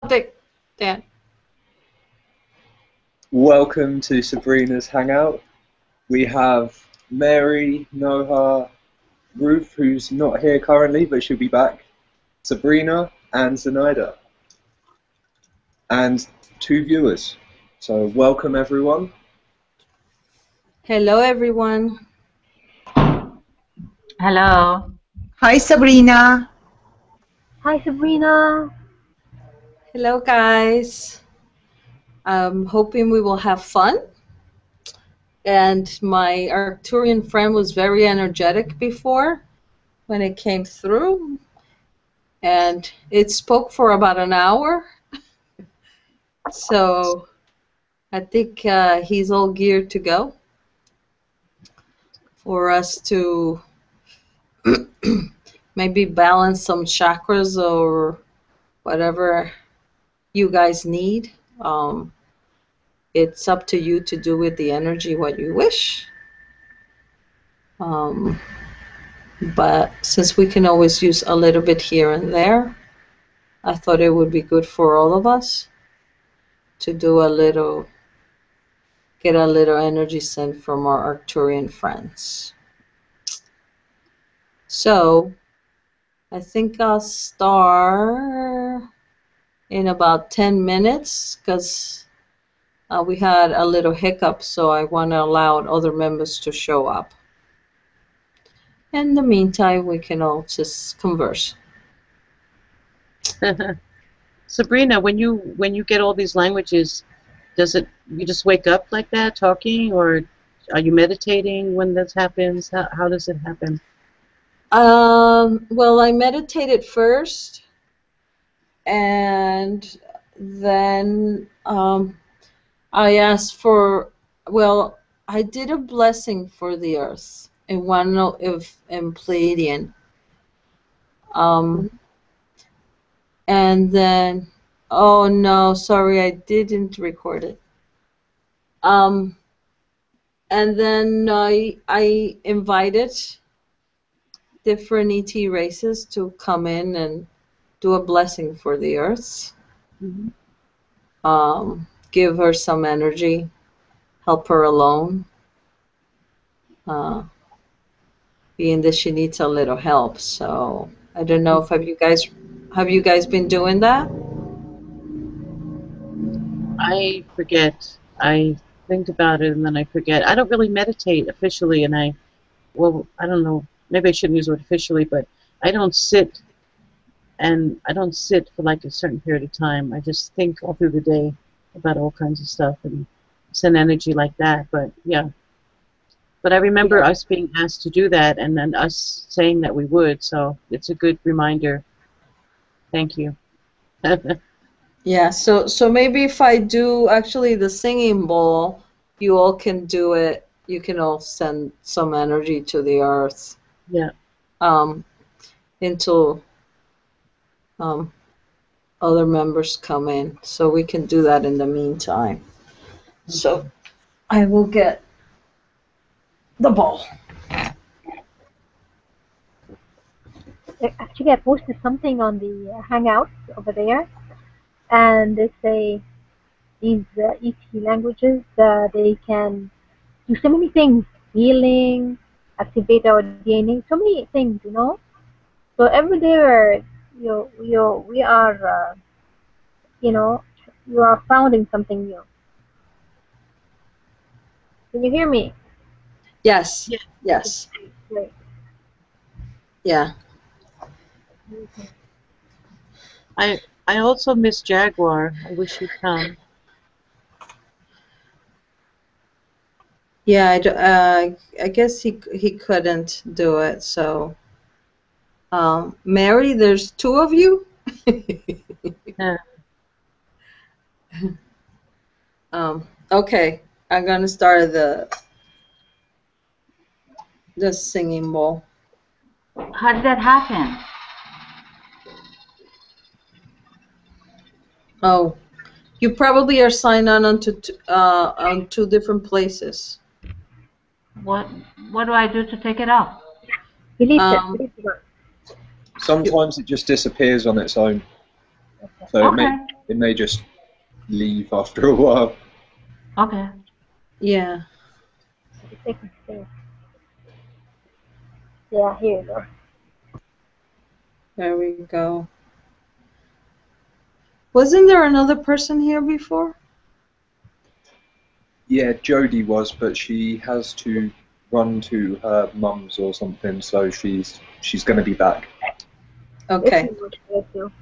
subject, Dan. Welcome to Sabrina's Hangout. We have Mary, Noha, Ruth, who's not here currently, but she'll be back, Sabrina, and Zenaida. And 2 viewers. So welcome, everyone. Hello, everyone. Hello. Hi, Sabrina. Hi, Sabrina. Hello, guys. I'm hoping we will have fun. And my Arcturian friend was very energetic before when it came through. And it spoke for about an hour. So I think he's all geared to go for us to maybe balance some chakras or whatever you guys need. It's up to you to do with the energy what you wish. But since we can always use a little bit here and there, I thought it would be good for all of us to do get a little energy sent from our Arcturian friends. So I think I'll start in about 10 minutes because we had a little hiccup, so I want to allow other members to show up. In the meantime, we can all just converse. Sabrina, when you get all these languages, you just wake up like that talking, or are you meditating when this happens? How does it happen? Well, I meditated first, and then I asked for, well, I did a blessing for the earth in one of Pleiadian. And then, oh no, sorry, I didn't record it. And then I invited different ET races to come in and do a blessing for the earth. Mm-hmm. Give her some energy, help her alone, being that she needs a little help. So I don't know if have you guys been doing that? I forget. I think about it and then I forget. I don't really meditate officially, and I don't know. Maybe I shouldn't use the word officially, but I don't sit for like a certain period of time. I just think all through the day about all kinds of stuff and send energy like that. But yeah. But I remember us being asked to do that and then us saying that we would, so it's a good reminder. Thank you. Yeah, so maybe if I do actually the singing bowl, you all can do it. You can all send some energy to the earth. Yeah. Until other members come in, so we can do that in the meantime. Okay. So I will get the bowl. Actually, I posted something on the Hangouts over there, and they say these ET languages, they can do so many things: healing, activate our DNA, so many things, you know. So every day we are, you are founding something new. Can you hear me? Yes. Yeah. Yes. Great. Yeah. I also miss Jaguar. I wish he'd come. Yeah, I guess he couldn't do it. So, Mary, there's 2 of you. Yeah. Okay, I'm gonna start the singing bowl. How did that happen? Oh, you probably are signed on to on 2 different places. What do I do to take it off? Sometimes it just disappears on its own. So okay. It may just leave after a while. Okay. Yeah. Take a space. Yeah, here you go. There we go. Wasn't there another person here before? Yeah, Jodie was, but she has to run to her mum's or something, so she's going to be back. Okay. This is what I feel.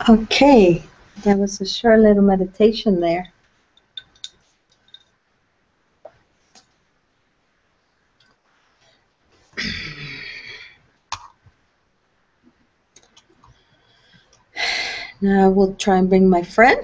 Okay. That was a short little meditation there. Now we'll try and bring my friend.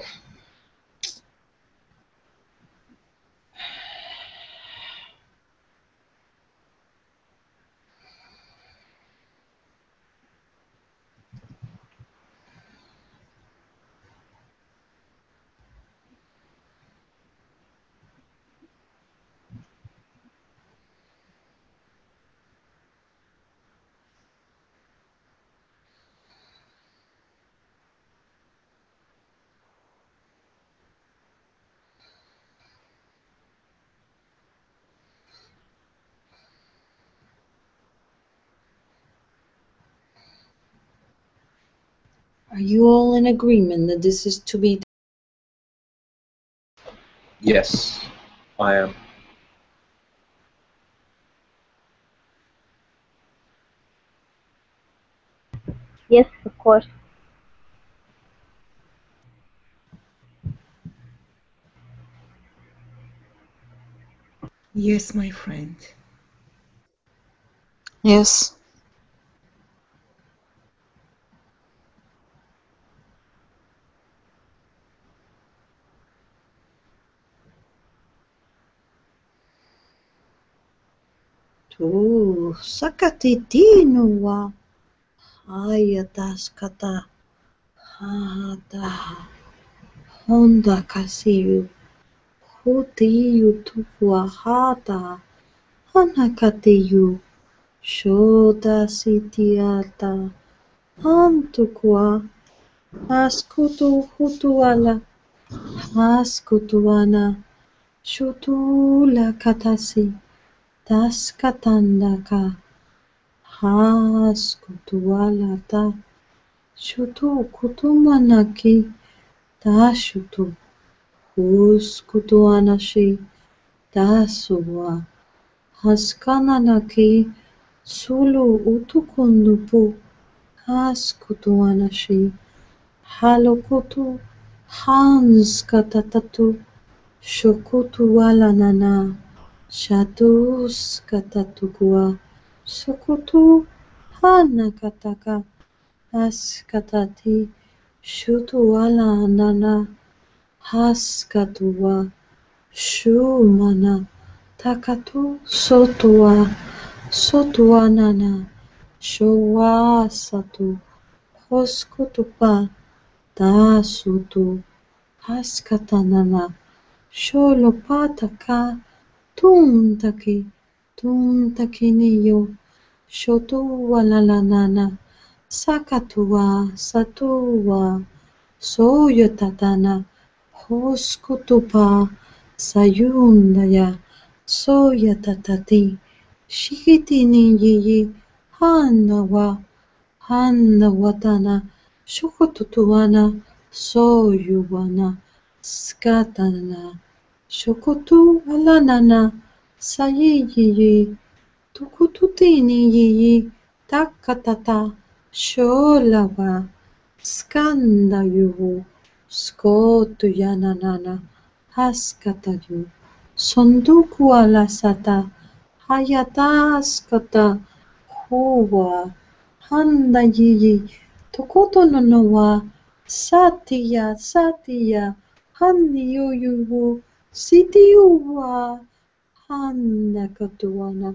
Are you all in agreement that this is to be? Yes, I am. Yes, of course. Yes, my friend. Yes. Tu sakatitino wa ayataskata hata honda kasiyu hutiyu tukwa hata hanakatiyu shota sitiata antukwa askutu hutuala askutuana shutula katasi taskatandaka haskutualata shutu kutumanaki tashutu huskutuanashi tasuwa haskananaki sulu utukundupu haskutuanashi halokutu hanskatatatu shokutualanana shatuskatatukua sukutu hanakataka askatati shutualanana haskatuwa shumana takatu sotuanana showasatu hoskutupa tasutu haskatanana sholopataka tuntakiniyo shotuwalalanana sakatuwa satuwa soyotatana hoskutupa sayundaya soyatatati shikitiniyiyi handawatana shokotutuana soyuwana skatana shokotu alanana sayiyiyi tukututiniyiyi takatata sholawa skandayuvu skotuyananana haskatayu sondukualasata hayataskata huwa handayiyi tokotononowa satiya handiyuyuvu sitiyuwa handakatuana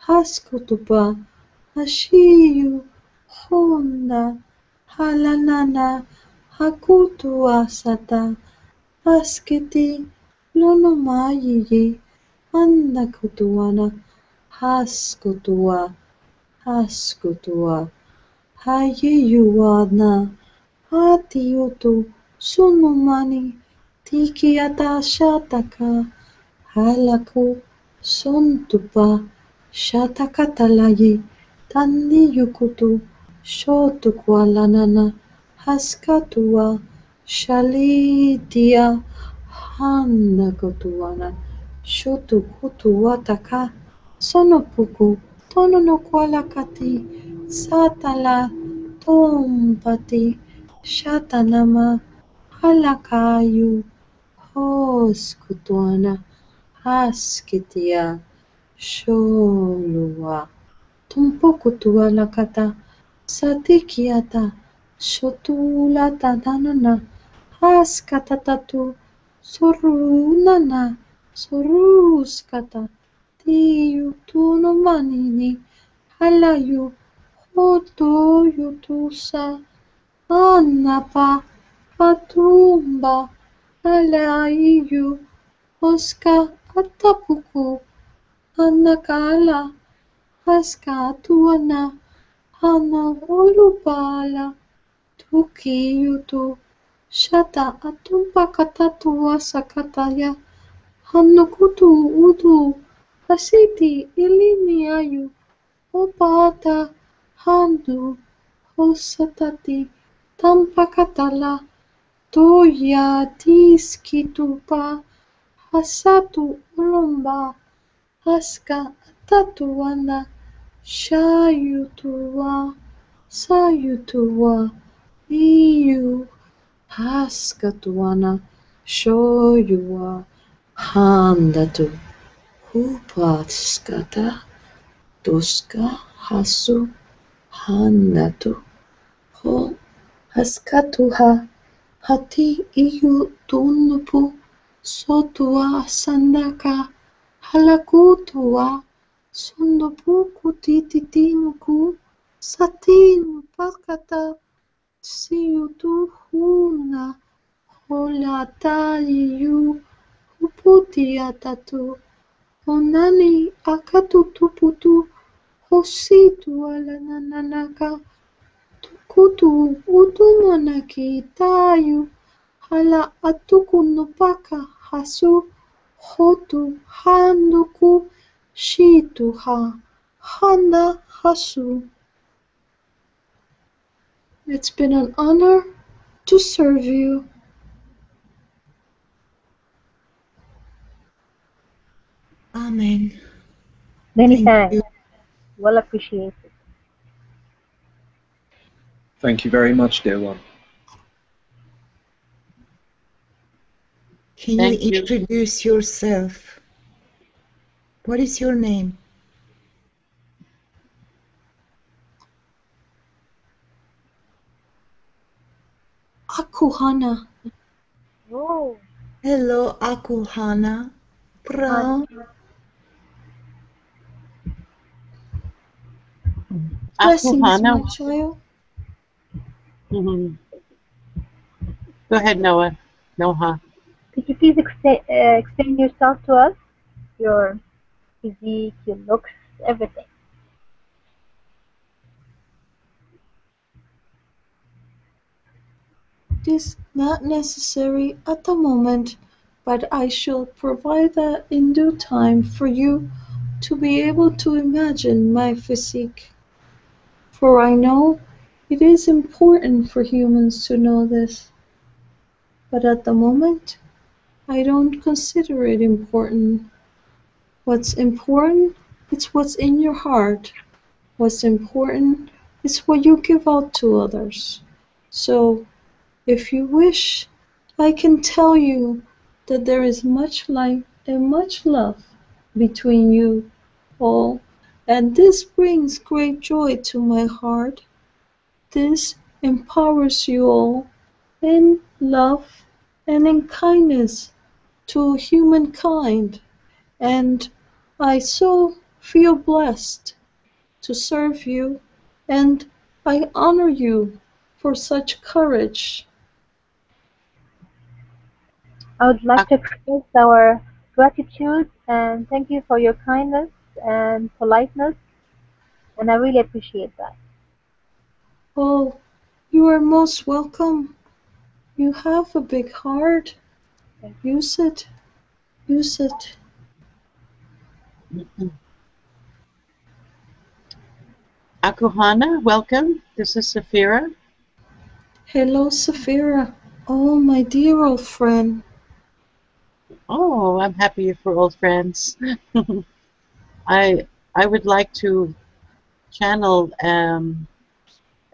haskutupa hashiyu honda halanana hakutuasata haskiti lonomayiyi handakutuana haskutua hayiyuwana hatiyutu sunumani tikiyata shataka halaku sontupa shatakatalayi tandiyukutu shotukualanana haskatuwa shalitiya handakutuana shotukutuwataka sonopuku tononokualakati satala tompati shatanama halakayu hoskutuana haskitiya sholuwa tumpukutualakata satikiyata shotulatanana haskatatatu sorunana soruskata tiyutunomanini halayu hotoyutusa anapa patumba halayu oska atapuku anakala haskatuana hana olupala tukiyutu shata atumpakatatua sakataya hanukutu utu hasiti iliniayu opata handu hosatati tampakatala toya diskitupa hasatu ulumba haska tatuana shayutua sayutua iyu haskatuana shoyua handatu hupaskata Tuska hasu handatu ho haskatuha hati iyu tunupu sotua sandaka halakutua sundupuku tititinuku satinu pakata siyutuhuna holatayu huputiatatu honani akatutuputu hositu alananaka tukutu utumanaki tayu hala atukunupaka hasu hotu handuku shituha handa hasu. It's been an honor to serve you. Amen. Many Thank thanks. you. Well appreciated. Thank you very much, dear one. Can Thank you you. introduce yourself? What is your name? Akuhana. Oh, Hello, Akuhana. Pra. Blessings, Akuhana. my child. Mhm. Go ahead, Noah. Noha. could you please explain yourself to us? Your physique, your looks, everything. It is not necessary at the moment, but I shall provide that in due time for you to be able to imagine my physique. For I know it is important for humans to know this, but at the moment I don't consider it important. What's important is what's in your heart. What's important is what you give out to others. So, if you wish, I can tell you that there is much light and much love between you all, and this brings great joy to my heart. This empowers you all in love and in kindness to humankind, and I so feel blessed to serve you, and I honor you for such courage. I would like to express our gratitude and thank you for your kindness and politeness, and I really appreciate that. Oh, you are most welcome. You have a big heart. Thank Use it. Use it. Akuhana, welcome. This is Safira. Hello, Saphira. Oh, my dear old friend. Oh, I'm happy for old friends. I would like to channel an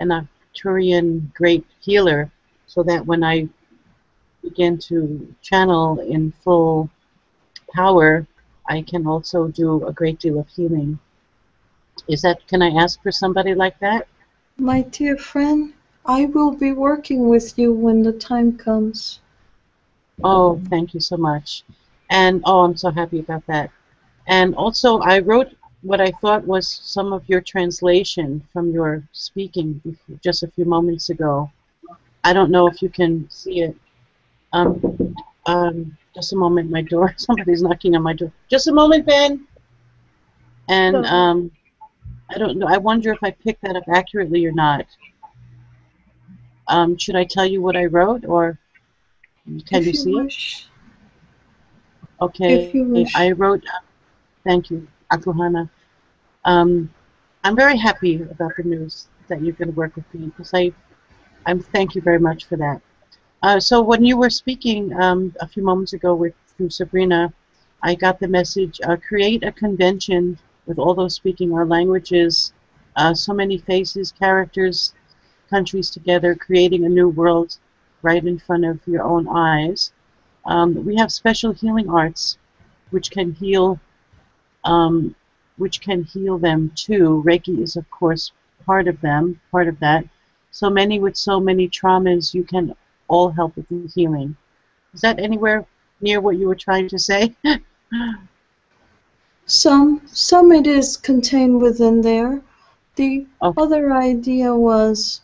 Arcturian great healer so that when I begin to channel in full power, I can also do a great deal of healing. Can I ask for somebody like that? My dear friend, I will be working with you when the time comes. Oh, thank you so much. And oh, I'm so happy about that. And also, I wrote what I thought was some of your translation from your speaking just a few moments ago. I don't know if you can see it. Just a moment, my door. Somebody's knocking on my door. Just a moment, Ben. And I don't know. I wonder if I picked that up accurately or not. Should I tell you what I wrote, or can you If you see it? wish. Okay, If you wish. I wrote. Thank you, Akuhana. I'm very happy about the news. that you're going to work with me, because I'm thank you very much for that. So when you were speaking a few moments ago through Sabrina, I got the message, create a convention with all those speaking our languages, so many faces, characters, countries together, creating a new world right in front of your own eyes. We have special healing arts which can heal them too. Reiki is, of course, part of that. So many with so many traumas, you can all help with the healing. Is that anywhere near what you were trying to say? Some it is contained within there. The other idea was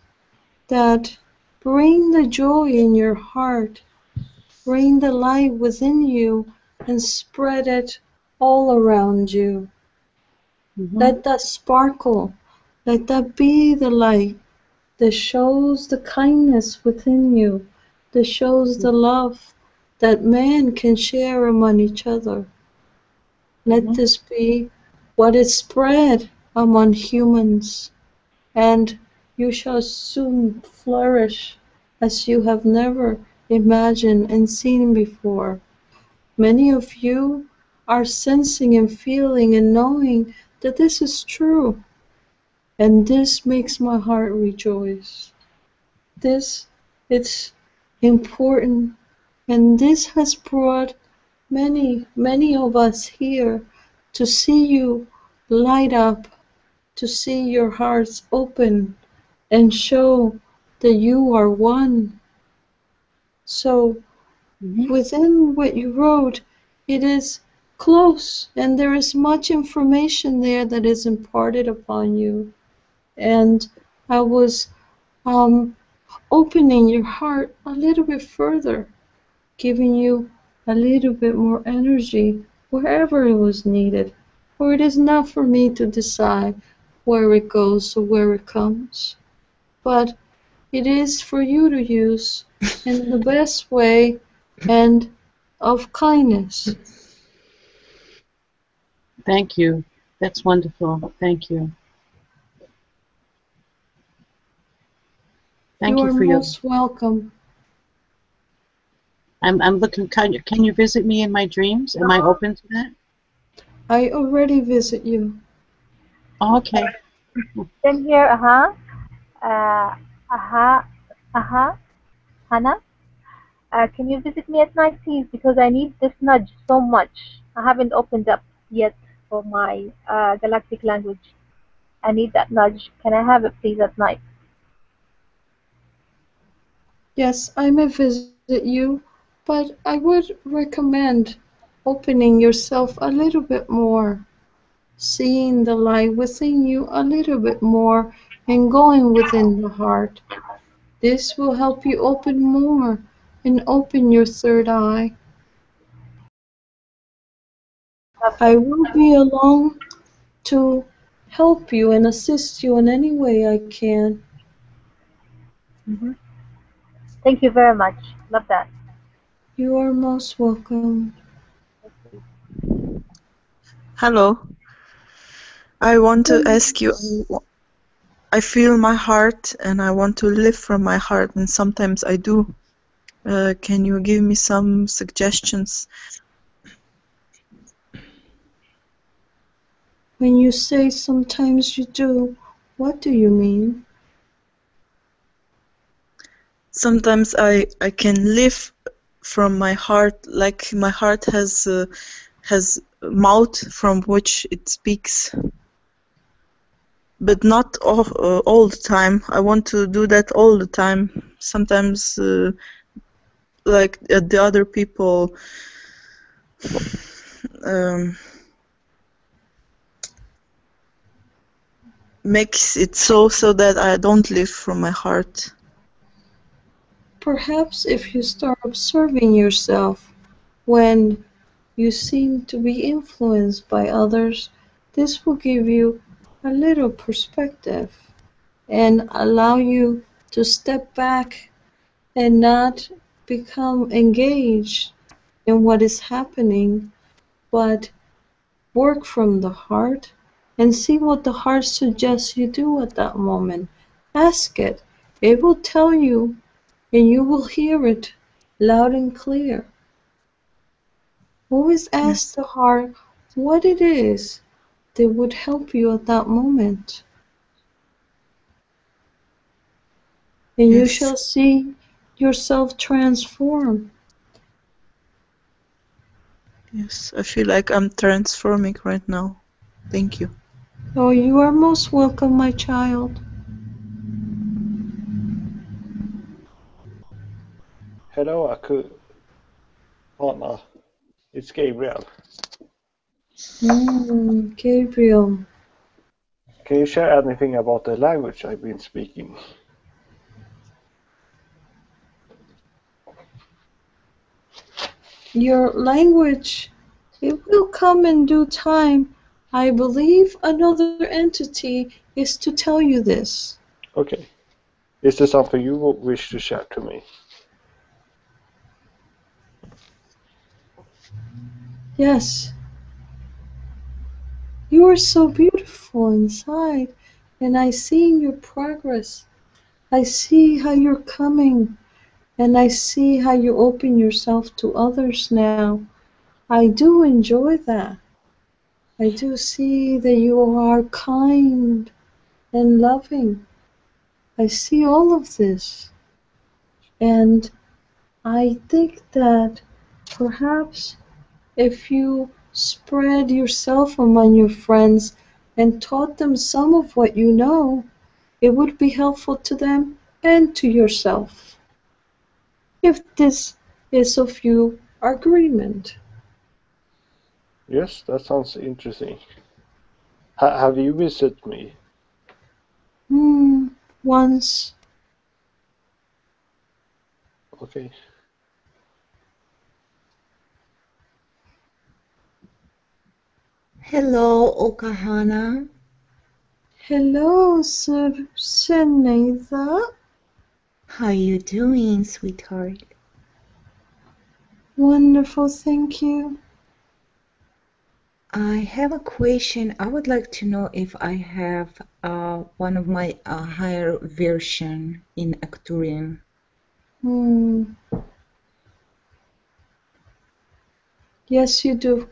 that bring the joy in your heart, bring the light within you, and spread it all around you. Let that sparkle, let that be the light that shows the kindness within you, that shows the love that man can share among each other. Let this be what is spread among humans, and you shall soon flourish as you have never imagined and seen before. Many of you are sensing and feeling and knowing that this is true, and this makes my heart rejoice. This is important, and this has brought many of us here to see you light up, to see your hearts open and show that you are one. So within what you wrote, it is close, and there is much information there that is imparted upon you. And I was opening your heart a little bit further, giving you a little bit more energy wherever it was needed. For it is not for me to decide where it goes or where it comes, but it is for you to use in the best way and of kindness. Thank you. That's wonderful. Thank you. Thank you for You are most welcome. I'm looking. Can you visit me in my dreams? Am I open to that? I already visit you. Oh, okay. Then here, Hannah. Can you visit me at night, please? Because I need this nudge so much. I haven't opened up yet for my galactic language. I need that nudge. Can I have it, please, at night? Yes, I may visit you, but I would recommend opening yourself a little bit more, seeing the light within you a little bit more, and going within the heart. This will help you open more and open your third eye. I will be along to help you and assist you in any way I can. Thank you very much. Love that. You are most welcome. Hello. I want to ask you, I feel my heart and I want to live from my heart, and sometimes I do. Can you give me some suggestions? When you say sometimes you do, what do you mean? Sometimes I can live from my heart, like my heart has mouth from which it speaks. But not all the time. I want to do that all the time. Sometimes, like the other people, makes it so that I don't live from my heart. Perhaps if you start observing yourself when you seem to be influenced by others, this will give you a little perspective and allow you to step back and not become engaged in what is happening, but work from the heart and see what the heart suggests you do at that moment. Ask it. It will tell you, and you will hear it loud and clear. Always ask the heart what it is that would help you at that moment. And you shall see yourself transform. Yes, I feel like I'm transforming right now. Thank you. Oh, you are most welcome, my child. Hello, Hana. It's Gabriel. Gabriel. Can you share anything about the language I've been speaking? Your language, it will come in due time. I believe another entity is to tell you this. Okay. Is there something you wish to share to me? Yes. You are so beautiful inside, and I see your progress. I see how you're coming, and I see how you open yourself to others now. I do enjoy that. I do see that you are kind and loving. I see all of this. And I think that perhaps if you spread yourself among your friends and taught them some of what you know, it would be helpful to them and to yourself. If this is of your agreement. Yes, that sounds interesting. Have you visited me? Once. Okay. Hello, Okahana. Hello, Sir Senatha. How you doing, sweetheart? Wonderful, thank you. I have a question. I would like to know if I have one of my higher version in Arcturian. Yes, you do.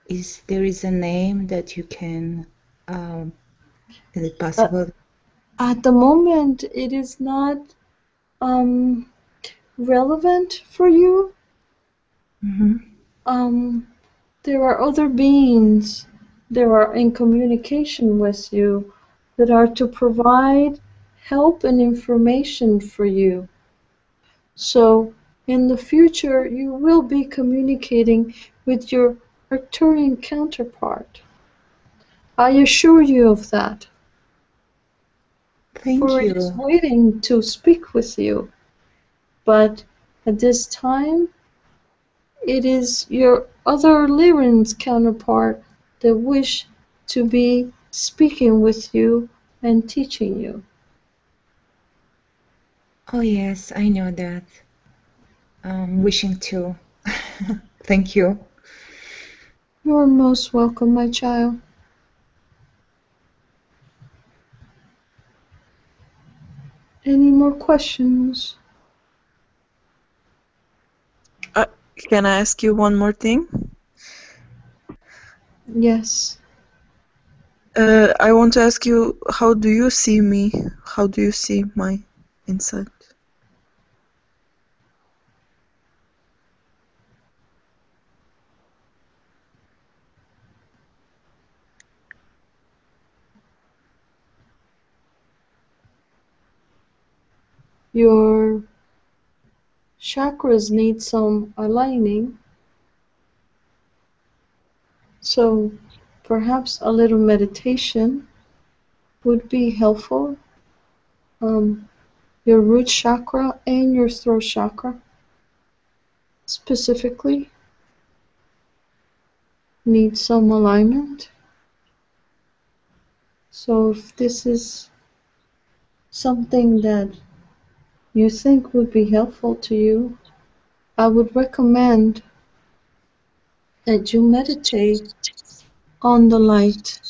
Is there a name that you can? Is it possible? At the moment, it is not relevant for you. There are other beings that are in communication with you that are to provide help and information for you. So in the future, you will be communicating with your Arcturian counterpart. I assure you of that. Thank for you. it is waiting to speak with you. But at this time, it is your other Lyrans counterpart that wish to be speaking with you and teaching you. Oh yes, I know that. Wishing to. Thank you. You're most welcome, my child. Any more questions? Can I ask you one more thing? Yes. I want to ask you, how do you see me? How do you see my inside? Your chakras need some aligning. So perhaps a little meditation would be helpful. Your root chakra and your throat chakra specifically need some alignment. So if this is something that you think would be helpful to you, I would recommend that you meditate on the light.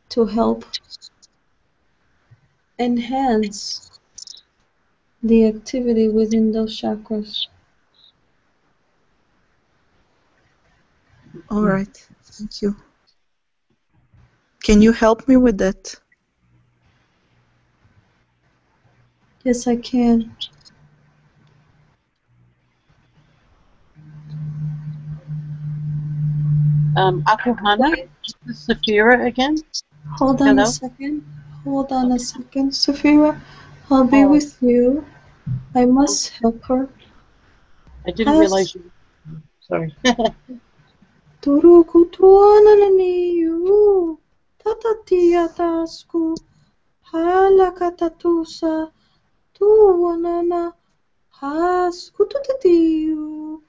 to help enhance the activity within those chakras. All right. Thank you. Can you help me with that? Yes, I can. Akuhana, this is Saphira again. Hold on a second. Hold on a second. Saphira, I'll be with you. I must help her. I didn't realize you. Sorry. Turukutuananiyu tatatia tasku halakatatusa tuanana haskututiyu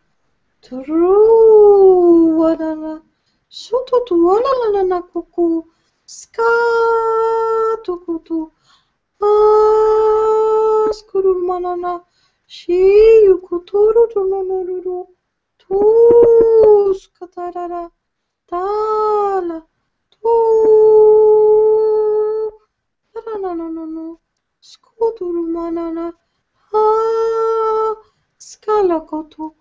turuanana sututuanana kuku skatukutu askurumanana shiyukuturutununuru tuskatarara tala tu tarananano skuturumanana ha skalakoto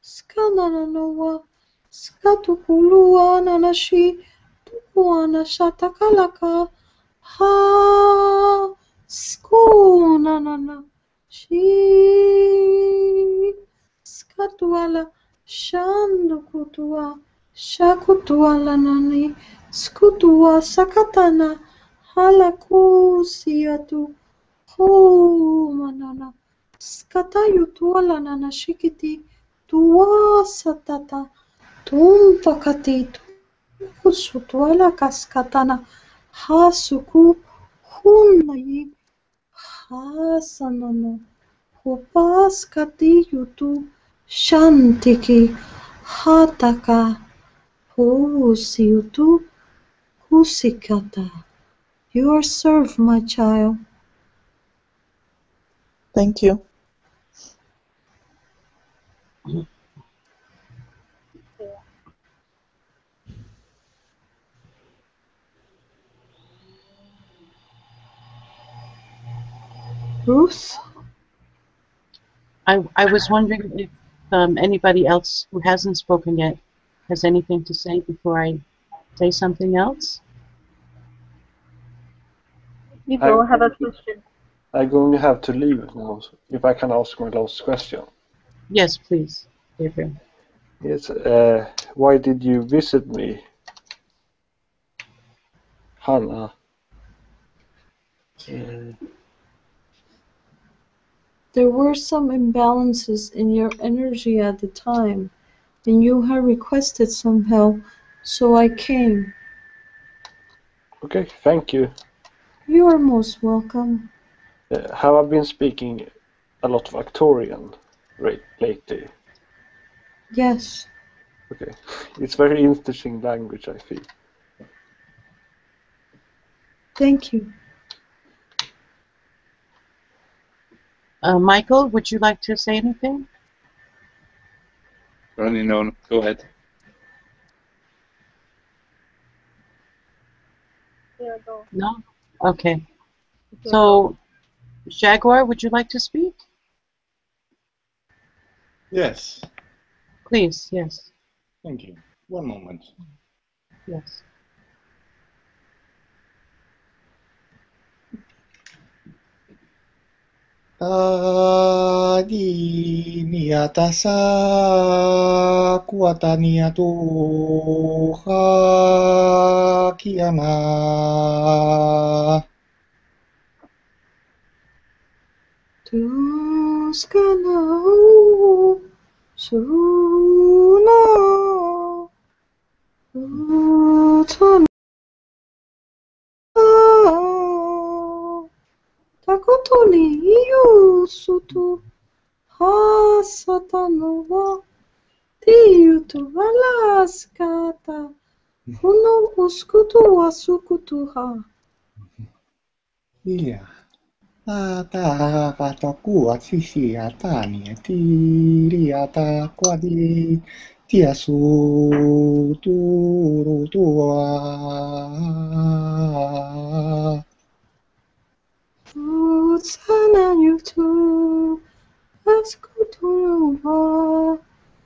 skanananoa skatukuluananashi tukuana shatakalaka ha skunanana shi skatuala shandukutua shakutuala nani skutua sakatana halakusiatu humanana skatayutuala nana shikiti tuasatata tumpakati tukusutuala kaskatana hasuku hunayi hasanano hupaskati yutu shantiki hataka husiutu husikata. You are served, my child. Thank you. Ruth? I was wondering if anybody else who hasn't spoken yet has anything to say before I say something else. You don't have a question. I'm going to have to leave now. If I can ask my last question. Yes, please. Gabriel. Yes. Why did you visit me, Hannah? There were some imbalances in your energy at the time, and you had requested some help, so I came. Okay, thank you. You are most welcome. Have I been speaking a lot of Arcturian lately? Yes. Okay, it's very interesting language, I feel. Thank you. Michael, would you like to say anything? Running on. Go ahead. No? Okay. So, Jaguar, would you like to speak? Yes. Please, yes. Thank you. One moment. Yes. Niatasa kuataniatu hakiana. Tuskanau suna utana takotoni yusutu hasatanova tiyutu valaskata huno uskutu wasukutuha. Iya. Ata kata kuat sisi ata ni tiri ata kuat di Tia su tu tua. Sana yutu. Askutuwa.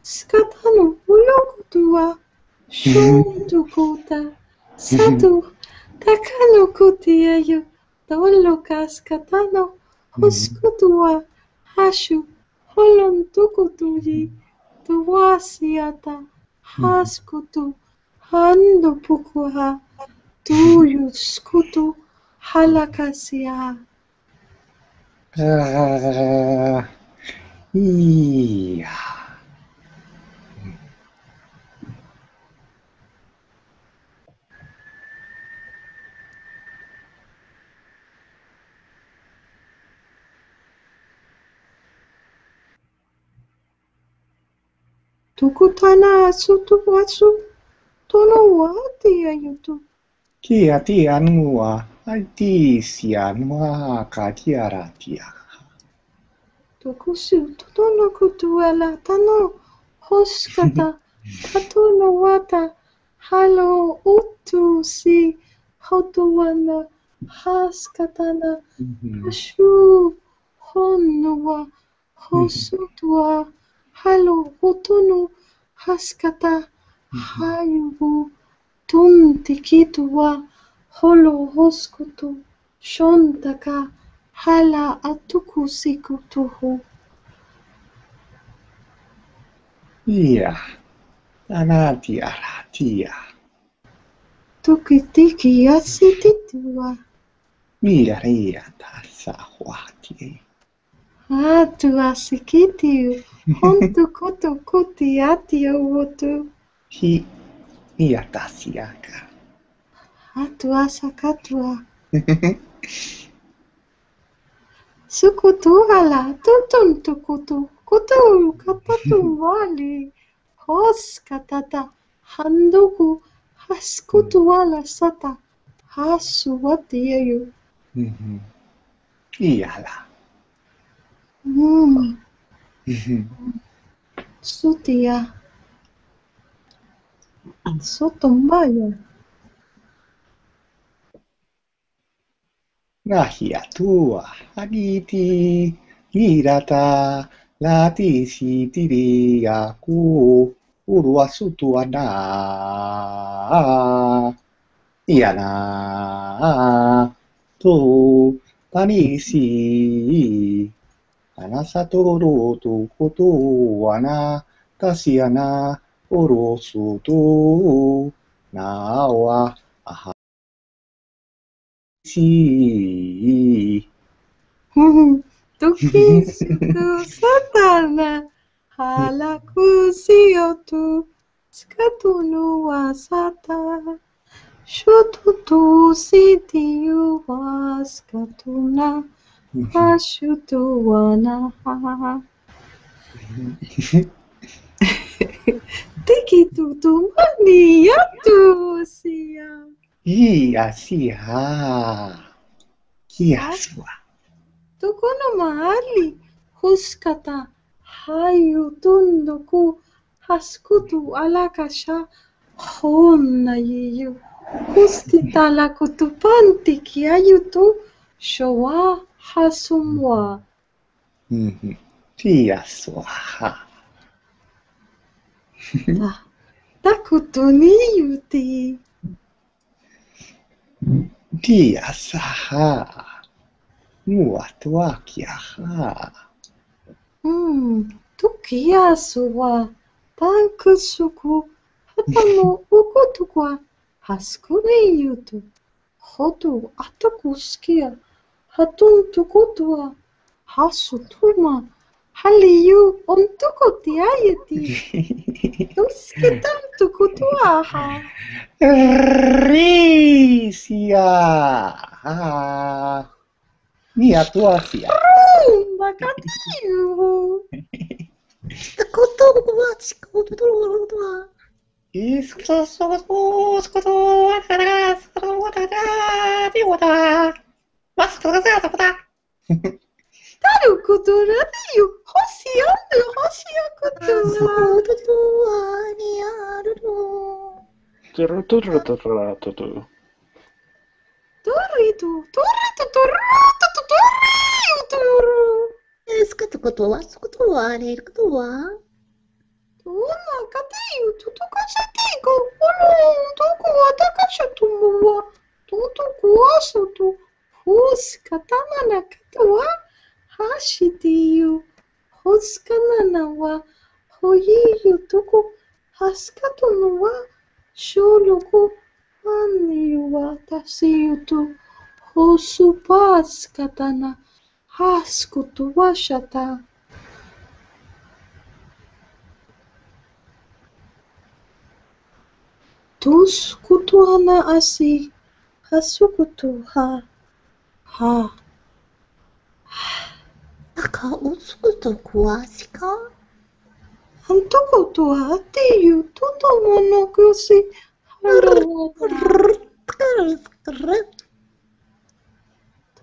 Skatano ulokutua. Shuntukuta. Satu. Takano kutiayo. Toloka skatano. Huskutua. Hashu. Holon tukutuji. Tuwasiata. Haskutu. Hando pukuha. Tuyu skutu. Halakasia. Iya. Tukutana sutu wasu. Tono wati ayutu. Kia tia nua. Aiti sia nua ka tiara tia. Tukusu tono kutuala tano. Hoskata. Tatono wata. Halo utu si. Hotuana. Haskatana. Hashu. Honua. Hosutua. Halo hotunu. Haskata. Hayubu. Tuntikitua. Holo hoskutu. Shontaka. Hala atukusikutuhu. Iya. Tana tiara tia. Tukitiki asititua. Mira ria tasa huati. Atu asikitiu. Hontu kutu kuti atio wotu. Hi. Iya tasiaka. Atu asakatua. Sukutuhala. Tutun tukutu. Kutu katatu wali. Hos katata. Handuku. Haskutuala sata. Hasu watiayu. Iyala. Sutia. Sotombaya. Nahia tua. Agiti. Girata. Lati si tiria ku. Urua sutua na. Iyana. Tu. Tanisi. Anasatoru tu kutu wana. Tasiana. Urusu tu. Nawa. Aha. Si. Tuki suku satana. Halaku siotu. Skatunu wasata. Shututu sitiu waskatuna. Ashutu wana. Tiki tutu mani yatu siya. Iya siha. Kiaswa. Tukono mahali. Huskata. Hayu tunduku. Haskutu alakasha. Honna yiyu. Huskita la kutupanti kiayutu. Showa hasumwa. Kiaswa. Takutuni yuti. Kiasaha. Muatuakiaha. Tukiaswa. Tankusuku. Hatamo ukutukwa. Haskuni yutu. Hotu atakuskia. Hatun tukutwa. Hasutuma. Haliyu ontukuti ayeti. Tuskitan tukutwaha. Risia. Miatuasia. Bakatiyu. Tarukutu radiyu. Hosiyandu hosiyakutu. Turitu, turitu, turitu, turitu. Tuna katiyu, tutukashatiku. Ulu, tuku watakashatuwa. Tutuku wasutu. Hus katanana katuwa. Hashitiyu. Huskanana wa. Hoyiyu tuku. Haskatunuwa. Shuluku. Aniyu wa tasiyutu. Husupas katana. Haskutu washata. Tuskutuana asi. Hasukutu ha. Ha. Antokutu hatiyu. Tutomonokusi.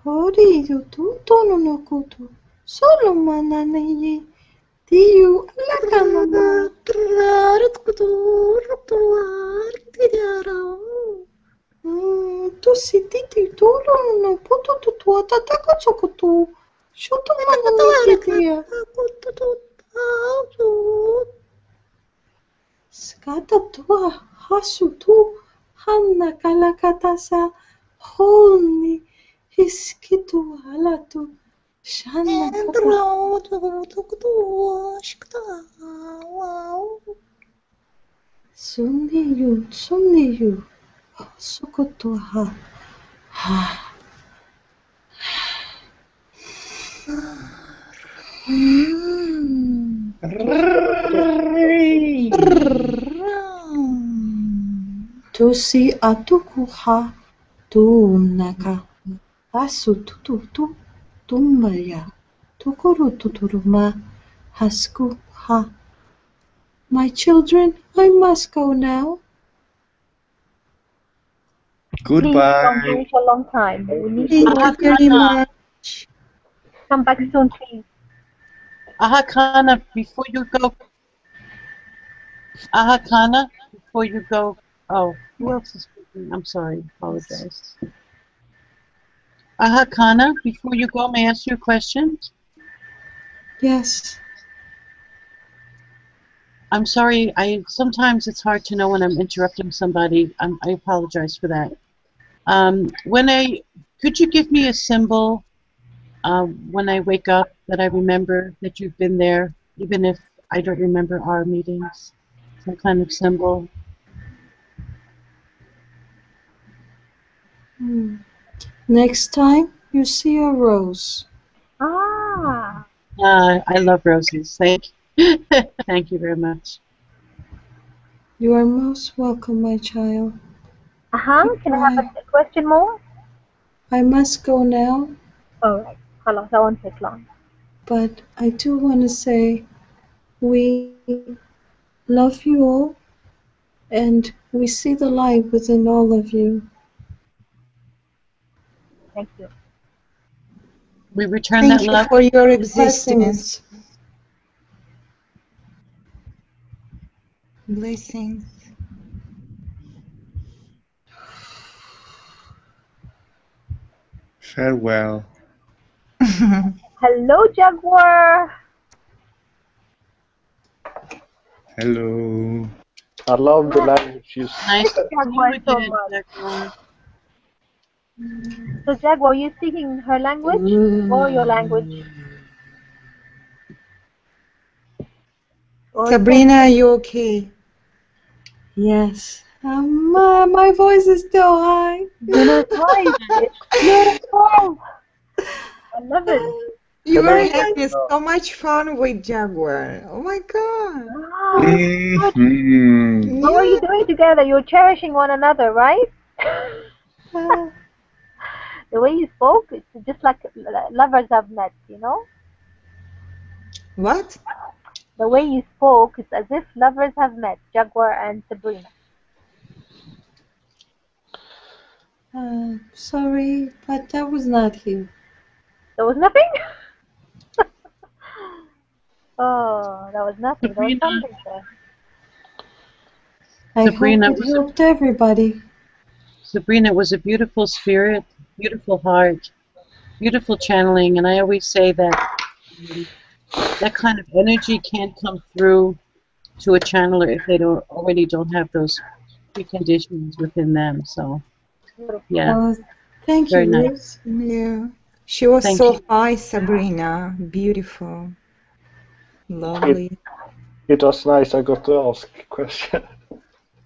Toriyu tutononokutu. Solomananiyi. Tiyu alakanama. Tusititi tulono putututu atatakachokutu. Shotomananikitia. Skatatua hasutu. Hanna kalakatasa. Honi. Hiskitu halatu. Shanna Suniyu, suniyu. Sukutu ha. Ha. Tusi atuku ha. Tunaka. Asu tututu. Tumbaya. Tukuru tuturuma. Hasku ha. My children, I must go now. Please don't Goodbye. wait a long time. We need Thank to you very much. come back soon, please. Ahakana, before you go. Ahakana, before you go. Oh, who else is speaking? I'm sorry. Apologize. Ahakana, before you go, may I ask you a question? Yes. I'm sorry. Sometimes it's hard to know when I'm interrupting somebody. I apologize for that. Could you give me a symbol when I wake up that I remember that you've been there, even if I don't remember our meetings? Some kind of symbol. Next time you see a rose. Ah. I love roses. Thank you very much. You are most welcome, my child. Can I have a question more? I must go now. Alright. Halas, I won't take long. But I do want to say we love you all and we see the light within all of you. Thank you. We return Thank that you love. for your existence. Blessings. Farewell. Hello, Jaguar. Hello. I love the language you Nice to Jaguar see you so again, much. Jaguar. So, Jaguar, are you speaking her language or your language? Or Sabrina, are you okay? Yes. My voice is still high. Dinner's right. It's beautiful. I love it. You Hello, were having Sabrina. so much fun with Jaguar. Oh my god. Ah, good. Mhm. What were you doing together? You were cherishing one another, right? The way you spoke, it's just like lovers have met, you know? What? The way you spoke, it's as if lovers have met, Jaguar and Sabrina. Sorry, but that was not him. There was nothing? That was nothing. There was Sabrina, something there. I Sabrina hope it was a, helped everybody. Sabrina was a beautiful spirit, beautiful heart, beautiful channeling, and I always say that that kind of energy can't come through to a channeler if they already don't have those preconditions within them. So yeah, Oh, thank you, very nice. Ruth. Yeah. She was Thank so you. high, Sabrina. Beautiful. Lovely. It was nice I got to ask a question.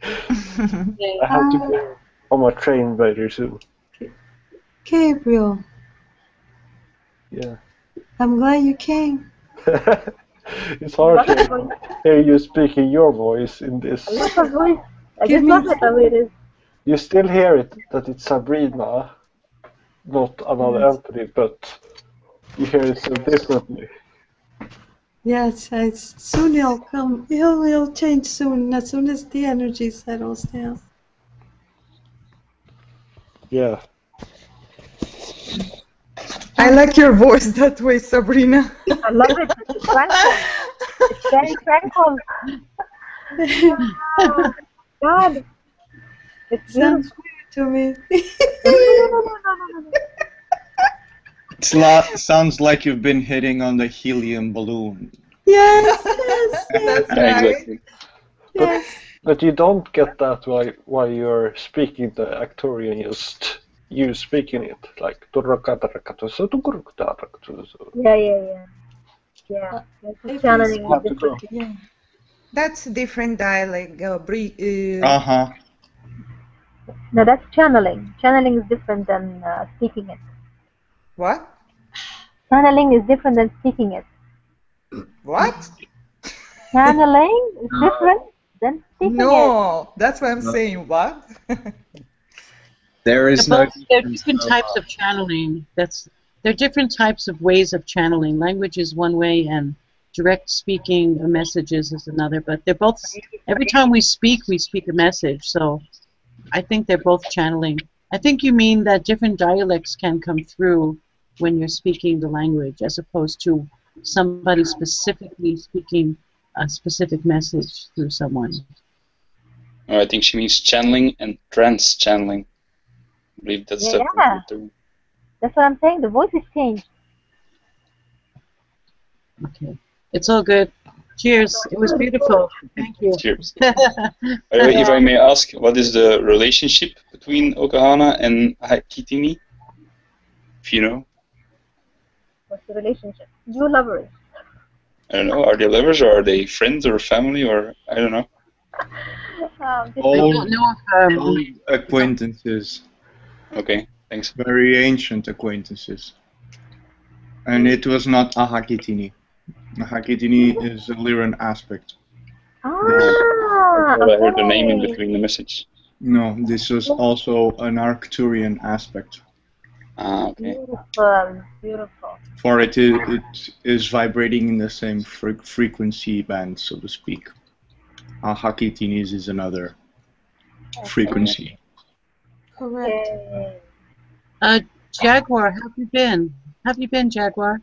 Okay. I have to go on my train very soon. Gabriel, Yeah. I'm glad you came. It's hard to hear you speaking your voice in this. I love her voice. I Give just me love it the way it is. You still hear it that it's Sabrina, not another Yes, entity, but you hear it so differently. yes. Soon he'll come. He'll change soon. As soon as the energy settles down. Yeah. I like your voice that way, Sabrina. I love it. It's tranquil. It's very tranquil. Oh, God. It's Sounds beautiful. weird to me. No. Sounds like you've been hitting on the helium balloon. Yes, That's Yeah, right. exactly. yes. But you don't get that while you're speaking the Arcturian, just you speaking it like. Yeah. Uh, That's the if channeling You is have to go. different. yeah. That's a different dialect. Uh-huh. No, that's channeling. Channeling is different than speaking it. What? Channeling is different than speaking it. What? Channeling is different than speaking it. No, that's what I'm saying. What? There is no They're difference. different types of channeling. They're different types of ways of channeling. Language is one way, and direct speaking messages is another. But they're both. Every time we speak a message. So I think they're both channeling. I think you mean that different dialects can come through when you're speaking the language, as opposed to somebody specifically speaking a specific message through someone. I think she means channeling and trance channeling. I believe that's Yeah. the term. That's what I'm saying. The voice is changed. Okay, it's all good. Cheers. It was beautiful. Thank you. Cheers. By the way, if I may ask, what is the relationship between Okahana and Hakitini? If you know. What's the relationship? You lovers. I don't know. Are they lovers or are they friends or family or I don't know. I don't know if Old acquaintances. Okay, thanks. Very ancient acquaintances. And it was not a Hakitini. A Hakitini is a Lyran aspect. I heard the name in between the message. No, this was also an Arcturian aspect. Ah, okay. Beautiful. For it is vibrating in the same frequency band, so to speak. A Hakitinis is another frequency. Correct. Jaguar, how have you been? Have you been, Jaguar?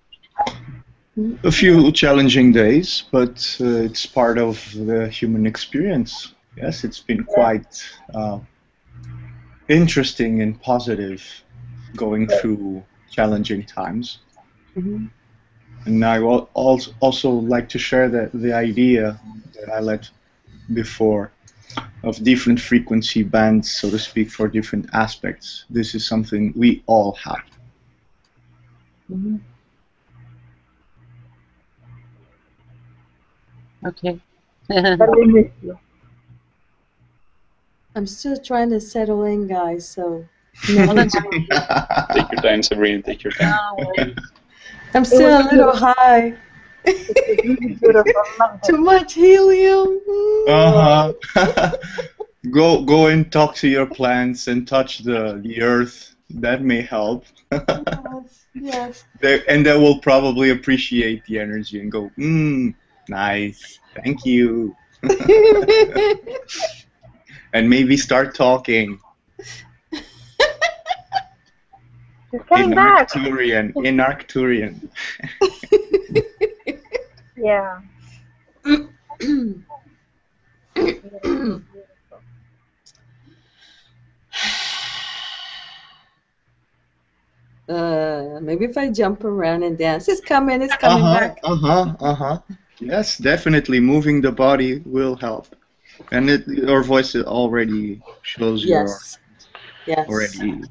A few challenging days, but it's part of the human experience. Yes, it's been quite interesting and positive going through challenging times. Mm-hmm. And I will also like to share the idea that I let before of different frequency bands, so to speak, for different aspects. This is something we all have. Mm-hmm. Okay. I'm still trying to settle in, guys, so... Take your time, Sabrina, take your time. I'm still a little high. Too much helium. Go and talk to your plants and touch the earth. That may help. Yes. And they will probably appreciate the energy and go, nice, thank you. And maybe start talking. Coming back. In Arcturian. Yeah. Maybe if I jump around and dance. It's coming back. Yes, definitely. Moving the body will help. And your voice already shows Yes. you're already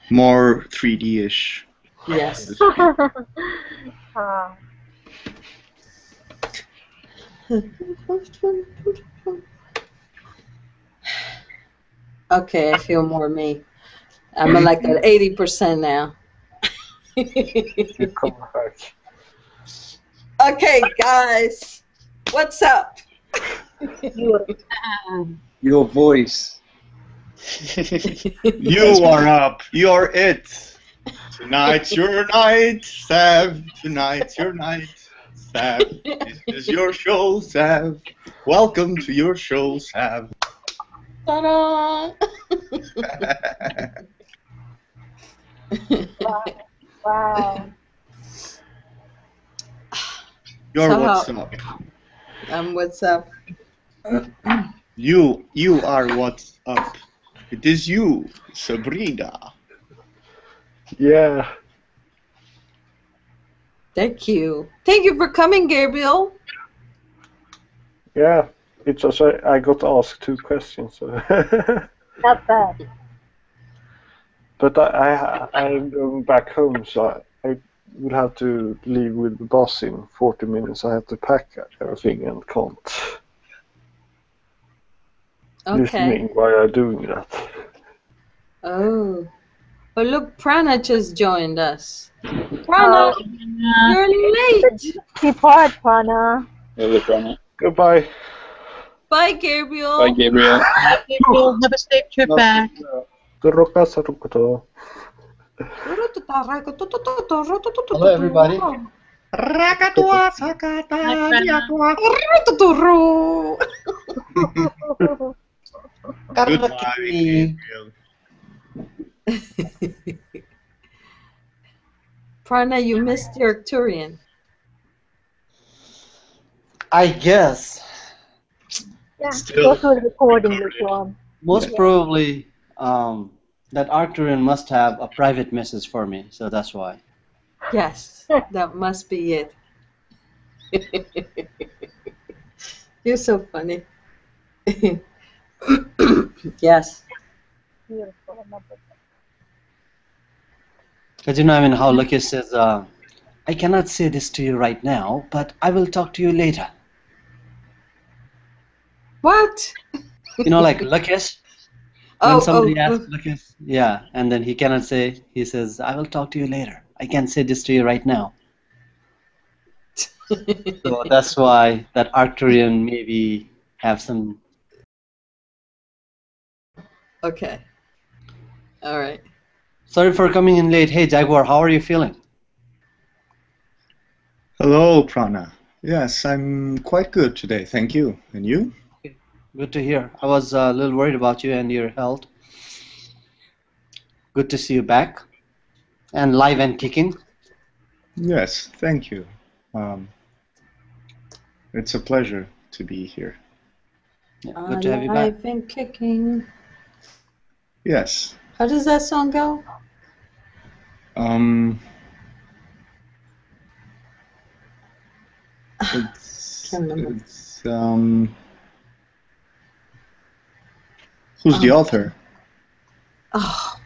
more 3D-ish. Yes. Okay, I feel more me. I'm like at 80% now. You come back. Okay, guys, what's up? Your voice. You are up. You're it. Tonight's your night, Sav. Tonight's your night, Sav. This is your show, Sav. Welcome to your show, Sav. Ta-da! Wow. You're what's up. What's up? You are what's up. It is you, Sabrina. Yeah. Thank you. Thank you for coming, Gabriel. Yeah. It's also I got asked 2 questions. So. Not bad. But I'm going back home, so I will have to leave with the bus in 40 minutes. I have to pack everything and can't listening while I'm doing that. Oh. But look, Prana just joined us. Prana, you're late. Depart, Prana. Hello, Prana. Goodbye. Bye, Gabriel. Bye, Gabriel. Bye, Gabriel. Have a safe trip back. Hello, everybody. Goodbye. Prana, you missed your Arcturian. I guess. Yeah, go through the recording later on. Most probably, that Arcturian must have a private message for me, so that's why. Yes, that must be it. You're so funny. Yes. Beautiful. Because you know, I mean, how Lucky says, I cannot say this to you right now, but I will talk to you later. What? You know, like Lucas. When somebody asks Lucas, yeah, and then he cannot say, he says, I will talk to you later. I can't say this to you right now. So that's why that Arcturian maybe have some. Okay. All right. Sorry for coming in late. Hey, Jaguar, how are you feeling? Hello, Prana. Yes, I'm quite good today, thank you. And you? Good to hear. I was a little worried about you and your health. Good to see you back. And live and kicking. Yes, thank you. It's a pleasure to be here. Yeah, good to have you back. Alive and kicking. Yes. How does that song go? It's who's the author? Oh,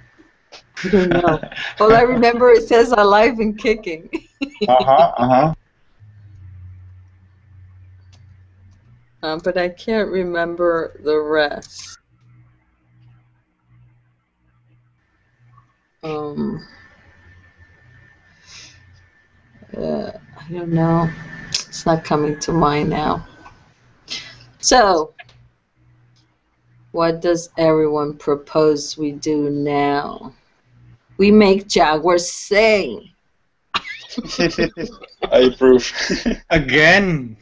I don't know. All I remember it says alive and kicking. But I can't remember the rest. I don't know. It's not coming to mind now. So, what does everyone propose we do now? We make Jaguars sing. I approve. Again.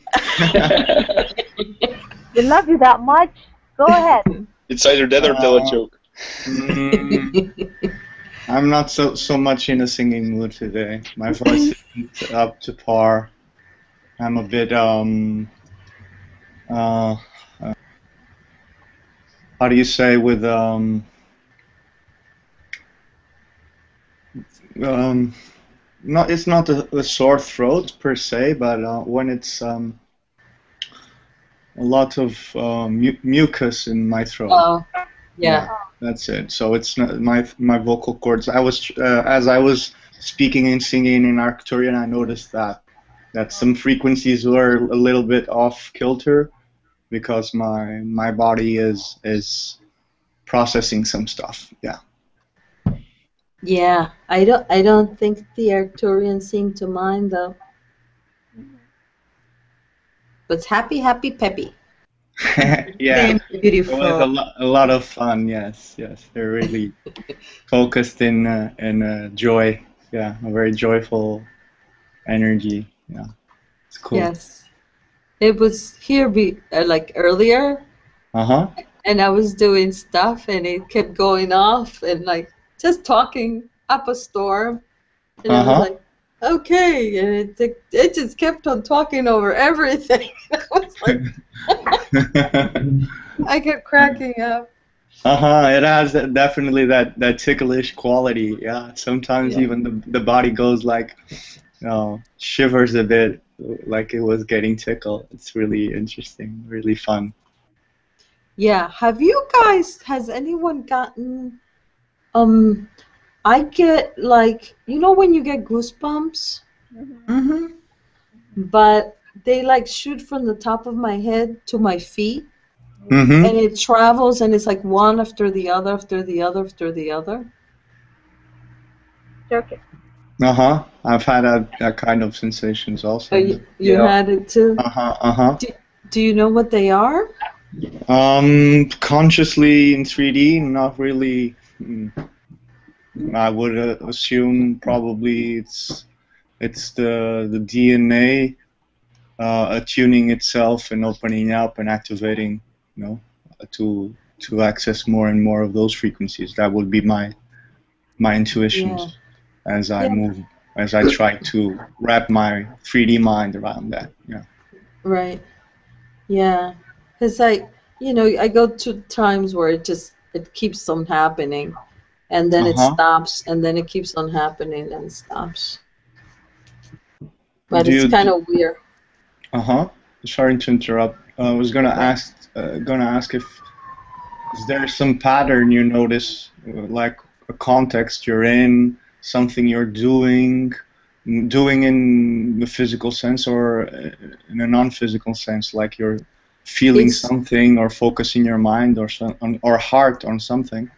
We love you that much. Go ahead. It's either that or tell a joke. I'm not so much in a singing mood today. My voice isn't up to par. I'm a bit how do you say, with not, it's not a sore throat per se, but when it's a lot of mucus in my throat. Oh, yeah. That's it. So it's not my vocal cords. I was as I was speaking and singing in Arcturian, I noticed that some frequencies were a little bit off kilter because my body is processing some stuff. Yeah. Yeah, I don't think the Arcturians seem to mind though. But it's happy, peppy. Yeah, Beautiful. it was a lot of fun. Yes, they're really focused in joy. Yeah, a very joyful energy. Yeah, it's cool. Yes, it was here like earlier, and I was doing stuff, and it kept going off, and like just talking up a storm, and I was like, okay, and it just kept on talking over everything. I was like, I kept cracking up. It has definitely that ticklish quality. Yeah, sometimes even the body goes like, shivers a bit, like it was getting tickled. It's really interesting, really fun. Yeah, has anyone gotten, I get like, you know when you get goosebumps? But they like shoot from the top of my head to my feet, and it travels, and it's like one after the other, after the other, after the other. Okay. I've had that kind of sensations also. Oh, you had it too? Do you know what they are? Consciously in 3D, not really. I would assume probably it's the DNA attuning itself and opening up and activating, to access more and more of those frequencies. That would be my intuitions as I move, as I try to wrap my 3D mind around that. Yeah. Right. Yeah. Because I go to times where it keeps on happening, and then it stops, and then it keeps on happening, and it stops. But it's kind of weird. Sorry to interrupt. I was gonna ask if is there some pattern you notice, like a context you're in, something you're doing in the physical sense or in a non-physical sense, like you're feeling something or focusing your mind or heart on something.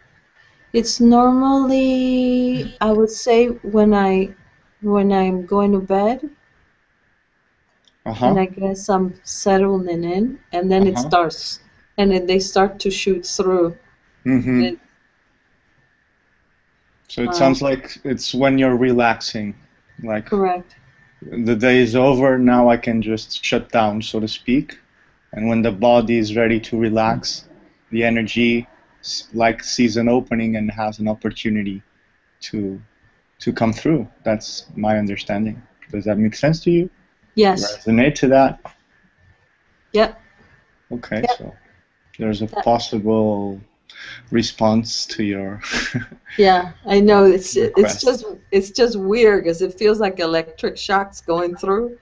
It's normally, I would say, when I'm going to bed, and I guess I'm settling in, and then it starts, and then they start to shoot through. So it sounds like it's when you're relaxing, like correct. The day is over, now I can just shut down, so to speak, and when the body is ready to relax, the energy like sees an opening and has an opportunity to come through. That's my understanding. Does that make sense to you? Yes. Resonate to that? Yep. Okay, so there's a possible response to your yeah, I know. It's just weird because it feels like electric shocks going through.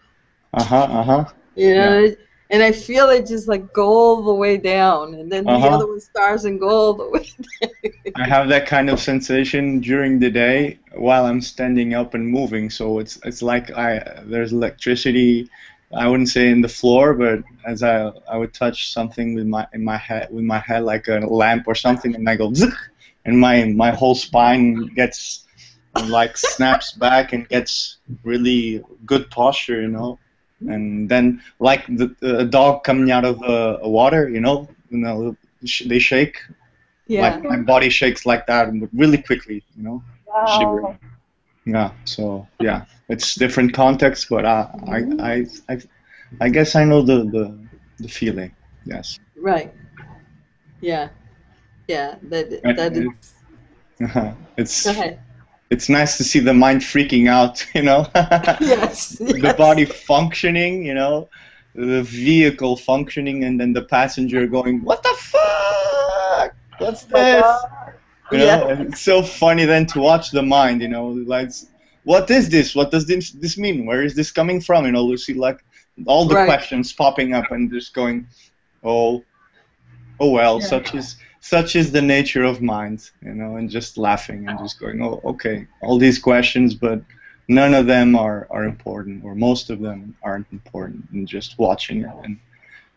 You know, and I feel it just like go all the way down, and then the other one starts and go all the way down. I have that kind of sensation during the day while I'm standing up and moving. So it's like there's electricity. I wouldn't say in the floor, but as I would touch something with my head like a lamp or something, and I go zzz, and my whole spine gets like snaps back and gets really good posture, And then, like a dog coming out of water, they shake. Yeah. Like my body shakes like that, really quickly, Wow. Yeah. So yeah, it's different context, but I guess I know the feeling. Yes. Right. Yeah. Yeah. That is. It's. Go ahead. It's nice to see the mind freaking out, Yes. The body functioning, the vehicle functioning, and then the passenger going, "What the fuck? What's this?" You know, and it's so funny then to watch the mind. You know, like, what is this? What does this mean? Where is this coming from? You know, you see like all the questions popping up, and just going, "Oh, oh well, such is the nature of mind," you know, and just laughing and just going, "Oh, okay, all these questions, but none of them are important, or most of them aren't important," and just watching it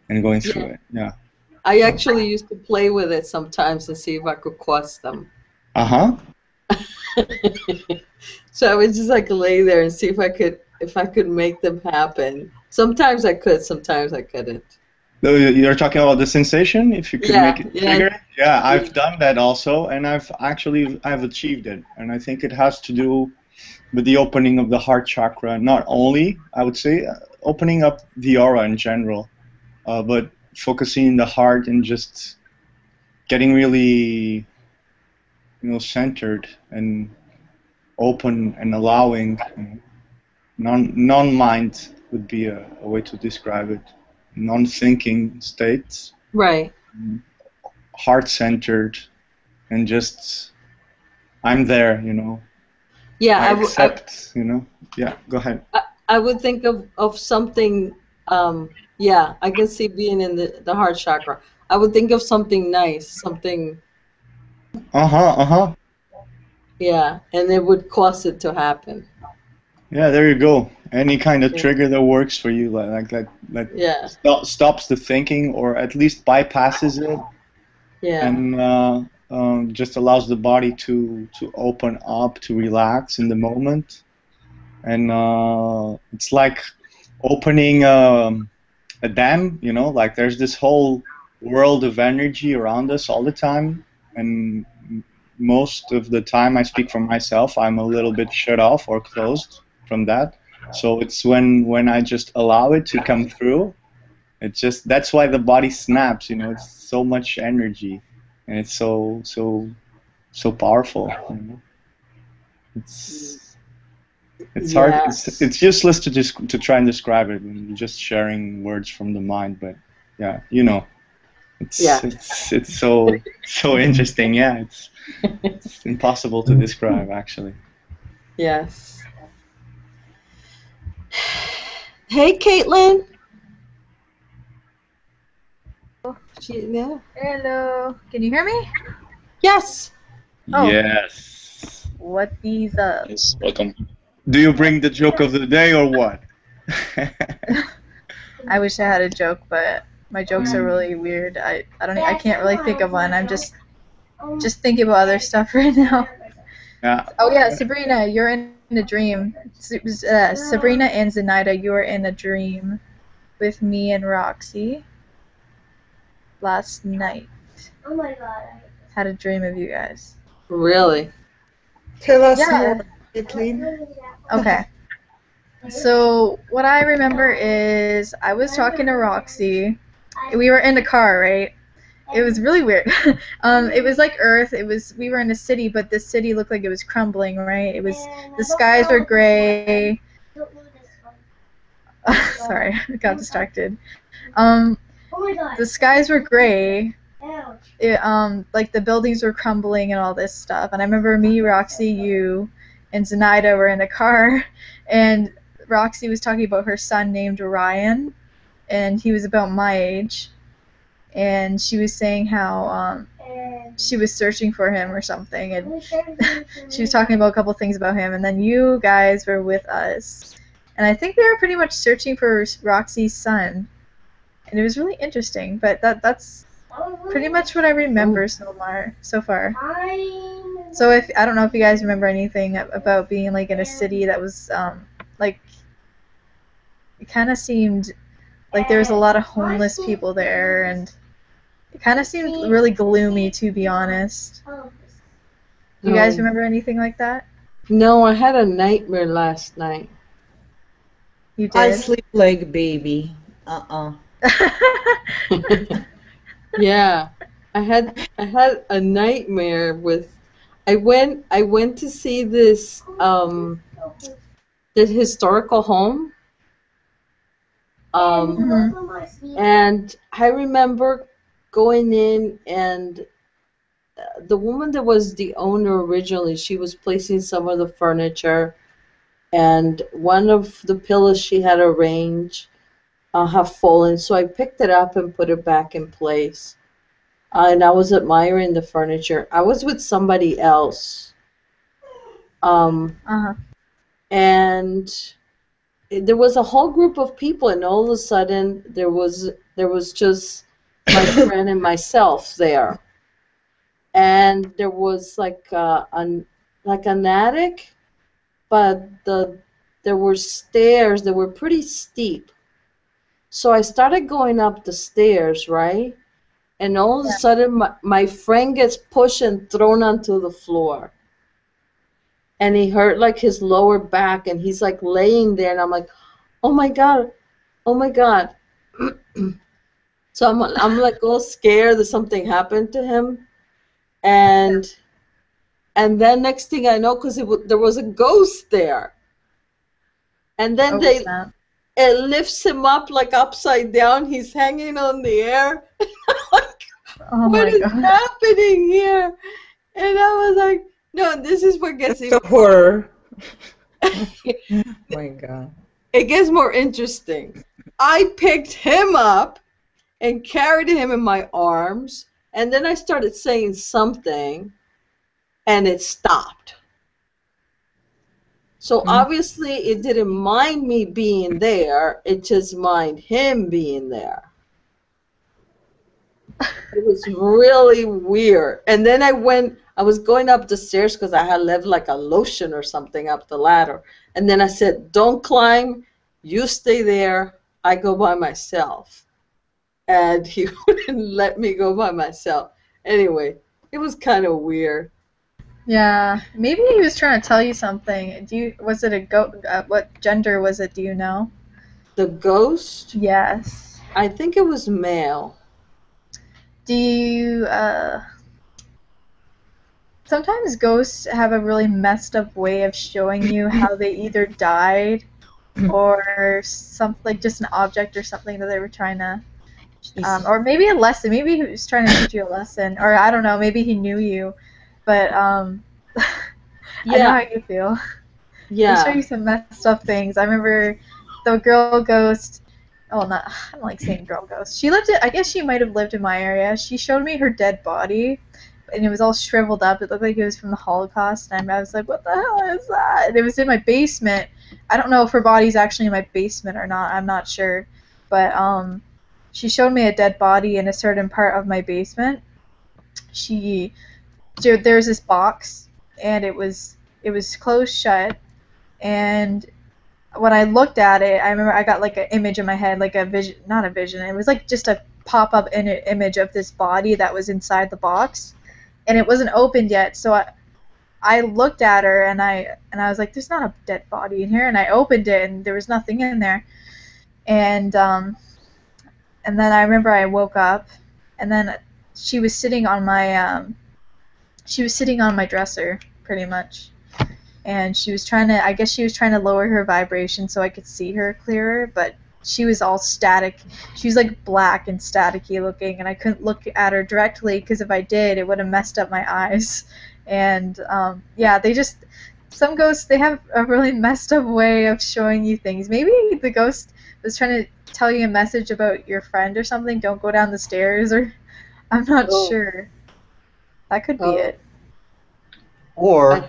and going through it. Yeah. I actually used to play with it sometimes and see if I could cross them. So I would just like lay there and see if I could make them happen. Sometimes I could, sometimes I couldn't. You're talking about the sensation, if you could make it bigger? Yeah, I've done that also, and I've achieved it, and I think it has to do with the opening of the heart chakra. Not only, I would say, opening up the aura in general, but focusing in the heart and just getting really, you know, centered and open and allowing. Non-mind would be a way to describe it. Non-thinking states. Right. Heart-centered, and just, I'm there, you know. Yeah, I accept, you know. Yeah, go ahead. I would think of something, yeah, I can see being in the heart chakra. I would think of something nice, something. Yeah, and it would cause it to happen. Yeah, there you go. Any kind of trigger that works for you, like that stops the thinking, or at least bypasses it. Yeah. And just allows the body to open up, to relax in the moment. And it's like opening a dam, you know, like there's this whole world of energy around us all the time, and most of the time, I speak for myself, I'm a little bit shut off or closed from that. So it's when I just allow it to come through, it's just, that's why the body snaps, you know, it's so much energy, and it's so powerful, you know? It's hard, it's useless to try and describe it, just sharing words from the mind, but yeah, you know, it's so interesting. Yeah, it's impossible to describe, actually. Yes. Hey, Caitlin. Hello. Can you hear me? Yes. Oh. Yes. What these up? Yes, welcome. Do you bring the joke of the day or what? I wish I had a joke, but my jokes are really weird. I can't really think of one. I'm just thinking about other stuff right now. Yeah. Oh yeah, Sabrina, you're in a dream. Sabrina and 𝗖𝗎𝗓, you were in a dream with me and Roxy last night. Oh my god. Had a dream of you guys. Really? Tell us more, Caitlin. Okay. So what I remember is I was talking to Roxy. We were in the car, right? It was really weird. It was like Earth. We were in a city, but the city looked like it was crumbling, right? The skies were gray. Sorry, I got distracted. The skies were gray. Like the buildings were crumbling and all this stuff. And I remember me, Roxy, you, and 𝗖𝗎𝗓 were in a car, and Roxy was talking about her son named Ryan, and he was about my age. And she was saying how she was searching for him or something, and she was talking about a couple things about him, and then you guys were with us. And I think we were pretty much searching for Roxy's son. And it was really interesting, but that's pretty much what I remember so far. So I don't know if you guys remember anything about being like in a city that was like, it kind of seemed like there was a lot of homeless people there, and it kind of seemed really gloomy, to be honest. You guys remember anything like that? No, I had a nightmare last night. You did? I sleep like a baby. Yeah, I had a nightmare with. I went to see this historical home. And I remember going in, and the woman that was the owner originally, she was placing some of the furniture, and one of the pillows she had arranged have fallen, so I picked it up and put it back in place. And I was admiring the furniture. I was with somebody else, and there was a whole group of people, and all of a sudden there was just my friend and myself there, and there was like an attic, but there were stairs that were pretty steep. So I started going up the stairs, right? And all of a sudden my friend gets pushed and thrown onto the floor. And he hurt like his lower back, and he's like laying there, and I'm like, oh my God, oh my God. So I'm like all scared that something happened to him. And then next thing I know, because there was a ghost there. And then it lifts him up like upside down. He's hanging on the air. What is happening here? And I was like, no, this is what gets the horror. Oh my God. It gets more interesting. I picked him up and carried him in my arms, and then I started saying something, and it stopped. So obviously it didn't mind me being there, it just minded him being there. It was really weird. And then I was going up the stairs because I had left like a lotion or something up the ladder. And then I said, don't climb, you stay there, I go by myself. And he wouldn't let me go by myself. Anyway, it was kind of weird. Yeah, maybe he was trying to tell you something. Was it a ghost? What gender was it? Do you know? The ghost? Yes. I think it was male. Do you? Sometimes ghosts have a really messed up way of showing you how they either died, or something like just an object or something that they were trying to, or maybe a lesson. Maybe he was trying to teach you a lesson, or I don't know. Maybe he knew you. But I know how you feel. Yeah. They show you some messed up things. I remember the girl ghost. Oh, I don't like saying girl ghost. I guess she might have lived in my area. She showed me her dead body, and it was all shriveled up. It looked like it was from the Holocaust, and I was like, what the hell is that? And it was in my basement. I don't know if her body's actually in my basement or not. I'm not sure. But she showed me a dead body in a certain part of my basement. There's this box, and it was closed shut, and when I looked at it, I remember I got like an image in my head, like a vision, not a vision, it was like just a pop-up image of this body that was inside the box, and it wasn't opened yet, so I looked at her, and I was like, there's not a dead body in here, and I opened it, and there was nothing in there, and then I remember I woke up, and then she was sitting on my dresser, pretty much. And she was trying to lower her vibration so I could see her clearer, but she was all static. She was like black and staticky looking, and I couldn't look at her directly because if I did, it would have messed up my eyes. And some ghosts, they have a really messed up way of showing you things. Maybe the ghost was trying to tell you a message about your friend or something. Don't go down the stairs, or I'm not sure. That could be it. Or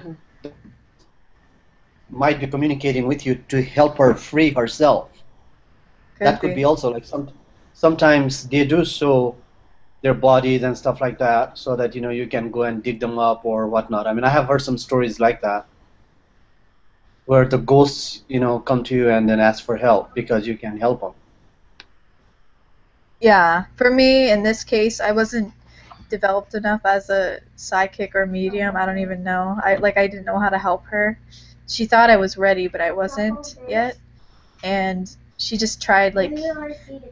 might be communicating with you to help her free herself. That could be also like sometimes they do show their bodies and stuff like that so that you can go and dig them up or whatnot. I mean, I have heard some stories like that where the ghosts come to you and then ask for help because you can help them. Yeah, for me in this case, I wasn't developed enough as a psychic or medium. I don't even know. I didn't know how to help her. She thought I was ready, but I wasn't yet. And she just tried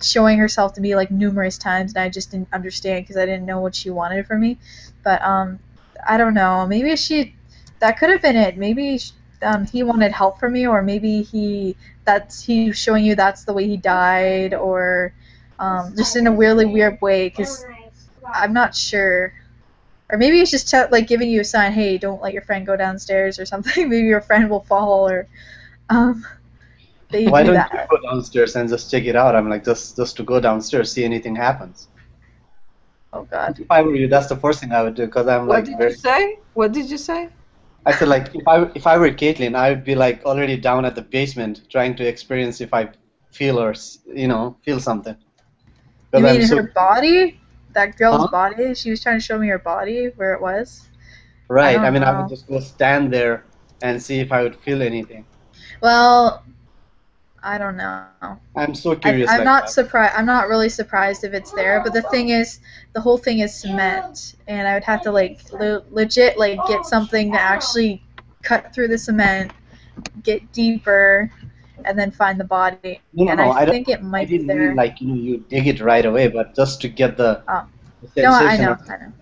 showing herself to me numerous times, and I just didn't understand because I didn't know what she wanted from me. But I don't know. Maybe that could have been it. Maybe he wanted help from me, or maybe he's showing you that's the way he died, or just in a really weird way, because I'm not sure. Or maybe it's just like giving you a sign, hey, don't let your friend go downstairs or something. Maybe your friend will fall, or they Why do don't that. you go downstairs and just check it out? I'm like, just to go downstairs, see anything happens. Oh God. If I were you, that's the first thing I would do, because I'm What like did very. you say? What did you say? I said, like, if I were Caitlin, I would be like already down at the basement trying to experience if I feel or feel something. You Because mean I'm so. her body? That girl's Huh? body? She was trying to show me her body, where it was? Right. I don't mean, I know. would just go stand there and see if I would feel anything. Well, I don't know. I'm so curious. I'm like not that. surprised. I'm not really surprised if it's there. But the thing is, the whole thing is cement, and I would have to like legit like get something to actually cut through the cement, get deeper, and then find the body. No, And I think it I might be didn't there. mean like you dig it right away, but just to get the No, I sensation.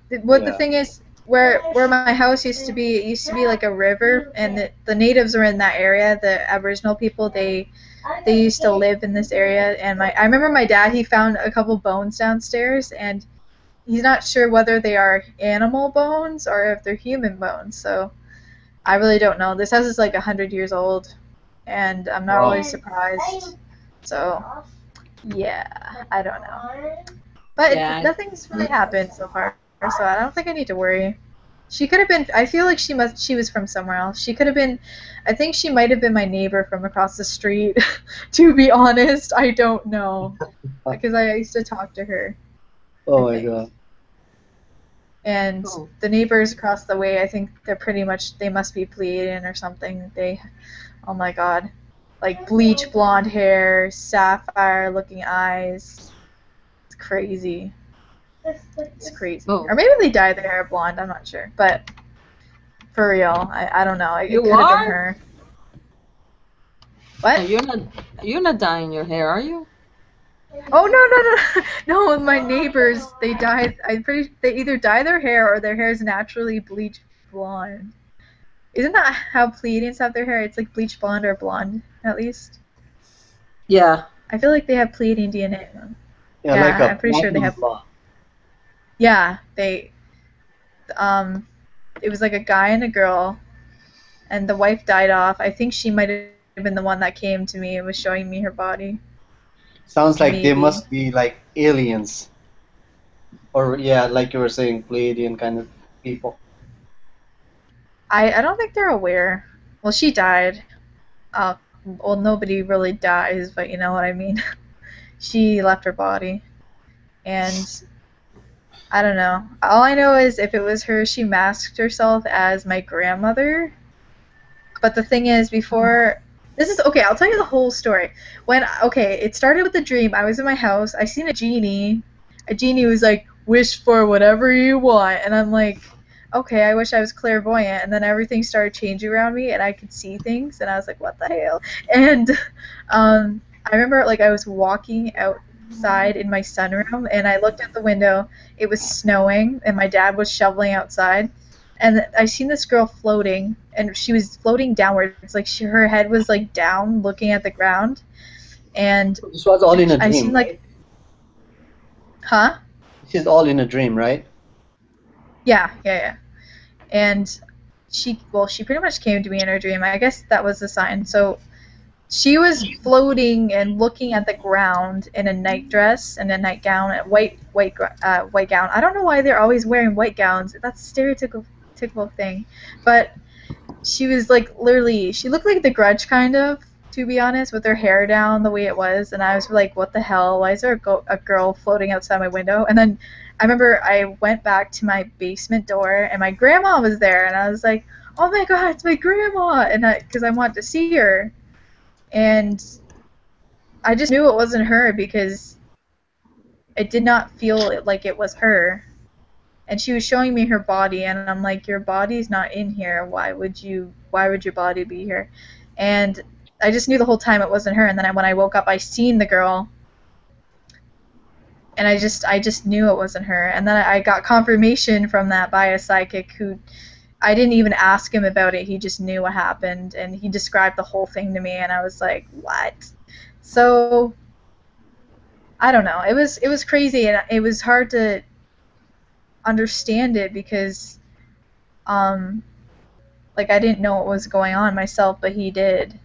know. The thing is, where my house used to be, it used to be like a river, and the natives were in that area. The Aboriginal people, they used to live in this area. And I remember my dad, he found a couple bones downstairs, and he's not sure whether they are animal bones or if they're human bones. So I really don't know. This house is like 100 years old, and I'm not really surprised. So yeah, I don't know. But Yeah. nothing's really happened so far, so I don't think I need to worry. She could have been. I feel like she was from somewhere else. She could have been. I think she might have been my neighbor from across the street. To be honest, I don't know, because I used to talk to her. Oh my God. And the neighbors across the way, I think they must be Pleiadian or something. Oh my God, like bleach blonde hair, sapphire looking eyes. It's crazy. It's crazy. Oh. Or maybe they dyed their hair blonde, I'm not sure. But for real, I don't know. It You could have been are? her. What? You're not dyeing your hair, are you? Oh no, my neighbors, they dyed, they either dye their hair or their hair is naturally bleach blonde. Isn't that how Pleiadians have their hair? It's like bleach blonde or blonde, at least. Yeah. I feel like they have Pleiadian DNA. Yeah, like a I'm pretty sure they have. blonde. Yeah, it was like a guy and a girl, and the wife died off. I think she might have been the one that came to me and was showing me her body. Sounds like they Maybe. must be like aliens. Or yeah, like you were saying, Pleiadian kind of people. I don't think they're aware. Well, she died. Well, nobody really dies, but you know what I mean. She left her body, and I don't know. All I know is if it was her, she masked herself as my grandmother. But the thing is, okay, I'll tell you the whole story. It started with a dream. I was in my house. I seen a genie. A genie was like, wish for whatever you want. And I'm like, okay, I wish I was clairvoyant. And then everything started changing around me, and I could see things. And I was like, what the hell? And I remember, like, I was walking outside in my sunroom, and I looked out the window. It was snowing, and my dad was shoveling outside. And I seen this girl floating, and she was floating downwards. Like her head was like down, looking at the ground. And This was all in a I dream. seen like, huh? This is all in a dream, right? Yeah. And she pretty much came to me in her dream. I guess that was the sign. So she was floating and looking at the ground in a night dress and a nightgown, a white gown. I don't know why they're always wearing white gowns. That's a stereotypical thing. But she was like literally, she looked like the Grudge kind of, to be honest, with her hair down the way it was. And I was like, what the hell? Why is there a girl floating outside my window? And then I remember I went back to my basement door, and my grandma was there, and I was like, oh my God, it's my grandma, and because I wanted to see her. And I just knew it wasn't her because it did not feel like it was her. And she was showing me her body, and I'm like, your body's not in here. Why would your body be here? And I just knew the whole time it wasn't her. And then when I woke up, I seen the girl, and I just knew it wasn't her. And then I got confirmation from that by a psychic who I didn't even ask him about it. He just knew what happened, and he described the whole thing to me, and I was like, what? So I don't know. It was crazy, and it was hard to understand it because like I didn't know what was going on myself, but he did.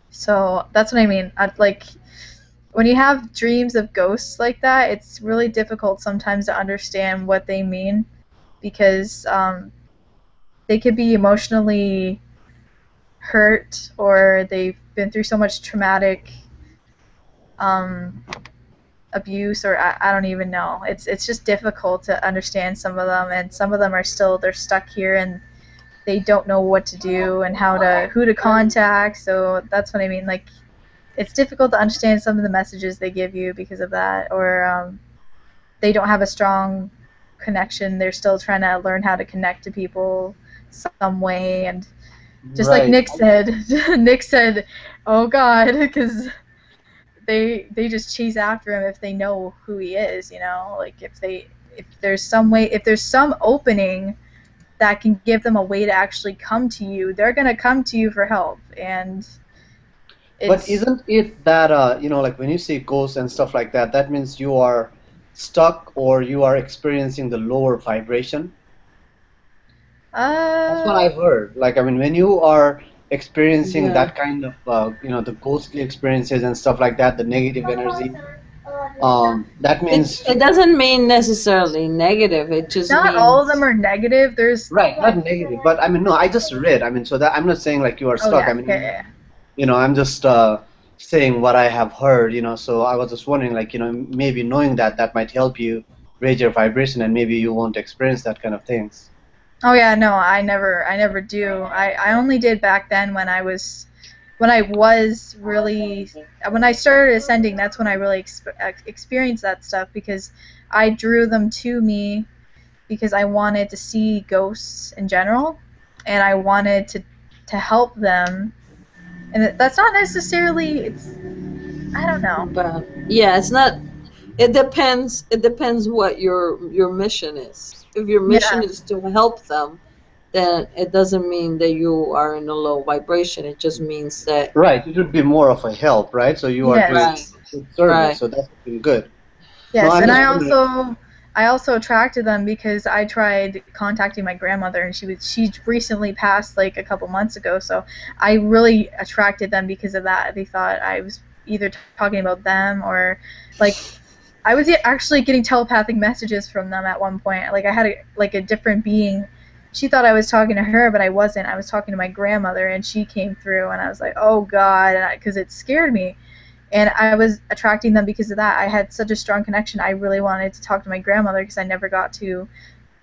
So that's what I mean. Like when you have dreams of ghosts like that, it's really difficult sometimes to understand what they mean because they could be emotionally hurt or they've been through so much traumatic abuse, or I don't even know. It's just difficult to understand some of them, and some of them are still, they're stuck here and they don't know what to do and who to contact. So that's what I mean. Like it's difficult to understand some of the messages they give you because of that, or they don't have a strong connection. They're still trying to learn how to connect to people some way, and just like Nick said, Nick said, "Oh God," because they just chase after him if they know who he is. You know, like if there's some way, if there's some opening that can give them a way to actually come to you, they're gonna come to you for help. And but isn't it that you know, like when you say ghosts and stuff like that, that means you are stuck or you are experiencing the lower vibration? That's what I've heard. Like, I mean, when you are experiencing that kind of, you know, the ghostly experiences and stuff like that, the negative energy, that means... It doesn't mean necessarily negative. It just not means... all of them are negative. There's... Right, not negative. But, I mean, no, I just read. I mean, so that I'm not saying, like, you are stuck. I mean, you know, I'm just saying what I have heard, you know, so I was just wondering, like, you know, maybe knowing that might help you raise your vibration and maybe you won't experience that kind of things. Oh yeah, no, I never do. I only did back then when I started ascending. That's when I really experienced that stuff, because I drew them to me because I wanted to see ghosts in general, and I wanted to help them. And that's not necessarily, I don't know. But yeah, it's not. It depends. It depends what your mission is. If your mission is to help them, then it doesn't mean that you are in a low vibration. It just means that... Right. It would be more of a help, right? So you are doing service, so that's been good. Yes, no, and I also attracted them because I tried contacting my grandmother, and she recently passed like a couple months ago. So I really attracted them because of that. They thought I was either talking about them, or like I was actually getting telepathic messages from them at one point. Like I had a different being. She thought I was talking to her, but I wasn't. I was talking to my grandmother, and she came through, and I was like, oh God, because it scared me. And I was attracting them because of that. I had such a strong connection. I really wanted to talk to my grandmother because I never got to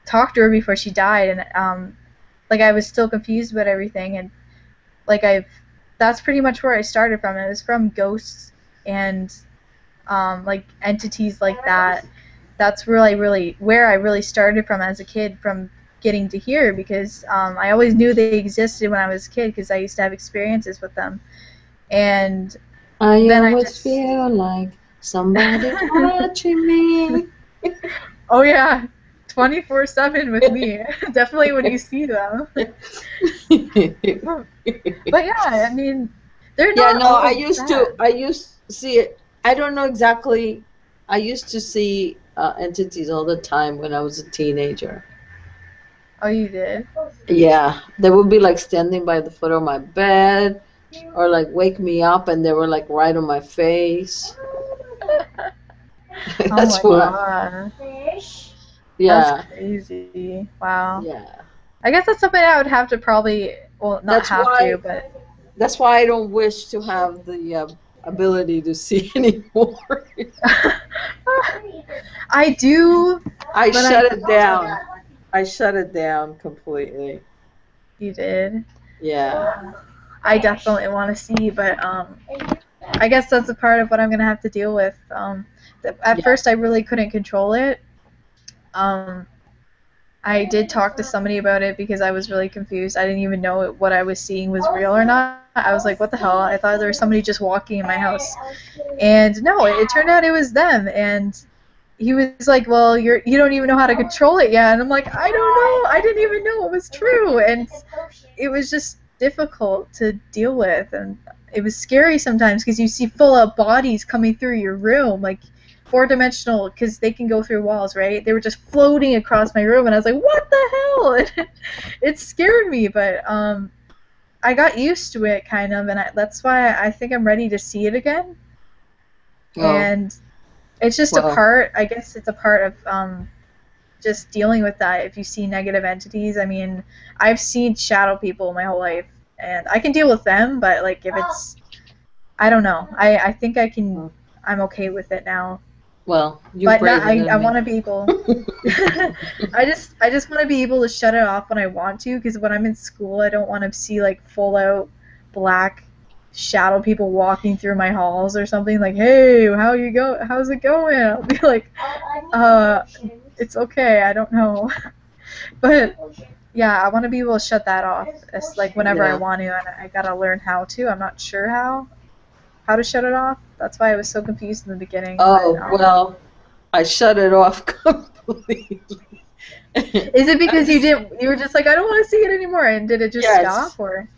talk to her before she died. And like I was still confused about everything. And like that's pretty much where I started from. It was from ghosts and like entities like that. That's where I really started from as a kid, from getting to here, because I always knew they existed when I was a kid because I used to have experiences with them. And I always feel like somebody watching me. Oh yeah, 24/7 with me. Definitely when you see them. But yeah, I mean, they're not. Yeah, no, I used to see it. I don't know exactly. I used to see entities all the time when I was a teenager. Oh, you did? Yeah, they would be like standing by the foot of my bed, or like wake me up, and they were like right on my face. That's God. Yeah. That's crazy. Wow. Yeah. I guess that's something I would have to probably, well, not but. That's why I don't wish to have the ability to see anymore. I do. I shut it down. I shut it down completely. You did? Yeah. I definitely want to see, but I guess that's a part of what I'm going to have to deal with. At first, I really couldn't control it. I did talk to somebody about it because I was really confused. I didn't even know what I was seeing was real or not. I was like, what the hell? I thought there was somebody just walking in my house. And no, it turned out it was them. And he was like, well, you don't even know how to control it yet. And I'm like, I don't know. I didn't even know it was true. And it was just difficult to deal with. And it was scary sometimes because you see full of bodies coming through your room, like 4-dimensional, because they can go through walls, right? They were just floating across my room. And I was like, what the hell? It scared me. But I got used to it, kind of. And that's why I think I'm ready to see it again. Oh, And it's just a well, part, I guess it's a part of just dealing with that. If you see negative entities, I mean, I've seen shadow people my whole life, and I can deal with them, but like if it's, I don't know. I think I'm okay with it now. well, you're But not, braver than I me. want to be able, I just want to be able to shut it off when I want to, because when I'm in school, I don't want to see like full out black shadow people walking through my halls or something, like, hey, how's it going? I'll be like, it's okay, I don't know. But yeah, I want to be able to shut that off. It's like whenever I Yeah. want to, and I gotta learn how to. I'm not sure how to shut it off. That's why I was so confused in the beginning. Oh, But, well, I shut it off completely. is it because you were just like, I don't want to see it anymore, and did it just Yes. stop, or?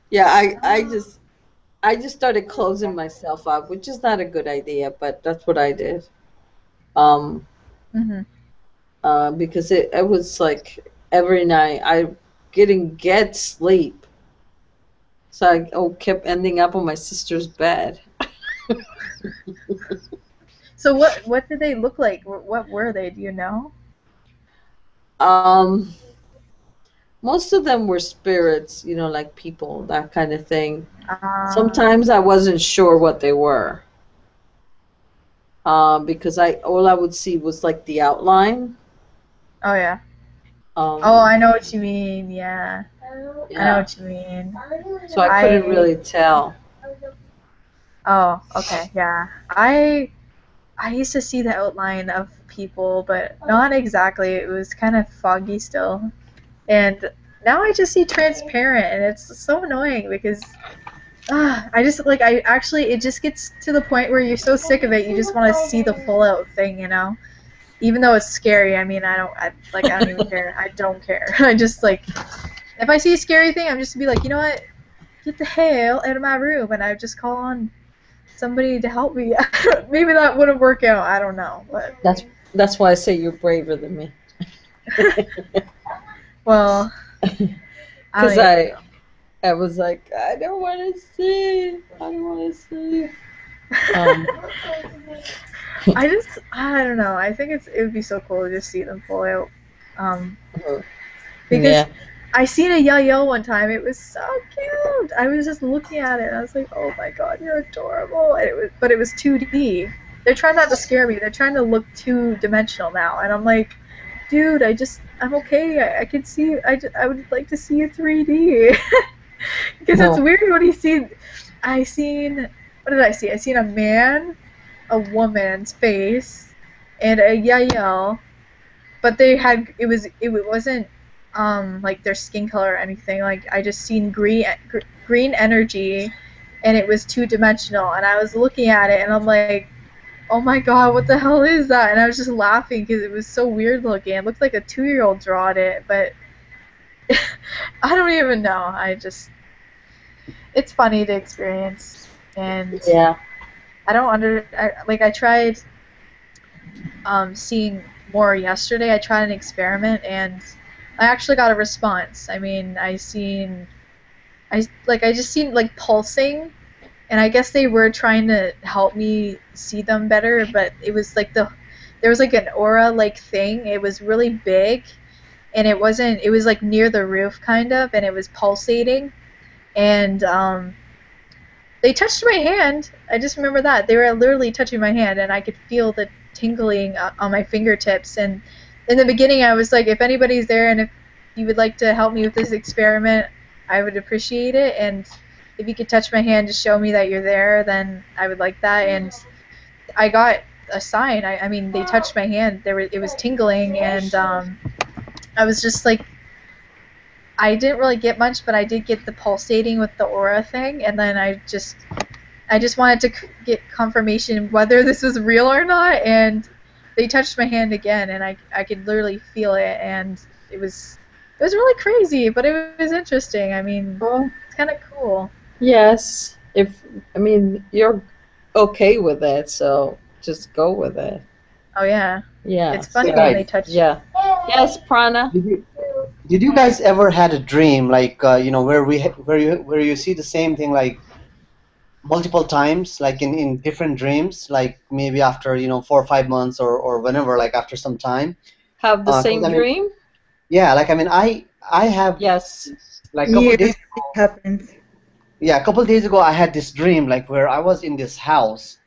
Yeah, I just started closing myself up, which is not a good idea, but that's what I did. Mhm. Because it was like every night I didn't get sleep, so I kept ending up on my sister's bed. So what did they look like? What were they? Do you know? Most of them were spirits, like people, that kind of thing. Uh, Sometimes I wasn't sure what they were, because all I would see was like the outline. Oh yeah. Um, Oh, I know what you mean. Yeah. I know yeah. what you mean. So I couldn't really tell. Oh, okay, yeah. I used to see the outline of people, but not exactly. It was kind of foggy still. And now I just see transparent, and it's so annoying because I just like it just gets to the point where you're so sick of it, you just want to see the full out thing, Even though it's scary, I mean, I don't even care. I don't care. I just like, if I see a scary thing, I'm just gonna be like, you know what? Get the hell out of my room, and I just call on somebody to help me. Maybe that wouldn't work out. I don't know, but That's why I say you're braver than me. well, Because I was like, I don't want to see. I don't want to see. I don't know. I think it would be so cool to just see them full out. Because Yeah. I seen a Yahyel one time. It was so cute. I was just looking at it, and I was like, oh my god, you're adorable. And but it was 2D. They're trying not to scare me. They're trying to look 2-dimensional now, and I'm like, dude, I'm okay. I can see. I would like to see a 3D. Because it's weird when you see. What did I see? I seen a man, a woman's face, and a Yahyel, but it wasn't like their skin color or anything. Like I just seen green energy, and it was 2-dimensional, and I was looking at it, and I'm like, oh my god, what the hell is that? And I was just laughing because it was so weird looking. It looked like a 2-year-old drawed it, but I don't even know. It's funny to experience, and yeah. I tried seeing more yesterday. I tried an experiment, and I actually got a response. I mean, I just seen like pulsing, and I guess they were trying to help me see them better, but it was like there was like an aura like thing. It was really big, and it was like near the roof kind of, and it was pulsating, and they touched my hand. I just remember that. They were literally touching my hand, and I could feel the tingling on my fingertips. And in the beginning, I was like, if anybody's there and if you would like to help me with this experiment, I would appreciate it. And if you could touch my hand to show me that you're there, then I would like that. And I got a sign. I mean, they touched my hand. It was tingling, and I was just like, I didn't really get much, but I did get the pulsating with the aura thing, and then I just wanted to get confirmation whether this was real or not, and they touched my hand again, and I could literally feel it, and it was really crazy, but it was interesting. I mean, it's kind of cool. Yes, I mean, you're okay with it, so just go with it. Oh yeah. Yeah. It's funny Hey, when guys. they touch. Yeah. Yes, Prana. Did you guys ever had a dream like you know where you see the same thing like multiple times, like in different dreams, like maybe after 4 or 5 months or whenever, like after some time? Have the 'Cause, same I mean, dream? yeah, like I mean I have Yes. like a couple Yes, days it happens. yeah, a couple days ago I had this dream like where I was in this house,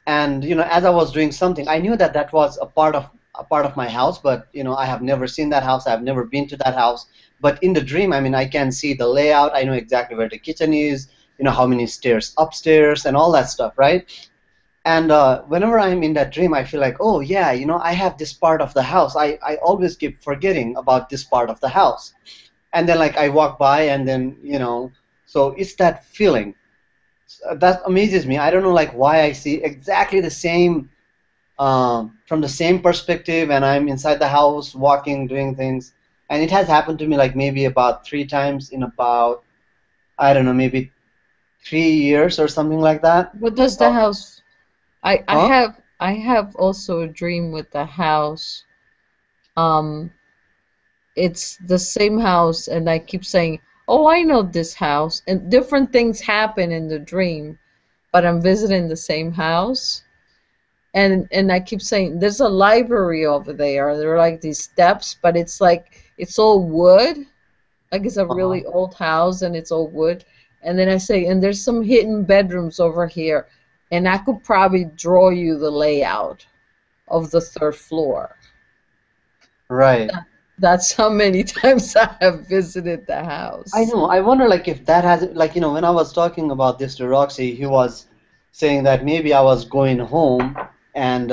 and as I was doing something, I knew that that was a part of my house, but I have never seen that house, I've never been to that house. But in the dream, I mean, I can see the layout, I know exactly where the kitchen is, how many stairs upstairs and all that stuff, right? And whenever I'm in that dream, I feel like, oh yeah, I have this part of the house, I always keep forgetting about this part of the house. And then like I walk by, and then so it's that feeling that amazes me. I don't know like why I see exactly the same from the same perspective, and I'm inside the house walking, doing things, and it has happened to me like maybe about 3 times in about, I don't know, maybe 3 years or something like that. What does the house? Huh? I have also a dream with the house. It's the same house, and I keep saying, "Oh, I know this house," and different things happen in the dream, but I'm visiting the same house. And I keep saying there's a library over there. There are like these steps, but it's like it's all wood. Like it's a Uh-huh. really old house and it's all wood. And then I say, and there's some hidden bedrooms over here. And I could probably draw you the layout of the third floor. Right. That's how many times I have visited the house. I know. I wonder like if that has like when I was talking about this to Roxy, he was saying that maybe I was going home, and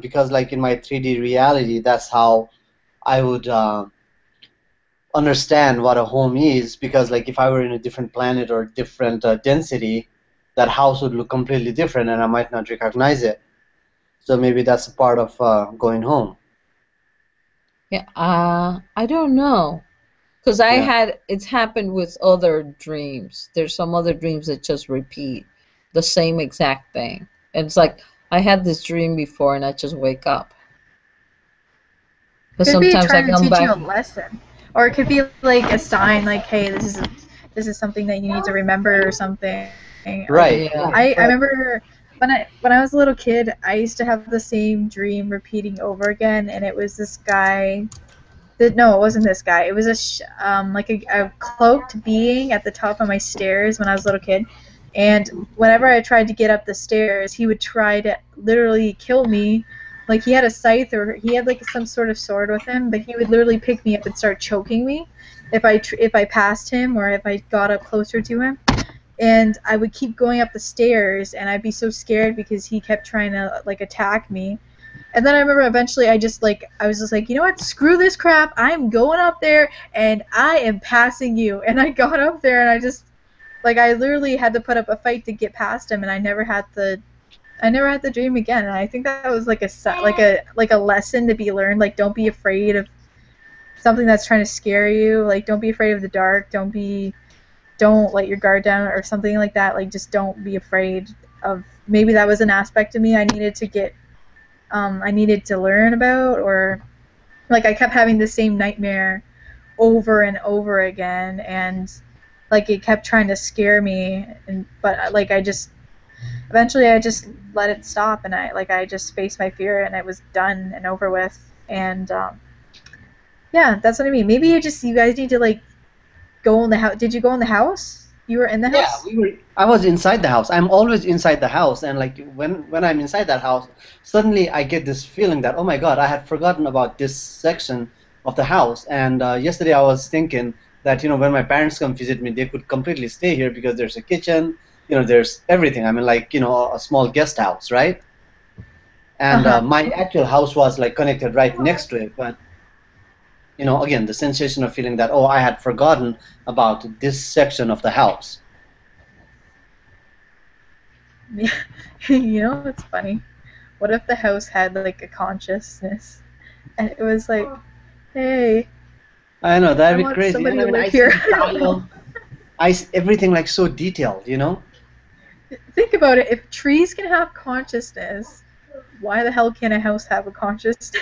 because like in my 3D reality, that's how I would understand what a home is, because like if I were in a different planet or different density, that house would look completely different and I might not recognize it. So maybe that's a part of going home. Yeah, I don't know. Because Yeah. it's happened with other dreams. There's some other dreams that just repeat the same exact thing. And it's like, I had this dream before and I just wake up. But Could be sometimes I trying to come teach you back. a lesson, or it could be like a sign, like, hey, this is something that you need to remember or something. Right. Yeah. I remember when I was a little kid, I used to have the same dream repeating over again, and it was this guy. No, it wasn't this guy. It was like a cloaked being at the top of my stairs when I was a little kid. And whenever I tried to get up the stairs, he would try to literally kill me. Like he had a scythe, or he had like some sort of sword with him, but he would literally pick me up and start choking me if I passed him or if I got up closer to him. And I would keep going up the stairs, and I'd be so scared because he kept trying to like attack me. And then I remember eventually I was just like, you know what, screw this crap, I'm going up there and I am passing you. And I got up there, and I literally had to put up a fight to get past him, and I never had the dream again. And I think that was like a lesson to be learned. Like, don't be afraid of something that's trying to scare you. Like, don't be afraid of the dark. Don't let your guard down or something like that. Like, just don't be afraid of. Maybe that was an aspect of me I needed to learn about, or like I kept having the same nightmare over and over again, and like it kept trying to scare me, but like eventually I just let it stop, and I just faced my fear, and it was done and over with. And yeah, that's what I mean. Maybe you guys need to like go in the house. Did you go in the house? You were in the house? Yeah, I was inside the house. I'm always inside the house, and like when I'm inside that house, suddenly I get this feeling that, oh my God, I had forgotten about this section of the house. And yesterday I was thinking that when my parents come visit me, they could completely stay here because there's a kitchen, there's everything. I mean, like a small guest house, right? And my actual house was like connected right next to it, but again, the sensation of feeling that, oh, I had forgotten about this section of the house. Yeah. It's funny. what if the house had like a consciousness, and it was like, hey, I know, I that'd be want crazy. somebody And I to mean, live I see here. the tile, everything like so detailed, you know? Think about it. If trees can have consciousness, why the hell can't a house have a consciousness?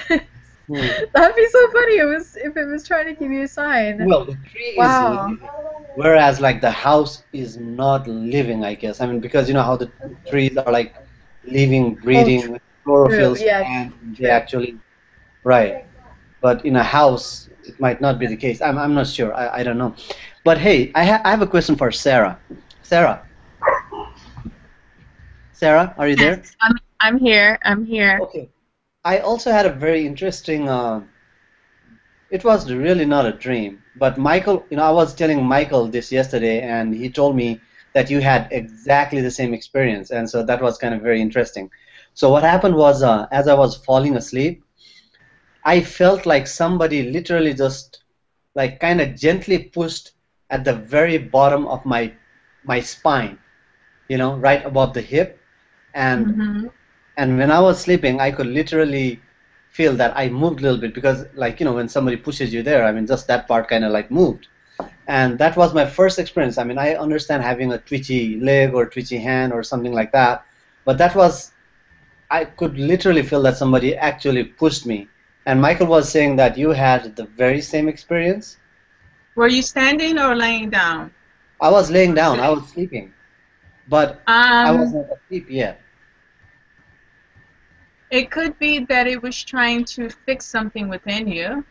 That'd be so funny. If it was trying to give you a sign. Well, the tree is Wow. living, whereas like the house is not living, I guess. I mean, because you know how the trees are like living, breathing, with chlorophyll, Yeah, and they actually, right. But in a house, it might not be the case. I'm not sure. I don't know. But hey, I have a question for Sarah. Sarah, are you there? Yes, I'm here. I'm here. Okay. I also had a very interesting. It was really not a dream, but Michael, you know, I was telling Michael this yesterday, and he told me that you had exactly the same experience, and so that was kind of very interesting. So what happened was, as I was falling asleep, I felt like somebody literally just like kind of gently pushed at the very bottom of my spine, you know, right above the hip, and and when I was sleeping, I could literally feel that I moved a little bit because, like, you know, when somebody pushes you there, I mean, just that part kind of like moved. And that was my first experience. I mean, I understand having a twitchy leg or twitchy hand or something like that, but that was, I could literally feel that somebody actually pushed me. And Michael was saying that you had the very same experience. Were you standing or laying down? I was laying down. I was sleeping, but I wasn't asleep yet. It could be that it was trying to fix something within you.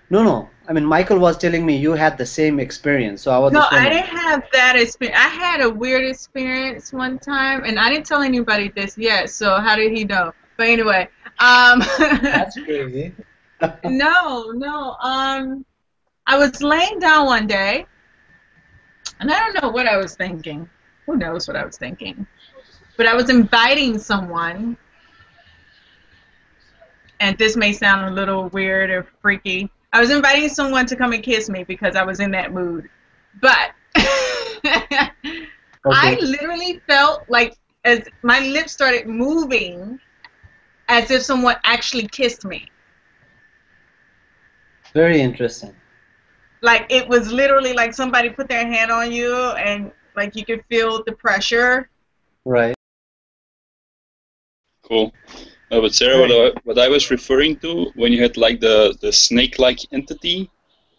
No. I mean, Michael was telling me you had the same experience, so I was No, just I wondering. didn't have that experience. I had a weird experience one time, and I didn't tell anybody this yet, so how did he know? But anyway, That's crazy. no, I was laying down one day, and I don't know what I was thinking. Who knows what I was thinking? But I was inviting someone, and this may sound a little weird or freaky. I was inviting someone to come and kiss me because I was in that mood. But I literally felt like as my lips started moving as if someone actually kissed me. Very interesting. Like it was literally like somebody put their hand on you and like you could feel the pressure. Right. Cool. But Sarah, what I was referring to when you had like the snake-like entity,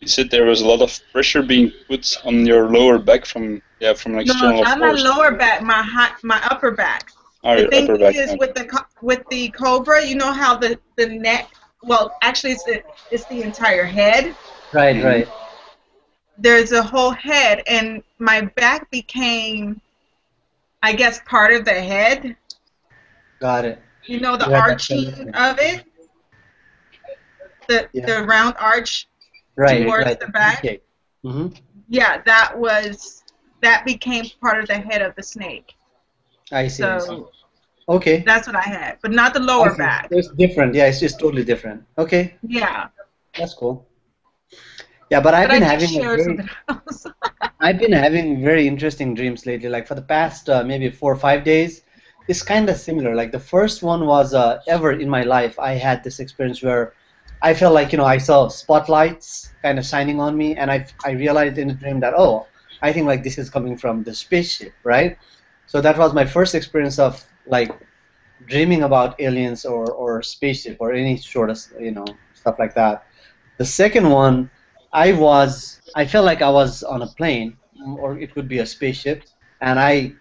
you said there was a lot of pressure being put on your lower back from an external No, not my force. lower back, my upper back. Oh, The your thing upper back. is with the cobra, you know how the neck. Well, actually, it's the entire head. Right. There's a whole head, and my back became, I guess, part of the head. Got it. You know, the You had that arching connection. of it, the round arch towards the back. Okay. Yeah, that became part of the head of the snake. I see. So okay. That's what I had, but not the lower back. It's different. Yeah, it's just totally different. Okay. Yeah. That's cool. Yeah, but I've been having I've been having very interesting dreams lately. Like for the past maybe 4 or 5 days, it's kind of similar. Like the first one was ever in my life. I had this experience where I felt like, you know, I saw spotlights kind of shining on me, and I realized in the dream that, oh, I think like this is coming from the spaceship, right? So that was my first experience of like dreaming about aliens or spaceship or any sort of, you know, stuff like that. The second one, I felt like I was on a plane, or it could be a spaceship, and I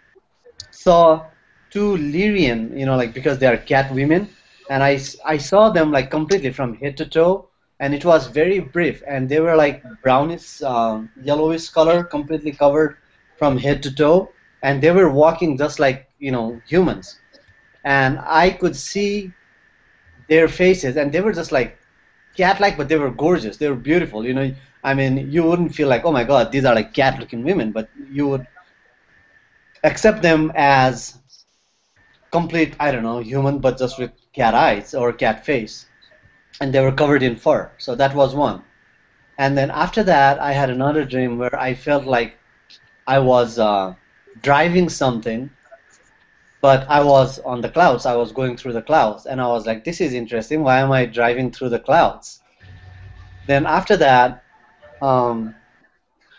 saw two Lyrian, you know, like because they are cat women, and I saw them like completely from head to toe, and it was very brief, and they were like brownish, yellowish color, completely covered from head to toe, and they were walking just like, you know, humans, and I could see their faces, and they were just like cat-like, but they were gorgeous. They were beautiful. You know, I mean, you wouldn't feel like, oh my God, these are like cat-looking women, but you would accept them as complete, I don't know, human, but just with cat eyes or cat face, and they were covered in fur. So that was one. And then after that, I had another dream where I felt like I was driving something, but I was on the clouds. I was going through the clouds, and I was like, this is interesting. Why am I driving through the clouds? Then after that,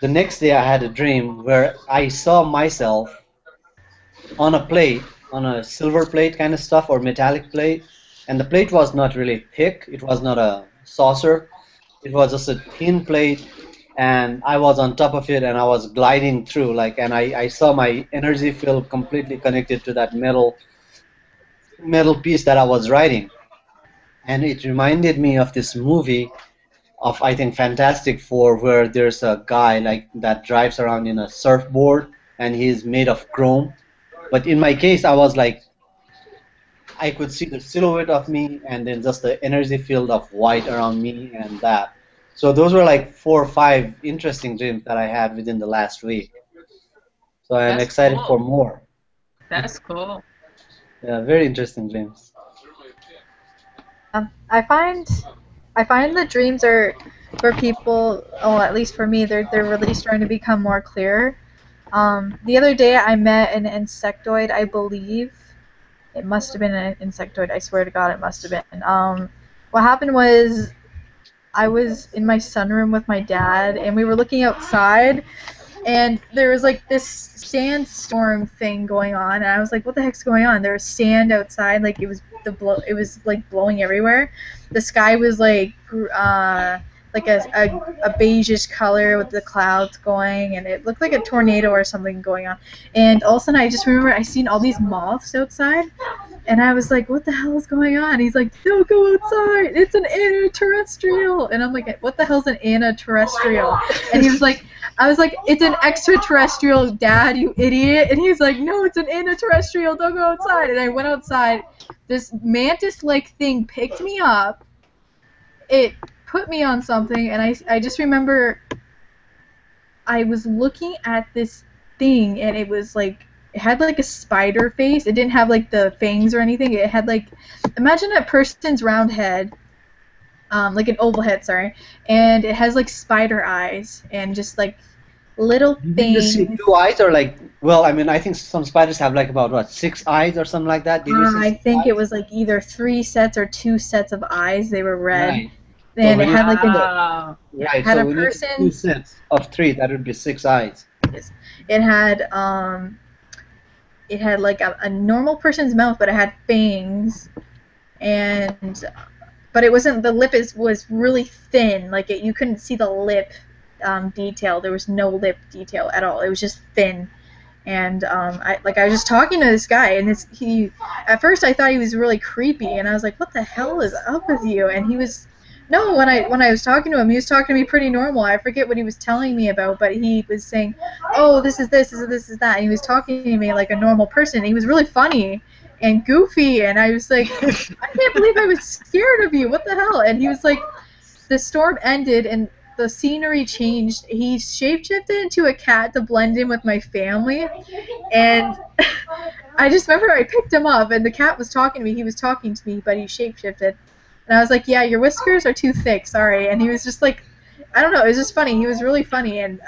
the next day I had a dream where I saw myself on a plate, on a silver plate kind of stuff or metallic plate, and the plate was not really thick. It was not a saucer. It was just a thin plate, and I was on top of it, and I was gliding through, like, and I saw my energy field completely connected to that metal piece that I was riding, and it reminded me of this movie of, I think, Fantastic Four, where there's a guy like that drives around in a surfboard, and he's made of chrome. But in my case, I was like, I could see the silhouette of me, and then just the energy field of white around me, and that. So those were like 4 or 5 interesting dreams that I had within the last week. So I'm That's excited cool. for more. That's cool. Yeah, very interesting dreams. I find the dreams are for people, oh, at least for me, they're really starting to become more clear. The other day I met an insectoid, I believe. It must have been an insectoid. I swear to God, it must have been. What happened was I was in my sunroom with my dad, and we were looking outside, and there was like this sandstorm thing going on, and I was like, "What the heck's going on?" There was sand outside, like it was like blowing everywhere. The sky was like a beigeish color with the clouds going, and it looked like a tornado or something going on. And all of a sudden, I just remember I seen all these moths outside, and I was like, "What the hell is going on?" He's like, "Don't go outside. It's an extraterrestrial." And I'm like, "What the hell's an extraterrestrial?" And he was like, I was like, "It's an extraterrestrial, Dad, you idiot." And he's like, "No, it's an extraterrestrial. Don't go outside." And I went outside. This mantis-like thing picked me up. It put me on something, and I just remember I was looking at this thing, and it was like, it had like a spider face. It didn't have like the fangs or anything. It had like, imagine a person's round head, like an oval head, sorry, and it has like spider eyes and just like little Did you things. see 2 eyes, or like, well, I mean, I think some spiders have like about, what, 6 eyes or something like that? Did you see I 6 think eyes? it was like either 3 sets or 2 sets of eyes. They were red. Right. So And when it you had like a, Wow. right, had so a when you take 2 person's, sets of 3, that would be 6 eyes. it had like a normal person's mouth, but it had fangs, and but it wasn't, the lip was really thin, like you couldn't see the lip detail. There was no lip detail at all. It was just thin. And I was just talking to this guy, and at first I thought he was really creepy, and I was like, "What the hell is up with you?" And he was, no, when I was talking to him, he was talking to me pretty normal. I forget what he was telling me about, but he was saying, "Oh, this is this is that," and he was talking to me like a normal person. He was really funny and goofy, and I was like, "I can't believe I was scared of you. What the hell?" And he was like, the storm ended, and the scenery changed. He shapeshifted into a cat to blend in with my family, and I just remember I picked him up, and the cat was talking to me. He was talking to me, but he shapeshifted. And I was like, "Yeah, your whiskers are too thick, sorry." And he was just like, I don't know, it was just funny. He was really funny, and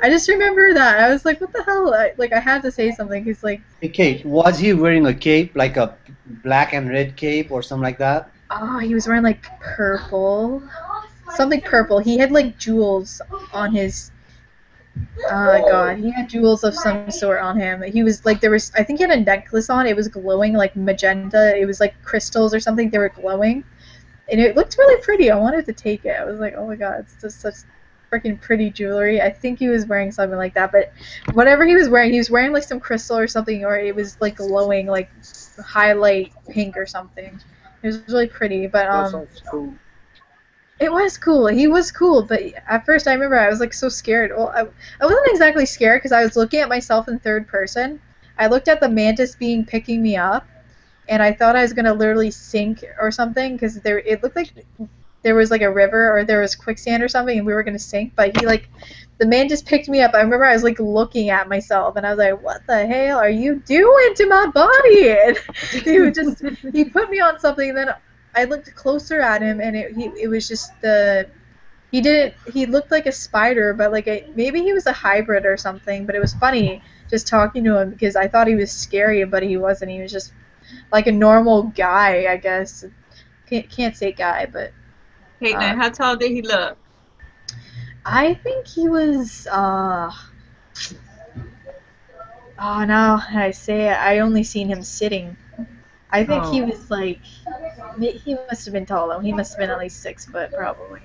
I just remember that. I was like, "What the hell?" I had to say something. He's like, Hey, Kate, was he wearing a cape, like a black and red cape or something like that? oh, he was wearing like purple. Something purple. He had like jewels on his. Oh God, he had jewels of some sort on him. He was like, I think he had a necklace on. It was glowing like magenta. It was like crystals or something. They were glowing, and it looked really pretty. I wanted to take it. I was like, "Oh my God, it's just such freaking pretty jewelry." I think he was wearing something like that, but whatever he was wearing like some crystal or something, or it was like glowing, like highlight pink or something. It was really pretty, but That sounds cool. it was cool. He was cool, but at first I remember I was like so scared. Well, I wasn't exactly scared because I was looking at myself in third person. I looked at the mantis being picking me up, and I thought I was gonna literally sink or something because it looked like there was like a river or there was quicksand or something, and we were gonna sink. But the man just picked me up. I remember I was like looking at myself, and I was like, "What the hell are you doing to my body?" And he put me on something, and then I looked closer at him, and it was just he looked like a spider, but maybe he was a hybrid or something, but it was funny just talking to him because I thought he was scary, but he wasn't. He was just like a normal guy, I guess. Can't say guy, but. Caitlin, how tall did he look? I think he was. Oh, now I say it, I only seen him sitting. I think he was like. He must have been tall though. He must have been at least 6 foot probably.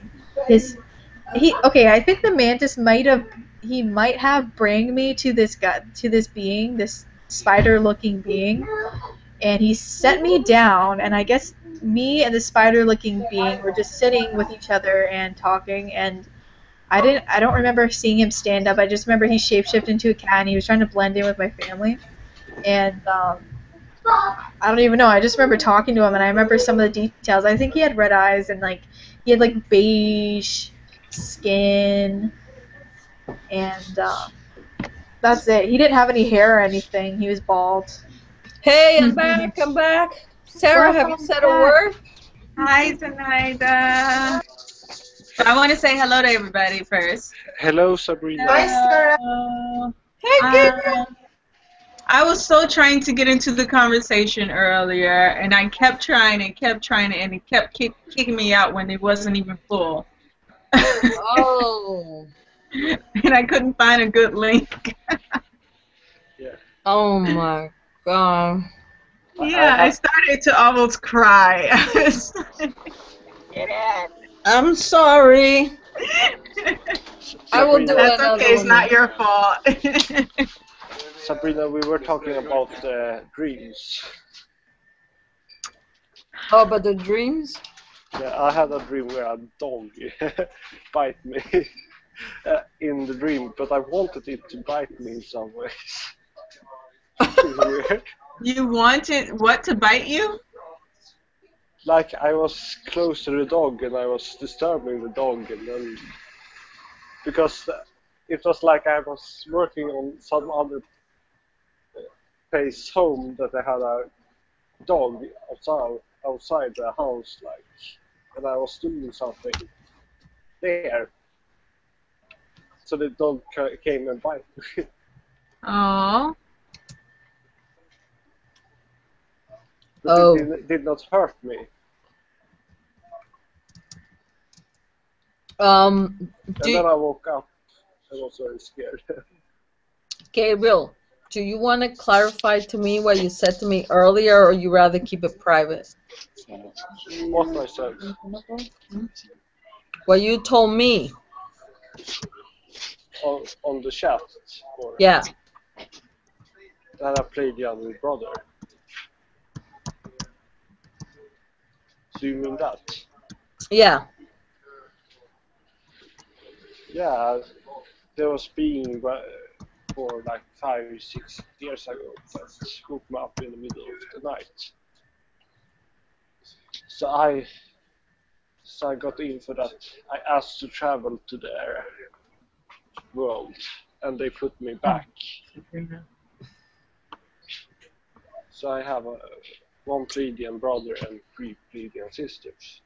I think the mantis might have bring me to this guy, to this being, this spider-looking being, and he set me down, and I guess me and the spider-looking being were just sitting with each other and talking, and I don't remember seeing him stand up. I just remember he shapeshifted into a cat and he was trying to blend in with my family, and I don't even know. I just remember talking to him, and I remember some of the details. I think he had red eyes and he had like beige skin, and that's it. He didn't have any hair or anything. He was bald. Hey, I'm back. I'm back. Sarah, have you said a word? Hi, Zenaida. I want to say hello to everybody first. Hello, Sabrina. Hi, Sarah. Hey, Gabriel. I was so trying to get into the conversation earlier, and I kept trying, and it kept kicking me out when it wasn't even full. Oh. And I couldn't find a good link. Yeah. Oh my God. Yeah, I started to almost cry. Get in. I'm sorry. I will do That's another okay. It's one. not your fault. Sabrina, we were talking about dreams. Oh, but the dreams? Yeah, I had a dream where a dog bite me in the dream, but I wanted it to bite me in some ways. It's weird. You wanted what to bite you? Like I was close to the dog and I was disturbing the dog, and then because it was like I was working on some other place home that I had a dog outside the house, like, and I was doing something there. So the dog came and bit me. Oh. But it did not hurt me. And then I woke up and was very scared. Gabriel, do you want to clarify to me what you said to me earlier, or you rather keep it private? What I said? What you told me. On the chat? Or yeah. That I played younger brother. Do you mean that? Yeah. Yeah, there was being for like 5-6 years ago that woke me up in the middle of the night. So I got in for that. I asked to travel to their world, and they put me back. So I have one Pleiadian brother and 3 Pleiadian sisters,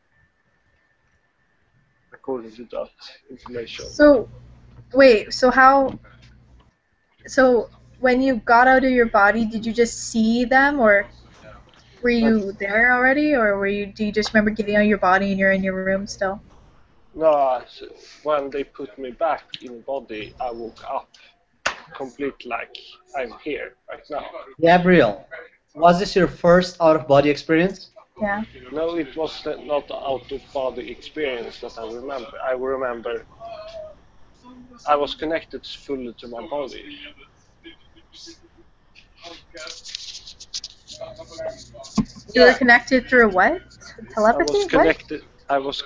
according to that information. So, wait, so when you got out of your body, did you just see them, or were you there already, or do you just remember getting out of your body and you're in your room still? No, when they put me back in the body, I woke up complete like I'm here right now. Gabriel, was this your first out-of-body experience? Yeah. No, it was not out-of-body experience that I remember. I remember I was connected fully to my body. You were connected through what? Telepathy? I was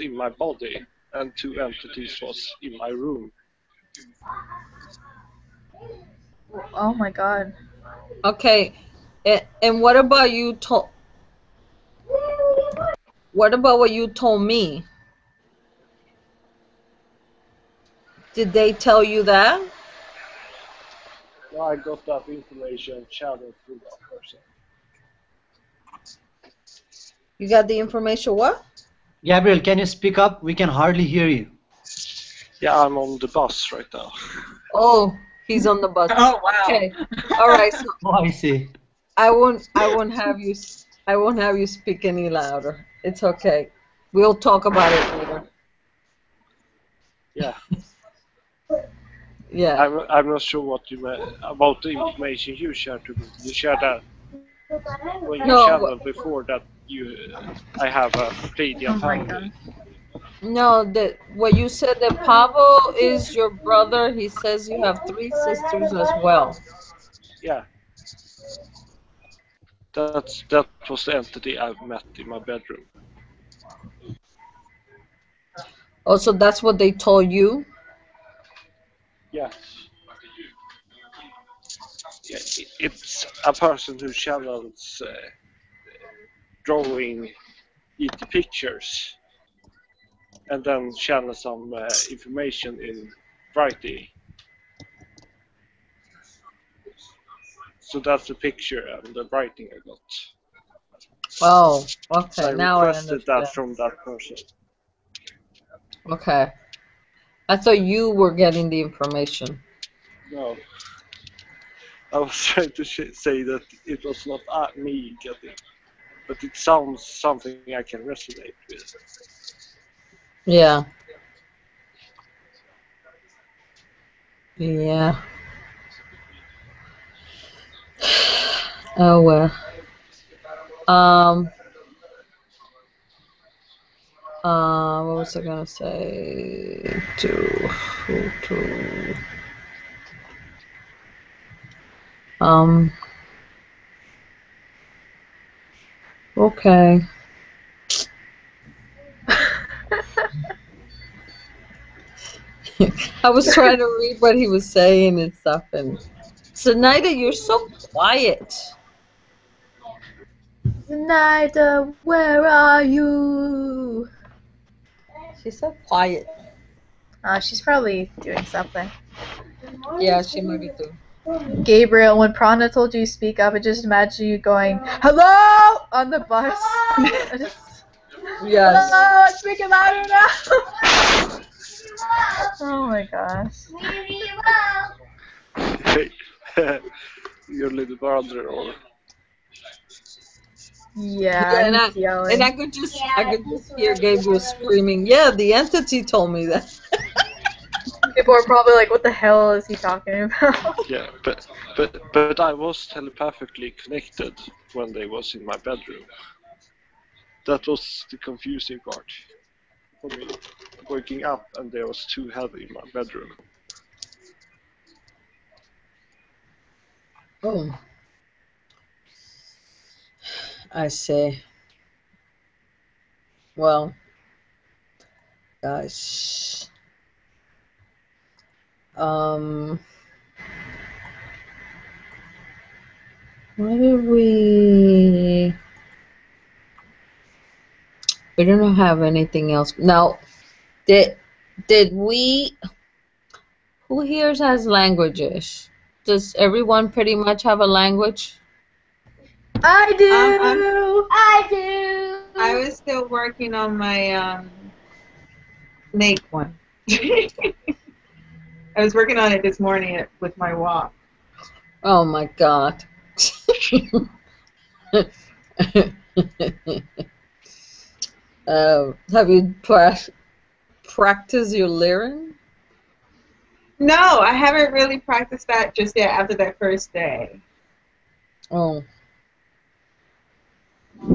in my body, and 2 entities was in my room. Oh my God. Okay, and what about you What about what you told me? Did they tell you that? No, I got that information channeled through that person. You got the information what? Gabriel, can you speak up? We can hardly hear you. Yeah, I'm on the bus right now. Oh, He's on the bus. Oh wow. Okay. All right. So Oh, I see. I won't have you speak any louder. It's okay. We'll talk about it later. Yeah. Yeah. I'm not sure what you meant about the information you shared to me. You shared that when you channeled before that I have a Pleiadian family. No, what you said that Pablo is your brother. He says you have 3 sisters as well. Yeah. That was the entity I met in my bedroom. Oh, so that's what they told you? Yeah. It's a person who channels drawing ET pictures and then channel some information in writing. So that's the picture and the writing I got. Oh, okay. So I now I requested understand. that from that person. Okay. I thought you were getting the information. No. I was trying to say that it was not me getting, but it sounds something I can resonate with. Yeah. Yeah. Oh well. What was I gonna say? Okay. I was trying to read what he was saying and stuff, and Zenaida, you're so quiet. Zenaida, where are you? She's so quiet. She's probably doing something. Yeah, she might be too. Gabriel, when Prana told you to speak up, I just imagine you going, "Hello!" on the bus. Yes. Hello, I'm speaking louder now. Oh my gosh. Your little brother, or Yeah, he's yelling. And I could just hear Gabriel screaming. Yeah, the entity told me that. People are probably like, "What the hell is he talking about?" Yeah, but I was telepathically connected when they was in my bedroom. That was the confusing part for me. Waking up and there was 2 heavy in my bedroom. Oh. I see. Well, guys. What did we don't have anything else. Now, did we, who here has languages? Does everyone pretty much have a language? I do. I do. I was still working on my snake one. I was working on it this morning with my walk. Oh my God. Have you practiced your Lyran? No, I haven't really practiced that just yet after that first day. Oh.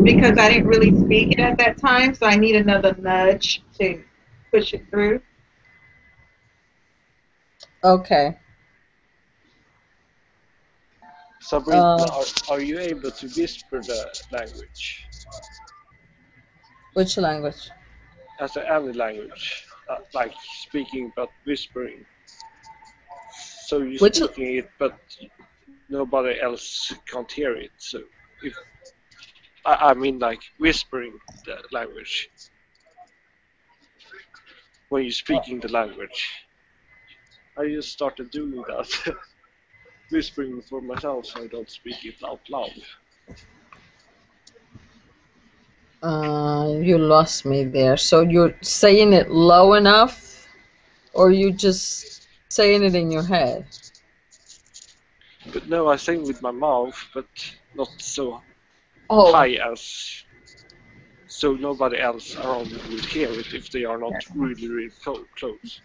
Because I didn't really speak it at that time, so I need another nudge to push it through. Okay. Sabrina, are you able to whisper the language? Which language? As any language, like speaking but whispering. So you're speaking it, but nobody else can't hear it. So if I mean, like whispering the language when you're speaking the language. I just started doing that, whispering for myself so I don't speak it out loud. You lost me there. So you're saying it low enough, or you just saying it in your head? But no, I sing with my mouth, but not so Oh. high as, so nobody else around me will hear it if they are not really, really close.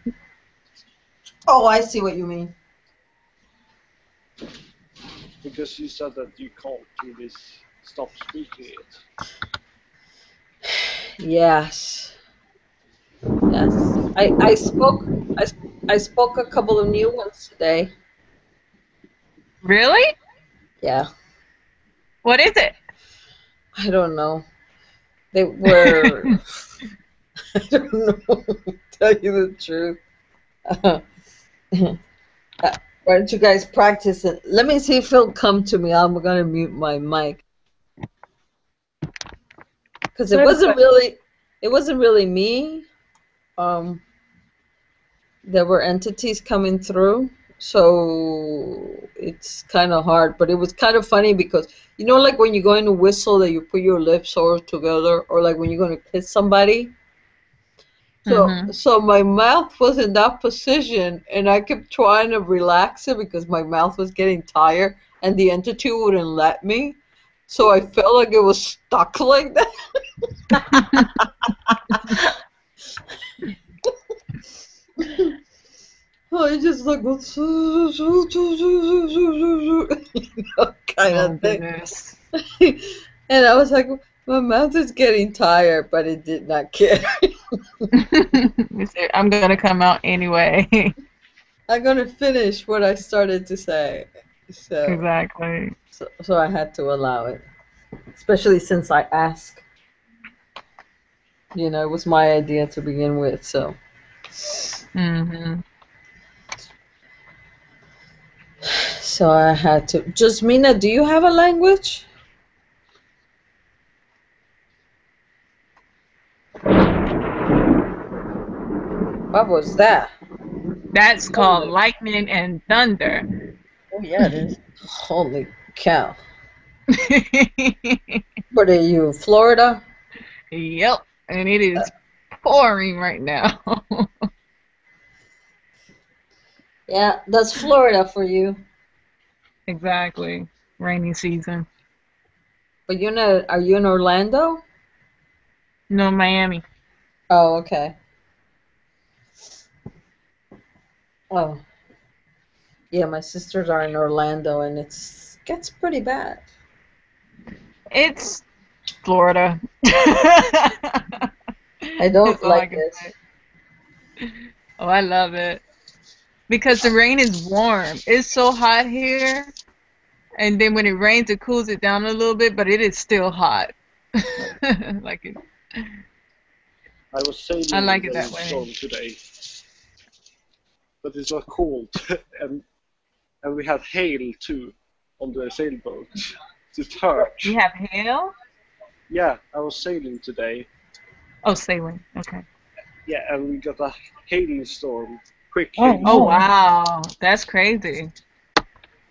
Oh, I see what you mean. Because you said that you can't really stop speaking it. Yes. Yes. I spoke a couple of new ones today. Really? Yeah. What is it? I don't know. They were. I don't know. To tell you the truth. Why don't you guys practice it? Let me see if it'll come to me. I'm gonna mute my mic because it wasn't really me. There were entities coming through, so it's kind of hard. But it was kind of funny because you know, like when you're going to whistle, that you put your lips all together, or like when you're going to kiss somebody. So my mouth was in that position, and I kept trying to relax it because my mouth was getting tired, and the entity wouldn't let me. So I felt like it was stuck like that. I just like kind of thing. And I was like, my mouth is getting tired, but it did not care. I'm going to come out anyway. I'm going to finish what I started to say. So, exactly. So I had to allow it, especially since I asked. You know, it was my idea to begin with, so. So I had to. Jasmina, do you have a language? What was that? That's called lightning and thunder. Oh, yeah, it is. Holy cow. What are you, Florida? Yep, and it is pouring right now. Yeah, that's Florida for you. Exactly. Rainy season. But are you in Orlando? No, Miami. Oh, okay. Oh. Yeah, my sisters are in Orlando, and it gets pretty bad. It's Florida. I don't like it. Oh, I love it. Because the rain is warm. It's so hot here. And then when it rains, it cools it down a little bit, but it is still hot. Like it. I was sailing I like it in that the way. storm today. But it was cold. and we had hail too on the sailboat. It hurt. You have hail? Yeah, I was sailing today. Oh, sailing. Okay. Yeah, and we got a hailstorm. Quick Oh, hailstorm. wow. That's crazy.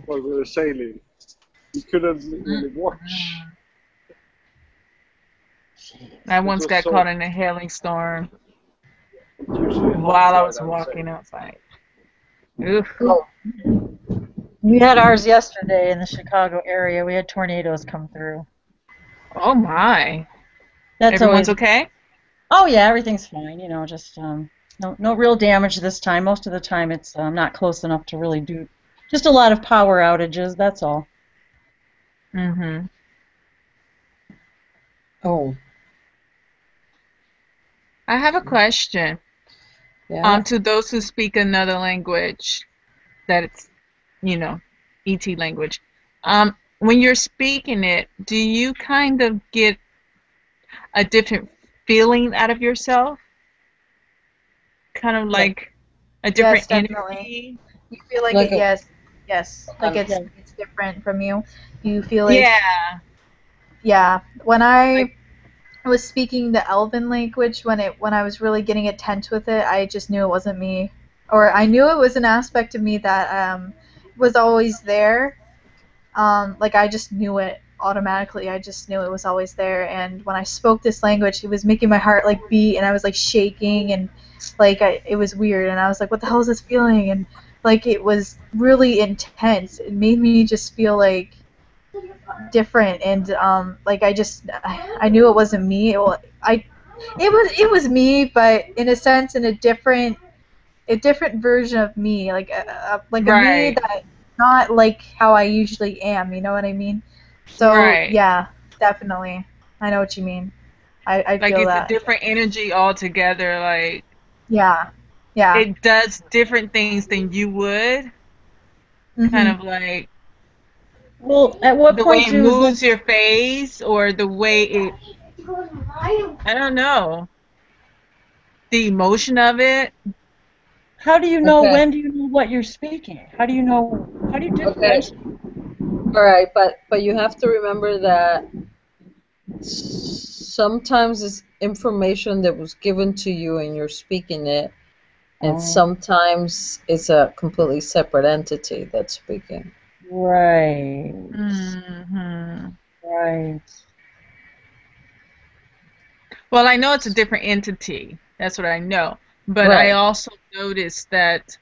While we were sailing. We couldn't really watch. I once got caught in a hailing storm while I was walking outside. Oof. We had ours yesterday in the Chicago area. We had tornadoes come through. Oh my! That's Everyone's always okay? Oh yeah, everything's fine. You know, just no real damage this time. Most of the time, it's not close enough to really do. Just a lot of power outages. That's all. Oh. I have a question. Yeah. To those who speak another language, that it's, ET language. When you're speaking it, do you kind of get a different feeling out of yourself? Kind of like a different energy? You feel like, Like it, yes. Like it's different from you. You feel like yeah. When I was speaking the Elven language, when I was really getting intense with it, I just knew it wasn't me, or I knew it was an aspect of me that was always there. Like I just knew it automatically. I just knew it was always there. And when I spoke this language, it was making my heart like beat, and I was like shaking, and like it was weird. And I was like, "What the hell is this feeling?" And like it was really intense. It made me just feel like different, and like I knew it wasn't me. It was me, but in a sense, in a different version of me, like a me Right. that not like how I usually am. You know what I mean? So Right. yeah, definitely, I know what you mean. I Like feel it's a that. different energy altogether. Like Yeah, yeah. it does different things than you would. Kind of like Well, at what the way point it do moves your face, or the way it, I don't know, the emotion of it. How do you know? Okay. When do you know what you're speaking? How do you know? How do you differentiate? All right, but you have to remember that sometimes it's information that was given to you and you're speaking it, and sometimes it's a completely separate entity that's speaking. Right. Mm-hmm. Right. Well, I know it's a different entity. That's what I know. But I also noticed that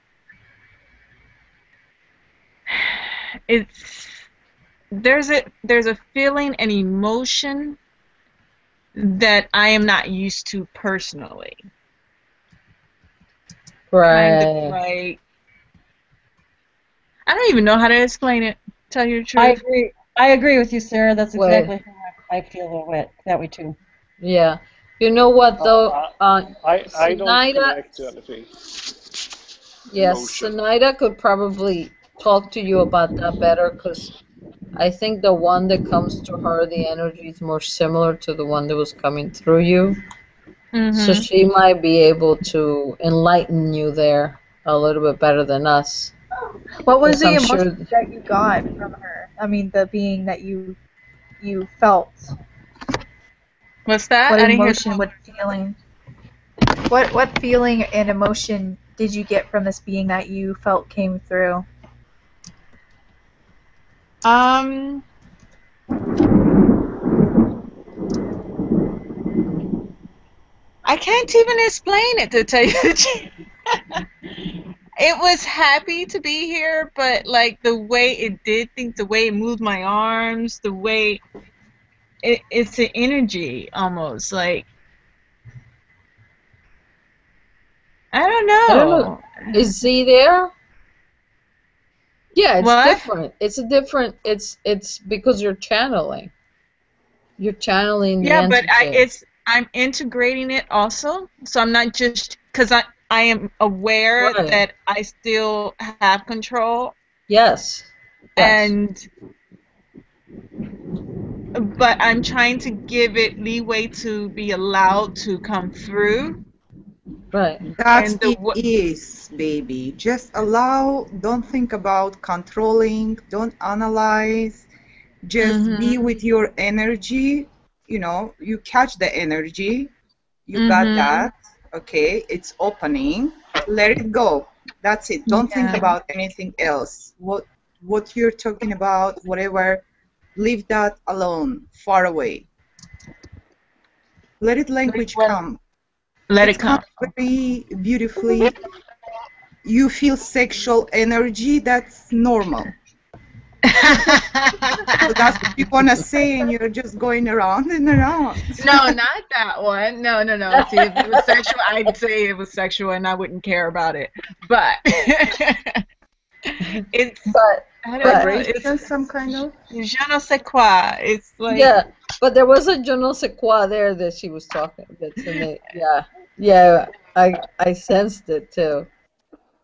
there's a feeling and emotion that I am not used to personally. Kind of like, I don't even know how to explain it. Tell you the truth. I agree with you, Sarah. That's exactly how I feel that way too. Yeah. You know what though? I don't connect to anything. Yes, Emotion. Sinaida could probably talk to you about that better, because I think the one that comes to her, the energy is more similar to the one that was coming through you. So she might be able to enlighten you there a little bit better than us. What was the I'm emotion sure that you got from her? I mean, the being that you felt. What's that? What I didn't hear emotion? What feeling? What feeling and emotion did you get from this being that you felt came through? I can't even explain it, to tell you the truth. It was happy to be here, but like the way it did things, the way it moved my arms, the way it's an energy almost like, I don't know. Is Z there? Yeah, it's What? different. It's a different. It's because you're channeling. You're channeling the Yeah, but entity. I'm integrating it also, so I'm not just, because I am aware that I still have control. Yes. But I'm trying to give it leeway to be allowed to come through. Right. That's it is, baby. Just allow, don't think about controlling, don't analyze, just be with your energy. You know, you catch the energy, you got that, okay, it's opening, let it go. That's it. Don't think about anything else. What you're talking about, whatever, leave that alone, far away. Let it language come. Let it come. Very beautifully. You feel sexual energy, that's normal. So that's what you want to say, and you're just going around and around. No, not that one. No. See, if it was sexual, I'd say it was sexual and I wouldn't care about it. But it's vibration, some kind of je ne sais quoi. It's like, yeah, but there was a je ne sais quoi there that she was talking. That's in it. Yeah. I sensed it too.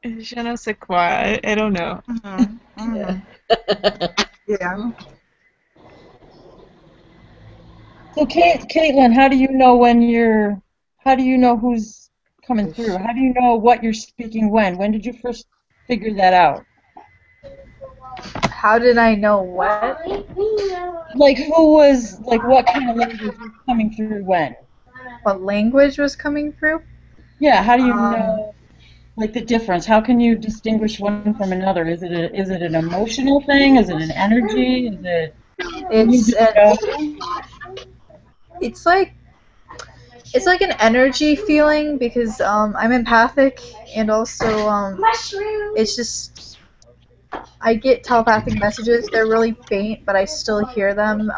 Je ne sais quoi. I don't know. Yeah. So, Caitlin, how do you know how do you know who's coming through? How do you know what you're speaking when? When did you first figure that out? How did I know what? Like what kind of language was coming through when? What language was coming through? Yeah, how do you know, like, the difference? How can you distinguish one from another? Is it an emotional thing? Is it an energy? Is it? It's like, it's like an energy feeling because I'm empathic and also it's just I get telepathic messages. They're really faint, but I still hear them.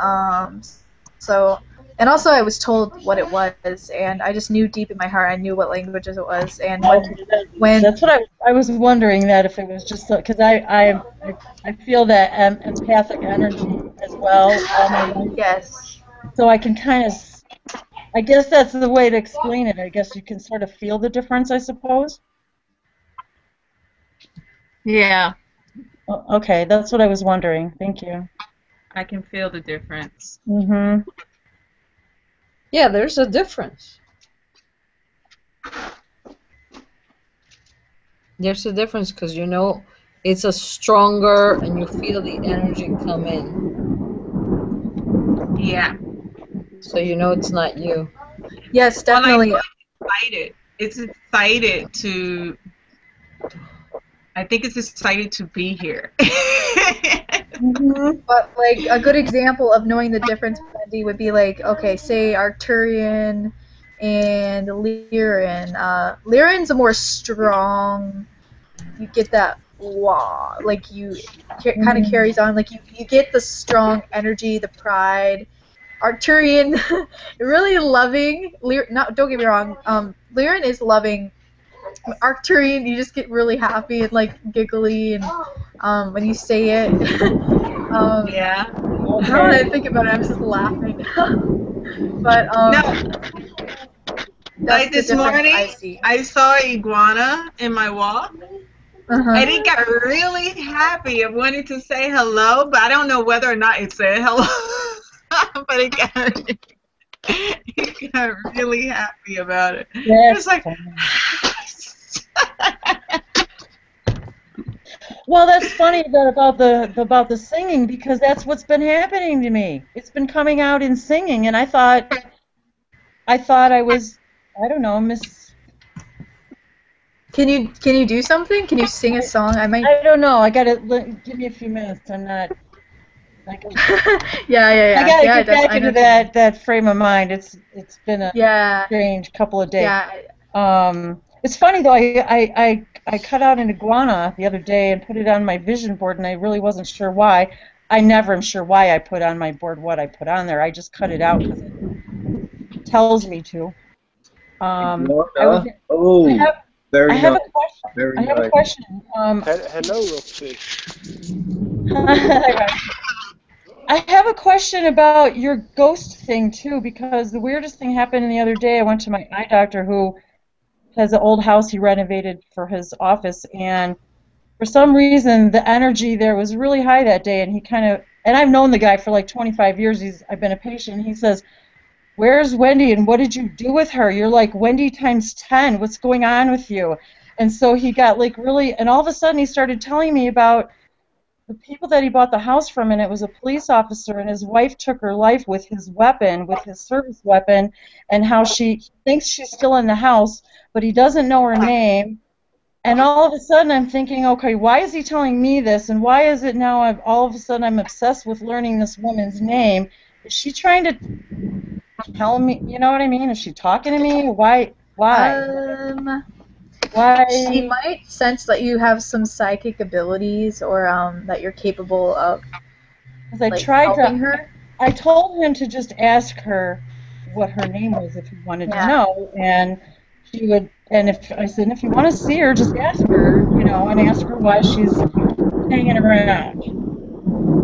So and also I was told what it was, and I just knew deep in my heart I knew what languages it was. And when That's what I was wondering, that if it was just because I feel that empathic energy as well all my life. Yes. So I can kind of, I guess that's the way to explain it. I guess you can sort of feel the difference, I suppose. Yeah. Okay, that's what I was wondering. Thank you. I can feel the difference. Mm-hmm. Yeah, there's a difference. There's a difference because you know it's a stronger and you feel the energy come in. Yeah. So you know it's not you. Yes, Well, definitely. it's excited to. I think it's excited to be here. But like a good example of knowing the difference, Wendy, would be like, okay, say Arcturian and Lyran. Lyran's a more strong. You get that wow, like you kind of carries on, like you get the strong energy, the pride. Arcturian, really loving. Don't get me wrong. Lyran is loving. Arcturian, you just get really happy and like giggly, and when you say it. Yeah. Now that I think about it, I'm just laughing. But like this morning, I saw an iguana in my walk, and it got really happy. It wanted to say hello, but I don't know whether or not it said hello. But it got really happy about it. It was like. Well, that's funny about the singing, because that's what's been happening to me. It's been coming out in singing, and I thought I was, I don't know, Can you do something? Can you sing a song? I don't know. I gotta give me a few minutes. I'm not. Yeah. I gotta get back into that frame of mind. It's been a strange couple of days. Yeah. It's funny though. I cut out an iguana the other day and put it on my vision board, and I really wasn't sure why. I never am sure why I put on my board what I put on there. I just cut it out because it tells me to. I have a question. Hello, Roxy. I have a question about your ghost thing too, because the weirdest thing happened the other day. I went to my eye doctor, who has an old house he renovated for his office, and for some reason the energy there was really high that day, and he kind of, and I've known the guy for like 25 years. I've been a patient. He says, "Where's Wendy, and what did you do with her? You're like Wendy times 10. What's going on with you?" And so he got like really, and all of a sudden he started telling me about the people that he bought the house from, and it was a police officer, and his wife took her life with his weapon, with his service weapon, and how she thinks she's still in the house, but he doesn't know her name. And all of a sudden I'm thinking, okay, why is he telling me this, and why is it now all of a sudden I'm obsessed with learning this woman's name? Is she trying to tell me, you know what I mean? Is she talking to me? Why? Why? She might sense that you have some psychic abilities, or that you're capable of helping her. I told him to just ask her what her name was if he wanted to know, and she would. And if I said, if you want to see her, just ask her, you know, and ask her why she's hanging around.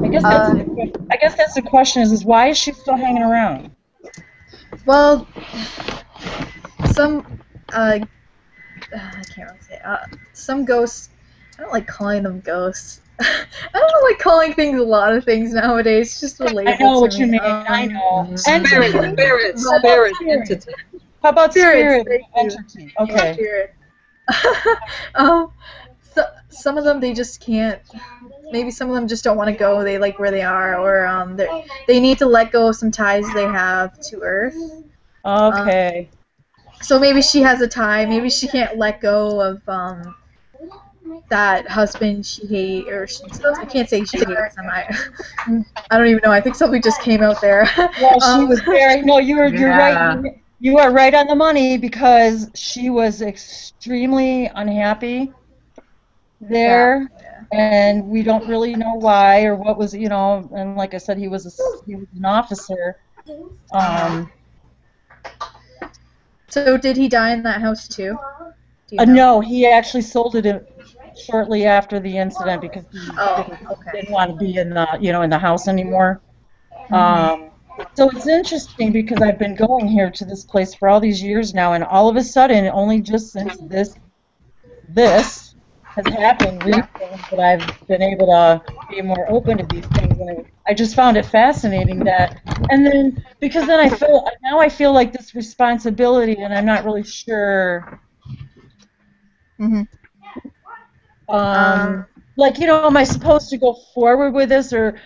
I guess that's the question: is why is she still hanging around? Well, I can't really say. Some ghosts, I don't like calling them ghosts. I don't like calling things a lot of things nowadays. It's just a label. I know what you mean. I know. Spirit entity. How about spirit entity? Okay. Spirit. So some of them they just can't. Maybe some of them just don't want to go. They like where they are, or they need to let go of some ties they have to Earth. Okay. So maybe she has a tie. Maybe she can't let go of that husband she hates, or I can't say she hates him. I don't even know. I think something just came out there. Well, she was very. No, you're right. You are right on the money because she was extremely unhappy there, and we don't really know why or what was, and like I said, he was an officer. So did he die in that house too? No, he actually sold it shortly after the incident because he didn't want to be in the, in the house anymore. So it's interesting because I've been going here to this place for all these years now, and all of a sudden, only just since this has happened recently that I've been able to be more open to these things, and I just found it fascinating that, and then because then I feel like this responsibility, and I'm not really sure. Like, am I supposed to go forward with this, or?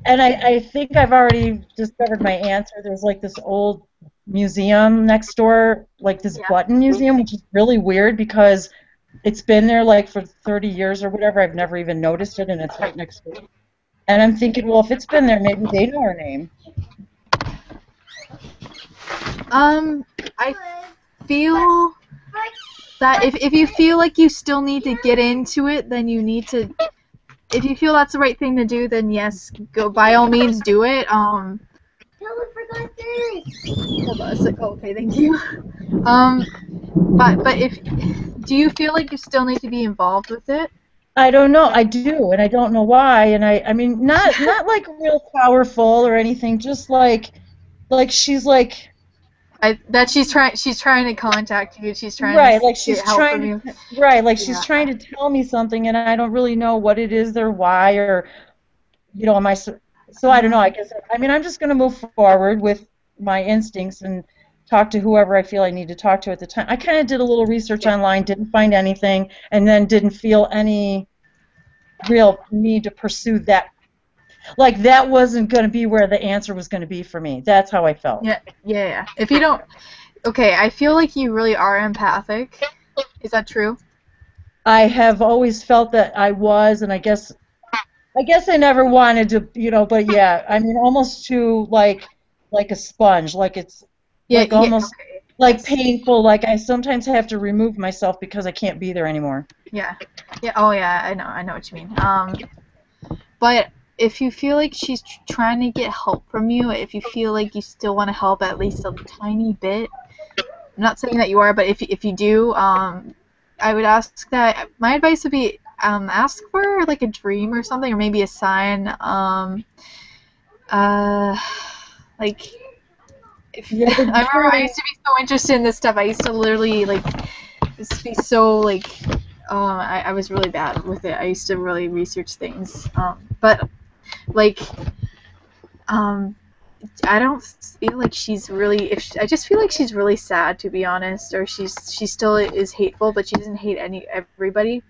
And I think I've already discovered my answer. There's like this old museum next door, like this button museum, which is really weird because it's been there like for 30 years or whatever. I've never even noticed it, and it's right next door. And I'm thinking, well, if it's been there, maybe they know her name. I feel that if you feel like you still need to get into it, then you need to. If you feel that's the right thing to do, then yes, go by all means do it. Hold on a sec. Oh, okay, thank you. But do you feel like you still need to be involved with it? I don't know. I do, and I don't know why. And I mean, not like real powerful or anything. Just like she's like. That she's trying to contact you. She's trying to get help from you. She's trying to tell me something, and I don't really know what it is or why, or am I? So I don't know. I guess I'm just going to move forward with my instincts and talk to whoever I feel I need to talk to at the time. I kind of did a little research online, didn't find anything, and then didn't feel any real need to pursue that. Like, that wasn't going to be where the answer was going to be for me. That's how I felt. Yeah. If you don't... Okay, I feel like you really are empathic. Is that true? I have always felt that I was, and I guess I never wanted to, but yeah, I mean, almost to, like a sponge. Like, it's almost painful. Like, I sometimes have to remove myself because I can't be there anymore. Yeah. Oh, yeah, I know what you mean. But... if you feel like she's trying to get help from you, if you feel like you still want to help at least a tiny bit, I'm not saying that you are, but if you do, I would ask that, my advice would be ask for like a dream or something, or maybe a sign. I remember I used to be so interested in this stuff. I used to literally just be so I was really bad with it. I used to really research things, but I don't feel like she's really. I just feel like she's really sad, to be honest, or she still is hateful, but she doesn't hate everybody.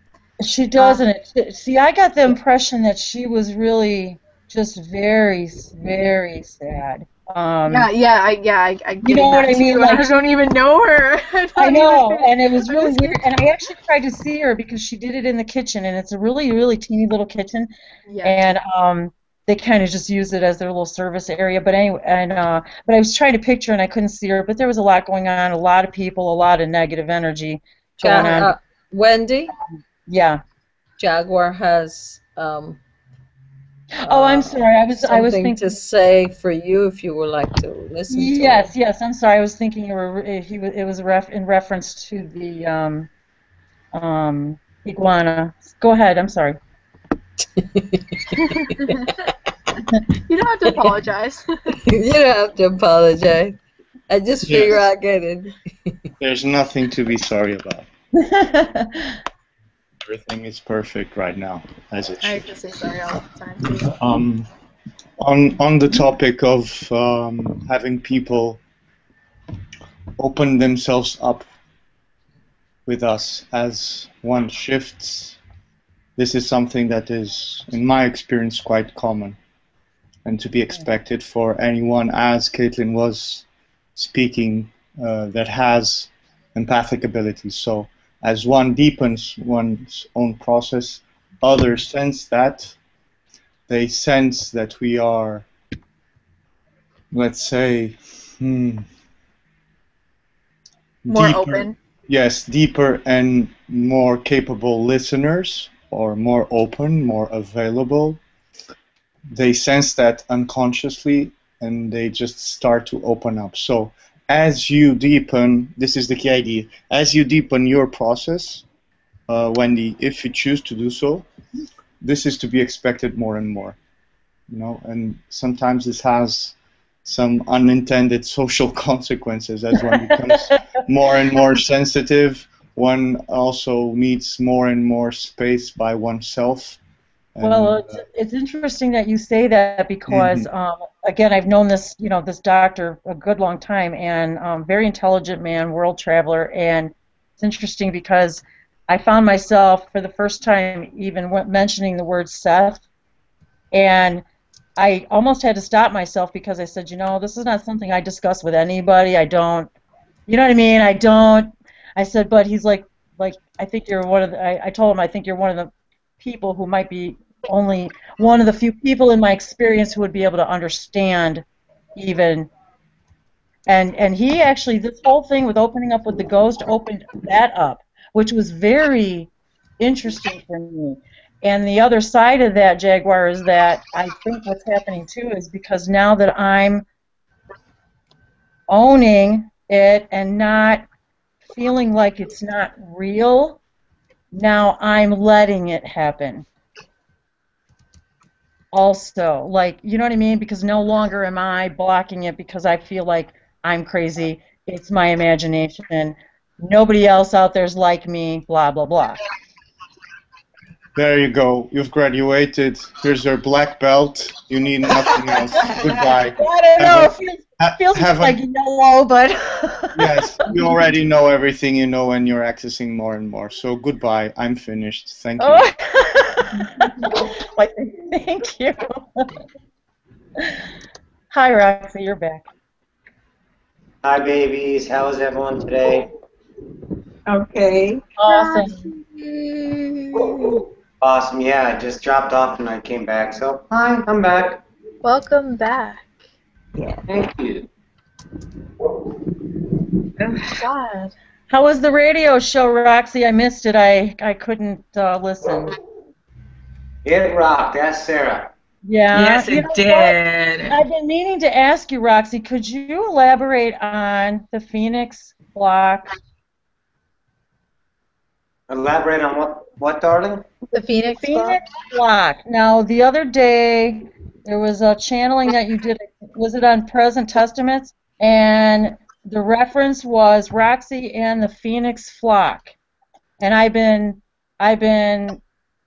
She doesn't. See, I got the impression that she was really just very, very sad. I you know what I mean? Like, I don't even know her. I know, and it was really weird. And I actually tried to see her because she did it in the kitchen, and it's a really, really teeny little kitchen. Yeah. And they kind of just use it as their little service area. But anyway, but I was trying to picture, and I couldn't see her. But there was a lot going on, a lot of people, a lot of negative energy going on. Wendy? Yeah. Jaguar has. Oh, I'm sorry. I was thinking to say for you if you would like to listen. To yes. I'm sorry. I was thinking it was in reference to the iguana. Go ahead. I'm sorry. You don't have to apologize. You don't have to apologize. I just figure I get it. There's nothing to be sorry about. Everything is perfect right now, as it should. I just say sorry all the time. On the topic of having people open themselves up with us as one shifts, this is something that is, in my experience, quite common and to be expected for anyone, as Caitlin was speaking, that has empathic abilities. So as one deepens one's own process, others sense that. They sense that we are, let's say, More deeper, open. yes, deeper and more capable listeners, or more open, more available. They sense that unconsciously, and they just start to open up. So as you deepen, this is the key idea, as you deepen your process, Wendy, if you choose to do so, this is to be expected more and more. You know, and sometimes this has some unintended social consequences as one becomes more and more sensitive. One also needs more and more space by oneself. Well, it's interesting that you say that because, again, I've known this, this doctor a good long time, and very intelligent man, world traveler, and it's interesting because I found myself for the first time even mentioning the word Seth, and I almost had to stop myself because I said, this is not something I discuss with anybody. I don't, you know what I mean? I don't. I said, but he's like, I think you're one of the, I told him, I think you're one of the people who might be only one of the few people in my experience who would be able to understand even. And he actually, this whole thing with opening up with the ghost opened that up, which was very interesting for me. And the other side of that, Jaguar, is that I think what's happening too is because now that I'm owning it and not feeling like it's not real, now I'm letting it happen. Also, like, you know what I mean? Because no longer am I blocking it because I feel like I'm crazy. It's my imagination. Nobody else out there's like me, blah, blah, blah. There you go. You've graduated. Here's your black belt. You need nothing else. Goodbye. I don't know. It feels like yellow, but... Yes, you already know everything you know and you're accessing more and more. So goodbye. I'm finished. Thank you. Thank you. Hi, Roxy. You're back. Hi, babies. How is everyone today? Okay. Awesome. Awesome. Yeah, I just dropped off and I came back. So, hi, I'm back. Welcome back. Yeah. Thank you. God. How was the radio show, Roxy? I missed it. I couldn't listen. It rocked. Ask Sarah. Yeah. Yes, it did. I've been meaning to ask you, Roxy, could you elaborate on the Phoenix block? Elaborate on what, darling? The Phoenix block. Now, the other day, there was a channeling that you did. Was it on Present Testaments? And the reference was Roxy and the Phoenix flock. And I've been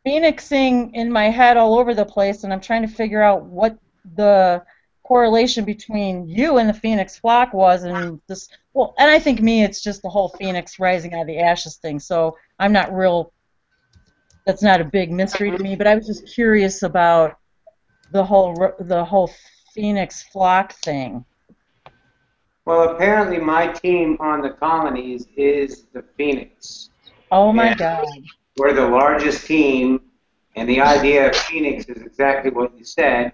phoenixing in my head all over the place, and I'm trying to figure out what the correlation between you and the Phoenix flock was, and this. Well, and I think it's just the whole Phoenix rising out of the ashes thing. So I'm not real. That's not a big mystery to me, but I was just curious about the whole Phoenix flock thing. Well, apparently my team on the colonies is the Phoenix. Oh my God. We're the largest team, and the idea of Phoenix is exactly what you said.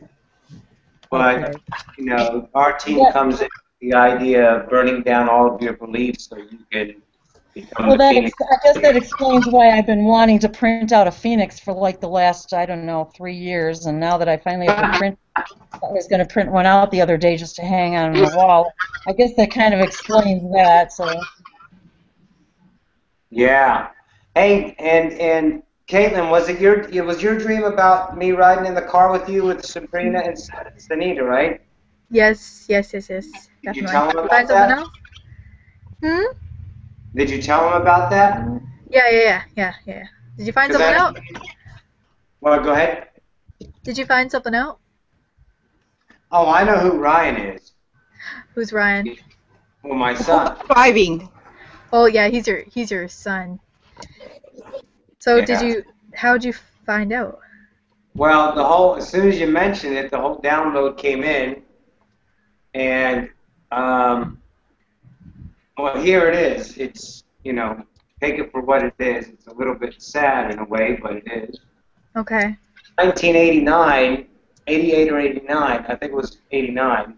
But, our team comes in with the idea of burning down all of your beliefs so you can become the Phoenix. I guess that explains why I've been wanting to print out a Phoenix for like the last, 3 years, and now that I finally have to print, I was going to print one out the other day just to hang on the wall. I guess that kind of explains that. So. Yeah. Hey, and Caitlin, was your dream about me riding in the car with you with Sabrina and Sanita, right? Yes. Did you tell them about Find someone else? Did you tell them about that? Yeah. Did you find something out? Well, go ahead. Did you find something out? Oh, I know who Ryan is. Who's Ryan? Well, my son. Driving. Oh yeah, he's your son. So Yeah. how'd you find out? Well, as soon as you mentioned it, the whole download came in, and here it is. It's, take it for what it is. It's a little bit sad in a way, but it is. Okay. 1989, 88 or 89, I think it was 89.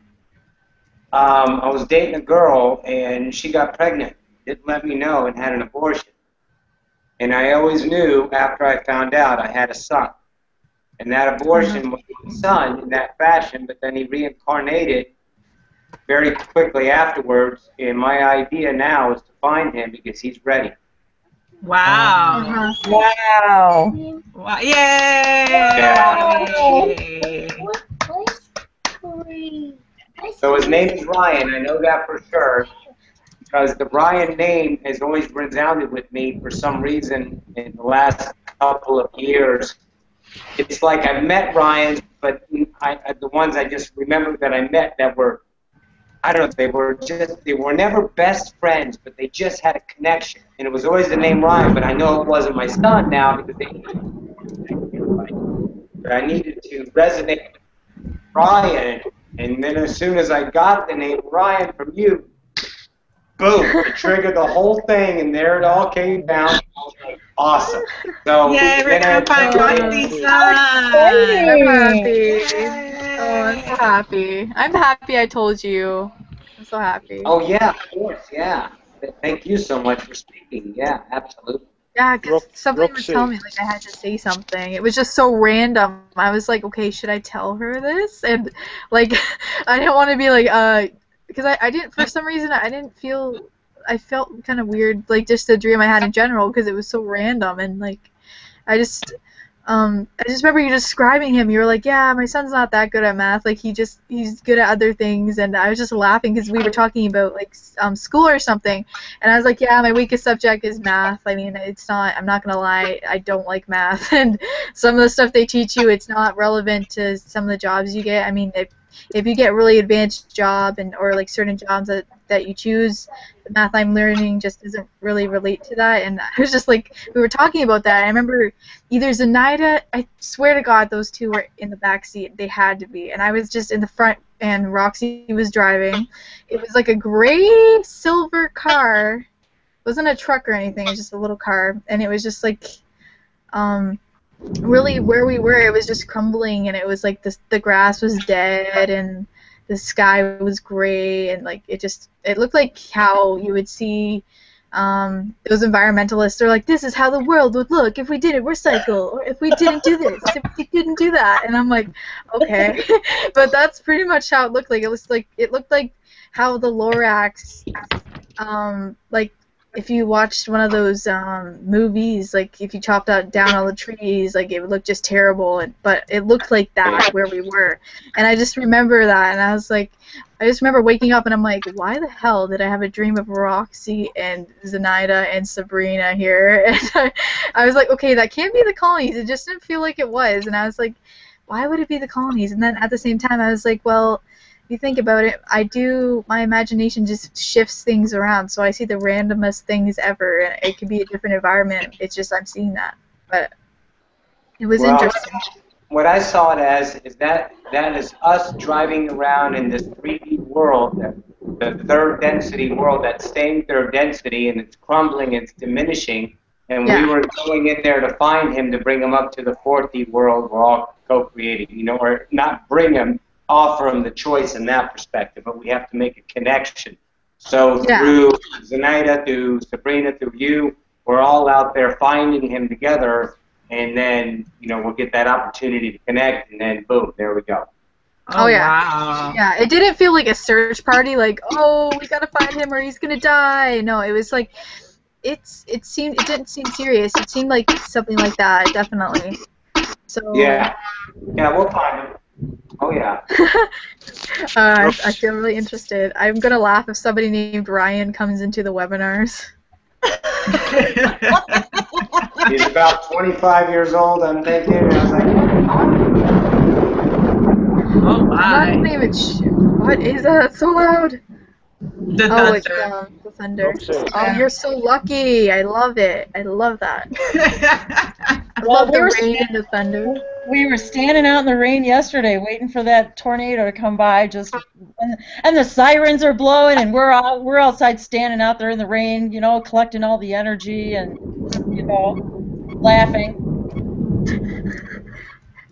I was dating a girl, and she got pregnant. didn't let me know, and had an abortion. And I always knew after I found out I had a son. And that abortion was my son in that fashion, but then he reincarnated very quickly afterwards. And my idea now is to find him because he's ready. Wow. Wow. Wow. Yay! So his name is Ryan. I know that for sure because the Ryan name has always resounded with me for some reason in the last couple of years. It's like I met Ryan, but the ones I just remember that I met that were, I don't know, they were never best friends, but they just had a connection. And it was always the name Ryan, but I know it wasn't my son now because but I needed to resonate with Ryan. And then as soon as I got the name Ryan from you, boom, it triggered the whole thing, and there it all came down. Awesome. So yay, we're gonna find Roxy's son. I'm happy. Oh, I'm so happy. I'm happy I told you. I'm so happy. Oh yeah, of course, yeah. Thank you so much for speaking. Yeah, absolutely. Yeah, because somebody was telling me like I had to say something. It was just so random. I was like, okay, should I tell her this? And like, I didn't want to be like, because I didn't, for some reason, I felt kind of weird, like just the dream I had in general, because it was so random, and like, I just remember you describing him. You were like, yeah, my son's not that good at math. Like he's good at other things. And I was just laughing because we were talking about like school or something. And I was like, yeah, my weakest subject is math. I mean, it's not. I'm not gonna lie. I don't like math. And some of the stuff they teach you, it's not relevant to some of the jobs you get. I mean, if you get really advanced job or like certain jobs that you choose, the math I'm learning just doesn't really relate to that. And I was just like, we were talking about that. I remember either 𝗖𝗓𝗓, I swear to God, those two were in the back seat. They had to be. And I was just in the front, and Roxy was driving. It was like a gray silver car. It wasn't a truck or anything. It was just a little car. And it was just like, really where we were, it was just crumbling, and it was like the grass was dead, and the sky was gray, and like it looked like how you would see those environmentalists are like, this is how the world would look if we didn't recycle, or if we didn't do this, if we didn't do that. And I'm like, okay. But that's pretty much how it looked like. It looked like how the Lorax, like if you watched one of those movies, like if you chopped down all the trees, like it would look just terrible. But it looked like that where we were, and I just remember that, and I was like, I just remember waking up and I'm like, why the hell did I have a dream of Roxy and 𝗖𝗓𝗓 and Sabrina here? And I was like, okay, that can't be the colonies. It just didn't feel like it was, and I was like, why would it be the colonies? And then at the same time, I was like, well, you think about it, my imagination just shifts things around, so I see the randomest things ever, and it could be a different environment. It's just I'm seeing that, but it was interesting. What I saw it as is that is us driving around in this 3D world, the third density world, that same third density, and it's crumbling, it's diminishing, and we were going in there to find him, to bring him up to the 4D world. We're all co-creating, or not bring him, offer him the choice in that perspective, but we have to make a connection. So through 𝗖𝗓𝗓, through Sabrina, through you, we're all out there finding him together, and then we'll get that opportunity to connect, and then boom, there we go. Oh yeah. Wow. Yeah, it didn't feel like a search party, like, oh, we gotta find him or he's gonna die. No, it was like it didn't seem serious. It seemed like something like that, definitely. So yeah, we'll find him. Oh yeah. I feel really interested. I'm gonna laugh if somebody named Ryan comes into the webinars. He's about 25 years old, I'm thinking. I was like, oh my. I'm not even what is that? That's so loud. The thunder. It's the thunder. Oh, you're so lucky. I love it. I love that. I love the rain and the thunder. We were standing out in the rain yesterday waiting for that tornado to come by, and the sirens are blowing, and we're outside standing out there in the rain, collecting all the energy and laughing.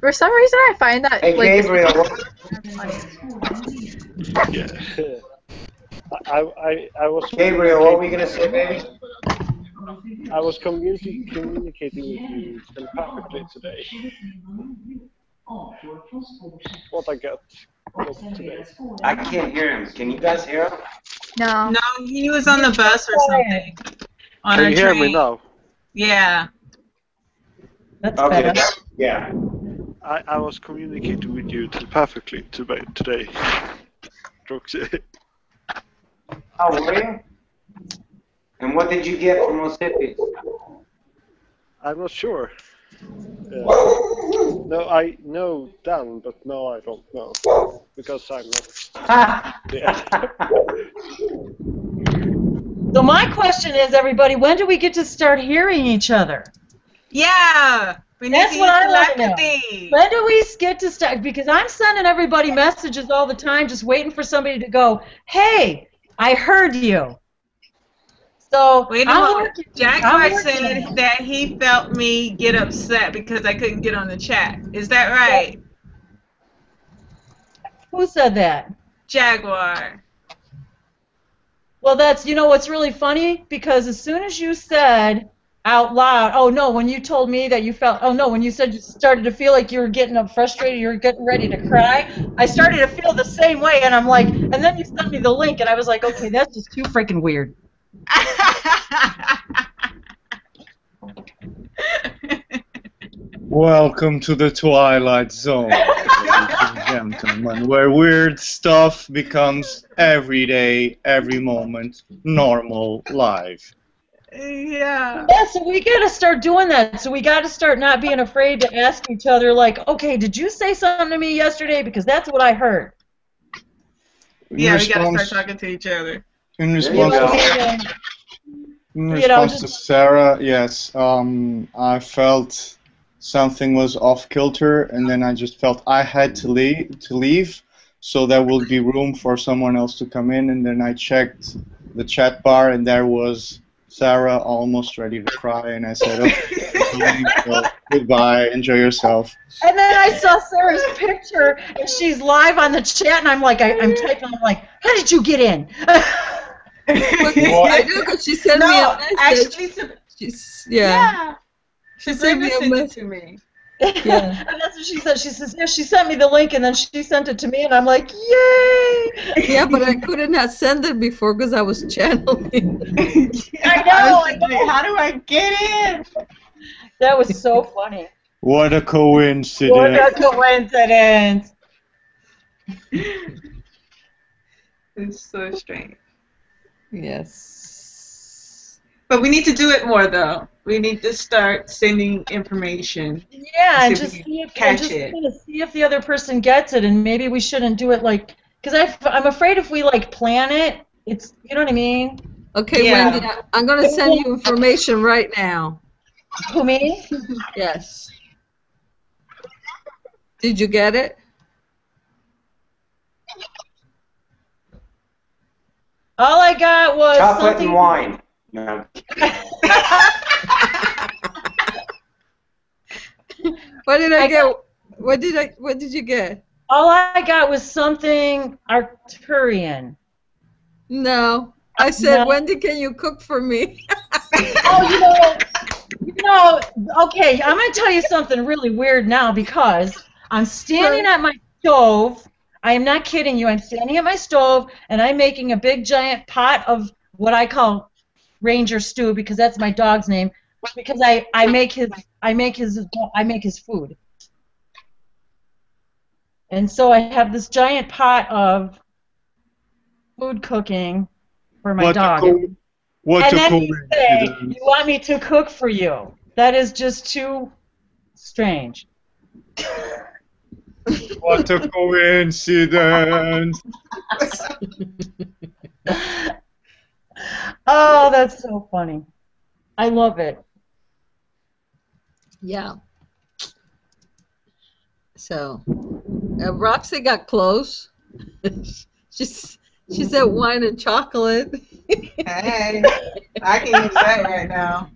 For some reason I find that hey, Gabriel. I was. Gabriel, what were you gonna say, baby? I was communicating with you telepathically today. What I got today. I can't hear him. Can you guys hear him? No. No, he was on the bus or something. On Can a you hear train. me now? Yeah. That's Okay. better. Yeah. I was communicating with you telepathically today. Roxy. How were you? And what did you get from those hippies? I'm not sure. No, I know Dan, but no, I don't know. Because I'm not. Yeah. So my question is, everybody, when do we get to start hearing each other? Yeah. That's what I want to know. When do we get to start? Because I'm sending everybody messages all the time, just waiting for somebody to go, hey, I heard you. So Wait a moment. Jaguar said that he felt me get upset because I couldn't get on the chat. Is that right? Who said that? Jaguar. Well, that's, you know what's really funny? Because as soon as you said out loud, oh no, when you told me that you felt, oh no, when you said you started to feel like you were getting frustrated, you were getting ready to cry, I started to feel the same way, and I'm like, and then you sent me the link, and I was like, okay, that's just too freaking weird. Welcome to the Twilight Zone, ladies and gentlemen, where weird stuff becomes every day, every moment, normal life. Yeah. Yeah, so we gotta start doing that. So we gotta start not being afraid to ask each other, like, okay, did you say something to me yesterday? Because that's what I heard. Yeah, we gotta start talking to each other. In response to Sarah, yes, I felt something was off kilter, and then I just felt I had to leave, so there would be room for someone else to come in, and then I checked the chat bar, and there was Sarah almost ready to cry, and I said, okay, so goodbye, enjoy yourself. And then I saw Sarah's picture, and she's live on the chat, and I'm like, I'm typing, I'm like, how did you get in? I do, because she sent me a message. Actually, Yeah. She sent me a sent it message to me. Yeah. And that's what she said. She says, yeah, she sent me the link, and then she sent it to me, and I'm like, yay! Yeah, but I couldn't have sent it before because I was channeling. I know. I was like, how do I get in? That was so funny. What a coincidence. What a coincidence. It's so strange. Yes. But we need to do it more, though. We need to start sending information. Yeah, and See just if we see if, catch and just it. kind of see if the other person gets it, and maybe we shouldn't do it like, because I'm afraid if we like plan it, it's, you know what I mean? Okay, Yeah. Wendy, I'm going to send you information right now. Who, me? Yes. Did you get it? All I got was Chocolate something. and wine. No. What did I get? What did you get? All I got was something Arcturian. No. I said, No. Wendy, can you cook for me? Oh, okay, I'm going to tell you something really weird now, because I'm standing at my stove. I am not kidding you. I'm standing at my stove, and I'm making a big giant pot of what I call Ranger stew, because that's my dog's name, because I make his food. And so I have this giant pot of food cooking for my dog. And then you say, you want me to cook for you. That is just too strange. What a coincidence. Oh, that's so funny. I love it. Yeah. So, Roxy got close. She said wine and chocolate. Hey, I can use that right now.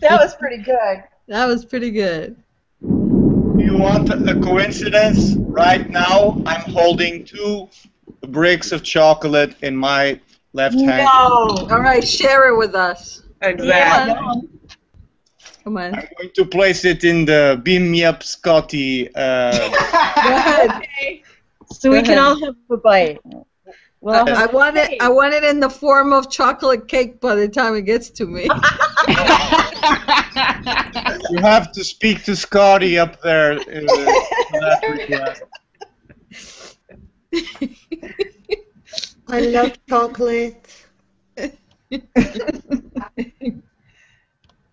That was pretty good. That was pretty good. You want a coincidence? Right now, I'm holding 2 bricks of chocolate in my left hand. No. All right, share it with us. Exactly. Come on. I'm going to place it in the Beam Me Up Scotty. Go ahead. So we can all have a bite. Well, I want it. I want it in the form of chocolate cake by the time it gets to me. You have to speak to Scotty up there. For that request. I love chocolate.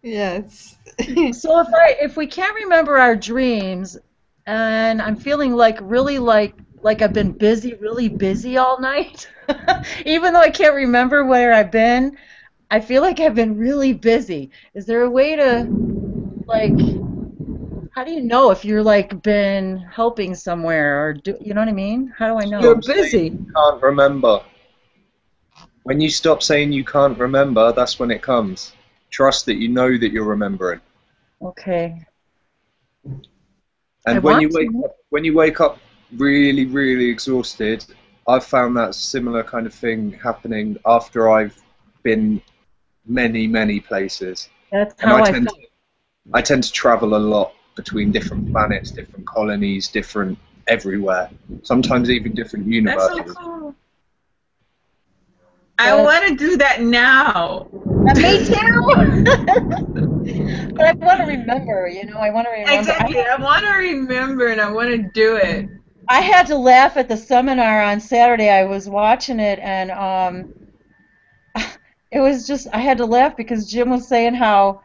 Yes. So if we can't remember our dreams, and I'm feeling really like I've been really busy all night, even though I can't remember where I've been, I feel like I've been really busy. Is there a way to how do you know if you're been helping somewhere or you know what I mean? How do I know? You're busy. You can't remember. When you stop saying you can't remember, that's when it comes. Trust that you know that you're remembering. Okay. And when you wake up really, really exhausted, I've found that similar kind of thing happening after I've been many, many places. That's how I tend to travel a lot between different planets, different colonies, different everywhere. Sometimes even different universes. That's so cool. I want to do that now. Me too. But I want to remember, I want to remember. Exactly. I want to remember and I want to do it. I had to laugh at the seminar on Saturday. I was watching it and it was just, I had to laugh because Jim was saying how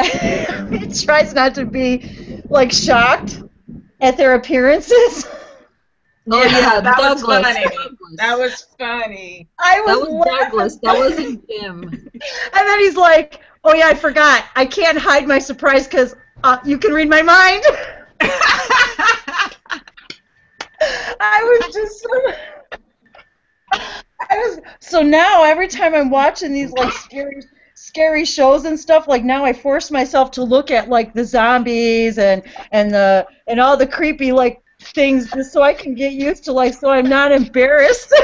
he tries not to be shocked at their appearances. Oh yeah, that Douglas. was funny. That was funny. That was Douglas. That wasn't Jim. And then he's like, "Oh yeah, I forgot. I can't hide my surprise because you can read my mind." So now every time I'm watching these scary shows and stuff, now I force myself to look at the zombies and all the creepy things just so I can get used to so I'm not embarrassed.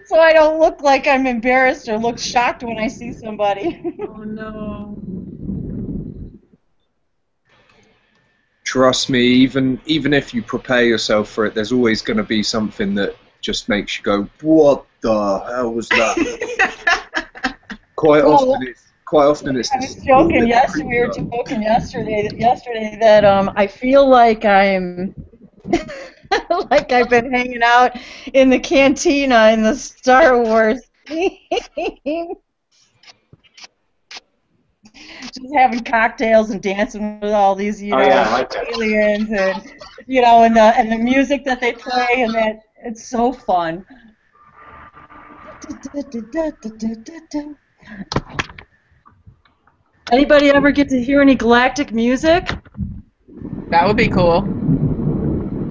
So I don't look like I'm embarrassed or look shocked when I see somebody. Oh no. Trust me, even if you prepare yourself for it, there's always going to be something that just makes you go, "What the hell was that?" Quite often it's. I was joking yesterday. We were joking yesterday that I feel like I'm like I've been hanging out in the cantina in the Star Wars theme. Just having cocktails and dancing with all these, aliens and and the music that they play and that it's so fun. Anybody ever get to hear any galactic music? That would be cool.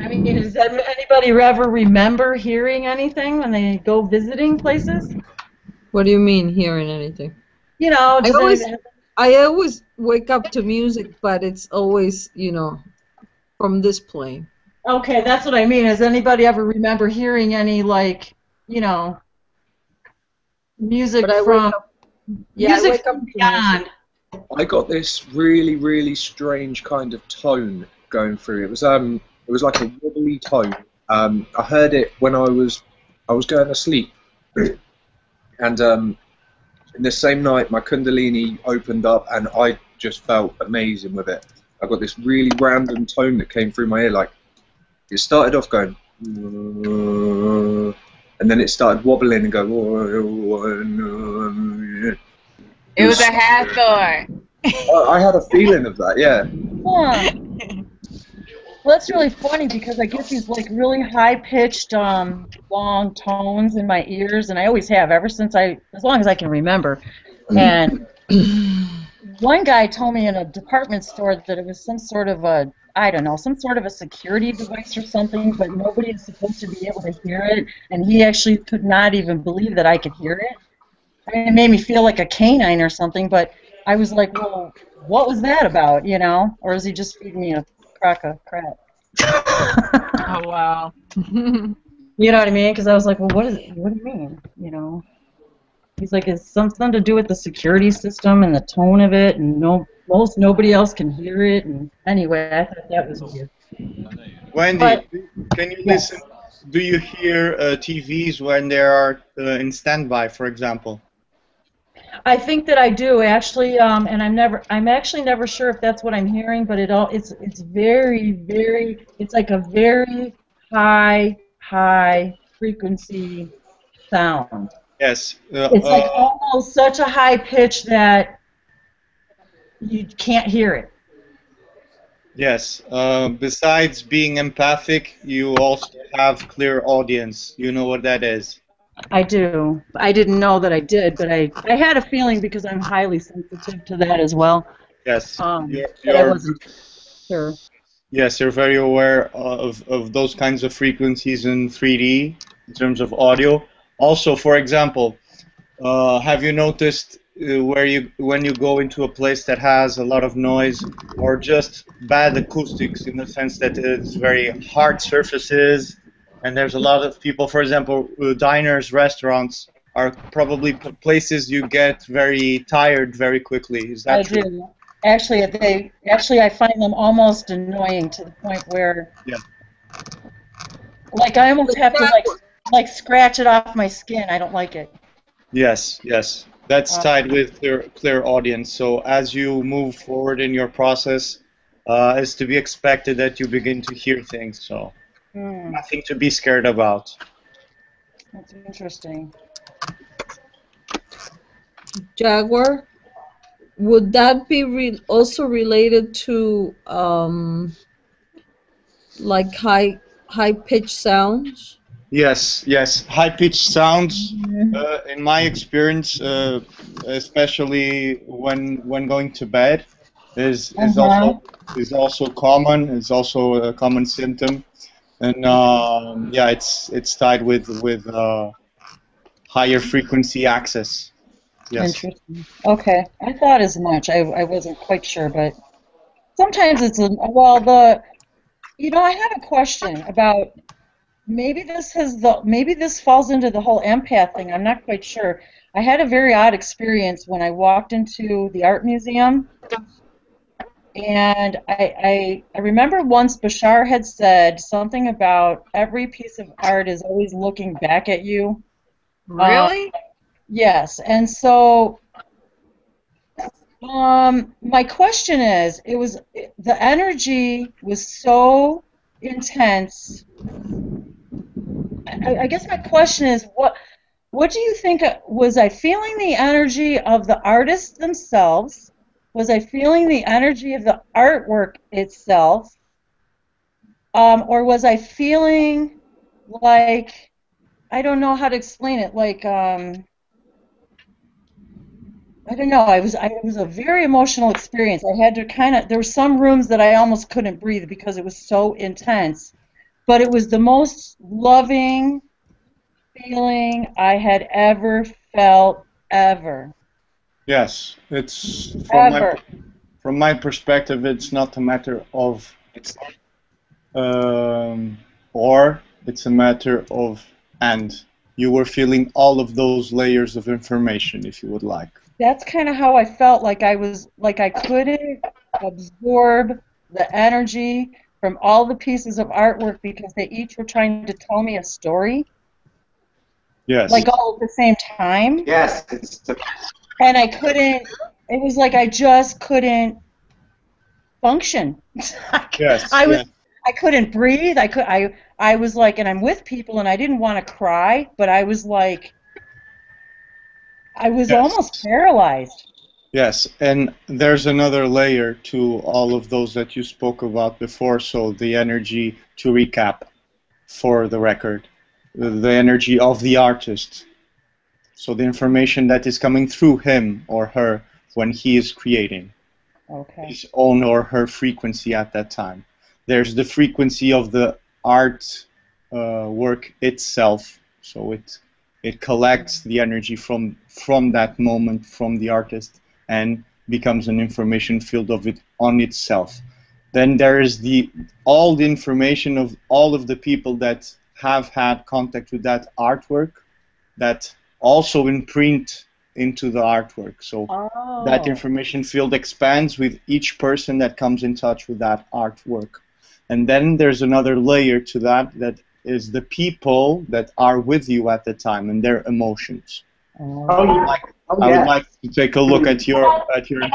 I mean, does anybody ever remember hearing anything when they go visiting places? What do you mean hearing anything? I always wake up to music, but it's always, from this plane. Okay, that's what I mean. Does anybody ever remember hearing any, music from... music from beyond? I got this really, really strange kind of tone going through. It was like a wobbly tone. I heard it when I was going to sleep, and in the same night my Kundalini opened up, and I just felt amazing with it. I got this really random tone that came through my ear. It started off going, and then it started wobbling and go. It was a Hathor. I had a feeling of that, yeah. Huh. Well, that's really funny because I get these really high-pitched, long tones in my ears, and I always have ever since as long as I can remember. And one guy told me in a department store that it was some sort of a security device or something, but nobody is supposed to be able to hear it, and he actually could not even believe that I could hear it. I mean, it made me feel like a canine or something, but I was like, well, what was that about, Or is he just feeding me a crock of crap? Oh, wow. You know what I mean? Because I was like, well, what do you mean? You know? He's like, it's something to do with the security system and the tone of it, and nobody else can hear it. And anyway, I thought that was weird. Wendy, But, can you yes. listen? Do you hear TVs when they are in standby, for example? I think that I do actually, and I'm actually never sure if that's what I'm hearing, but it's very, very, it's like a very high frequency sound. Yes. It's like almost such a high pitch that you can't hear it. Yes. Besides being empathic, you also have clear audience. You know what that is? I do. I didn't know that I did, but I had a feeling because I'm highly sensitive to that as well. Yes. But I wasn't sure. Yes, you're very aware of those kinds of frequencies in 3D in terms of audio. Also, for example, have you noticed when you go into a place that has a lot of noise or just bad acoustics in the sense that it's very hard surfaces and there's a lot of people, for example, diners, restaurants are probably places you get very tired very quickly. Is that true? I do. Actually, I find them almost annoying to the point where, like, I almost have to like scratch it off my skin. I don't like it. Yes, yes. That's tied with clear audience. So as you move forward in your process, it's to be expected that you begin to hear things. So nothing to be scared about. That's interesting. Jaguar, would that be also related to like high pitched sounds? Yes, yes. High-pitched sounds, in my experience, especially when going to bed, is also common. Is also a common symptom, and yeah, it's tied with higher frequency access. Yes. Interesting. Okay, I thought as much. I wasn't quite sure, but sometimes it's I have a question about. Maybe this falls into the whole empath thing. I'm not quite sure. I had a very odd experience when I walked into the art museum, and I remember once Bashar had said something about every piece of art is always looking back at you. Really? Yes, and so my question is, the energy was so intense. I guess my question is, what do you think? Was I feeling the energy of the artists themselves? Was I feeling the energy of the artwork itself? Or was I feeling like, I don't know how to explain it, like, I don't know, it was a very emotional experience. I had to there were some rooms that I almost couldn't breathe because it was so intense. But it was the most loving feeling I had ever felt, ever. Yes, it's Ever. from my perspective, it's not a matter of or, it's a matter of and. You were feeling all of those layers of information, if you would like. That's kind of how I felt, like I couldn't absorb the energy from all the pieces of artwork because they each were trying to tell me a story. Yes. Like all at the same time. Yes. And I couldn't, it was like I just couldn't function. Yes. I couldn't breathe. I was like, and I'm with people and I didn't want to cry, but I was like, I was almost paralyzed. Yes, and there's another layer to all of those that you spoke about before, so the energy, to recap for the record, the energy of the artist. So the information that is coming through him or her when he is creating his own or her frequency at that time. There's the frequency of the art work itself, so it collects the energy from that moment, from the artist, and becomes an information field of it on itself. Then there is all the information of all of the people that have had contact with that artwork that also imprint into the artwork. So that information field expands with each person that comes in touch with that artwork. And then there's another layer to that, that is the people that are with you at the time and their emotions. I would like to take a look at your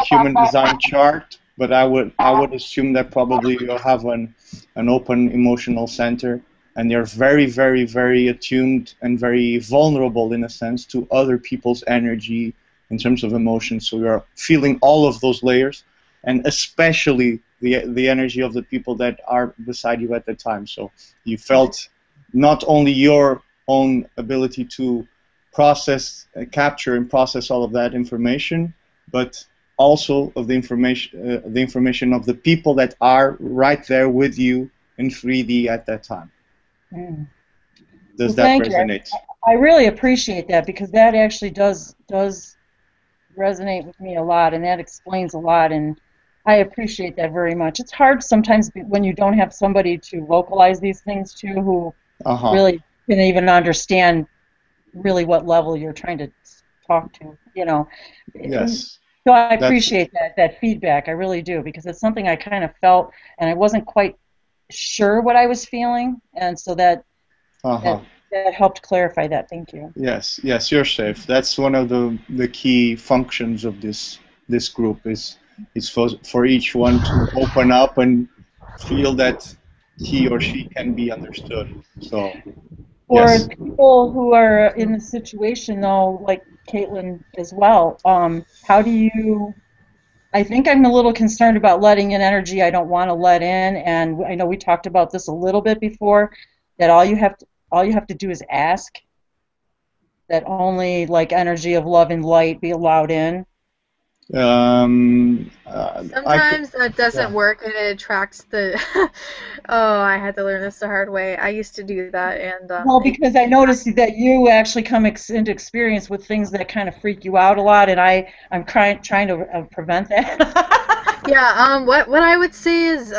human design chart, but I would assume that probably you have an open emotional center, and you're very, very, very attuned and very vulnerable in a sense to other people's energy in terms of emotions. So you're feeling all of those layers, and especially the energy of the people that are beside you at the time. So you felt not only your own ability to process, capture and process all of that information, but also of the information of the people that are right there with you in 3D at that time. Does that resonate? I really appreciate that, because that actually does resonate with me a lot, and that explains a lot, and I appreciate that very much. It's hard sometimes when you don't have somebody to vocalize these things to who really can even understand really what level you're trying to talk to, you know. Yes. So I appreciate that feedback. I really do, because it's something I kind of felt, and I wasn't quite sure what I was feeling, and so that helped clarify that. Thank you. Yes, yes, you're safe. That's one of the key functions of this group is for each one to open up and feel that he or she can be understood. So. For people who are in the situation, though, like Caitlin as well, how do you? I think I'm a little concerned about letting in energy I don't want to let in, and I know we talked about this a little bit before. That all you have to do is ask. That only like energy of love and light be allowed in. Sometimes that doesn't work, and it attracts the. Oh, I had to learn this the hard way. I used to do that, and well, because I noticed that you actually come into experience with things that kind of freak you out a lot, and I'm trying to prevent that. Yeah. What I would say is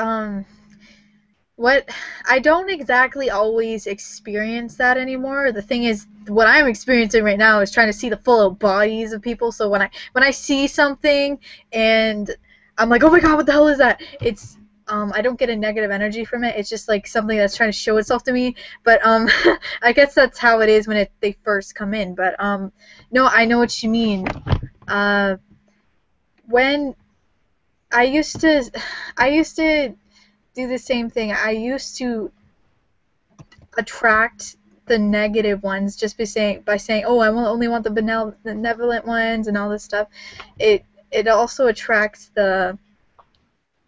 what I don't exactly always experience that anymore. The thing is, what I'm experiencing right now is trying to see the full bodies of people. So when I see something and I'm like, oh my god, what the hell is that? It's I don't get a negative energy from it. It's just like something that's trying to show itself to me. But I guess that's how it is when they first come in. But no, I know what you mean. When I used to do the same thing. I used to attract the negative ones just by saying, oh, I only want the benevolent ones and all this stuff. It also attracts the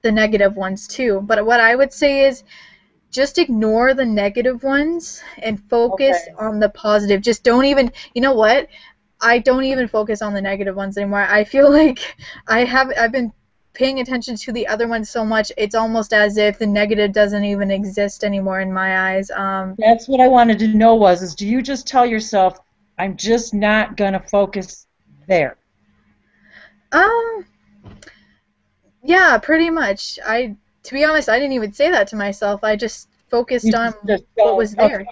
negative ones too. But what I would say is just ignore the negative ones and focus on the positive. Just don't even, you know what? I don't even focus on the negative ones anymore. I feel like I've been paying attention to the other ones so much, it's almost as if the negative doesn't even exist anymore in my eyes. That's what I wanted to know is do you just tell yourself, I'm just not going to focus there? Yeah, pretty much. To be honest, I didn't even say that to myself. I just focused on what was there.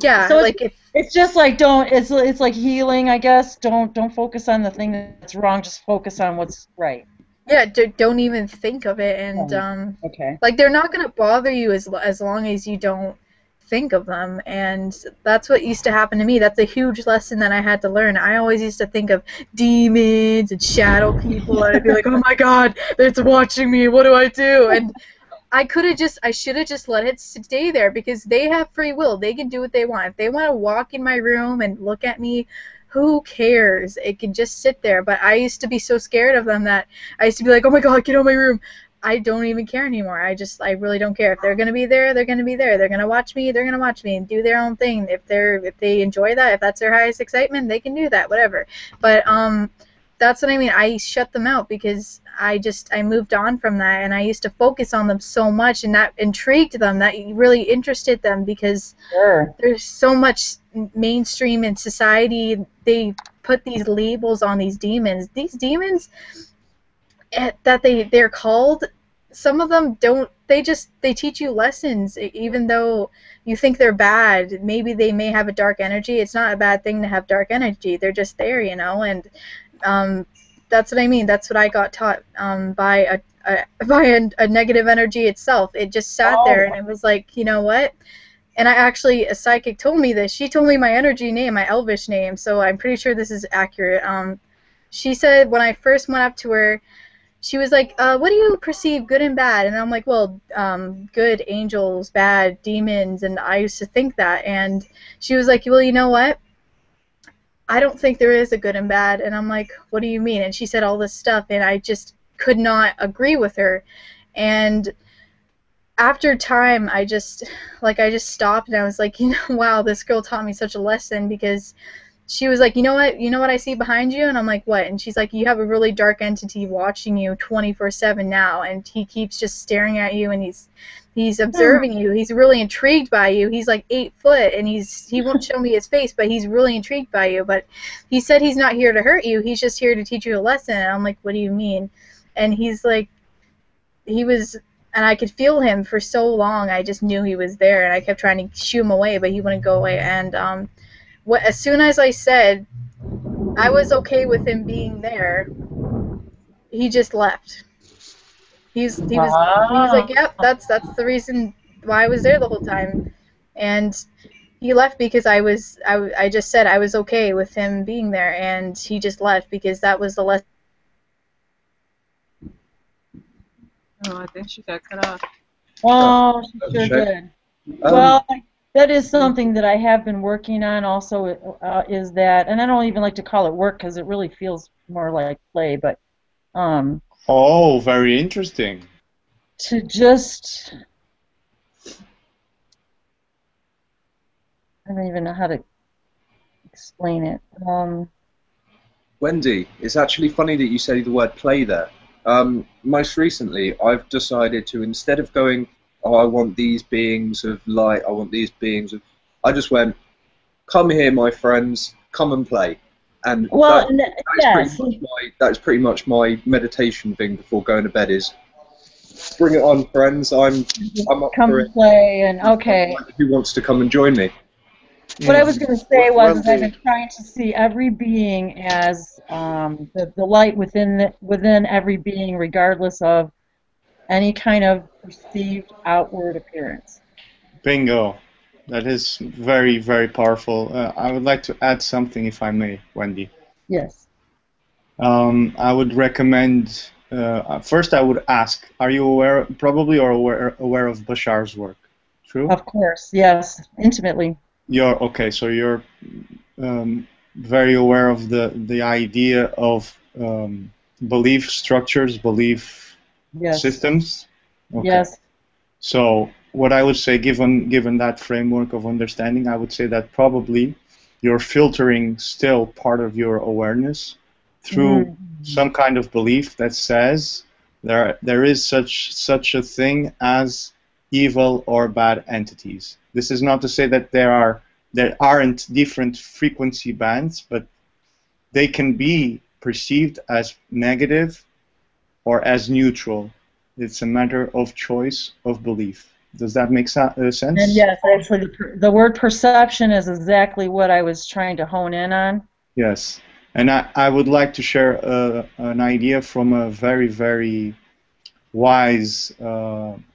Yeah, so like it's just like it's like healing, I guess. Don't focus on the thing that's wrong, just focus on what's right. Yeah, don't even think of it, and like they're not gonna bother you as long as you don't think of them, and that's what used to happen to me. That's a huge lesson that I had to learn. I always used to think of demons and shadow people, and I'd be like, oh my god, it's watching me. What do I do? And I should have just let it stay there, because they have free will. They can do what they want. If they want to walk in my room and look at me, who cares? It can just sit there. But I used to be so scared of them that I used to be like, oh my god, get out of my room. I don't even care anymore. I really don't care. If they're gonna be there, they're gonna be there. They're gonna watch me, they're gonna watch me and do their own thing. If they enjoy that, if that's their highest excitement, they can do that, whatever. But that's what I mean. I shut them out because I moved on from that, and I used to focus on them so much, and that intrigued them, that really interested them, because there's so much mainstream in society. They put these labels on these demons. These demons that they're called, some of them they teach you lessons, even though you think they're bad. Maybe they may have a dark energy. It's not a bad thing to have dark energy. They're just there, you know. And that's what I mean. That's what I got taught by a negative energy itself. It just sat there, and it was like, you know what? And a psychic told me this. She told me my energy name, my Elvish name, so I'm pretty sure this is accurate. She said when I first went up to her, she was like, what do you perceive, good and bad? And I'm like, well, good, angels, bad, demons, and I used to think that. And she was like, well, you know what? I don't think there is a good and bad. And I'm like, what do you mean? And she said all this stuff, and I just could not agree with her. And after time, I just stopped, and I was like, you know, wow, this girl taught me such a lesson, because she was like, you know what I see behind you? And I'm like, what? And she's like, you have a really dark entity watching you 24/7 now, and he keeps just staring at you, and he's observing you. He's really intrigued by you. He's like 8 foot, and he won't show me his face, but he's really intrigued by you. But he said he's not here to hurt you. He's just here to teach you a lesson. And I'm like, what do you mean? And he's like, and I could feel him for so long. I just knew he was there, and I kept trying to shoo him away, but he wouldn't go away. And as soon as I said I was okay with him being there, he just left. He was like, yep, that's the reason why I was there the whole time. And he left because I just said I was okay with him being there, and he just left because that was the lesson. Oh, I think she got cut off. Oh, she sure did. Well, that is something that I have been working on also, is that, and I don't even like to call it work because it really feels more like play, but oh, very interesting. To just, I don't even know how to explain it. Wendy, it's actually funny that you say the word play there. Most recently, I've decided to, instead of going, oh, I want these beings of light, I want these beings of... I just went, come here, my friends, come and play. And well, that's pretty much my meditation thing before going to bed is, bring it on, friends, I'm up come for it. Play, and okay. Who wants to come and join me? What I was going to say was I've been trying to see every being as the light within every being, regardless of any kind of perceived outward appearance. Bingo. That is very, very powerful. I would like to add something, if I may, Wendy. Yes. I would recommend... first, I would ask, are you aware of Bashar's work? True? Of course, yes. Intimately. Okay, so you're very aware of the idea of belief structures, belief systems? Okay. Yes. So what I would say, given that framework of understanding, I would say that probably you're filtering still part of your awareness through some kind of belief that says there is such a thing as evil or bad entities. This is not to say that there aren't different frequency bands, but they can be perceived as negative or as neutral. It's a matter of choice of belief. Does that make sense? And yes, actually, the word perception is exactly what I was trying to hone in on. Yes, and I would like to share an idea from a very, very wise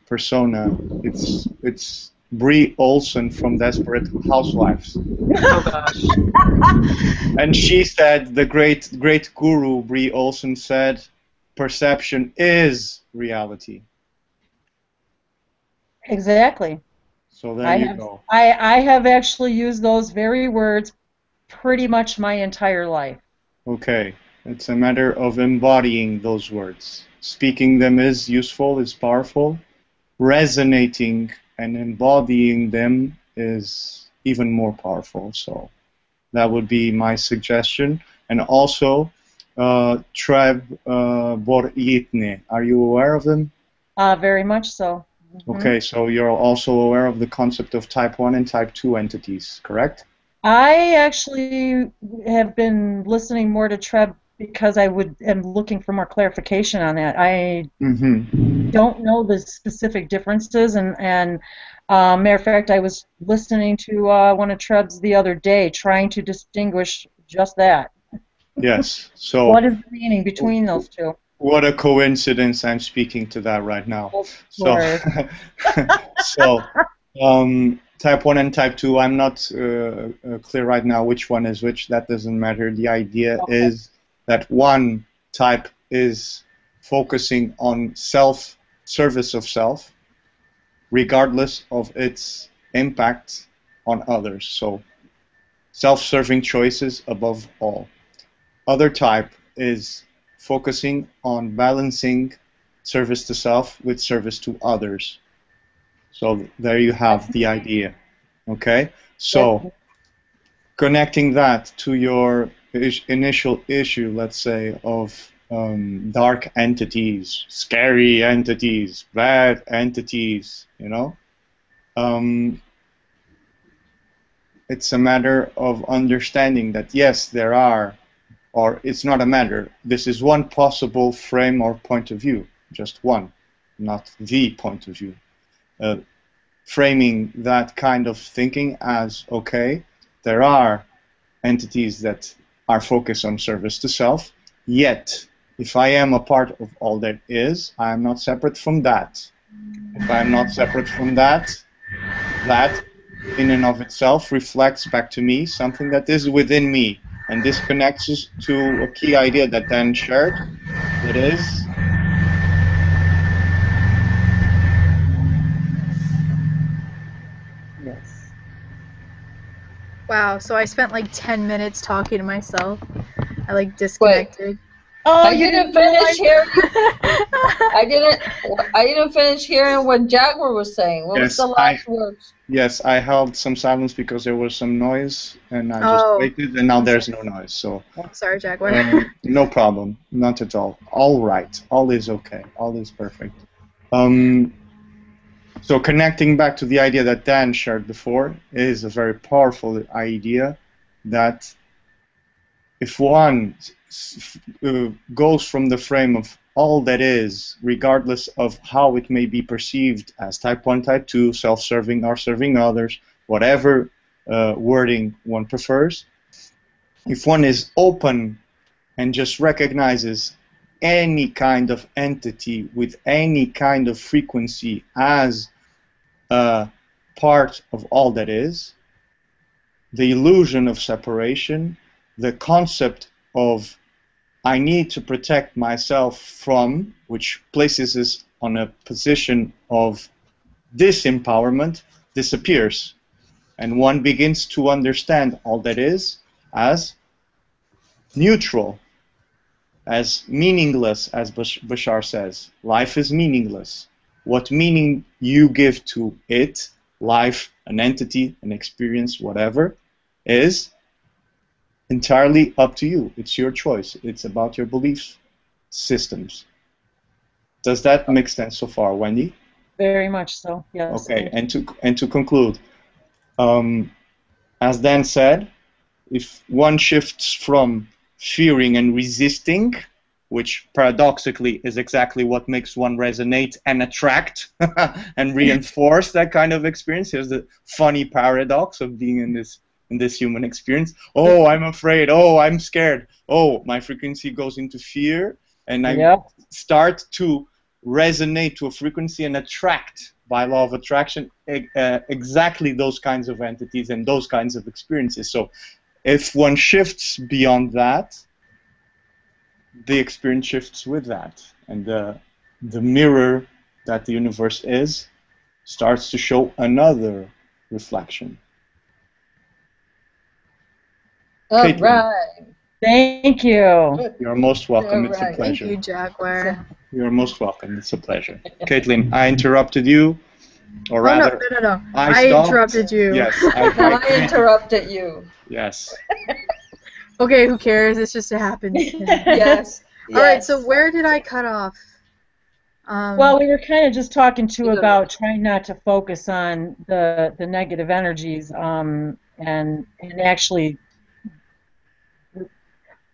persona. It's Brie Olson from Desperate Housewives. Oh gosh. And she said, the great guru Brie Olson said, perception is reality. Exactly. So there you go. I have actually used those very words pretty much my entire life. Okay. It's a matter of embodying those words. Speaking them is useful, is powerful. Resonating and embodying them is even more powerful. So that would be my suggestion. And also, 𝗪𝗪𝗡𝗧𝗘𝗡𝗧. Are you aware of them? Very much so. Okay, so you're also aware of the concept of type 1 and type 2 entities, correct? I actually have been listening more to Treb because am looking for more clarification on that. don't know the specific differences. And matter of fact, I was listening to one of Treb's the other day, trying to distinguish just that. Yes. So what is the meaning between those two? What a coincidence! I'm speaking to that right now. So, so type 1 and type 2. I'm not clear right now which one is which. That doesn't matter. The idea is that one type is focusing on service of self, regardless of its impact on others. So, self-serving choices above all. Other type is focusing on balancing service to self with service to others. So there you have the idea. Okay? So connecting that to your initial issue, let's say, of dark entities, scary entities, bad entities, you know, it's a matter of understanding that, yes, there are, or it's not a matter. This is one possible frame or point of view, just one, not the point of view. Framing that kind of thinking as, okay, there are entities that are focused on service to self, yet, if I am a part of all that is, I am not separate from that. If I am not separate from that, that in and of itself reflects back to me something that is within me. And this connects us to a key idea that Dan shared, that is, yes. Wow, so I spent like 10 minutes talking to myself. I like disconnected. I didn't finish hearing. I didn't finish hearing what Jaguar was saying. What was the last words? Yes, I held some silence because there was some noise, and I just waited, and now there's no noise. So sorry, Jaguar. No problem, not at all. All right, all is okay, all is perfect. So connecting back to the idea that Dan shared before is a very powerful idea that if one goes from the frame of all that is, regardless of how it may be perceived as type 1, type 2, self-serving or serving others, whatever wording one prefers, if one is open and just recognizes any kind of entity with any kind of frequency as a part of all that is, the illusion of separation, the concept of I need to protect myself from, which places us on a position of disempowerment, disappears. And one begins to understand all that is as neutral, as meaningless, as Bashar says. Life is meaningless. What meaning you give to it, life, an entity, an experience, whatever, is entirely up to you. It's your choice. It's about your belief systems. Does that make sense so far, Wendy? Very much so, yes. Okay, and to conclude, as Dan said, if one shifts from fearing and resisting, which paradoxically is exactly what makes one resonate and attract and reinforce that kind of experience. Here's the funny paradox of being in this human experience. Oh, I'm afraid. Oh, I'm scared. Oh, my frequency goes into fear, and I start to resonate to a frequency and attract, by law of attraction, exactly those kinds of entities and those kinds of experiences. So if one shifts beyond that, the experience shifts with that, and the mirror that the universe is starts to show another reflection. All right. Thank you. You're most welcome. It's a pleasure. Thank you, Jaguar. You're most welcome. It's a pleasure. Caitlin, I interrupted you, or rather, no. I interrupted you. Yes, I interrupted you. Yes. Okay, who cares? It's just a happen. Yes. All right. So where did I cut off? Well, we were kind of just talking too about trying not to focus on the negative energies, and actually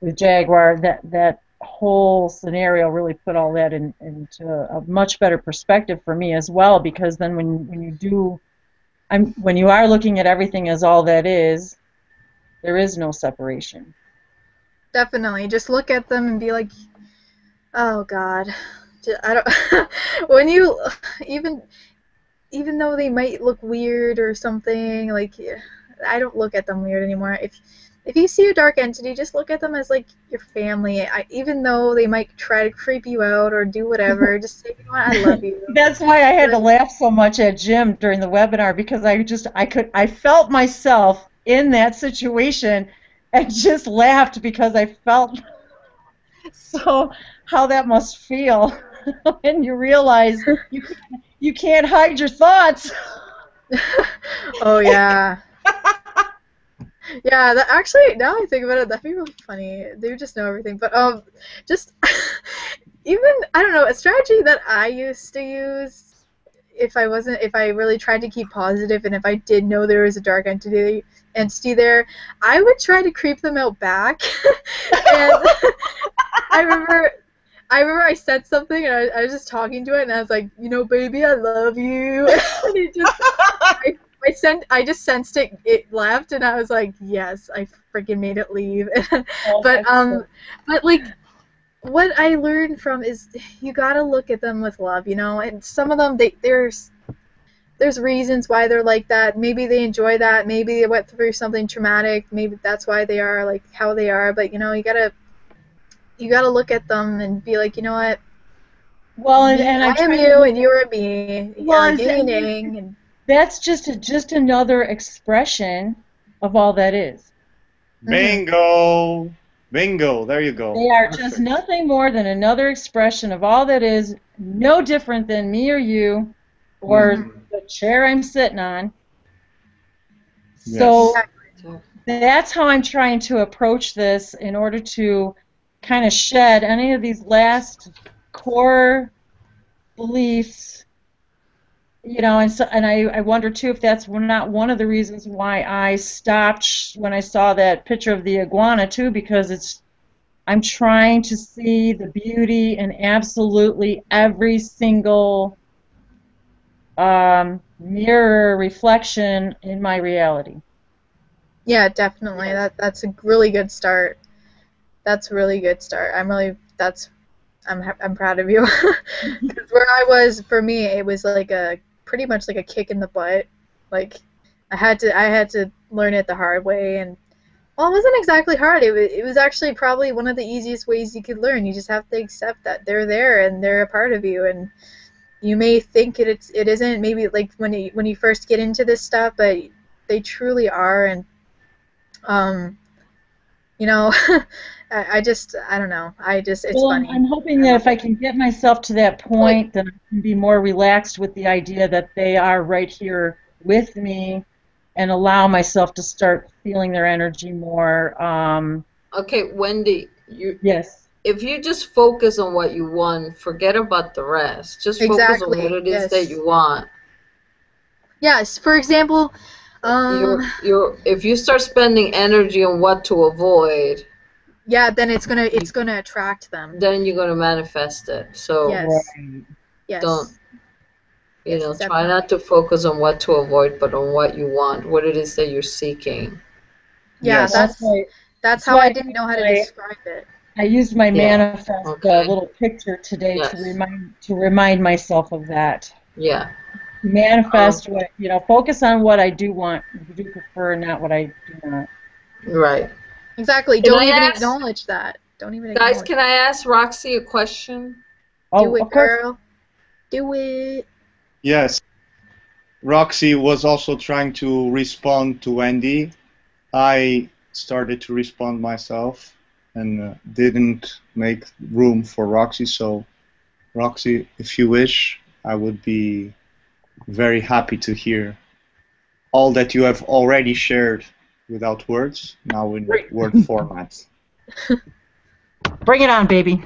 with Jaguar that whole scenario really put all that into a much better perspective for me as well, because then when you are looking at everything as all that is, there is no separation. Definitely. Just look at them and be like, oh God. I don't. When you even though they might look weird or something, like, I don't look at them weird anymore. If you see a dark entity, just look at them as like your family. Even though they might try to creep you out or do whatever, just say, you know what, I love you. That's why I had to laugh so much at Jim during the webinar, because I felt myself in that situation and just laughed because I felt so how that must feel when you realize you can't hide your thoughts. Oh yeah. Yeah, that actually, now I think about it, that'd be really funny. They would just know everything. But just even, I don't know, a strategy that I used to use if I really tried to keep positive, and if I did know there was a dark entity there, I would try to creep them out back. And I remember I said something, and I was just talking to it, and I was like, you know, baby, I love you. And it just, I just sensed it left, and I was like, yes, I freaking made it leave. But like, what I learned from is you gotta look at them with love, you know. And some of them, there's reasons why they're like that. Maybe they enjoy that. Maybe they went through something traumatic. Maybe that's why they are like how they are. But you know, you gotta look at them and be like, you know what? Well, I am you, and you are me. Well, and that's just another expression of all that is. Bingo! Bingo, there you go. They are just nothing more than another expression of all that is, no different than me or you, or the chair I'm sitting on. Yes. So that's how I'm trying to approach this, in order to kind of shed any of these last core beliefs. You know, and I wonder too if that's not one of the reasons why I stopped when I saw that picture of the iguana too, because I'm trying to see the beauty in absolutely every single mirror reflection in my reality. yeah, definitely. That's a really good start. That's a really good start. I'm proud of you. Because where I was, for me, it was like pretty much like a kick in the butt. Like I had to learn it the hard way, and well, it wasn't exactly hard. It was actually probably one of the easiest ways you could learn. You just have to accept that they're there and they're a part of you, and you may think it isn't, maybe like when you first get into this stuff, but they truly are. And you know, I don't know. It's funny. I'm hoping that if I can get myself to that point, then I can be more relaxed with the idea that they are right here with me, and allow myself to start feeling their energy more. Okay, Wendy, Yes. If you just focus on what you want, forget about the rest. Just focus on what it is that you want. Yes, for example, if you start spending energy on what to avoid, yeah, then it's gonna attract them. Then you're gonna manifest it. So yes. Don't try not to focus on what to avoid, but on what you want, what it is that you're seeking. Yeah, that's how I didn't know how to describe it. I used my manifest little picture today to remind myself of that. Yeah. Manifest what, focus on what I do want, do prefer, not what I do not. Right. Exactly. Don't even acknowledge that. Guys, can I ask Roxy a question? Do it, girl. Do it. Yes. Roxy was also trying to respond to Wendy. I started to respond myself and didn't make room for Roxy. So, Roxy, if you wish, I would be very happy to hear all that you have already shared without words, now in word format. Bring it on, baby.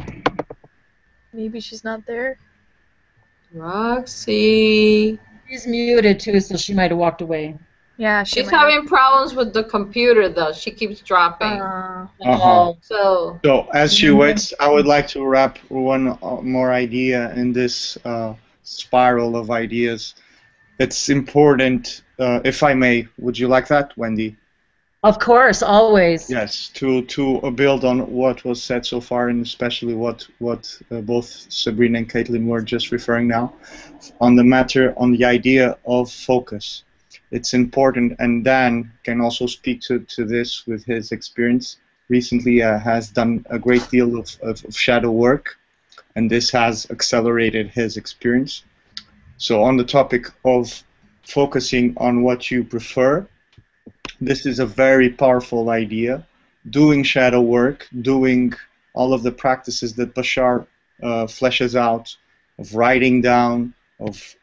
Maybe she's not there. Roxy. She's muted too, so she might have walked away. Yeah, she's having problems with the computer though. She keeps dropping. Uh-huh. So as she waits, I would like to wrap one more idea in this spiral of ideas. It's important, if I may, would you like that, Wendy? Of course, always. Yes, to build on what was said so far, and especially what both Sabrina and Caitlin were just referring now, on the matter, on the idea of focus. It's important, and Dan can also speak to this with his experience. Recently has done a great deal of shadow work, and this has accelerated his experience. So on the topic of focusing on what you prefer, this is a very powerful idea. Doing shadow work, doing all of the practices that Bashar fleshes out, of writing down, of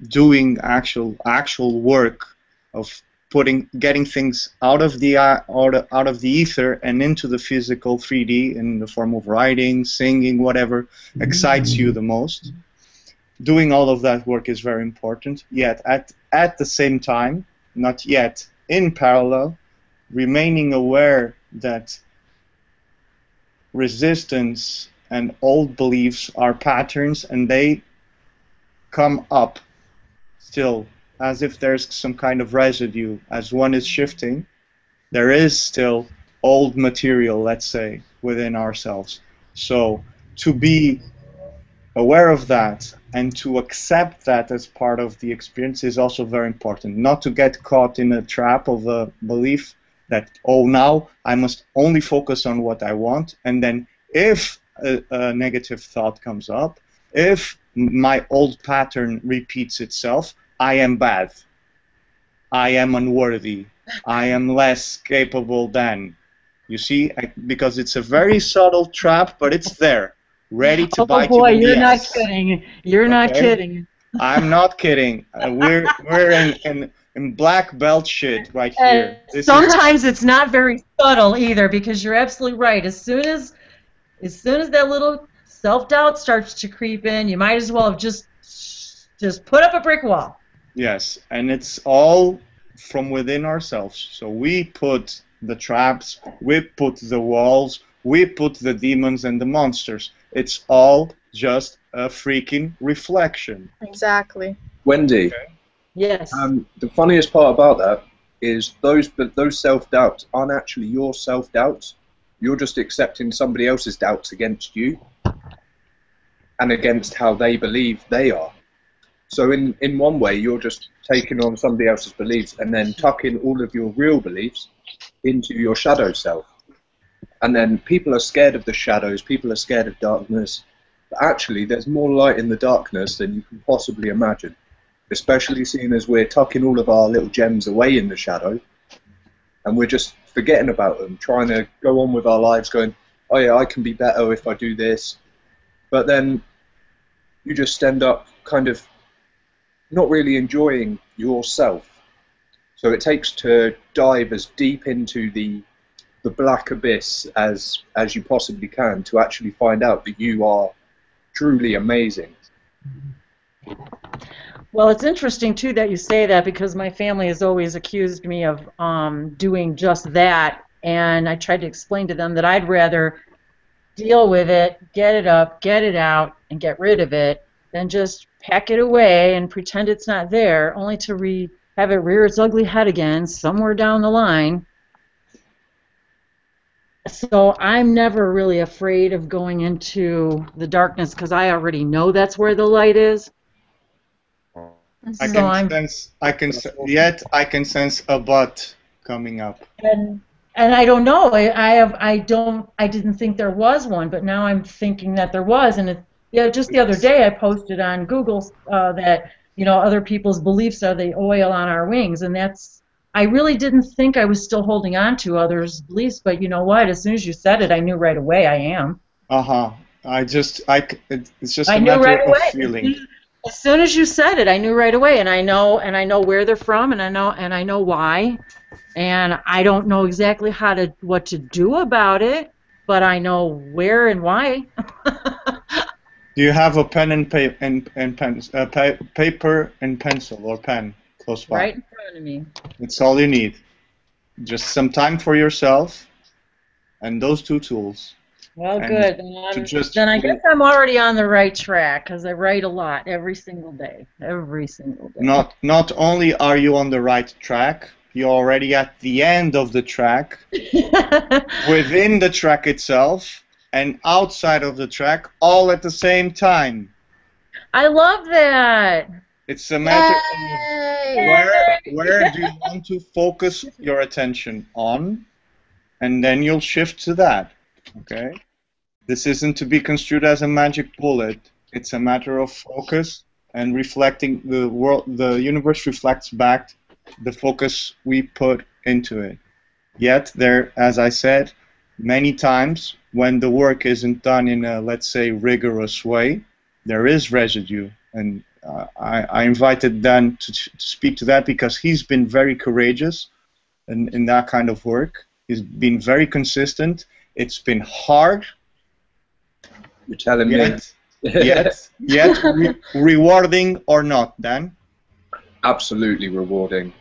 doing actual work, of getting things out of the ether and into the physical 3D in the form of writing, singing, whatever excites you the most. Doing all of that work is very important. Yet at the same time, not yet, in parallel, remaining aware that resistance and old beliefs are patterns, and they come up still as if there's some kind of residue. As one is shifting, there is still old material, let's say, within ourselves. So to be aware of that and to accept that as part of the experience is also very important. Not to get caught in a trap of a belief that, oh, now I must only focus on what I want, and then if a negative thought comes up, if my old pattern repeats itself, I am bad, I am unworthy, I am less capable than. You see, because it's a very subtle trap, but it's there, ready to bite you. Oh boy, in the you're not ass. kidding. You're not kidding. I'm not kidding. We're in black belt shit right here. Sometimes it's not very subtle either, because you're absolutely right. As soon as that little self-doubt starts to creep in, you might as well have just put up a brick wall. Yes, and it's all from within ourselves. So we put the traps, we put the walls, we put the demons and the monsters. It's all just a freaking reflection. Exactly. Wendy. Yes. The funniest part about that is those self-doubts aren't actually your self-doubts. You're just accepting somebody else's doubts against you and against how they believe they are. So in one way, you're just taking on somebody else's beliefs and then tucking all of your real beliefs into your shadow self. And then people are scared of the shadows, people are scared of darkness. But actually, there's more light in the darkness than you can possibly imagine. Especially seeing as we're tucking all of our little gems away in the shadow. And we're just forgetting about them, trying to go on with our lives going, oh yeah, I can be better if I do this. But then you just end up kind of not really enjoying yourself. So it takes to dive as deep into the black abyss as you possibly can to actually find out that you are truly amazing. Well, it's interesting too that you say that, because my family has always accused me of doing just that, and I tried to explain to them that I'd rather deal with it, get it up, get it out, and get rid of it, than just pack it away and pretend it's not there, only to have it rear its ugly head again somewhere down the line. So I'm never really afraid of going into the darkness, because I already know that's where the light is. I can sense a but coming up. And I don't know. I didn't think there was one, but now I'm thinking that there was. And just the other day I posted on Google that other people's beliefs are the oil on our wings, and I really didn't think I was still holding on to others' beliefs, but you know what? As soon as you said it, I knew right away I am. It's just a matter of feeling. As soon as you said it, I knew right away, and I know where they're from, and I know why, and I don't know exactly what to do about it, but I know where and why. Do you have a pen and paper and pencil or pen close by? Right in front front of me. It's all you need. Just some time for yourself and those two tools. Well, And good. Then I guess I'm already on the right track because I write a lot every single day. Every single day. Not only are you on the right track, you're already at the end of the track, within the track itself, and outside of the track, all at the same time. I love that. It's a matter of where do you want to focus your attention on, and then you'll shift to that. Okay? This isn't to be construed as a magic bullet. It's a matter of focus and reflecting the world. The universe reflects back the focus we put into it. Yet there, as I said, many times when the work isn't done in a, let's say, rigorous way, there is residue. And I invited Dan to speak to that because he's been very courageous in that kind of work. He's been very consistent. It's been hard. You're telling me. Yet rewarding or not, Dan? Absolutely rewarding.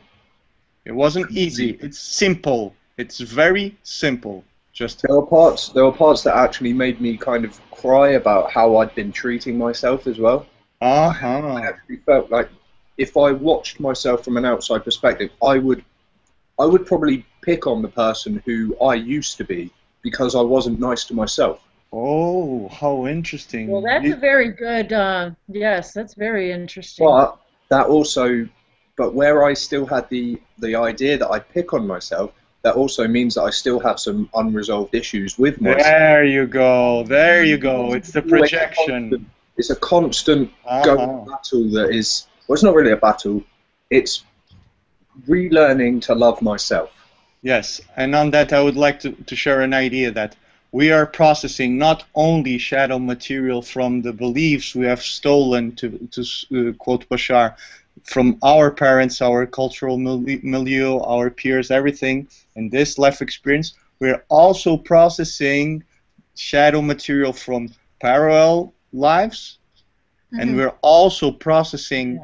It wasn't easy. It's simple. It's very simple. Just there were parts that actually made me kind of cry about how I'd been treating myself as well. I actually felt like if I watched myself from an outside perspective, I would probably pick on the person who I used to be because I wasn't nice to myself. Oh, how interesting. Well, that's a very good, yes, that's very interesting. But that also, where I still had the idea that I'd pick on myself, that also means that I still have some unresolved issues with myself. There you go. There you go. It's the projection. It's a constant going battle that is, well, it's not really a battle. It's relearning to love myself. Yes, and on that I would like to share an idea that we are processing not only shadow material from the beliefs we have stolen, to quote Bashar, from our parents, our cultural milieu, our peers, everything, in this life experience, we're also processing shadow material from parallel lives, and we're also processing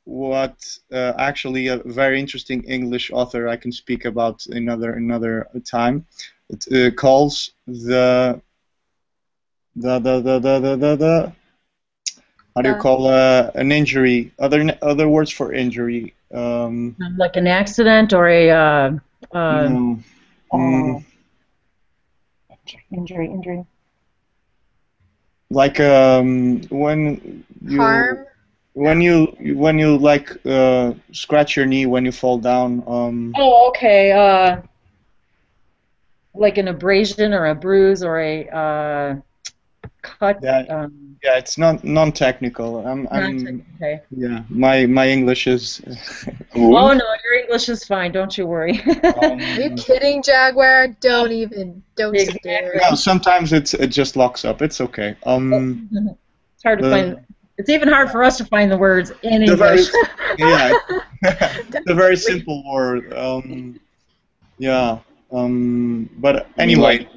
what actually a very interesting English author I can speak about another time. It calls the how do you call an injury? Other words for injury. Like an accident or a injury. Like when you harm. When you like scratch your knee when you fall down. Oh, okay. Like an abrasion or a bruise or a cut. Yeah, yeah, it's not non-technical. Okay. Yeah, my English is. Oh no, your English is fine. Don't you worry. Are you kidding, Jaguar? Don't dare. No, sometimes it just locks up. It's okay. It's hard to find. It's even hard for us to find the words in English. It's a very simple word. But anyway.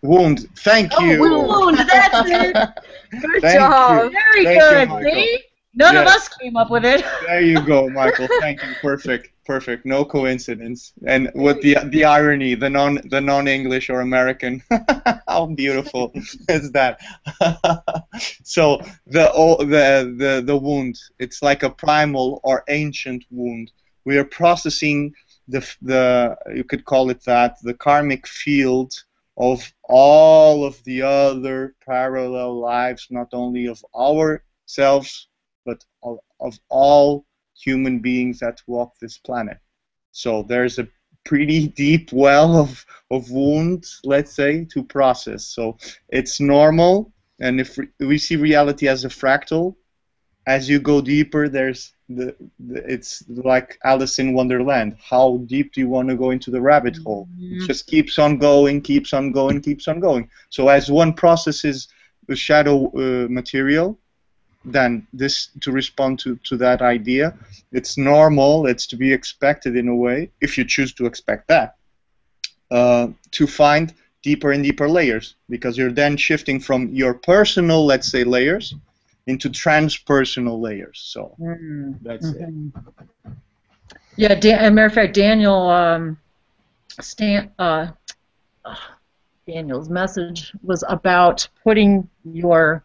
Wound. Thank you. Wound. That's it. Good Thank job. you. Very Thank good. you, See? None of us came up with it. There you go, Michael. Thank you. Perfect. Perfect. No coincidence. And with the irony, the non-English or American. How beautiful is that? So the wound. It's like a primal or ancient wound. We are processing the you could call it that, the karmic field of all of the other parallel lives, not only of ourselves, but of all human beings that walk this planet. So there's a pretty deep well of wounds, let's say, to process. So it's normal, and if we see reality as a fractal, as you go deeper, there's it's like Alice in Wonderland. How deep do you want to go into the rabbit hole? It just keeps on going, keeps on going, keeps on going. So as one processes the shadow material, then this, to respond to that idea, it's normal, it's to be expected in a way, if you choose to expect that, to find deeper and deeper layers, because you're then shifting from your personal, let's say, layers into transpersonal layers. So that's it. Yeah, as a matter of fact, Daniel's message was about putting your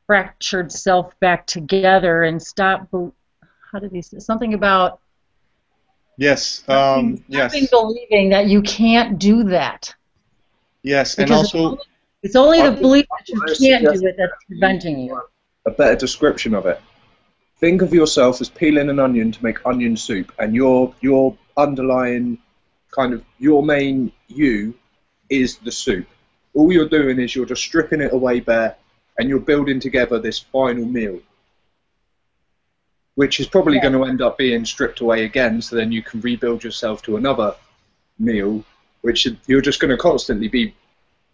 fractured self back together and stop. How did he say something about? Yes. Stopping believing that you can't do that. Yes, and Because also it's only the belief that you can't do it that's preventing you. A better description of it. Think of yourself as peeling an onion to make onion soup, and your underlying kind of your main you is the soup. All you're doing is you're just stripping it away bare, and you're building together this final meal, which is probably going to end up being stripped away again, so then you can rebuild yourself to another meal, which you're just going to constantly be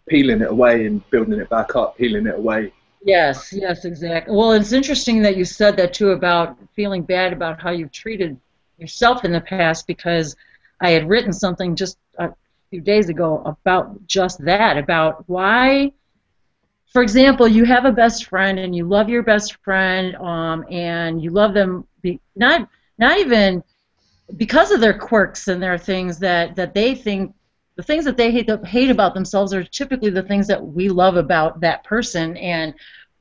peeling it away and building it back up, peeling it away. Yes, exactly. Well, it's interesting that you said that too about feeling bad about how you've treated yourself in the past, because I had written something just a few days ago about just that, about why, for example, you have a best friend and you love your best friend, and you love them not even because of their quirks and their things that they think. The things that they hate about themselves are typically the things that we love about that person. And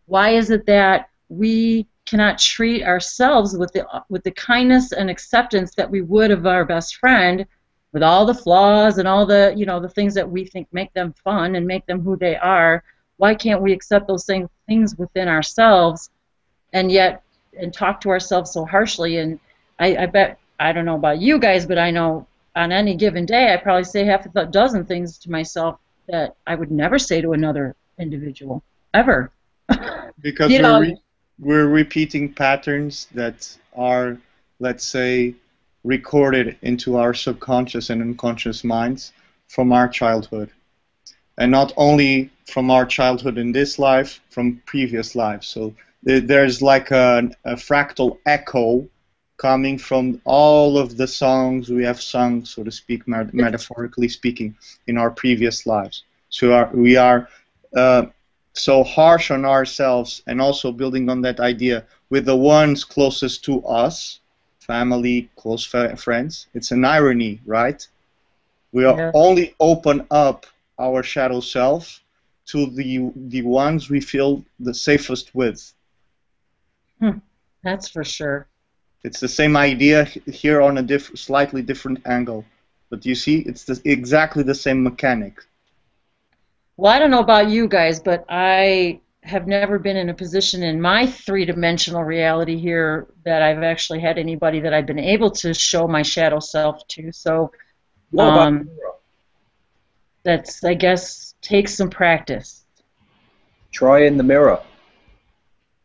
why is it that we cannot treat ourselves with the kindness and acceptance that we would of our best friend, with all the flaws and all the the things that we think make them fun and make them who they are? Why can't we accept those same things within ourselves, and talk to ourselves so harshly? And I bet, I don't know about you guys, but I know on any given day, I probably say half a dozen things to myself that I would never say to another individual, ever. Because we're repeating patterns that are, let's say, recorded into our subconscious and unconscious minds from our childhood. And not only from our childhood in this life, from previous lives. So there's like a fractal echo coming from all of the songs we have sung, so to speak, metaphorically speaking, in our previous lives. So we are so harsh on ourselves, and also building on that idea with the ones closest to us, family, close friends. It's an irony, right? We are only open up our shadow self to the ones we feel the safest with. That's for sure. It's the same idea here on a slightly different angle, but you see, it's exactly the same mechanic. Well, I don't know about you guys, but I have never been in a position in my three-dimensional reality here that I've actually had anybody that I've been able to show my shadow self to. So that's, I guess, takes some practice. Try in the mirror.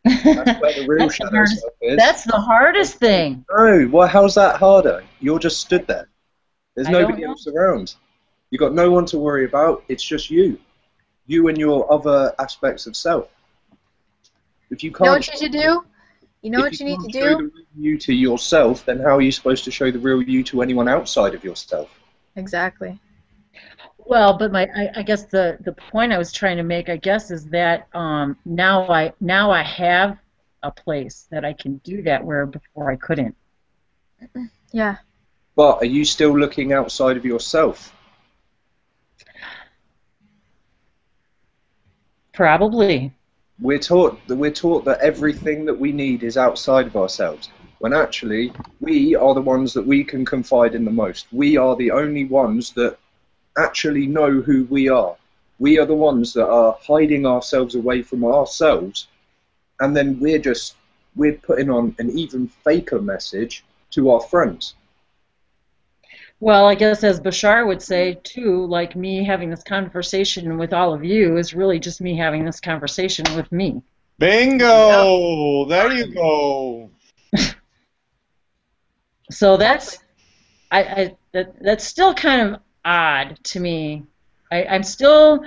That's where the real shadow self is. That's the hardest thing. No, well, how's that harder? You're just stood there. There's nobody else around. You've got no one to worry about. It's just you. You and your other aspects of self. If you can't, You know what you should do? You know what you need to show the do? real you to yourself, then how are you supposed to show the real you to anyone outside of yourself? Exactly. Well, but I guess the point I was trying to make, I guess, is that now I have a place that I can do that where before I couldn't. Yeah. But are you still looking outside of yourself? Probably. We're taught that everything that we need is outside of ourselves, when actually we are the ones that we can confide in the most. We are the only ones that actually know who we are. We are the ones that are hiding ourselves away from ourselves, and then we're putting on an even faker message to our friends. Well, I guess as Bashar would say too, like me having this conversation with all of you is really just me having this conversation with me. Bingo! There you go. So that's that's still kind of odd to me. I'm still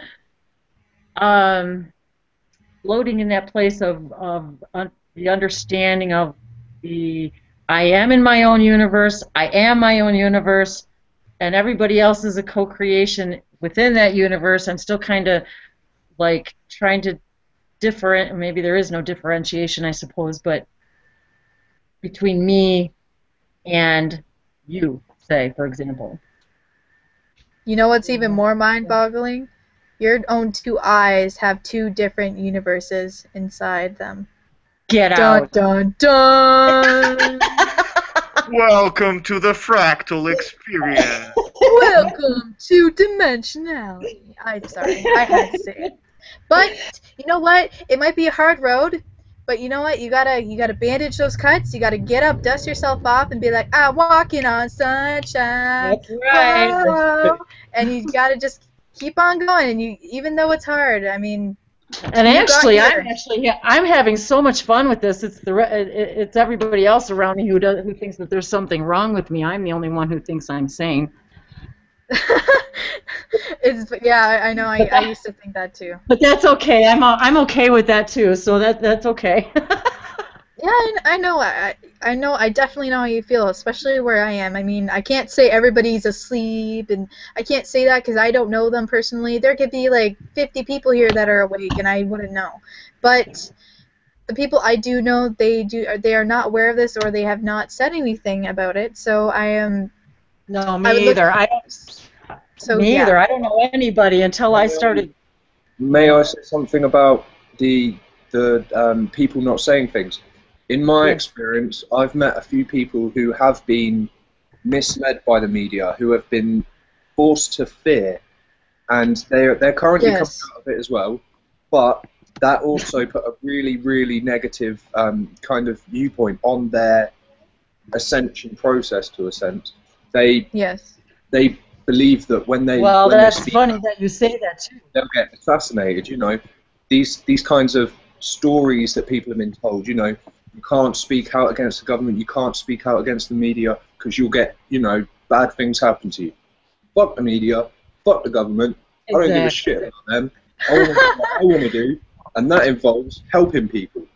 floating in that place of the understanding of I am in my own universe, I am my own universe, and everybody else is a co-creation within that universe. I'm still kind of like trying to different. Maybe there is no differentiation, I suppose, but between me and you, say, for example. You know what's even more mind-boggling? Your own two eyes have two different universes inside them. Get Dun, out. dun, dun! Welcome to the fractal experience. Welcome to dimensionality. I'm sorry, I had to say it. But you know what? It might be a hard road, but you know what? You gotta bandage those cuts. You gotta get up, dust yourself off, and be like, I'm walking on sunshine. That's right. Whoa. And you gotta just keep on going. And you, even though it's hard, I mean. And actually, I'm having so much fun with this. It's everybody else around me who thinks that there's something wrong with me. I'm the only one who thinks I'm sane. Yeah, I know. I used to think that too. But that's okay. I'm okay with that too. So that's okay. Yeah, I know. I know. I definitely know how you feel, especially where I am. I mean, I can't say everybody's asleep, and I can't say that because I don't know them personally. There could be like 50 people here that are awake, and I wouldn't know. But the people I do know, they are not aware of this, or they have not said anything about it. So I am. No, me either. Me either. I don't know anybody until I started. May I say something about the people not saying things? In my experience, I've met a few people who have been misled by the media, who have been forced to fear, and they're currently coming out of it as well. But that also put a really, really negative kind of viewpoint on their ascension process, to a sense. They believe that when they that's funny that you say that too. They'll get assassinated. You know, these kinds of stories that people have been told. You know, you can't speak out against the government. You can't speak out against the media because you'll get, you know, bad things happen to you. Fuck the media. Fuck the government. I don't give a shit about them. I want to do what I want to do, and that involves helping people.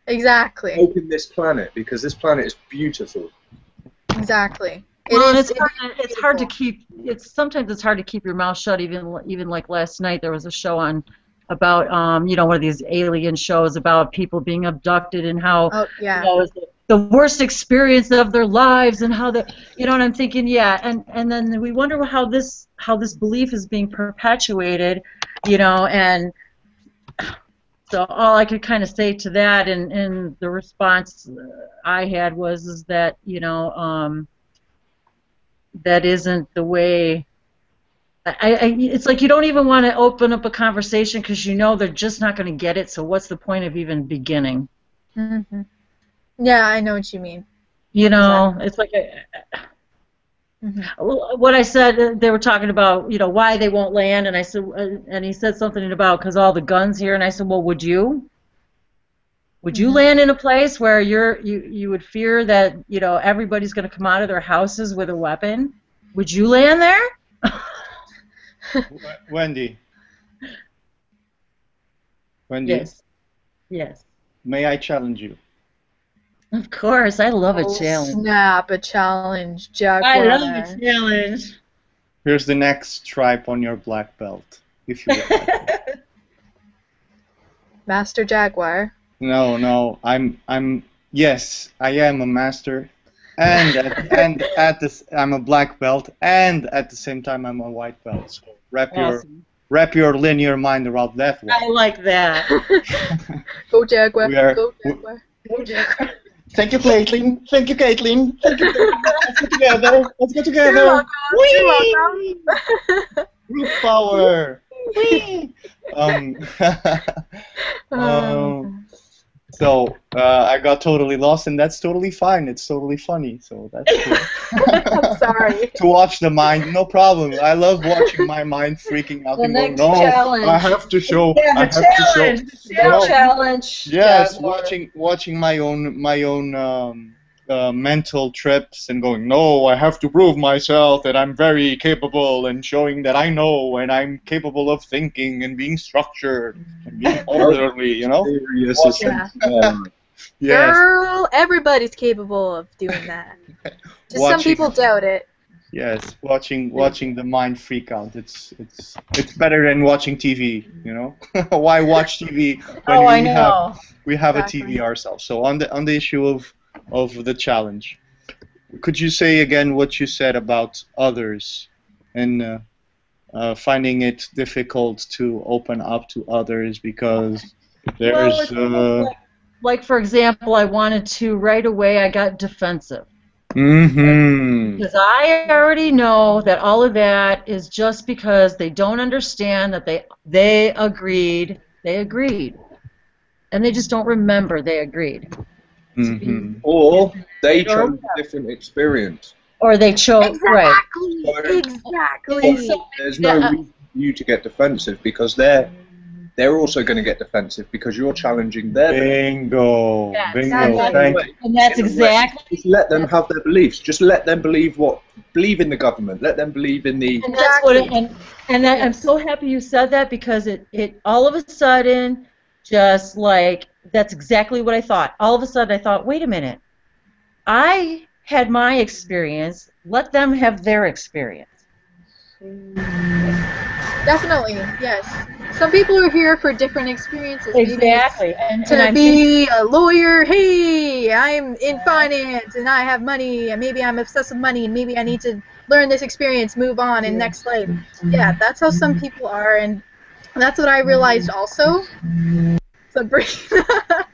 Exactly. Helping this planet, because this planet is beautiful. Exactly. It's hard to keep. Sometimes it's hard to keep your mouth shut. Even like last night, there was a show on about you know, one of these alien shows about people being abducted and how you know, it was the worst experience of their lives, and how you know, and I'm thinking, and then we wonder how this belief is being perpetuated, you know, and so all I could kind of say to that, and the response I had was that, you know, that isn't the way. It's like you don't even want to open up a conversation because you know they're just not going to get it. So what's the point of even beginning? Mm-hmm. Yeah, I know what you mean. You know, it's like what I said. They were talking about, you know, why they won't land, and I said, and he said something about because all the guns here, and I said, well, would you? Would you land in a place where you would fear that, you know, everybody's going to come out of their houses with a weapon? Would you land there? Wendy. Yes. May I challenge you? Of course, I love a challenge. Snap, a challenge, Jaguar. I love a challenge. Here's the next stripe on your black belt, if you would like. Master Jaguar. No, yes, I am a master, and I'm a black belt, and at the same time I'm a white belt. So wrap your linear mind around that one. I like that. Go Jaguar. Go Jaguar. Go Jaguar. Thank you, Caitlin. Thank you, Caitlin. Thank you, Caitlin. Let's go together. Let's go together. You're welcome. Group power. Whee! So I got totally lost, and that's totally fine. It's totally funny, so that's cool. I'm sorry. To watch the mind, no problem. I love watching my mind freaking out and going, no, challenge. I have to show. Yeah, I have to show. Challenge. Yes, Jaguar. watching my own mental trips and going, no, I have to prove myself that I'm very capable, and showing that I know and I'm capable of thinking and being structured and being orderly, you know? Yes. Girl, everybody's capable of doing that. Just some people doubt it. Yes, watching the mind freak out. It's better than watching TV. You know, why watch TV when Oh, I know. we have Exactly. a TV ourselves? So on the issue of the challenge, could you say again what you said about others and finding it difficult to open up to others because Well, there's it's like for example, I wanted to right away. I got defensive. Because I already know that all of that is just because they don't understand that they agreed, and they just don't remember they agreed. Or they chose a different experience. Or they chose right. Exactly. There's no reason for you to get defensive because they're also going to get defensive because you're challenging their bingo. Thank you. And that's exactly. Just let them have their beliefs. Just let them believe in the government. Let them believe in the. And that's what. And I'm so happy you said that because it all of a sudden just like that's exactly what I thought. All of a sudden I thought, wait a minute, I had my experience. Let them have their experience. Definitely, yes. Some people are here for different experiences. Exactly. To be a lawyer, hey, I'm in finance and I have money, and maybe I'm obsessed with money, and maybe I need to learn this experience, move on in next life. Yeah, that's how some people are, and that's what I realized also. Sabrina.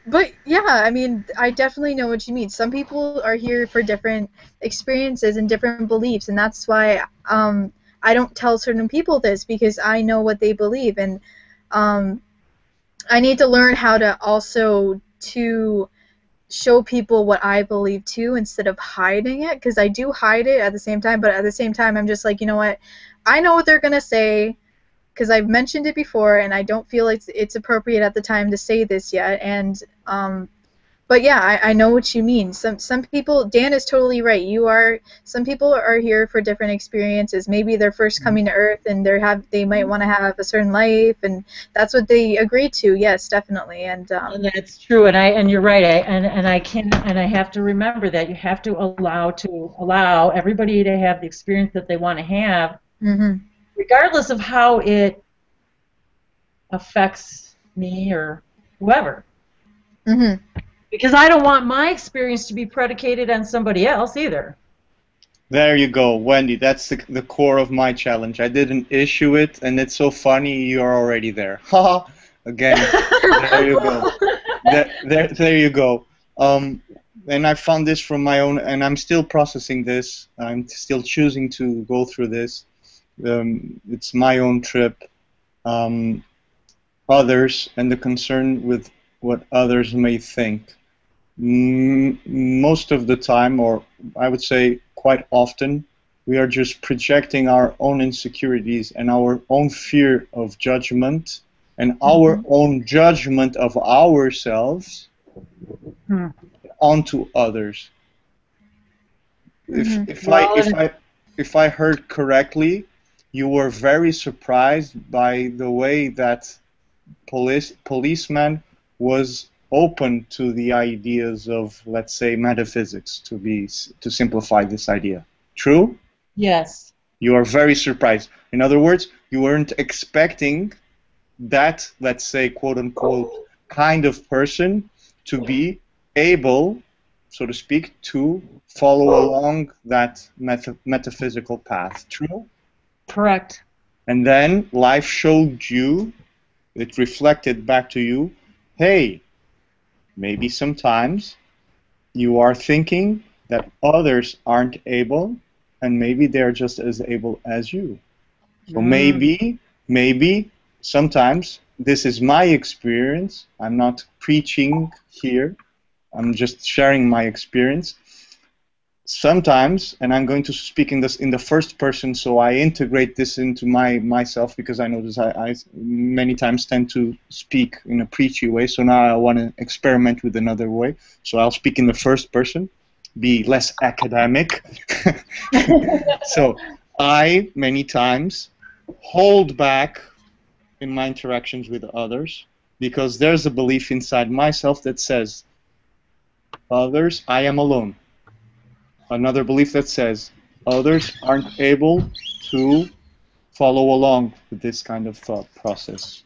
But yeah, I mean, I definitely know what you mean. Some people are here for different experiences and different beliefs, and that's why I don't tell certain people this, because I know what they believe, and I need to learn how to also to show people what I believe too, instead of hiding it, because I do hide it at the same time, but at the same time I'm just like, you know what, I know what they're gonna say, because I've mentioned it before, and I don't feel it's appropriate at the time to say this yet. And but yeah, I know what you mean. Some people, Dan is totally right. Some people are here for different experiences. Maybe they're first coming to Earth, and they might want to have a certain life, and that's what they agree to. Yes, definitely. And that's true. And you're right. I have to remember that you have to allow everybody to have the experience that they want to have. Mm-hmm. Regardless of how it affects me or whoever. Mm-hmm. Because I don't want my experience to be predicated on somebody else either. There you go, Wendy. That's the core of my challenge. I didn't issue it, and it's so funny you're already there. Haha. Again, there you go. There you go. And I found this from my own, and I'm still processing this. I'm still choosing to go through this. It's my own trip, others, and the concern with what others may think. Most of the time, or I would say quite often, we are just projecting our own insecurities and our own fear of judgment and our own judgment of ourselves onto others. If I heard correctly, you were very surprised by the way that policeman was open to the ideas of, let's say, metaphysics, to simplify this idea. True? Yes. You are very surprised. In other words, you weren't expecting that, let's say, quote-unquote, kind of person to be able, so to speak, to follow along that metaphysical path. True? Correct. And then life showed you, it reflected back to you, hey, maybe sometimes you are thinking that others aren't able, and maybe they're just as able as you. So maybe sometimes, this is my experience, I'm not preaching here, I'm just sharing my experience. Sometimes, and I'm going to speak in the first person, so I integrate this into myself, because I notice I many times tend to speak in a preachy way. So now I want to experiment with another way. So I'll speak in the first person, be less academic. So I many times hold back in my interactions with others, because there's a belief inside myself that says, others, I am alone. another belief that says others aren't able to follow along with this kind of thought process.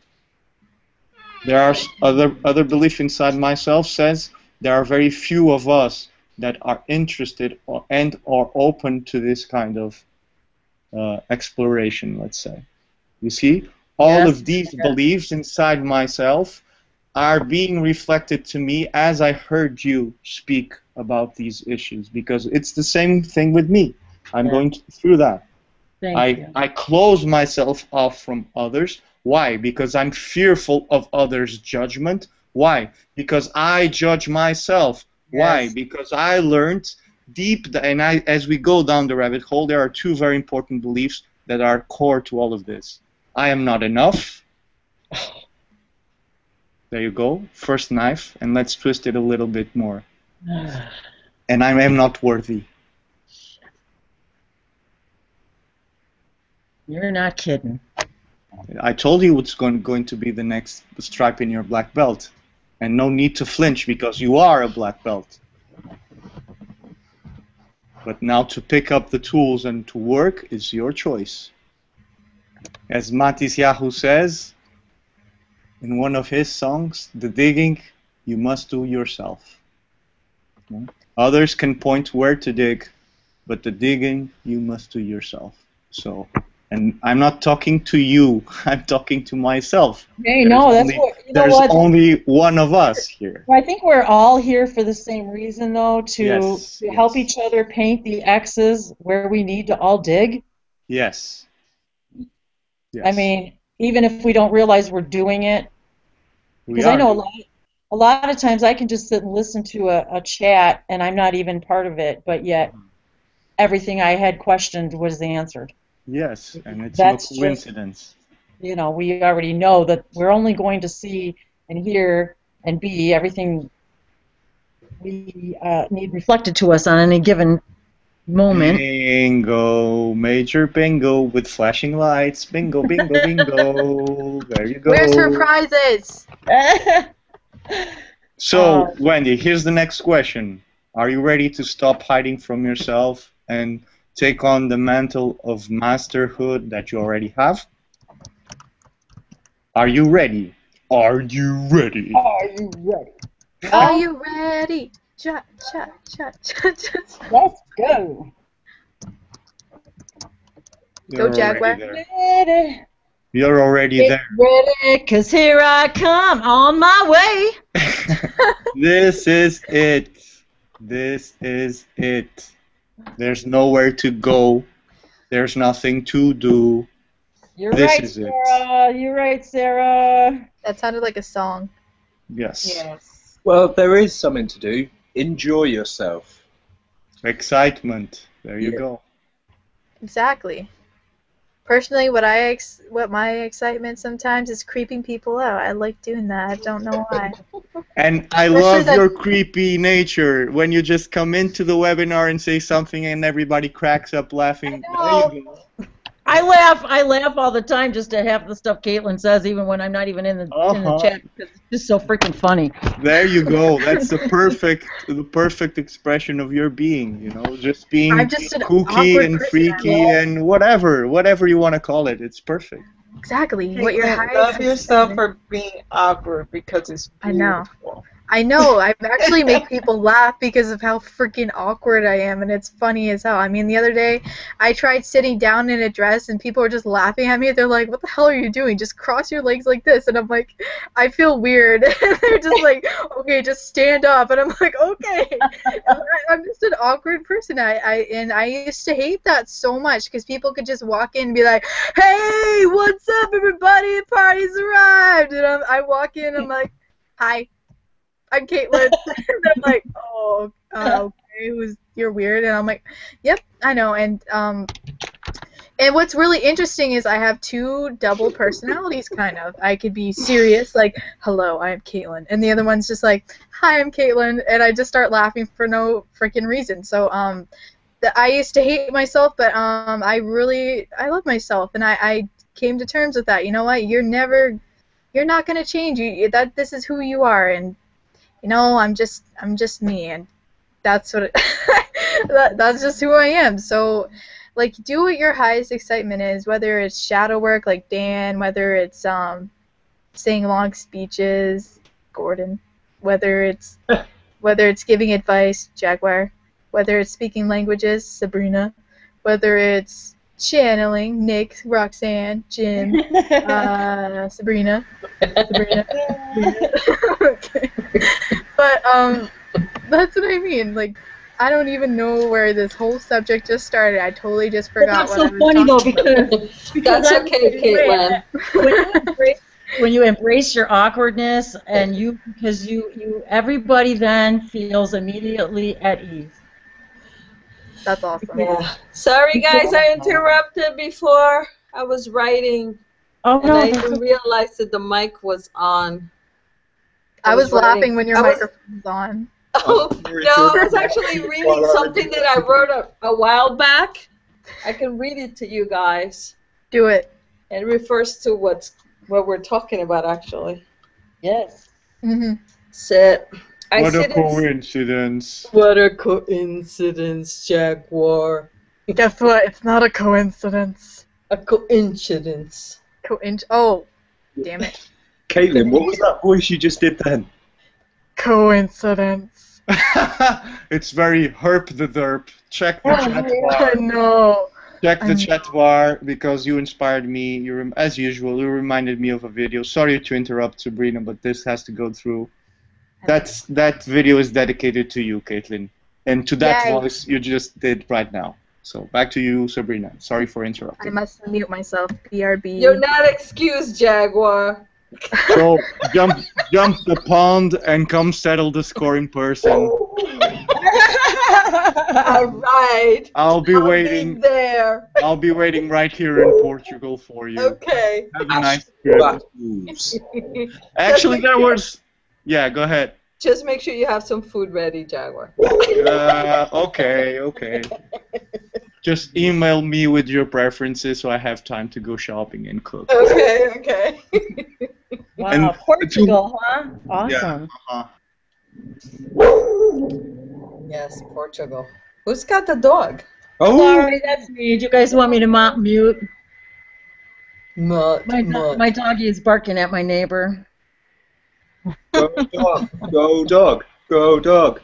There are other belief inside myself says there are very few of us that are interested or open to this kind of exploration, let's say. You see, all of these beliefs inside myself are being reflected to me as I heard you speak about these issues, because it's the same thing with me. I'm going through that. I close myself off from others. Why? Because I'm fearful of others' judgment. Why? Because I judge myself. Why? Because I learned deep, and as we go down the rabbit hole, there are two very important beliefs that are core to all of this. I am not enough. There you go. First knife, and let's twist it a little bit more. And I am not worthy. You're not kidding. I told you what's going to be the next stripe in your black belt. And no need to flinch, because you are a black belt. But now to pick up the tools and to work is your choice. As Matis Yahu says in one of his songs, the digging you must do yourself. Others can point where to dig, but the digging you must do yourself. So, and I'm not talking to you, I'm talking to myself. Hey, no, that's what, you know what? There's only one of us here. I think we're all here for the same reason, though, to help each other paint the X's where we need to all dig. Yes. I mean, even if we don't realize we're doing it, because I know a lot of times I can just sit and listen to a chat and I'm not even part of it, but yet everything I had questioned was answered. Yes, and it's no coincidence. You know, we already know that we're only going to see and hear and be everything we need reflected to us on any given moment. Bingo, major bingo with flashing lights. Bingo, bingo, bingo. There you go. Where's her prizes? So, Wendy, here's the next question. Are you ready to stop hiding from yourself and take on the mantle of masterhood that you already have? Are you ready? Are you ready? Are you ready? Are you ready? Cha, cha, cha, cha, cha. Let's go. Go, Jaguar. You're already there. Ready, 'cause here I come on my way. This is it. This is it. There's nowhere to go. There's nothing to do. You're this right, is Sarah. You're right, Sarah. That sounded like a song. Yes. Yes. Well, there is something to do. Enjoy yourself. Excitement. There you go. Exactly. Personally, what my excitement sometimes is creeping people out. I like doing that. I don't know why. And I love your creepy nature when you just come into the webinar and say something and everybody cracks up laughing. There you go. I laugh all the time just at half the stuff Caitlin says, even when I'm not even in the chat, because it's just so freaking funny. There you go. That's the perfect expression of your being. You know, just being kooky and freaky and whatever you want to call it. It's perfect. Exactly. What you're hiding. Love yourself for being awkward because it's beautiful. I know. I actually make people laugh because of how freaking awkward I am, and it's funny as hell. I mean, the other day, I tried sitting down in a dress, and people were just laughing at me. They're like, "What the hell are you doing? Just cross your legs like this." And I'm like, I feel weird. And they're just like, "Okay, just stand up." And I'm like, "Okay." I'm just an awkward person. I used to hate that so much because people could just walk in and be like, "Hey, what's up, everybody? Party's arrived." And I walk in, I'm like, "Hi. I'm Caitlin." And I'm like, "Oh, okay, you're weird." And I'm like, "Yep, I know." And what's really interesting is I have two double personalities, kind of. I could be serious, like, "Hello, I'm Caitlin," and the other one's just like, "Hi, I'm Caitlin," and I just start laughing for no freaking reason. So I used to hate myself, but I love myself, and I came to terms with that. You know what? You're not gonna change. This is who you are, and you know, I'm just me, and that's what That's just who I am. So, like, do what your highest excitement is, whether it's shadow work like Dan, whether it's saying long speeches, Gordon, whether it's giving advice, Jaguar, whether it's speaking languages, Sabrina, whether it's channeling, Nick, Roxanne, Jim, Sabrina. Okay. But that's what I mean. Like, I don't even know where this whole subject just started. I totally just forgot That's what so I was funny though, talking about. because That's I'm okay, the same way. Caitlin. When you embrace your awkwardness and because you everybody then feels immediately at ease. That's awesome. Yeah. Sorry, guys, I interrupted before. I was writing, Oh and no, I didn't realize that the mic was on. I was writing. laughing when your microphone was on. Oh, no, I was actually reading something that I wrote a while back. I can read it to you guys. Do it. It refers to what we're talking about, actually. Yes. Mm-hmm. Sit. What a coincidence. What a coincidence, Jaguar. Guess what? It's not a coincidence. A coincidence. Oh, damn it. Caitlin, what was that voice you just did then? Coincidence. It's very herp the derp. Check the chat bar. No. Check the chat bar because you inspired me. As usual, you reminded me of a video. Sorry to interrupt, Sabrina, but this has to go through. That video is dedicated to you, Caitlin, and to that Yay. voice you just did right now. So back to you, Sabrina. Sorry for interrupting. I must mute myself. BRB. You're not excused, Jaguar. So jump the pond and come settle the score in person. All right. I'll be waiting be there. I'll be waiting right here in Portugal for you. Okay. Have a nice trip. Actually, there was. Yeah, go ahead. Just make sure you have some food ready, Jaguar. Okay. Just email me with your preferences so I have time to go shopping and cook. Okay. Wow, And Portugal, huh? Awesome. Yeah, Yes, Portugal. Who's got the dog? Oh, sorry, that's me. Do you guys want me to mute? My My doggy is barking at my neighbor. Go dog, go dog, go dog.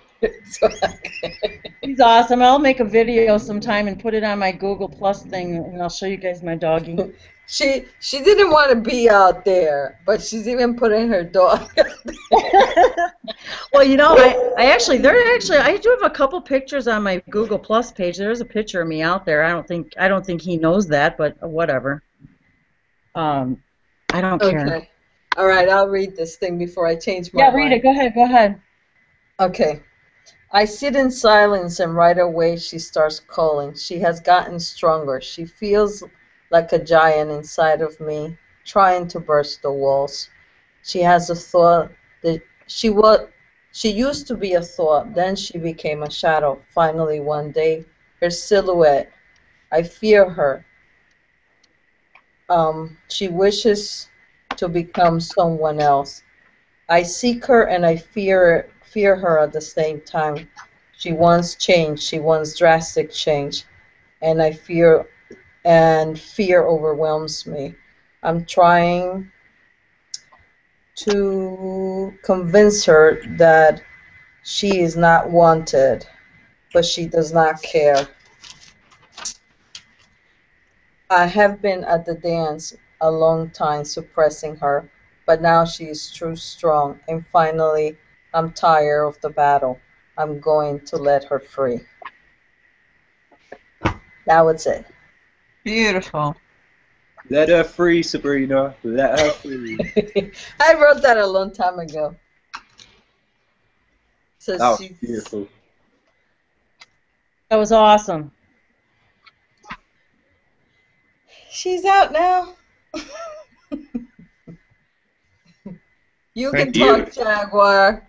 He's awesome. I'll make a video sometime and put it on my Google Plus thing, and I'll show you guys my doggy. She didn't want to be out there, but she's even putting her dog out there. Well, you know, I do have a couple pictures on my Google Plus page. There's a picture of me out there. I don't think he knows that, but whatever. I don't care. Okay. All right, I'll read this thing before I change my mind. Yeah, read it. Go ahead. Okay. I sit in silence, and right away she starts calling. She has gotten stronger. She feels like a giant inside of me, trying to burst the walls. She has a thought that she used to be a thought, then she became a shadow. Finally, one day, her silhouette, I fear her. She wishes to become someone else. I seek her and I fear her at the same time. She wants change. She wants drastic change, and fear overwhelms me. I'm trying to convince her that she is not wanted, but she does not care. I have been at the dance a long time suppressing her, but now she is too strong, and finally I'm tired of the battle. I'm going to let her free. That was it. Beautiful. Let her free, Sabrina. Let her free. I wrote that a long time ago. So That was beautiful. That was awesome. She's out now. You can Thank you. talk, Jaguar.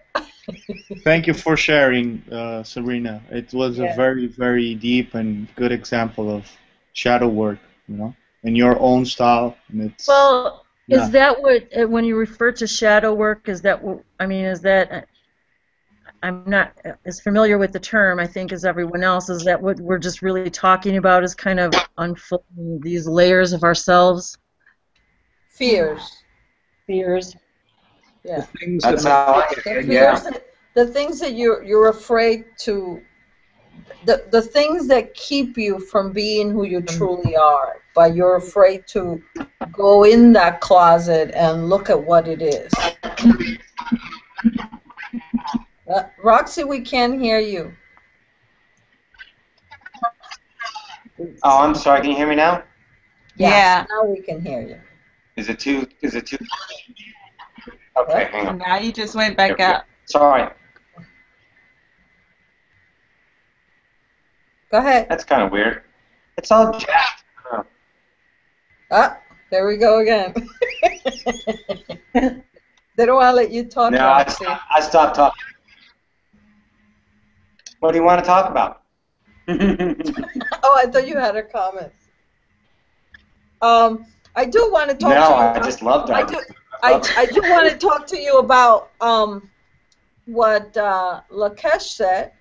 Thank you for sharing, Sabrina. It was Yeah. a very, very deep and good example of shadow work, in your own style. And it's, Well, yeah. is that what when you refer to shadow work? Is that what I mean? Is that I'm not as familiar with the term, I think, as everyone else. Is that what we're just really talking about is kind of unfolding these layers of ourselves? Fears. Fears. Yeah. That's how I get it, yeah. The things that you're afraid to, the things that keep you from being who you truly are, but you're afraid to go in that closet and look at what it is. Roxy, we can't hear you. Oh, I'm sorry. Can you hear me now? Yes, now we can hear you. Is it too? Okay, hang on. Now you just went back up. Sorry. Go ahead. That's kind of weird. It's all jacked. Ah, there we go again. They don't want to let you talk. No, I stopped talking. What do you want to talk about? Oh, I thought you had a comment. I do want to talk to you. No, I just love that. I do want to talk to you about what Lakesh said.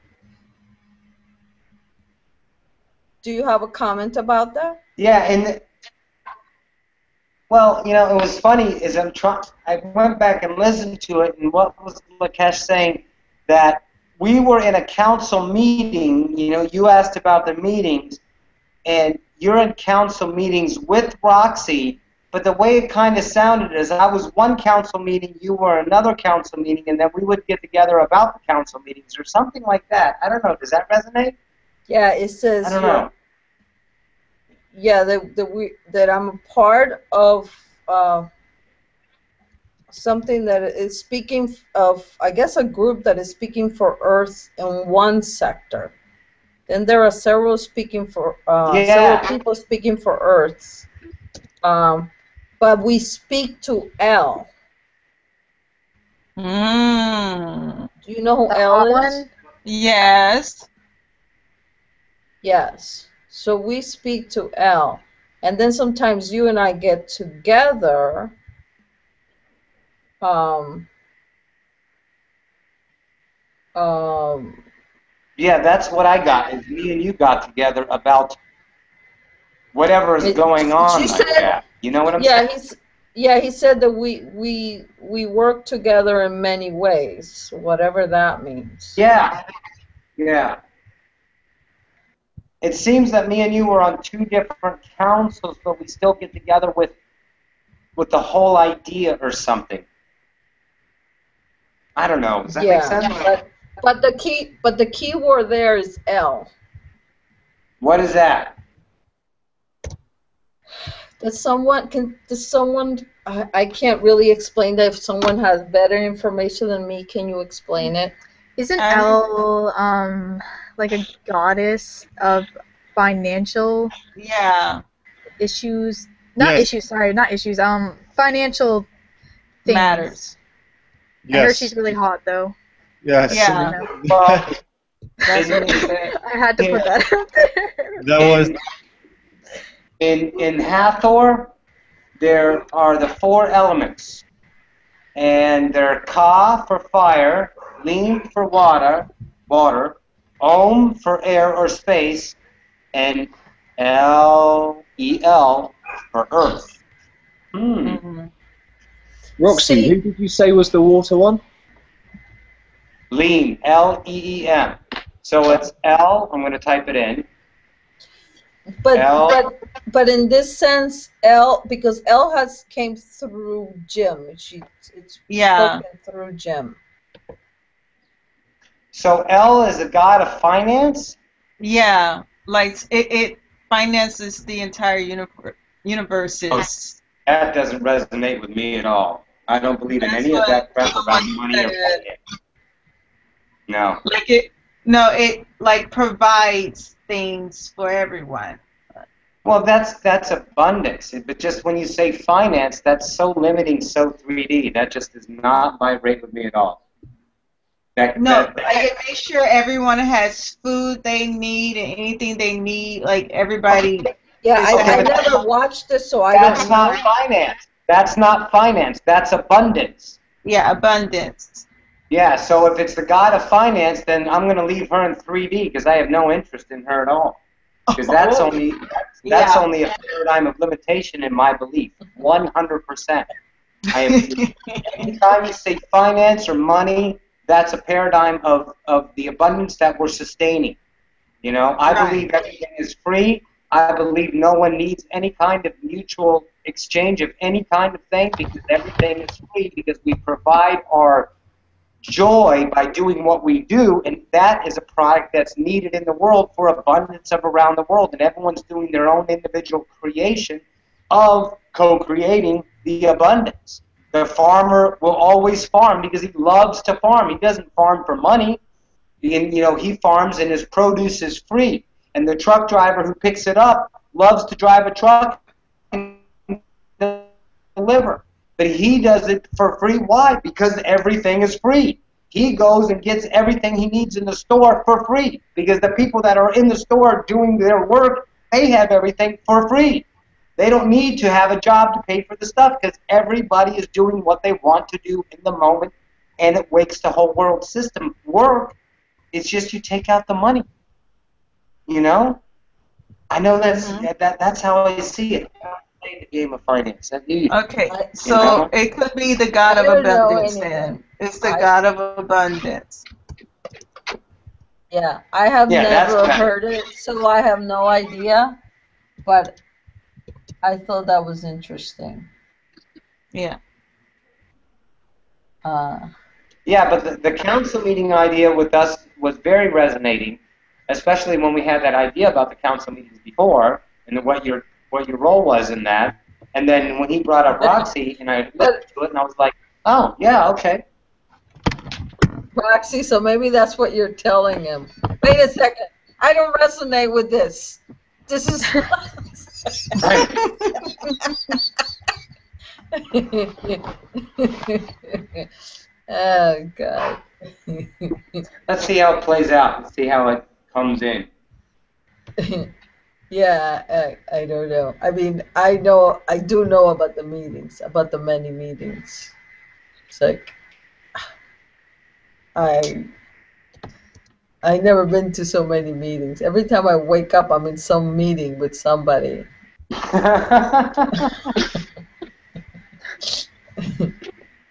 Do you have a comment about that? Yeah, and well, you know, it was funny. I went back and listened to it, and what was Lakesh saying? That we were in a council meeting. You know, you asked about the meetings, and you're in council meetings with Roxy. But the way it kind of sounded is I was one council meeting, you were another council meeting, and then we would get together about the council meetings or something like that. I don't know. Does that resonate? Yeah, it says. I don't know. Yeah, that I'm a part of something that is speaking of, I guess, a group that is speaking for Earth in one sector. Then there are several speaking for several people speaking for Earths. But we speak to L. Mm. Do you know who L is? Yes. Yes. So we speak to L. And then sometimes you and I get together. Yeah, that's what I got. Is me and you got together about whatever is going on like that. You know what I'm saying? He said that we work together in many ways, whatever that means. Yeah. Yeah. It seems that me and you were on two different councils, but we still get together with the whole idea or something. I don't know. Does that make sense? But the key word there is L. What is that? Does someone I can't really explain that. If someone has better information than me, can you explain it? Isn't Elle like a goddess of financial issues? Not issues, sorry, not issues. Financial things. Matters. I heard she's really hot though. Yes. Yeah. Well, I had to put that out there. That was in Hathor, there are the four elements, and they're Ka for fire, Lim for water, Om for air or space, and L-E-L for earth. Roxy, who did you say was the water one? Leem, L-E-E-M. So it's L, I'm going to type it in. But in this sense, L, because L came through Jim. It's spoken through Jim. So L is a god of finance? Yeah, like it finances the entire universe. That doesn't resonate with me at all. I don't believe in any of that crap about money or finance. No. It like provides things for everyone. Well, that's abundance. But just when you say finance, that's so limiting, so 3D. That just does not vibrate with me at all. Like make sure everyone has food they need and anything they need. Like everybody. Yeah, I never watched this, so I don't know. That's not finance. That's not finance. That's abundance. Yeah, abundance. Yeah, so if it's the god of finance, then I'm going to leave her in 3D because I have no interest in her at all. Because that's only a paradigm of limitation in my belief. 100%. Anytime you say finance or money, that's a paradigm of the abundance that we're sustaining. You know, I believe everything is free. I believe no one needs any kind of mutual exchange of any kind of thing because everything is free because we provide our joy by doing what we do, and that is a product that's needed in the world for abundance of around the world, and everyone's doing their own individual creation of co-creating the abundance. The farmer will always farm because he loves to farm. He doesn't farm for money. He farms and his produce is free. And the truck driver who picks it up loves to drive a truck and deliver. But he does it for free. Why? Because everything is free. He goes and gets everything he needs in the store for free. Because the people that are in the store doing their work, they have everything for free. They don't need to have a job to pay for the stuff because everybody is doing what they want to do in the moment, and it makes the whole world system work. It's just you take out the money. You know? I know that's how I see it. I play the game of finance. Okay, so it could be the god of abundance then. It's the god of abundance. Yeah, I have never heard it, so I have no idea. But I thought that was interesting. Yeah. Yeah, but the council meeting idea with us was very resonating, especially when we had that idea about the council meetings before and what your role was in that. And then when he brought up Roxy, and I listened to it, and I was like, oh, yeah, okay. Roxy, so maybe that's what you're telling him. Wait a second. I don't resonate with this. This is... Oh, God. Let's see how it plays out. Let's see how it comes in. Yeah, I don't know. I mean, I do know about the meetings, about the many meetings. It's like, I never been to so many meetings. Every time I wake up, I'm in some meeting with somebody.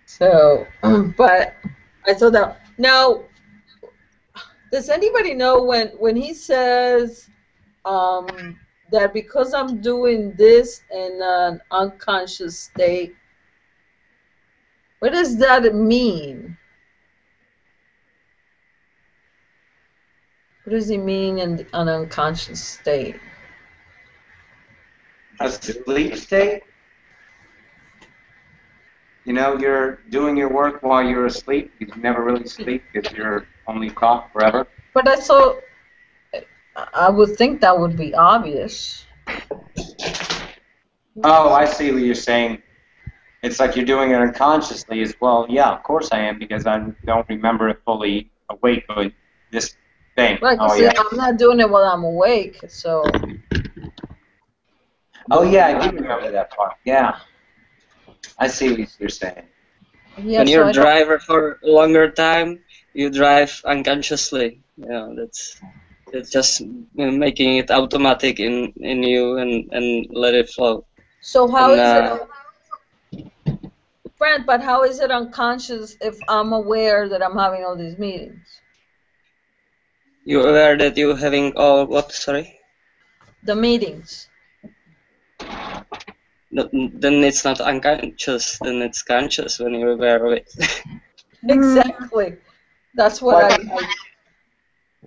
So, but I thought that, now, does anybody know when he says that because I'm doing this in an unconscious state, what does that mean? What does he mean in an unconscious state? A sleep state? You know, you're doing your work while you're asleep. You never really sleep because you're only caught forever. But I would think that would be obvious. Oh, I see what you're saying. It's like you're doing it unconsciously as well. Yeah, of course I am because I don't remember it fully awake. But this thing. Right, see, I'm not doing it while I'm awake, so. Oh yeah, I do remember that part. Yeah, I see what you're saying. Yeah, when you're a driver for a longer time, you drive unconsciously. Yeah, it's just making it automatic in you and let it flow. So how is it, Brent? But how is it unconscious if I'm aware that I'm having all these meetings? You're aware that you're having all what? Sorry. The meetings. Then it's not unconscious. Then it's conscious when you're aware of it. Exactly. That's what I.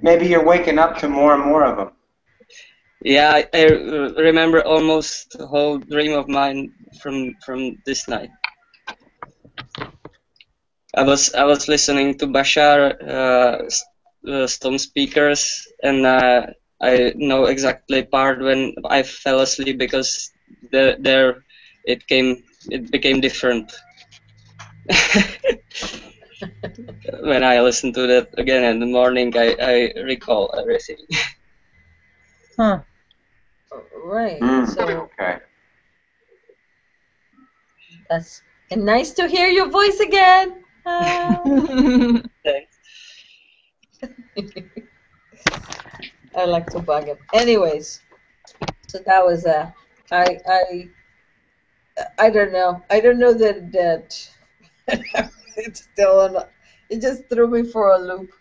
Maybe you're waking up to more and more of them. Yeah, I remember almost the whole dream of mine from this night. I was listening to Bashar Stone Speakers, and I know exactly part when I fell asleep because there it became different. When I listened to that again in the morning, I recall everything. Huh. Right. So. Okay. That's nice to hear your voice again. Thanks. I like to bug him. Anyways, so that was I don't know. I don't know that it's still on. It just threw me for a loop.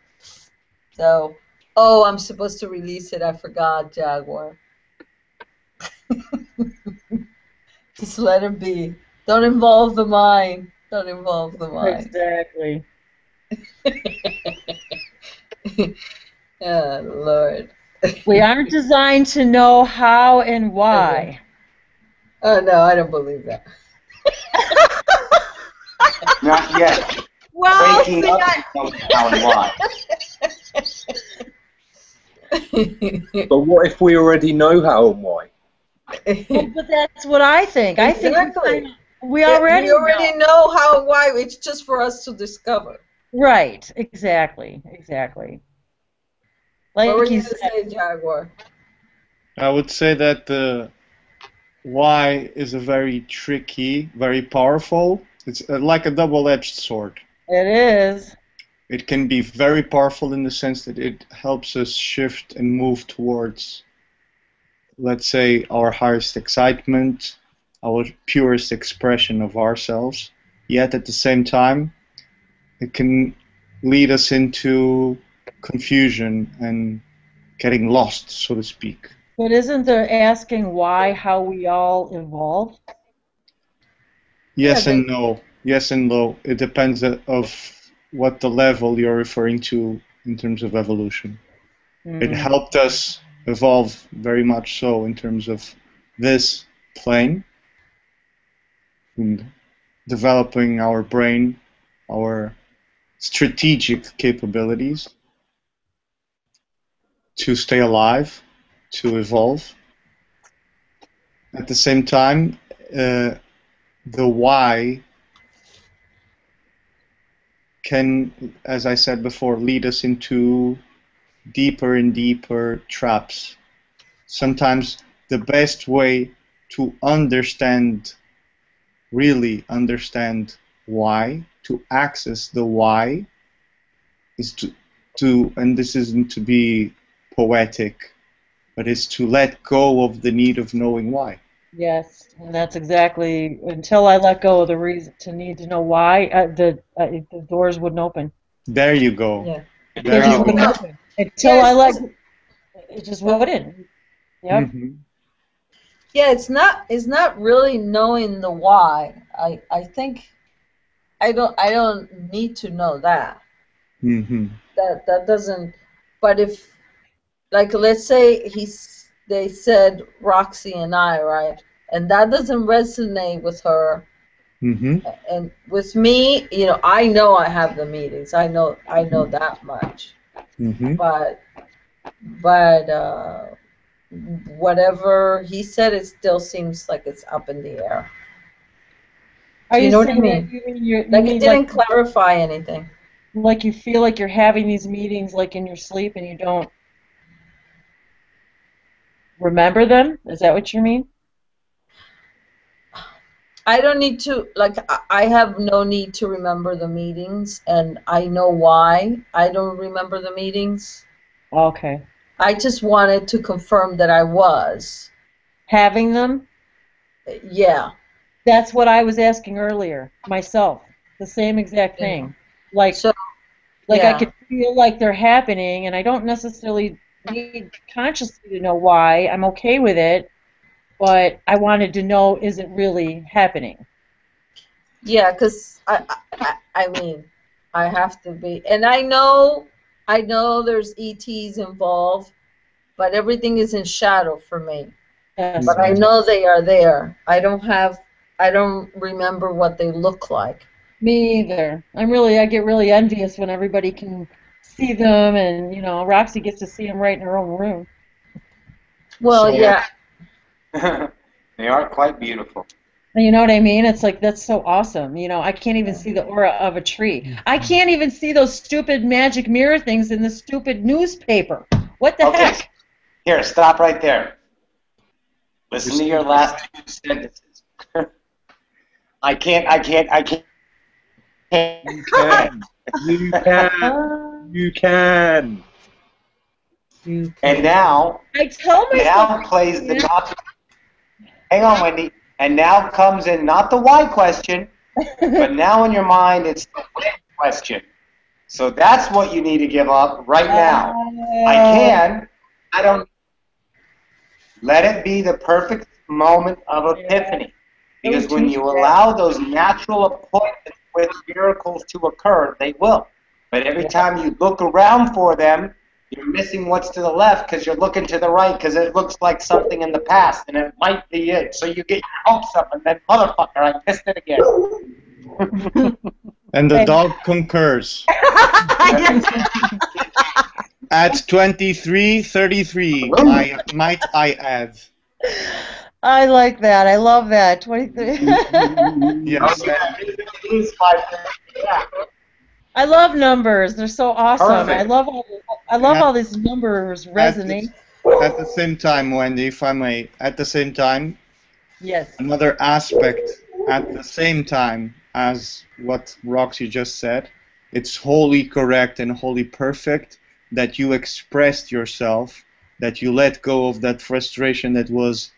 So, oh, I'm supposed to release it. I forgot, Jaguar. Just let it be. Don't involve the mind. Don't involve the mind. Exactly. Oh, Lord. We aren't designed to know how and why. Oh, no, I don't believe that. Not yet. Well, Waking see, up to know how and why. But what if we already know how and why? Well, but that's what I think. Exactly. I think we already know how and why. It's just for us to discover. Right. Exactly. Exactly. What were Like you you going to said. say, Jaguar? I would say that the why is a very tricky, very powerful. It's like a double-edged sword. It is. It can be very powerful in the sense that it helps us shift and move towards, let's say, our highest excitement, our purest expression of ourselves. Yet at the same time, it can lead us into confusion and getting lost, so to speak. But isn't there asking why how we all evolve? Yes and no. Yes and no. It depends of what the level you're referring to in terms of evolution. It helped us evolve very much so in terms of this plane, and developing our brain, our strategic capabilities to stay alive, to evolve. At the same time, the why can, as I said before, lead us into deeper and deeper traps. Sometimes the best way to understand, really understand why, to access the why, is to and this isn't to be poetic, but is to let go of the need of knowing why. Yes, and that's exactly until I let go of the reason to need to know why the doors wouldn't open. There you go. Yeah. They just wouldn't open until I let. It just wouldn't. Yep. Yeah, it's not really knowing the why. I think I don't need to know that. That doesn't. But if, like, let's say they said Roxy and I, right, and that doesn't resonate with her, and with me, I know I have the meetings. I know that much. But whatever he said, it still seems like it's up in the air. Are you you know what I saying mean? that you Like, mean it didn't like, clarify anything. like you feel like you're having these meetings like in your sleep and you don't remember them? Is that what you mean? I don't need to, like, I have no need to remember the meetings, and I know why I don't remember the meetings. Okay. I just wanted to confirm that I was. Having them? Yeah. That's what I was asking earlier, myself. The same exact thing. Like, I could feel like they're happening, and I don't necessarily need consciously to know why. I'm okay with it, but I wanted to know, is it really happening? Yeah, because I mean, I have to be, and I know there's ETs involved, but everything is in shadow for me. Yes. But I know they are there. I don't remember what they look like. Me either. I get really envious when everybody can see them, and Roxy gets to see them right in her own room. Well, yeah. They are quite beautiful. You know what I mean? It's like, that's so awesome. I can't even see the aura of a tree. I can't even see those stupid magic mirror things in the stupid newspaper. What the heck? Here, stop right there. Listen to your last two sentences. I can't can. You can. You can. And now, I tell myself. now plays the not. Hang on, Wendy. And now comes in not the why question, but now in your mind it's the when question. So that's what you need to give up right now. I can. I don't. Let it be the perfect moment of epiphany. Because when you allow those natural appointments with miracles to occur, they will. But every time you look around for them, you're missing what's to the left because you're looking to the right because it looks like something in the past and it might be it. So you get your hopes up and then, motherfucker, I missed it again. And the dog concurs. At 23:33, might I add. I like that. I love that. 23. Yes. I love numbers. They're so awesome. Perfect. I love all these numbers resonate. At the same time, Wendy, if I may, at the same time, yes. Another aspect at the same time as what Roxy just said, it's wholly correct and wholly perfect that you expressed yourself, that you let go of that frustration that was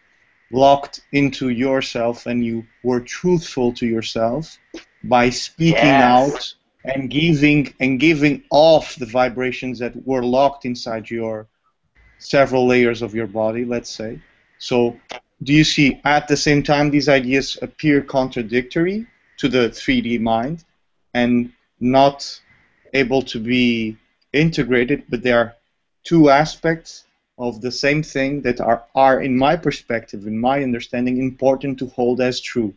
locked into yourself and you were truthful to yourself by speaking out and giving off the vibrations that were locked inside your several layers of your body, let's say. So do you see at the same time these ideas appear contradictory to the 3D mind and not able to be integrated, but they are two aspects of the same thing that are in my perspective, in my understanding, important to hold as true.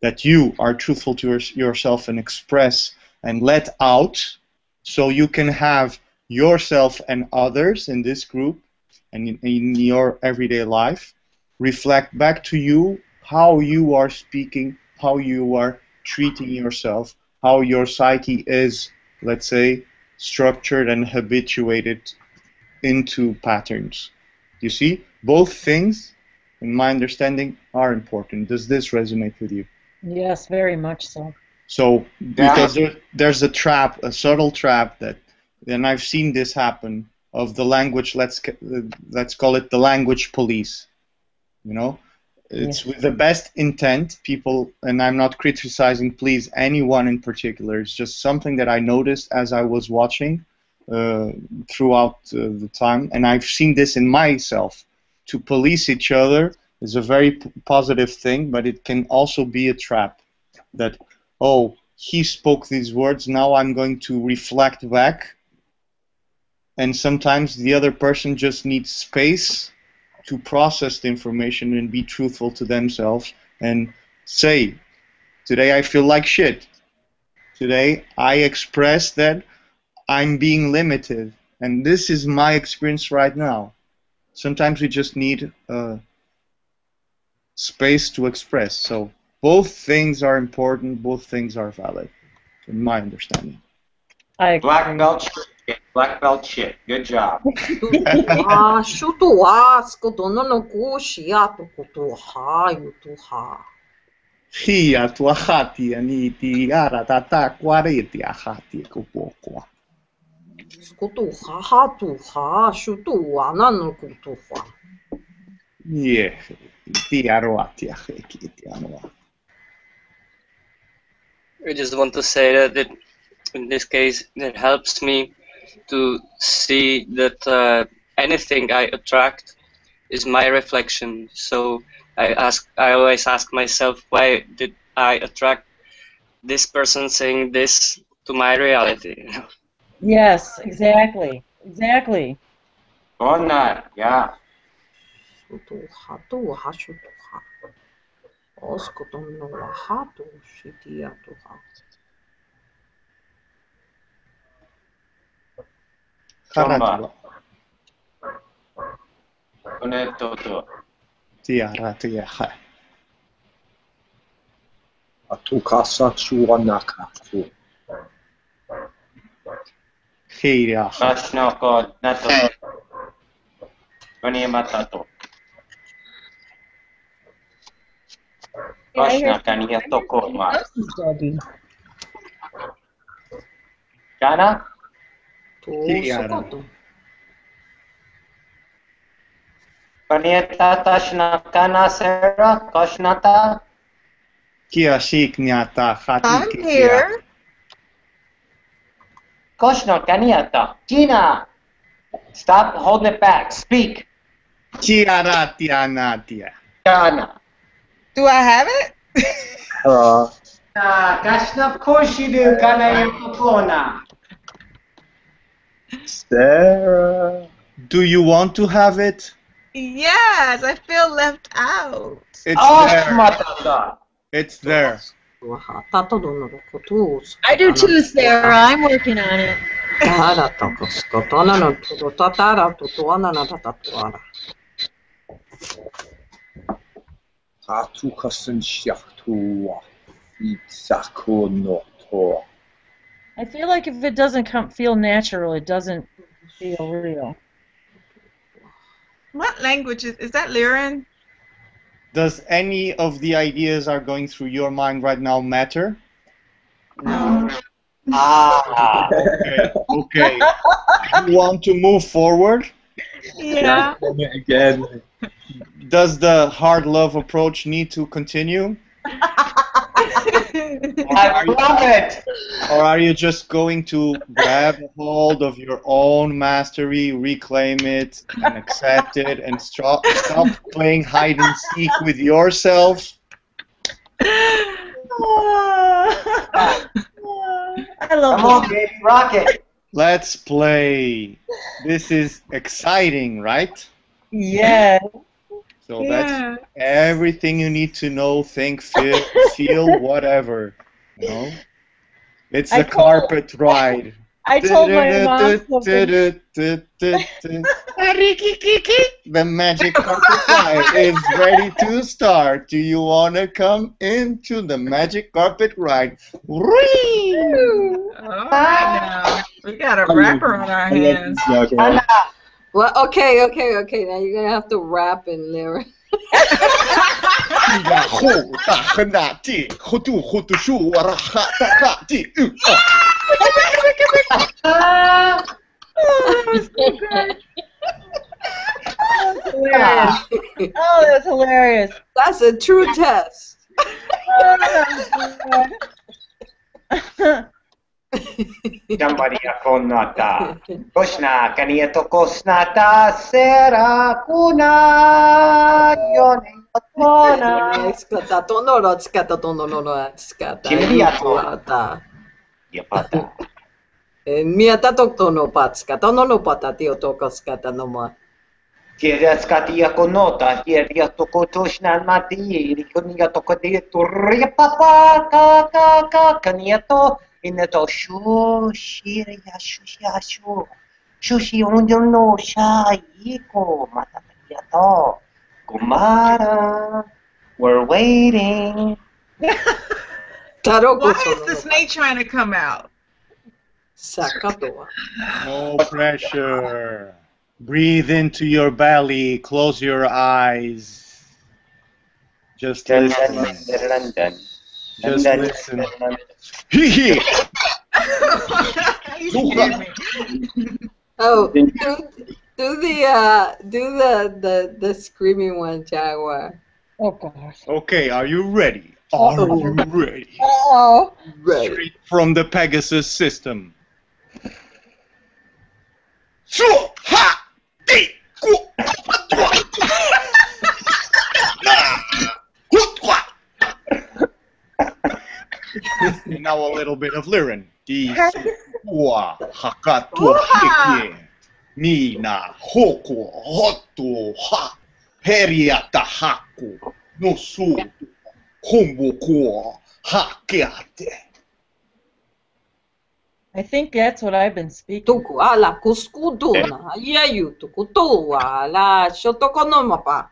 That you are truthful to yourself and express and let out, so you can have yourself and others in this group and in your everyday life reflect back to you how you are speaking, how you are treating yourself, how your psyche is, let's say, structured and habituated into patterns. You see, both things, in my understanding, are important. Does this resonate with you? Yes, very much so. So, because there's a trap, a subtle trap that, and I've seen this happen, of the language, let's call it the language police. You know, it's with the best intent, people, and I'm not criticizing, please, anyone in particular. It's just something that I noticed as I was watching throughout the time, and I've seen this in myself. To police each other is a very positive thing, but it can also be a trap. That, oh, he spoke these words, now I'm going to reflect back, and sometimes the other person just needs space to process the information and be truthful to themselves and say, today I feel like shit. Today I express that I'm being limited, and this is my experience right now. Sometimes we just need space to express. So both things are important, both things are valid, in my understanding. Black belt shit. Black belt shit. Good job. Hia tua hati aniti ara tata quareti ahati kupokwa. Yeah, tiaroati aheki tianoa. I just want to say that in this case, it helps me to see that anything I attract is my reflection. So I always ask myself, why did I attract this person saying this to my reality? Yes, exactly. Exactly. On that, yeah. Chomba. Onetoto. Tiara tiaha. Atukasa chuanakafu. Hia. Mashnoko nato. Onimatato. Mashnaka niya toko ma. Kana? Sokoto. Kaniata tashna kana Sarah? Koshnata? Kia shiknyata I'm hatiki here. Koshno kaniata. Tina! Stop holding it back. Speak. Kia ratia natia. Kana. Do I have it? Kashna, of course you do. Kana yukona. Sarah. Do you want to have it? Yes, I feel left out. It's there. It's there. I do too, Sarah. I'm working on it. I feel like if it doesn't feel natural, it doesn't feel real. What language is that? Lyran? Does any of the ideas are going through your mind right now matter? Okay. You want to move forward? Yeah. Again. Does the hard love approach need to continue? I love it. Or are you just going to grab a hold of your own mastery, reclaim it, and accept it, and stop playing hide and seek with yourself? I love Come on, baby, rock it. Let's play. This is exciting, right? Yeah. So that's everything you need to know, think, feel whatever. You know? It's a carpet ride. I told my mom something. The magic carpet ride is ready to start. Do you want to come into the magic carpet ride? All right now. We got a wrapper on our hands. Well, okay. Now you're gonna have to rap in lyric. Oh, that's hilarious. That's a true test. Somebody akonata. Koshna kaniato kosnata sera kuna yone otona. Skata tonoro skata tonoro skata. Kimiriato. Yapata. Miata toktono patska tonono patati otoko skata noma. Kira skatia konota, kira toko toshna mati, rikonia toko de turya papa ka kaniato. Inato shushi shushi no shaiko matatato kumara. We're waiting. Why is the snake trying to come out? No pressure. Breathe into your belly. Close your eyes. Just listen. Just listen. Hee Oh, do the screaming one, Jaguar. Oh gosh. Okay, are you ready? Are you ready? Oh. Straight from the Pegasus system. And now a little bit of Lyran. Nina hoko hoto ha heriata haku no su kombo hakeate. I think that's what I've been speaking. Tuku ala kuskuduna yayu tukutu ala shotokonomapa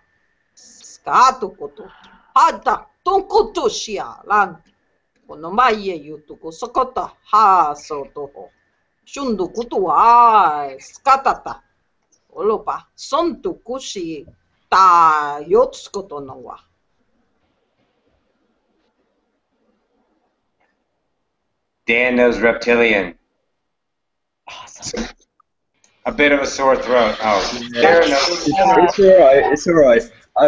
skatukutu hada tunkutushia lan konomaye yutuku sokota ha sotoho shundu kutu skatata olopa sontu kushi ta yotsukotonowa. Dan knows reptilian. A bit of a sore throat. Oh, Yeah. It's all right. It's all right.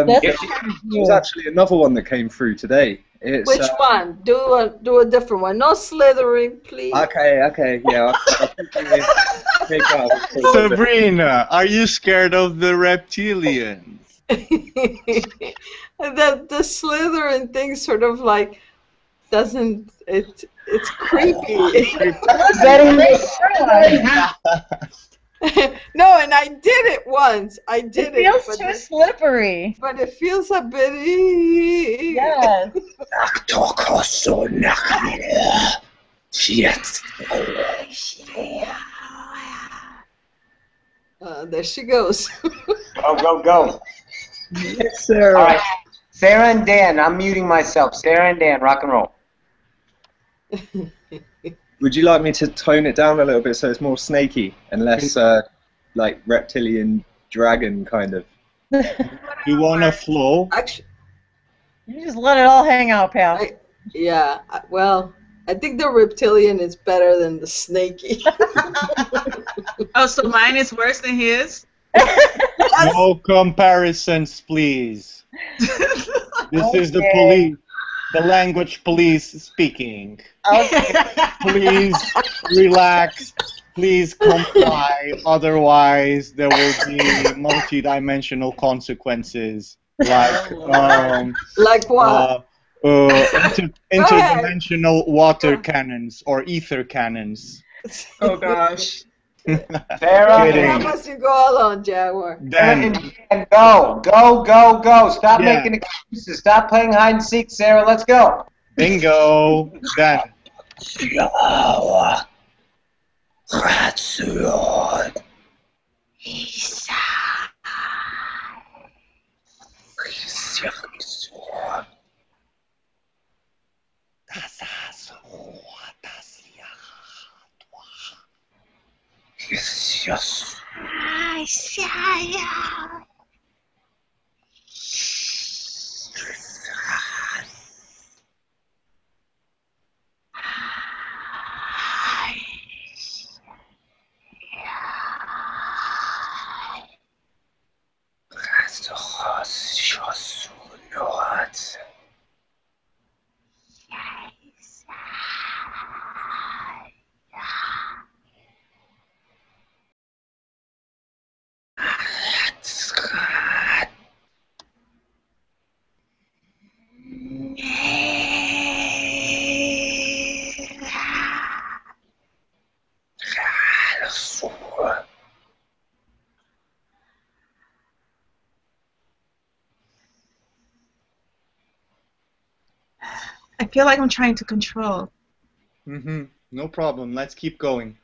That's There's actually another one that came through today. It's Which one? Do a different one. No slithering, please. okay, yeah. I'll take out. Sabrina, are you scared of the reptilians? The slithering thing sort of like doesn't it's creepy. No, and I did it once. I did it. It feels too slippery. But it feels a bit. Yes. There she goes. Go. Yes, sir. All right. Sarah and Dan, I'm muting myself. Sarah and Dan, rock and roll. Would you like me to tone it down a little bit so it's more snaky and less like reptilian dragon kind of? You want to flow? Actually, you just let it all hang out, pal. Well, I think the reptilian is better than the snaky. Oh, so mine is worse than his? No comparisons, please. This is the police, the language police speaking. Please relax. Please comply. Otherwise, there will be multi-dimensional consequences. Like like what? Interdimensional water cannons or ether cannons. Oh gosh. Sarah, How much you go alone, Jaguar? And go. Stop making excuses. Stop playing hide and seek, Sarah. Let's go. Bingo. Dan. Yes. I feel like I'm trying to control. No problem. Let's keep going.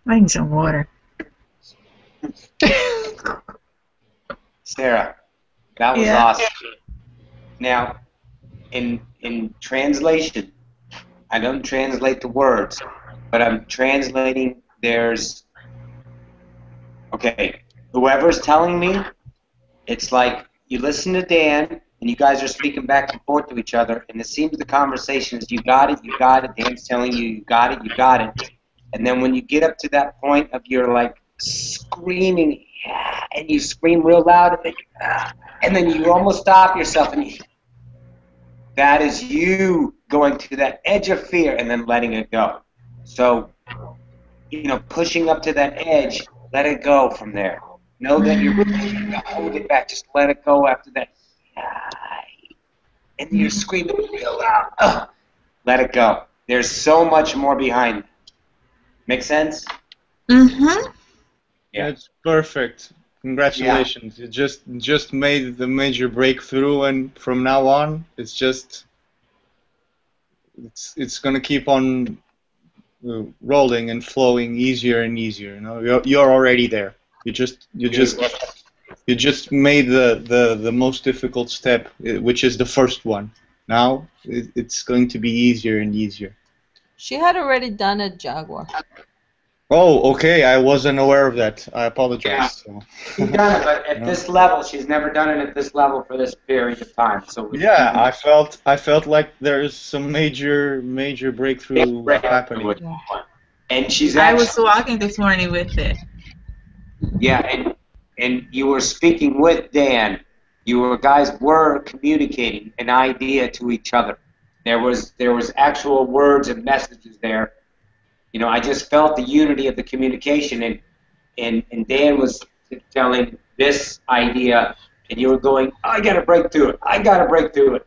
I need some water. Sarah, that was awesome. Now, in translation, I don't translate the words, but I'm translating okay, whoever's telling me, it's like you listen to Dan, and you guys are speaking back and forth to each other, and it seems the conversation is you got it, Dan's telling you, you got it, and then when you get up to that point of you're like screaming, and you scream real loud, and then you almost stop yourself, and that is you going to that edge of fear and then letting it go. So, pushing up to that edge, let it go from there. Know that you're trying to hold it back. Just let it go after that. And you're screaming real loud. Let it go. There's so much more behind that. Make sense? Mm-hmm. Yeah, it's perfect. Congratulations. You just made the major breakthrough, and from now on, it's going to keep on rolling and flowing easier and easier. You're already there. You just made the most difficult step, which is the first one. Now it's going to be easier and easier. She had already done it, Jaguar. Oh, okay. I wasn't aware of that. I apologize. Yeah. She's done it, but at this level, she's never done it at this level for this period of time. So yeah, I felt like there is some major breakthrough happening. Yeah. And I was walking this morning with it. Yeah, and you were speaking with Dan. You guys were communicating an idea to each other. There was actual words and messages there. I just felt the unity of the communication, and Dan was telling this idea, and you were going, I gotta break through it,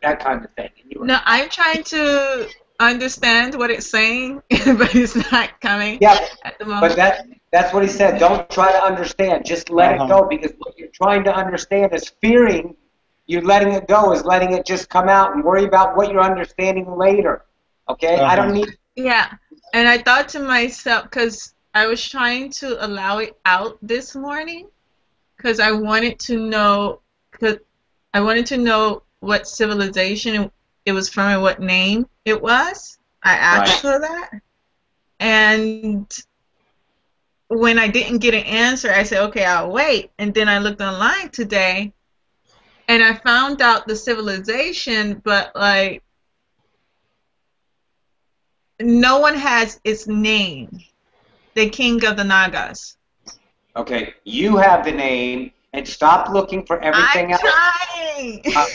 that kind of thing. No, I'm trying to understand what it's saying, but it's not coming at the moment. But that's what he said. Don't try to understand. Just let it go, because what you're trying to understand is fearing. You're letting it go is letting it just come out, and worry about what you're understanding later. Okay? I don't need... Yeah. And I thought to myself, because I was trying to allow it out this morning, because I wanted to know what civilization it was from and what name it was. I asked for that. And when I didn't get an answer, I said, okay, I'll wait. And then I looked online today, and I found out the civilization, but like, no one has its name. The king of the Nagas. Okay, you have the name, and stop looking for everything else. I'm trying.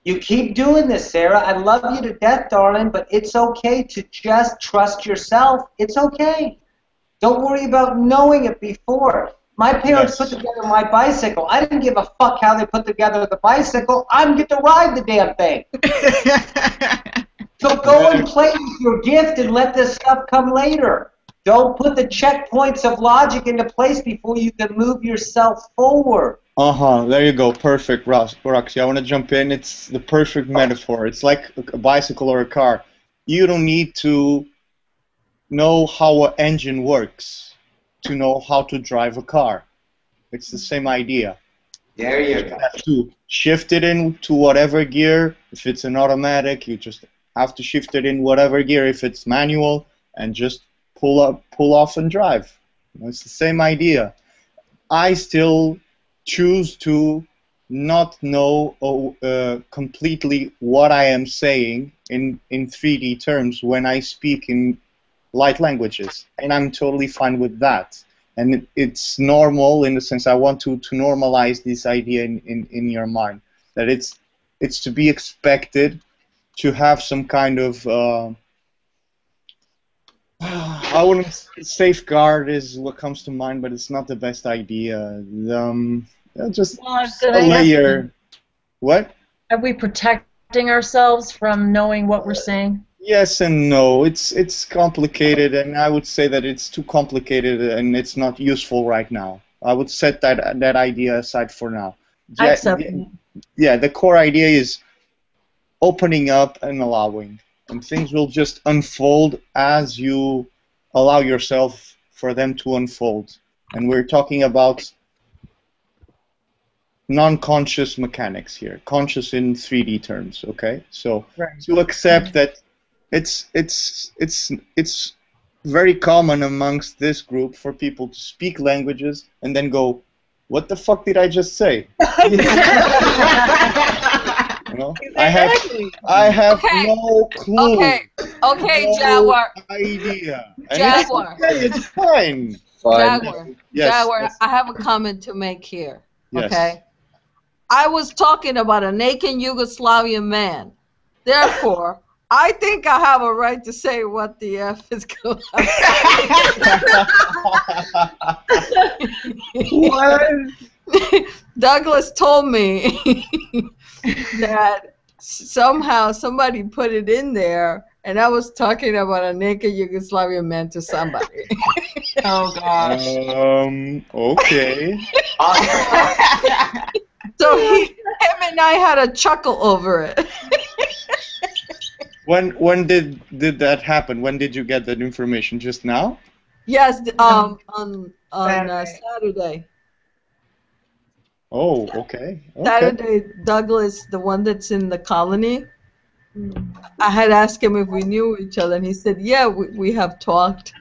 You keep doing this, Sarah. I love you to death, darling, but it's okay to just trust yourself. It's okay. Don't worry about knowing it before. My parents put together my bicycle. I didn't give a fuck how they put together the bicycle. I get to ride the damn thing. So go and play with your gift and let this stuff come later. Don't put the checkpoints of logic into place before you can move yourself forward. There you go. Perfect, Roxy. I want to jump in. It's the perfect metaphor. It's like a bicycle or a car. You don't need to know how an engine works to know how to drive a car. It's the same idea. There you go. You have to shift it into whatever gear. If it's an automatic, you just have to shift it in whatever gear. If it's manual, and just pull off and drive. It's the same idea. I still choose to not know completely what I am saying in 3D terms when I speak in light languages, and I'm totally fine with that. And it's normal in the sense I want to normalize this idea in your mind, that it's to be expected to have some kind of I wouldn't safeguard is what comes to mind, but it's not the best idea. Just a layer. What? Are we protecting ourselves from knowing what we're saying? Yes and no. It's complicated, and I would say that it's too complicated and it's not useful right now. I would set that idea aside for now. Yeah, the core idea is opening up and allowing, and things will just unfold as you allow yourself for them to unfold. And we're talking about non-conscious mechanics here, conscious in 3D terms, okay? So to accept that it's very common amongst this group for people to speak languages and then go, what the fuck did I just say? You know? Exactly. I have no clue. Okay, no Jaguar. idea. And Jaguar. It's fine. Jaguar. Yes, Jaguar, yes. I have a comment to make here. Yes. Okay. I was talking about a naked Yugoslavian man. Therefore, I think I have a right to say what the F is going on. What? Douglas told me that somehow somebody put it in there, and I was talking about a naked Yugoslavian man to somebody. Oh gosh. Okay. So him and I had a chuckle over it. When did that happen? When did you get that information? Just now? Yes, on Saturday. Oh, okay. Saturday, Douglas, the one that's in the colony, I had asked him if we knew each other, and he said, yeah, we have talked.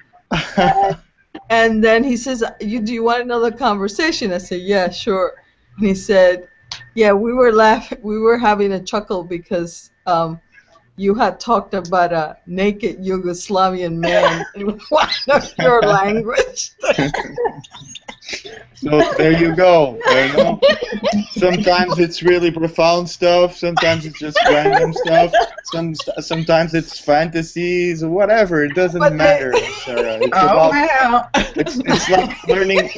And then he says, do you want another conversation? I said, yeah, sure. And he said, yeah, we were laughing, we were having a chuckle because you had talked about a naked Yugoslavian man in one of your language. So there you go. You know? Sometimes it's really profound stuff. Sometimes it's just random stuff. Sometimes it's fantasies or whatever. It doesn't matter, Sarah. It's it's like learning,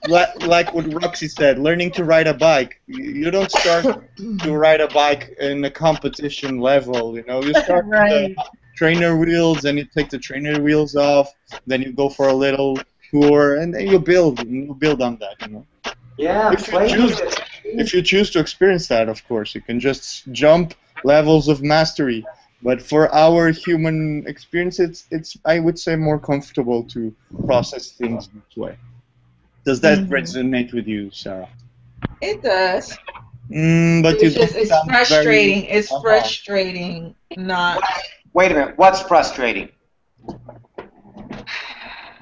like what Roxy said, learning to ride a bike. You don't start to ride a bike in a competition level. You know, you start with the trainer wheels, and you take the trainer wheels off. Then you go for a little tour, and then you build on that, you know. Yeah. If you choose to experience that, of course, you can just jump levels of mastery. But for our human experience, it's I would say more comfortable to process things this way. Does that resonate with you, Sarah? It does. But It's frustrating. It's frustrating. Not. Wait a minute. What's frustrating?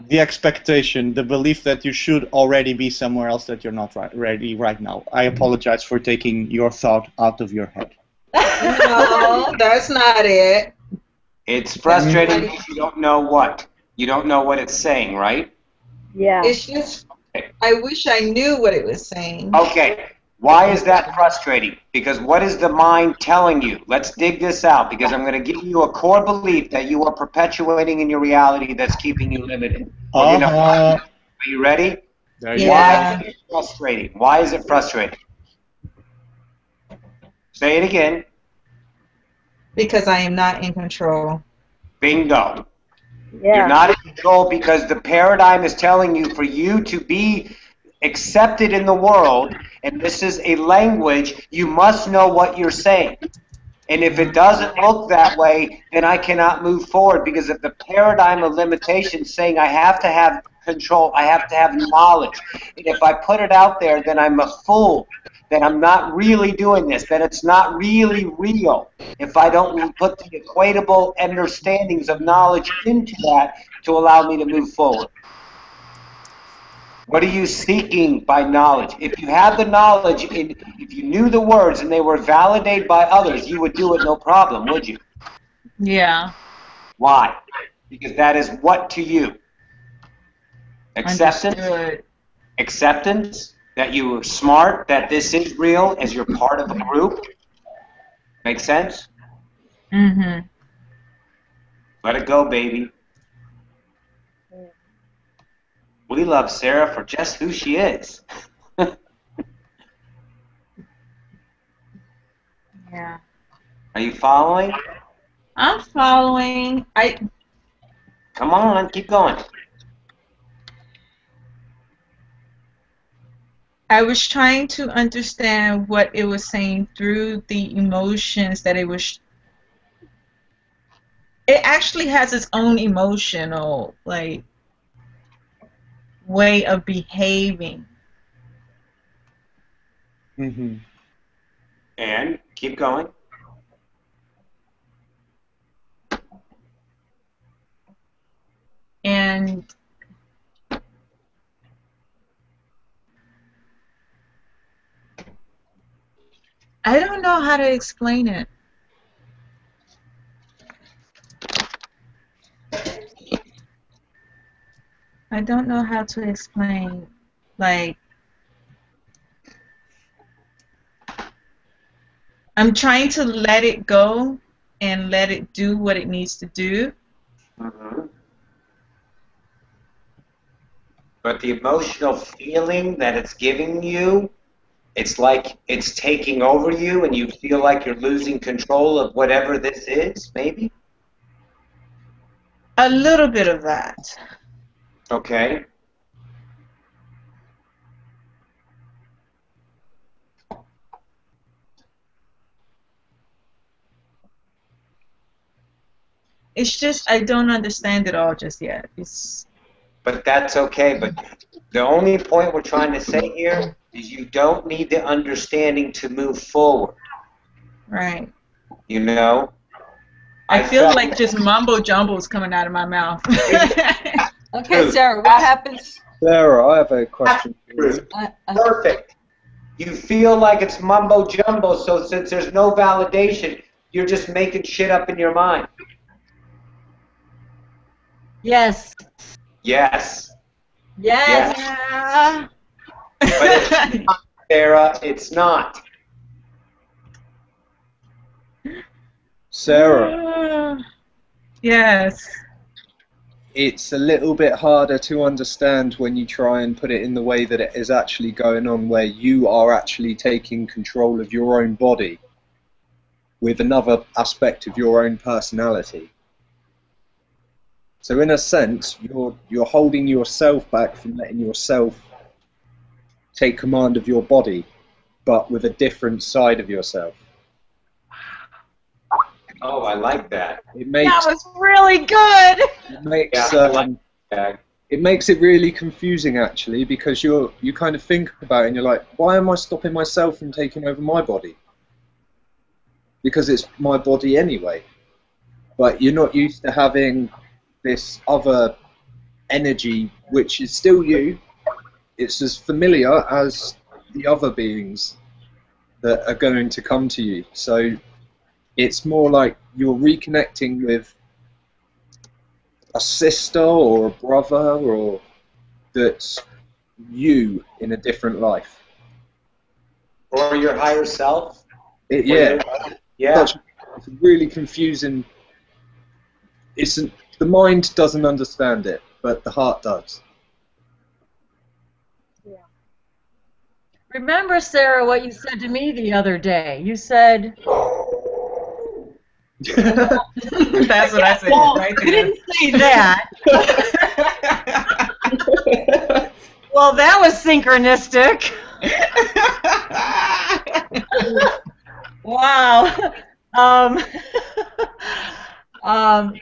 The expectation, the belief that you should already be somewhere else that you're not ready right now. I apologize for taking your thought out of your head. No, that's not it. It's frustrating because you don't know what. You don't know what it's saying, right? Yeah. It's just, I wish I knew what it was saying. Okay. Why is that frustrating? Because what is the mind telling you? Let's dig this out, because I'm going to give you a core belief that you are perpetuating in your reality that's keeping you limited. You know, are you ready? Why is it frustrating? Why is it frustrating? Say it again. Because I am not in control. Bingo. Yeah. You're not in control because the paradigm is telling you for you to be accepted in the world, and this is a language, you must know what you're saying. And if it doesn't look that way, then I cannot move forward, because if the paradigm of limitation is saying I have to have control, I have to have knowledge, and if I put it out there, then I'm a fool, then I'm not really doing this, then it's not really real if I don't put the equatable understandings of knowledge into that to allow me to move forward. What are you seeking by knowledge? If you have the knowledge, if you knew the words and they were validated by others, you would do it no problem, would you? Yeah. Why? Because that is what to you? Acceptance? Understood. Acceptance that you are smart, that this is real as you're part of a group? Make sense? Mm-hmm. Let it go, baby. We love Sarah for just who she is. Yeah. Are you following? I'm following. Come on, keep going. I was trying to understand what it was saying through the emotions that it was. It actually has its own emotional, like, way of behaving. Mm-hmm. And keep going. And I don't know how to explain it. I don't know how to explain, like, I'm trying to let it go and let it do what it needs to do. Mm-hmm. But the emotional feeling that it's giving you, it's like it's taking over you and you feel like you're losing control of whatever this is, maybe? A little bit of that. Okay. It's just I don't understand it all just yet. But that's okay. But the only point we're trying to say here is you don't need the understanding to move forward. Right. You know? I feel like just mumbo jumbo is coming out of my mouth. Okay, Sarah, what happens? Sarah, I have a question for you. Perfect. You feel like it's mumbo jumbo, so since there's no validation, you're just making shit up in your mind. Yes. Yes. Yes. Yeah. But it's not, Sarah, it's not. Sarah. Yes. It's a little bit harder to understand when you try and put it in the way that it is actually going on, where you are actually taking control of your own body with another aspect of your own personality. So in a sense, you're holding yourself back from letting yourself take command of your body, but with a different side of yourself. Oh, I like that. It makes, that was really good. It makes it really confusing, actually, because you kind of think about it and you're like, why am I stopping myself from taking over my body? Because it's my body anyway. But you're not used to having this other energy, which is still you. It's as familiar as the other beings that are going to come to you. So it's more like you're reconnecting with a sister or a brother, or that's you in a different life. Or your higher self. Yeah. It's really confusing. The mind doesn't understand it, but the heart does. Remember, Sarah, what you said to me the other day. You said... That's what I said right there. You didn't say that. Well, that was synchronistic. Wow.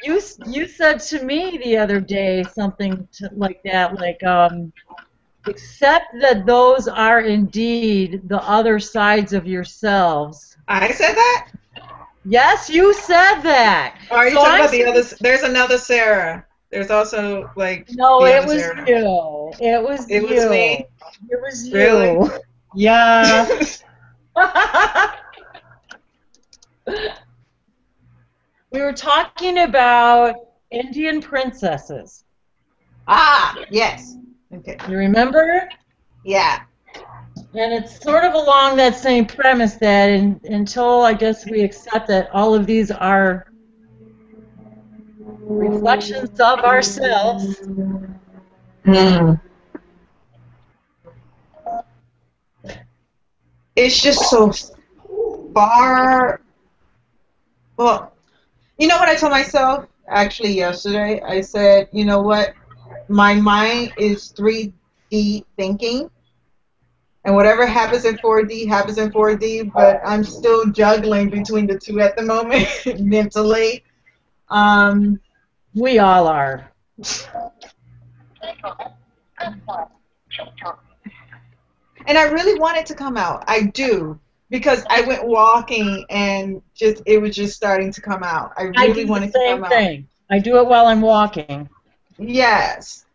You said to me the other day something like that, like accept that those are indeed the other sides of yourselves. I said that? Yes, you said that. Oh, are you talking about the other? There's another Sarah. There's also like no, it was Sarah. you. It was it you. Was me. It was you. Really? Yeah. We were talking about Indian princesses. Ah, yes. Okay. You remember? Yeah. And it's sort of along that same premise that until I guess we accept that all of these are reflections of ourselves. It's just so far. Well, you know what I told myself actually yesterday? I said, you know what? My mind is 3D thinking. And whatever happens in 4D happens in 4D, but I'm still juggling between the two at the moment mentally. We all are. And I really want it to come out. I do. Because I went walking and it was just starting to come out. I really want it to come out. Same thing. I do it while I'm walking. Yes.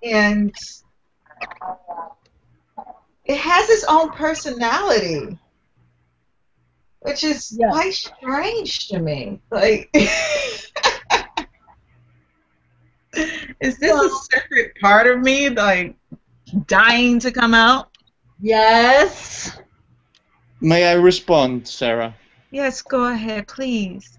And it has its own personality, which is quite strange to me. Like, is this a separate part of me, like, dying to come out? Yes. May I respond, Sarah? Yes, go ahead, please.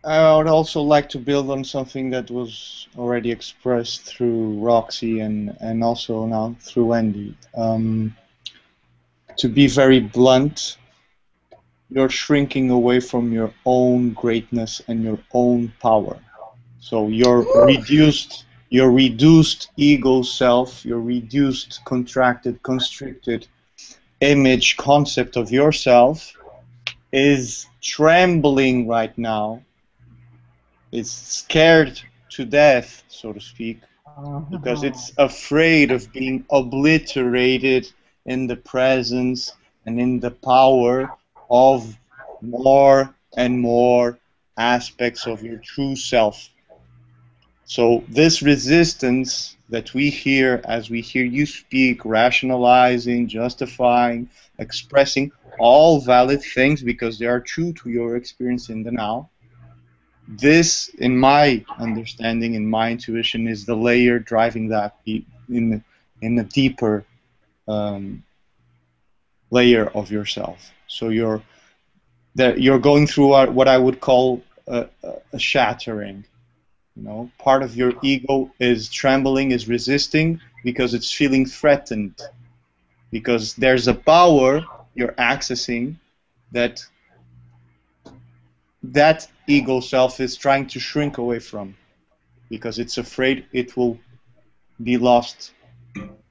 I would also like to build on something that was already expressed through Roxy and also now through Wendy. To be very blunt, you're shrinking away from your own greatness and your own power. So your reduced ego self, your reduced, contracted, constricted image concept of yourself is trembling right now. It's scared to death, so to speak, because it's afraid of being obliterated in the presence and in the power of more and more aspects of your true self. So this resistance that we hear as we hear you speak, rationalizing, justifying, expressing all valid things because they are true to your experience in the now, this, in my understanding, in my intuition, is the layer driving that in a deeper layer of yourself. So you're going through what I would call a shattering. You know, part of your ego is trembling, is resisting because it's feeling threatened, because there's a power you're accessing that ego self is trying to shrink away from, because it's afraid it will be lost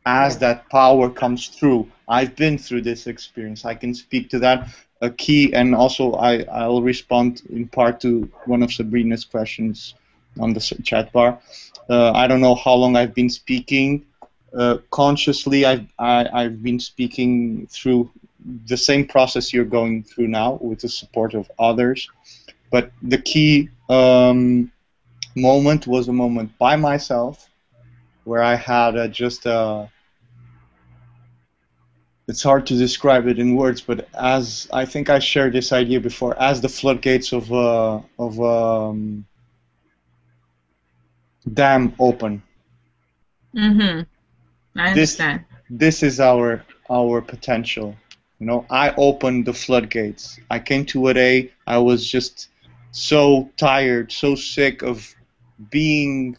as that power comes through. I've been through this experience. I can speak to that. A key, and also I'll respond in part to one of Sabrina's questions on the chat bar. I don't know how long I've been speaking. Consciously, I've been speaking through the same process you're going through now with the support of others. But the key moment was a moment by myself where I had it's hard to describe it in words, but as I think I shared this idea before, as the floodgates of dam open. Mm-hmm. I understand. This is our potential. You know, I opened the floodgates. I came to a I was just so tired, so sick of being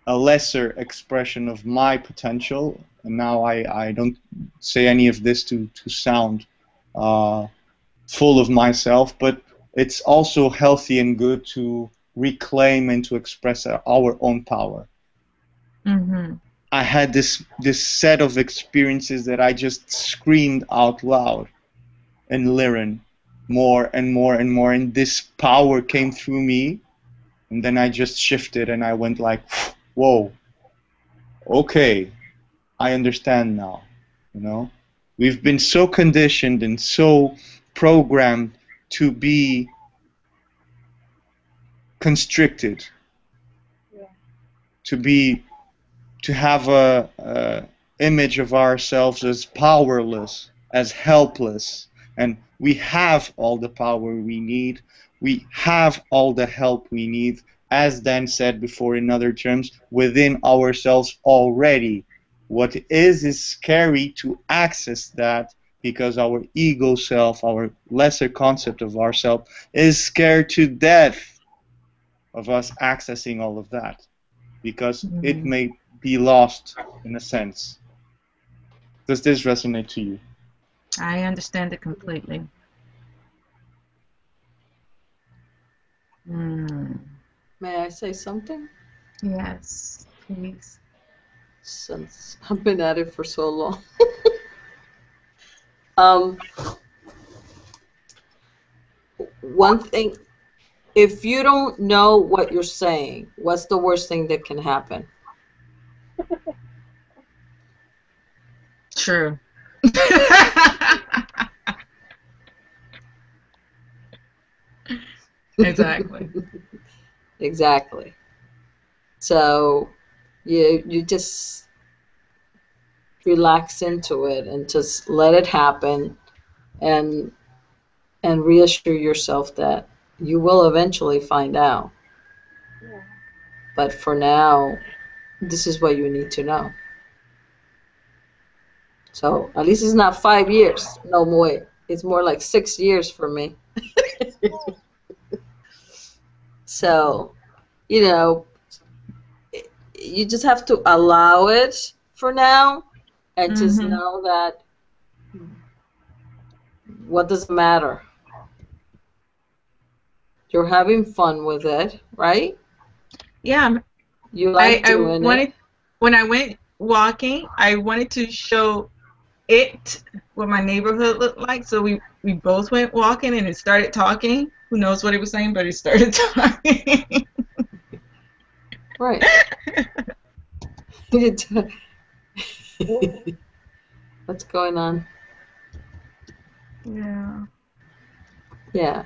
a lesser expression of my potential, and now I don't say any of this to sound full of myself, but it's also healthy and good to reclaim and to express our own power. Mm-hmm. I had this set of experiences that I just screamed out loud in Lyran, more and more and more, and this power came through me, and then I just shifted and I went like, whoa, okay, I understand now. You know, we've been so conditioned and so programmed to be constricted, to have a image of ourselves as powerless, as helpless, and we have all the power we need. We have all the help we need, as Dan said before in other terms, within ourselves already. What is scary to access that, because our ego self, our lesser concept of ourself, is scared to death of us accessing all of that, because it may be lost in a sense. Does this resonate to you? I understand it completely. May I say something? Yes, please. Since I've been at it for so long. One thing, if you don't know what you're saying, what's the worst thing that can happen? True. Exactly. Exactly. So you just relax into it and just let it happen, and reassure yourself that you will eventually find out. But for now, this is what you need to know. So at least it's not 5 years. No more. It's more like 6 years for me. So, you know, you just have to allow it for now, and just know that what does it matter? You're having fun with it, right? Yeah. You like I doing wanted, it. when I went walking, I wanted to show it what my neighborhood looked like. So we both went walking, and it started talking. Who knows what it was saying, but it started talking. Right. What's going on? Yeah. Yeah.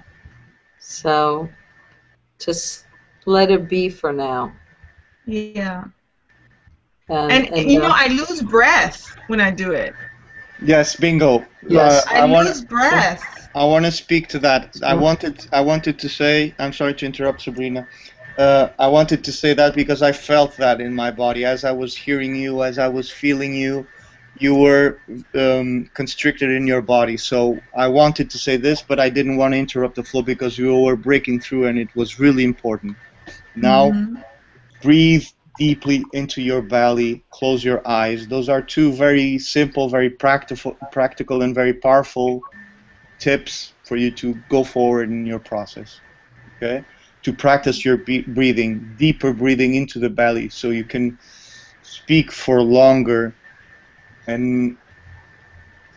So just let it be for now. Yeah. And You know, I lose breath when I do it. Yes, bingo. Yes. I lose breath. I want to speak to that. I wanted to say. I'm sorry to interrupt, Sabrina. I wanted to say that because I felt that in my body as I was hearing you, as I was feeling you. You were constricted in your body. So I wanted to say this, but I didn't want to interrupt the flow because you were breaking through, and it was really important. Now, breathe deeply into your belly. Close your eyes. Those are two very simple, very practical, and very powerful tips for you to go forward in your process. Okay, to practice your breathing, deeper breathing into the belly, so you can speak for longer and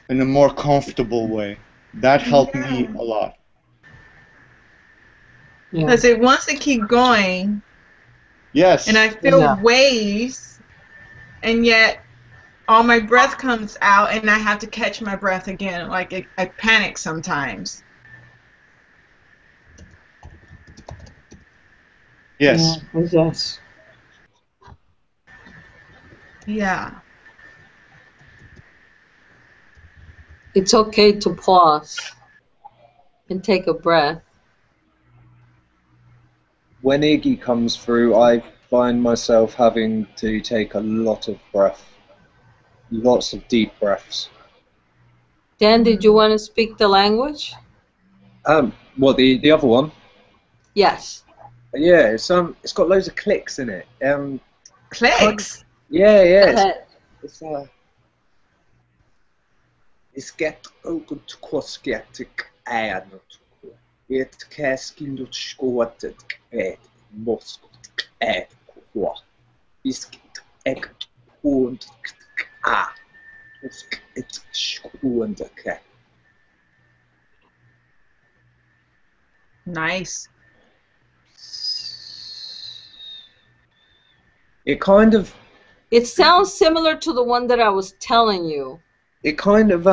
in a more comfortable way. That helped me a lot. Because it wants to keep going. Yes. And I feel waves, and yet all my breath comes out, and I have to catch my breath again. Like I panic sometimes. Yes. Yes. Yeah. It's okay to pause and take a breath. When Iggy comes through, I find myself having to take a lot of breath. Lots of deep breaths. Dan, did you want to speak the language? What, the other one? Yes. Yeah, it's got loads of clicks in it. Clicks? Yeah. It's get open to cosmetic and it casking to squatted at Moscow at what is egg und it's squanted. Nice. It sounds similar to the one that I was telling you. It kind of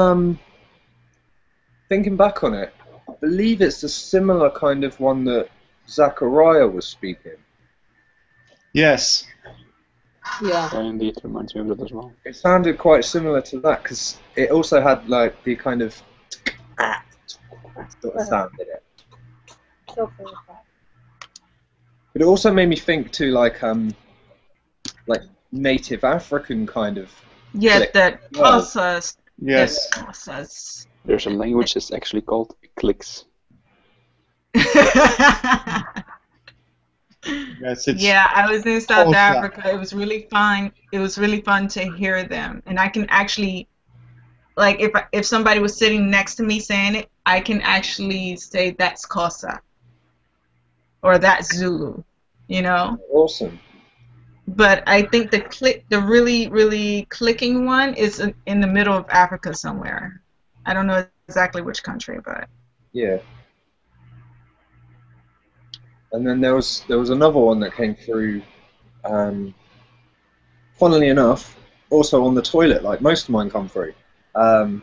thinking back on it, I believe it's a similar kind of one that Zachariah was speaking. Yes. Yeah. Indeed, it reminds me of that as well. It sounded quite similar to that because it also had like the kind of sort of sound in it. But it also made me think too, like native African kind of. Yeah, click. that process. Yes. Process. There's a language that's actually called clicks. Yes, yeah, I was in South Africa. It was really fun. It was really fun to hear them, and I can actually, like, if somebody was sitting next to me saying it, I can actually say that's Xhosa or that's Zulu, you know. Awesome. But I think the really clicking one is in the middle of Africa somewhere. I don't know exactly which country, but yeah. And then there was another one that came through, funnily enough, also on the toilet, like most of mine come through. Um,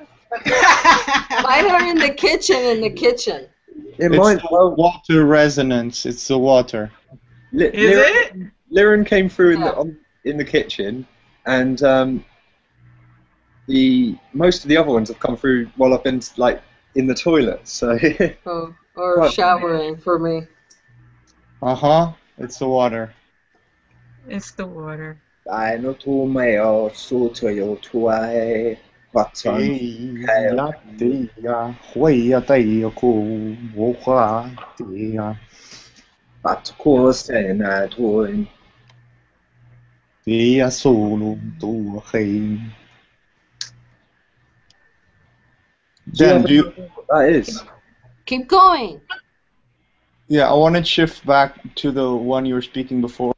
Mine are in the kitchen. it It's might. the Well, water resonance. It's the water. Lyran came through in the kitchen, and most of the other ones have come through while I've been in the toilet. So. Or Right. showering for me. It's the water. It's the water. I know to mayo so to yo to I what's on but course and I told Dia solo tu rei. Jen, do you? That is. Keep going. Yeah, I want to shift back to the one you were speaking before.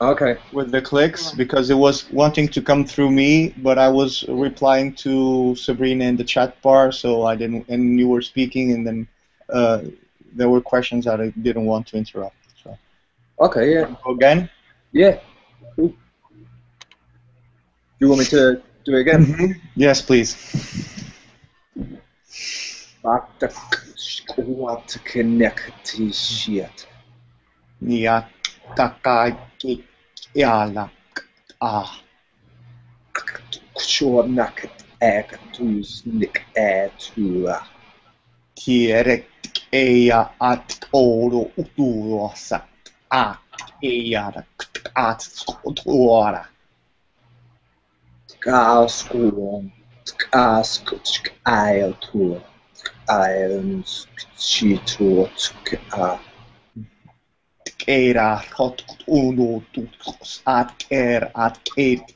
Okay. With the clicks, because it was wanting to come through me, but I was replying to Sabrina in the chat bar, so I didn't. And you were speaking, and then there were questions that I didn't want to interrupt. So. Okay. Yeah. Go again. Yeah. Cool. Do you want me to do it again? Mm-hmm. Yes, please. What connected shit. Ja, takaki jala. Sure, naked egg to snick air to. Kierek eja at oro utuosa. At eja at skotuora. Skaskuon. Skask ail to. Irons cheeto. Era hot uno tutos at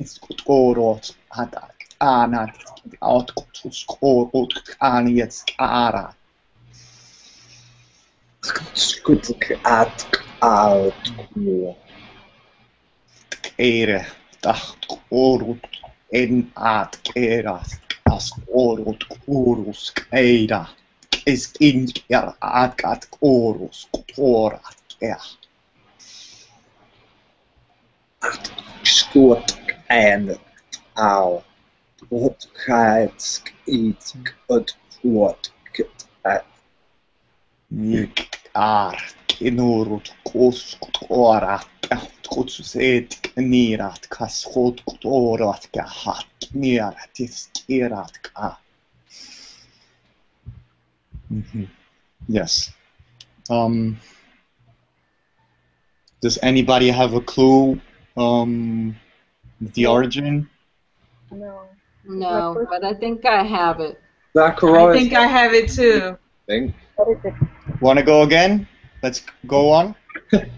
skotoros at anat at skoro aniets ara. Skutuk at out. Era tacht orut en at eras as orut urus eira. Is in at orus tora. Yeah. Skot and ow. What kites eat good what get at. Kinurut koskora kutsuset nirat kaskot korat kahat nirat iskirat ka. Yes. Does anybody have a clue the origin? No, but I think I have it. I think I have it too. What is it? Want to go again? Let's go on.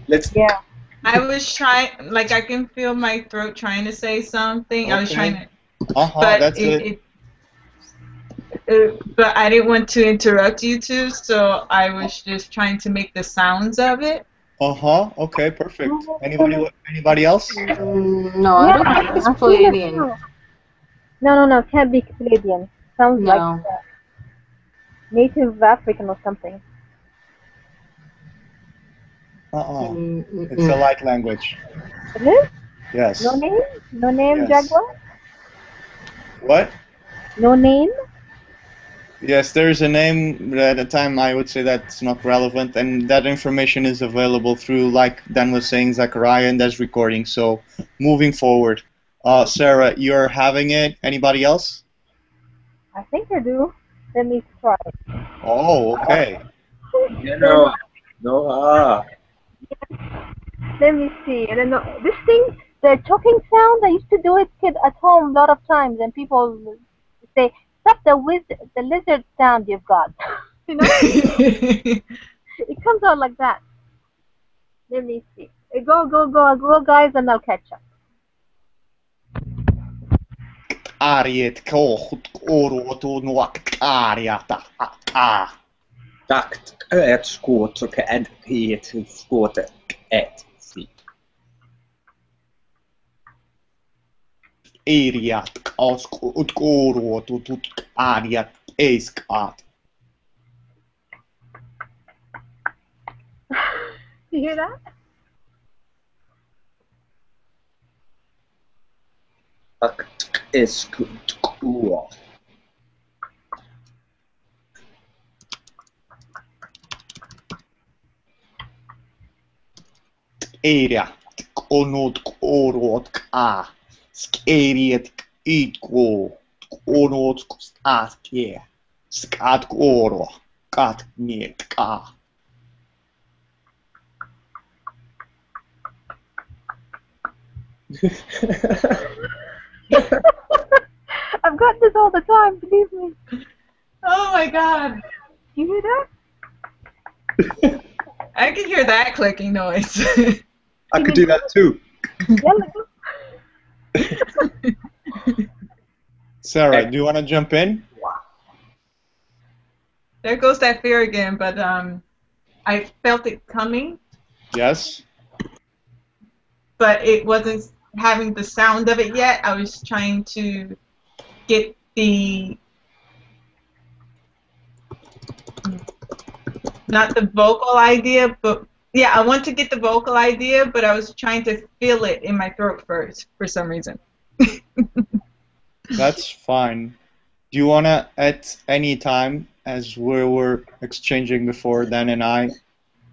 Let's. Yeah. I was trying, like I can feel my throat trying to say something. Okay. I was trying to, That's it. but I didn't want to interrupt you two, so I was just trying to make the sounds of it. Okay, perfect. Anybody else? No, I don't think it's Pleiadian. No, can't be Pleiadian. Sounds like Native African or something. It's a light language. It is? Yes. No name? No name, Yes. Jaguar? What? No name? Yes, there's a name. At the time, I would say that's not relevant, and that information is available through, like Dan was saying, Zachariah, and there's recording. So, moving forward, Sarah, you're having it. Anybody else? I think I do. Let me try. Oh, okay. No. Let me see. I don't know. This thing, the choking sound, I used to do it at home a lot of times, and people say, "Stop the lizard sound you've got." You know? It comes out like that. Let me see. Go, guys, and I'll catch up. Ariet kohut oruotu nuak ariata a. Takt et skotuk and het skotuk et si. Ariat koskut oruotu tut ariat eskat. You hear that? Takt eskut kuo. area, ono oro ka, area equal, ono skat skat oro, kat niet ka. I've got this all the time, believe me. Oh my god. You hear that? I can hear that clicking noise. I could do that too. Sarah, do you want to jump in? There goes that fear again, but I felt it coming, Yes. but it wasn't having the sound of it yet. I was trying to get the, not the vocal idea, but yeah, I want to get the vocal idea, but I was trying to feel it in my throat first for some reason. That's fine. Do you want to, at any time, as we were exchanging before, Dan and I,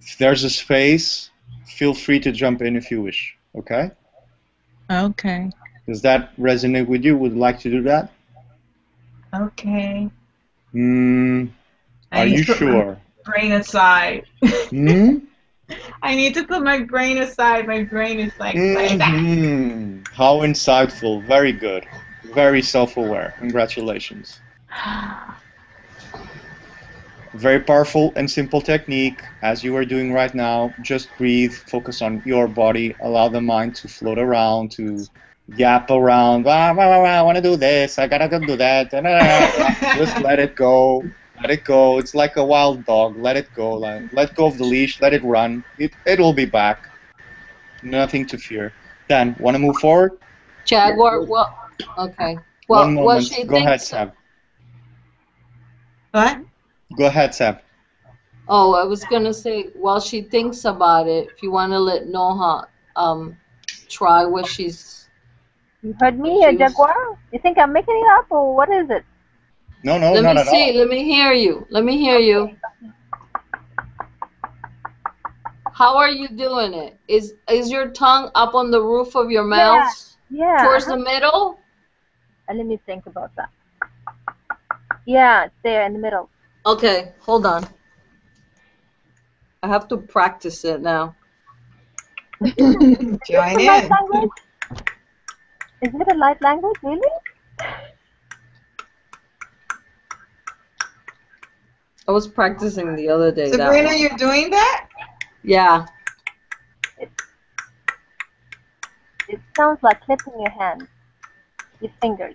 if there's a space, feel free to jump in if you wish, okay? Okay. Does that resonate with you? Would you like to do that? Okay. Are you sure? Brain aside. Hmm? I need to put my brain aside. My brain is like that. How insightful. Very good. Very self-aware. Congratulations. Very powerful and simple technique, as you are doing right now. Just breathe, focus on your body, allow the mind to float around, to yap around. I want to do this, I gotta go do that. Just let it go. Let it go. It's like a wild dog. Let it go. Let go of the leash. Let it run. It will be back. Nothing to fear. Dan, want to move forward? Jaguar, well, okay. Well, One what moment. she Go ahead, thinks. Sab. What? Go ahead, Sab. Oh, I was gonna say, while she thinks about it, if you want to let Noha try what she's. You heard me, a jaguar? You think I'm making it up, or what is it? No, Let not me at see. all. Let me hear you. Let me hear you. How are you doing it? Is your tongue up on the roof of your mouth? Yeah. Towards the middle? Let me think about that. Yeah, it's there in the middle. Okay, hold on. I have to practice it now. Join Light in. language? Is it a light language, really? I was practicing the other day. Sabrina, that you're doing that? Yeah. It sounds like clipping your hands, your fingers.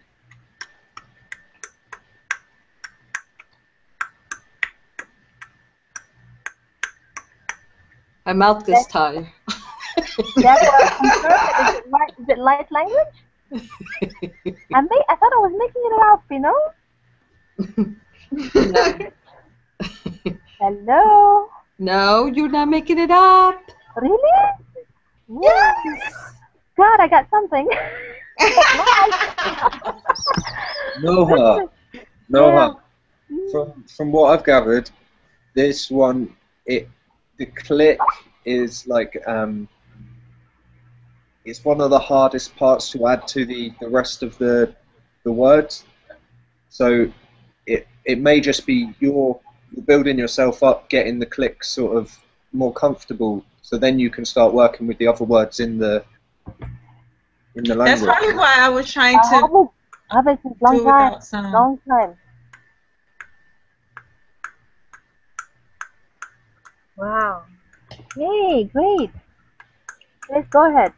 My mouth gets tired. That's what I'm concerned. Is it light language? I thought I was making it up, you know? No. Hello? No, you're not making it up. Really? Yes. God, I got something. Noha. From what I've gathered, this one, the click is like it's one of the hardest parts to add to the rest of the words. So it may just be you're building yourself up, getting the click sort of more comfortable, so then you can start working with the other words in the language. That's probably why I was trying to I have it since long do time. without sound. Long time. Wow. Hey, great. Let's go ahead.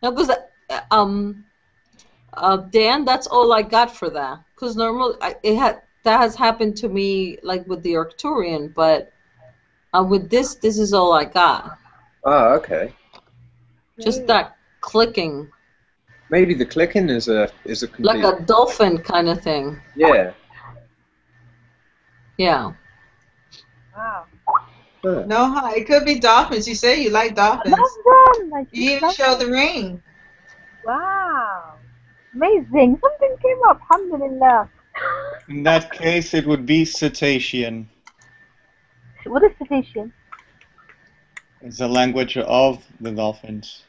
No, because Dan, that's all I got for that. Because normally that has happened to me like with the Arcturian, but with this is all I got. Ah, okay. Just that clicking, Maybe the clicking is a complete. like a dolphin kind of thing. Yeah. Yeah. Wow. No, it could be dolphins. You say you like dolphins. You even show the ring. Wow. Amazing. Something came up. Alhamdulillah. In that case, it would be cetacean. What is cetacean? It's the language of the dolphins.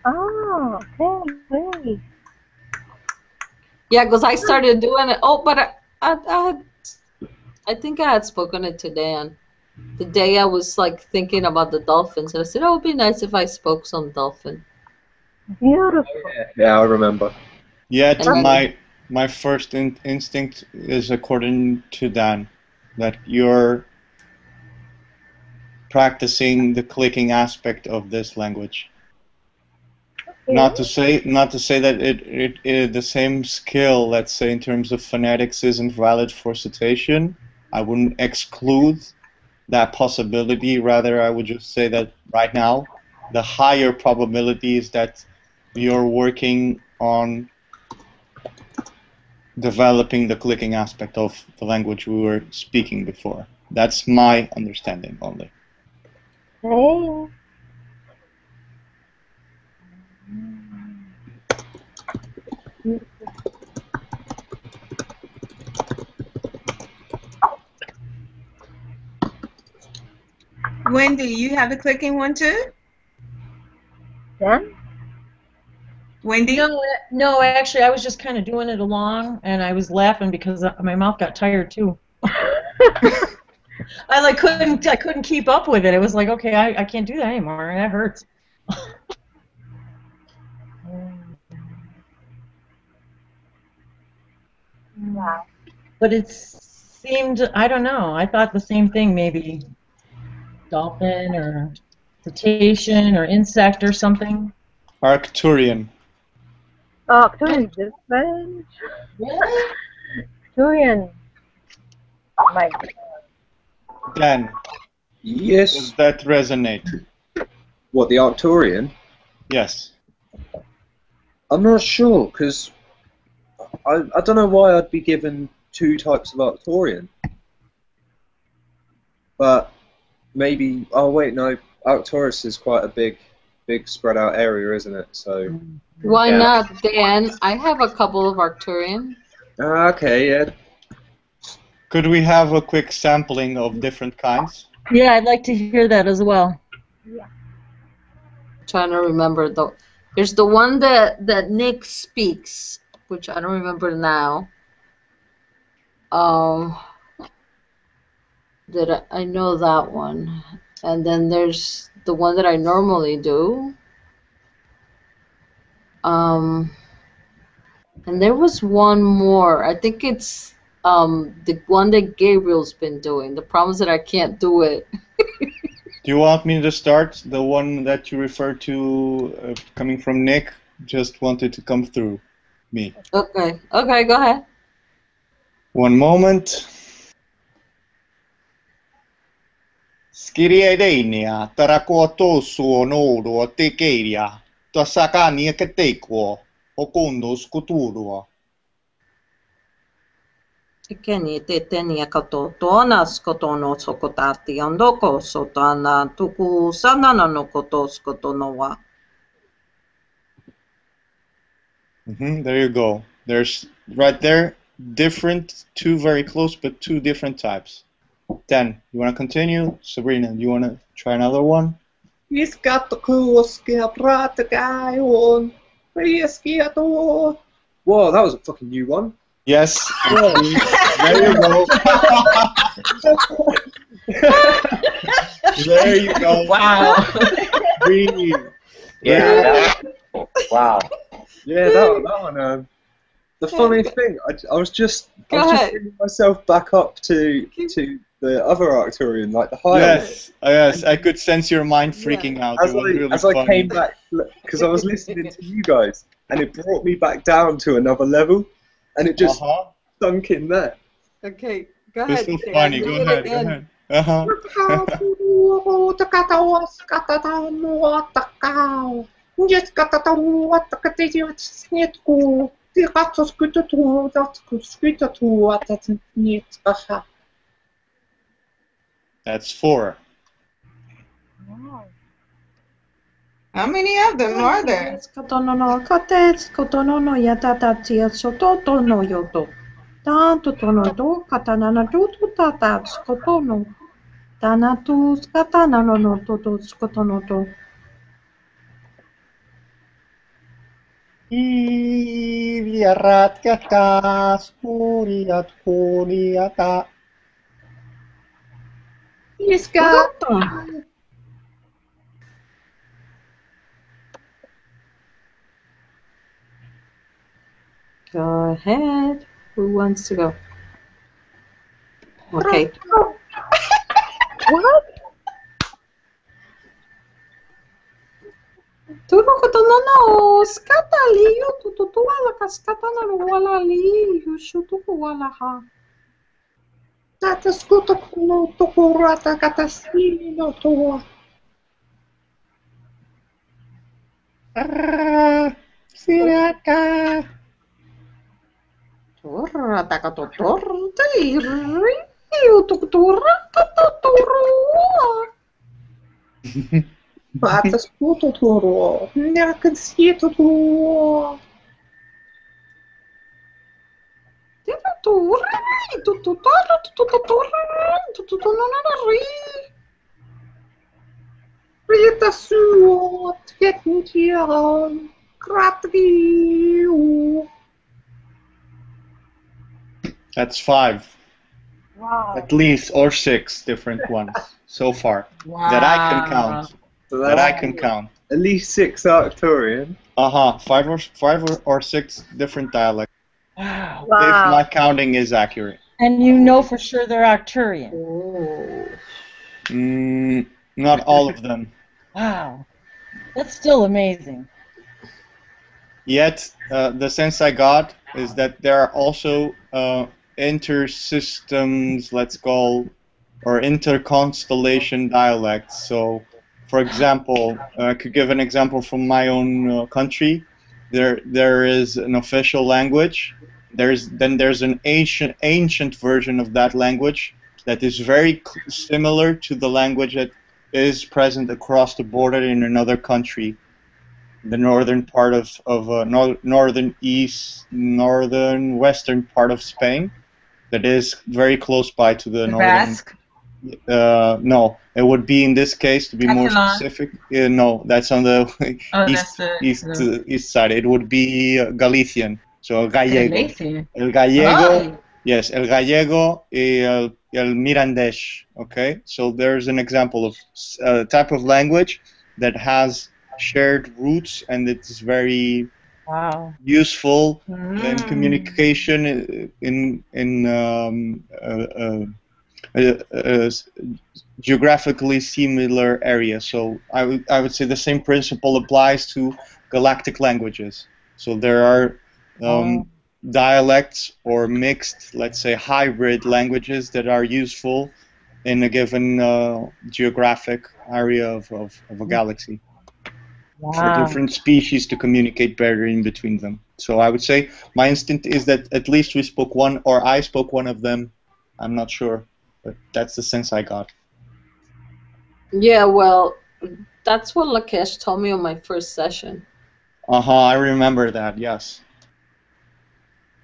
Oh, okay, great. Yeah, because I started doing it. Oh, but I think I had spoken it to Dan. The day I was like thinking about the dolphins, and I said, "Oh, it would be nice if I spoke some dolphin." Beautiful. Yeah, I remember. Yet And then- my first instinct is according to Dan, that you're practicing the clicking aspect of this language. Okay. Not to say that it the same skill, let's say in terms of phonetics, isn't valid for cetacean. I wouldn't exclude that possibility. Rather, I would just say that right now, the higher probability is that you're working on developing the clicking aspect of the language we were speaking before. That's my understanding only. Hey. Wendy, you have the clicking one too? Dan? Wendy? No, actually, I was just kind of doing it along, and I was laughing because my mouth got tired too. I couldn't keep up with it. It was like, okay, I can't do that anymore. That hurts. Wow. But it seemed, I don't know. I thought the same thing, maybe dolphin or cetacean or insect or something. Arcturian. Oh, Arcturian different. Really? Arcturian. My God. Dan. Yes. Does that resonate? What, the Arcturian? Yes. I'm not sure, because I don't know why I'd be given two types of Arcturian. But maybe... Oh, wait, no. Arcturus is quite a big spread out area, isn't it? So... Why yeah. not, Dan? I have a couple of Arcturian. Okay, yeah. Could we have a quick sampling of different kinds? Yeah, I'd like to hear that as well. Yeah. Trying to remember though. There's the one that Nick speaks, which I don't remember now. That I know that one, and then there's the one that I normally do. And there was one more. I think it's the one that Gabriel's been doing. The problem is that I can't do it. Do you want me to start? The one that you referred to coming from Nick just wanted to come through me. Okay, go ahead. One moment. Skiriedenia, tarakoto suonodo tekeria, tasakani ketekwo, okondo skuturua. Keni te tenia kato tona skotono sokotati andoko sotana tuku sanana no koto skotonowa. There you go. There's right there two very close but two different types. Dan, you want to continue? Sabrina, do you want to try another one? He's got the cool skill, the guy on. Whoa, that was a fucking new one. Yes. There you go. There you go. Wow. Really. Yeah. Wow. Yeah, that one. The funny thing, I was just bringing myself back up to the other Arcturian, like the higher. Yes, I could sense your mind freaking out. As I came back, because I was listening to you guys, and it brought me back down to another level, and it just sunk in there. Okay, go ahead. It's so funny. Go ahead. That's 4. How many of them are there? Tanto tono katana tutu tata skotono. Tanatu skatana no toto skotono to. Ivyarat katas kuriat kuriata. Iska. Go ahead. Who wants to go? Okay. What? Turo kotono no skatali yo tutu wala kaskatana no wala li yo shutuku wala ha. Tata skuto no tokurata katasini no to. Siraka. Torra takatotorta irri yo tukutura kataturu. Tata skuto toro. Nerkansito to. Rita suo, tvetntier, kratrio. That's 5. Wow. At least, or 6 different ones so far that I can count. So That I can count. At least 6 Arcturian. 5 or 6 different dialects. Wow. If my counting is accurate. And you know for sure they're Arcturian. Not all of them. Wow. That's still amazing. Yet, the sense I got is that there are also inter-systems, let's call, or inter-constellation dialects. So, for example, I could give an example from my own country. There is an official language. There's an ancient version of that language that is very similar to the language that is present across the border in another country, the northern part of northern western part of Spain, that is very close by to the northern. Basque? No, it would be in this case, to be more Catalan? specific. No, that's on the east side. It would be Galician, so gallego. Galician. El gallego, Ay. yes, el gallego y el mirandés. Okay, so there's an example of a type of language that has shared roots, and it's very useful in communication in geographically similar areas. So I would say the same principle applies to galactic languages. So there are dialects or mixed, let's say, hybrid languages that are useful in a given geographic area of a galaxy. For different species to communicate better in between them. So I would say my instinct is that at least we spoke one, or I spoke one of them. I'm not sure, but that's the sense I got. Yeah, well, that's what Lakesh told me on my first session. I remember that, yes.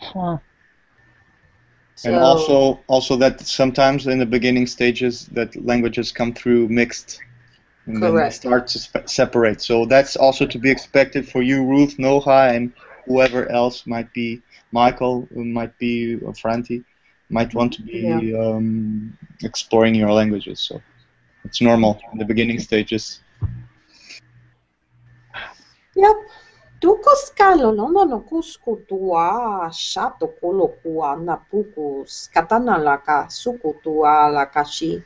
Huh. And also that sometimes in the beginning stages that languages come through mixed. And then they start to separate. So that's also to be expected for you, Ruth, Noha, and whoever else might be, Michael, who might be, or Franti, might want to be exploring your languages. So it's normal in the beginning stages. Yep. Tukos kalo no kusku tua shato kolo kua napuku skatana laka suku tua lakashi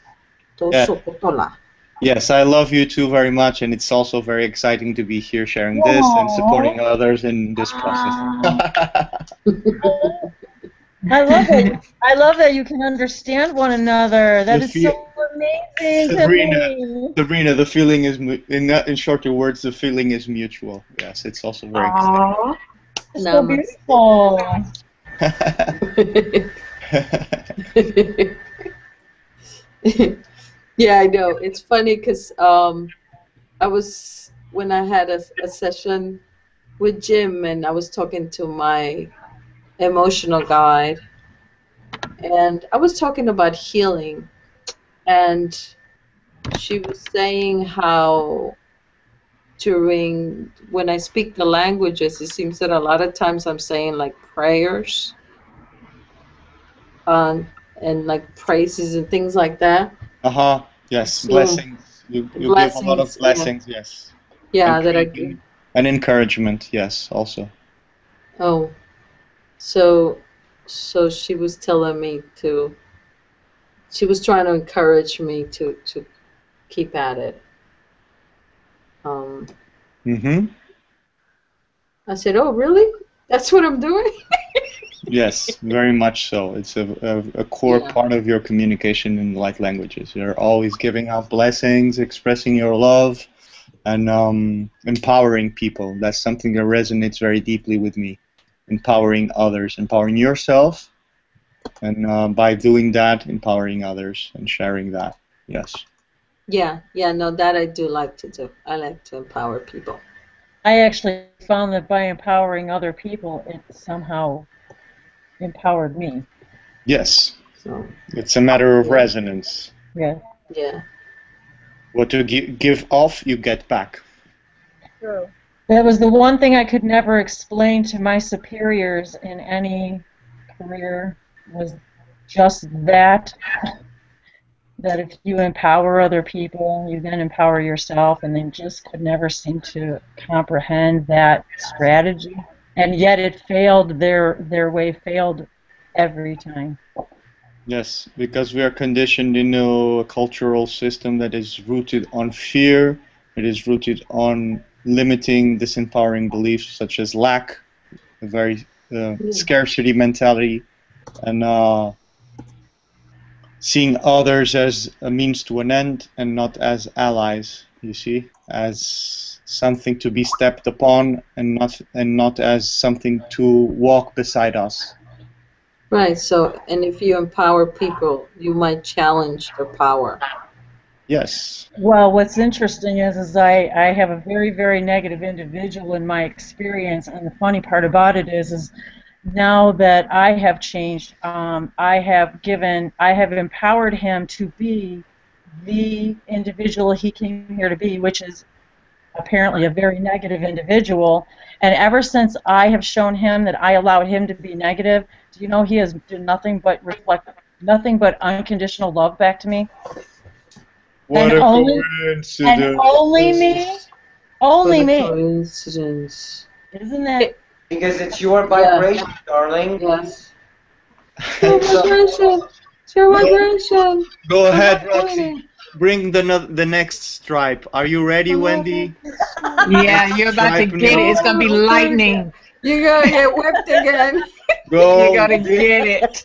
to sokotola. Yes, I love you too very much, and it's also very exciting to be here sharing this and supporting others in this process. I love it. I love that you can understand one another. That is so amazing to me. Sabrina, the feeling is, in shorter words, the feeling is mutual. Yes, it's also very exciting. It's so beautiful. Yeah, I know. It's funny because when I had a session with Jim and I was talking to my emotional guide, And I was talking about healing, and she was saying how when I speak the languages, it seems that a lot of times I'm saying like prayers, and like praises and things like that. Yes, So, blessings. You give a lot of blessings, yes. Yeah, And that I praising and encouragement, yes, also. Oh, so she was telling me to. She was trying to encourage me to keep at it. I said, "Oh, really? That's what I'm doing?" Yes, very much so. It's a core part of your communication in light languages. You're always giving out blessings, expressing your love, and empowering people. That's something that resonates very deeply with me. Empowering others, empowering yourself, and by doing that, empowering others and sharing that. Yes. Yeah, no, that I do like to do. I like to empower people. I actually found that by empowering other people, it somehow empowered me. Yes. It's a matter of resonance. Yeah. Yeah. What you give off, you get back. True. That was the one thing I could never explain to my superiors in any career, was just that if you empower other people, you then empower yourself, and they just could never seem to comprehend that strategy. And yet it failed, their way failed every time. Yes, because we are conditioned in a cultural system that is rooted on fear, it is rooted on limiting, disempowering beliefs such as lack, a very scarcity mentality, and seeing others as a means to an end and not as allies, you see, as something to be stepped upon and not as something to walk beside us. Right. So, and if you empower people, you might challenge their power. Yes. Well, what's interesting is I have a very, very negative individual in my experience, and the funny part about it is now that I have changed, I have empowered him to be the individual he came here to be, which is apparently a very negative individual. And ever since I have shown him that I allowed him to be negative, do you know he has done nothing but reflect nothing but unconditional love back to me? What and a coincidence. And only me? Only me. Coincidence. Isn't that? Because it's your vibration, darling. Yes. Your vibration. It's your vibration. Go ahead, Roxy. Bring the next stripe. Are you ready, Wendy? Yeah, you're about to get it. It's gonna be lightning. You're gonna get whipped again. Go. You gotta get it.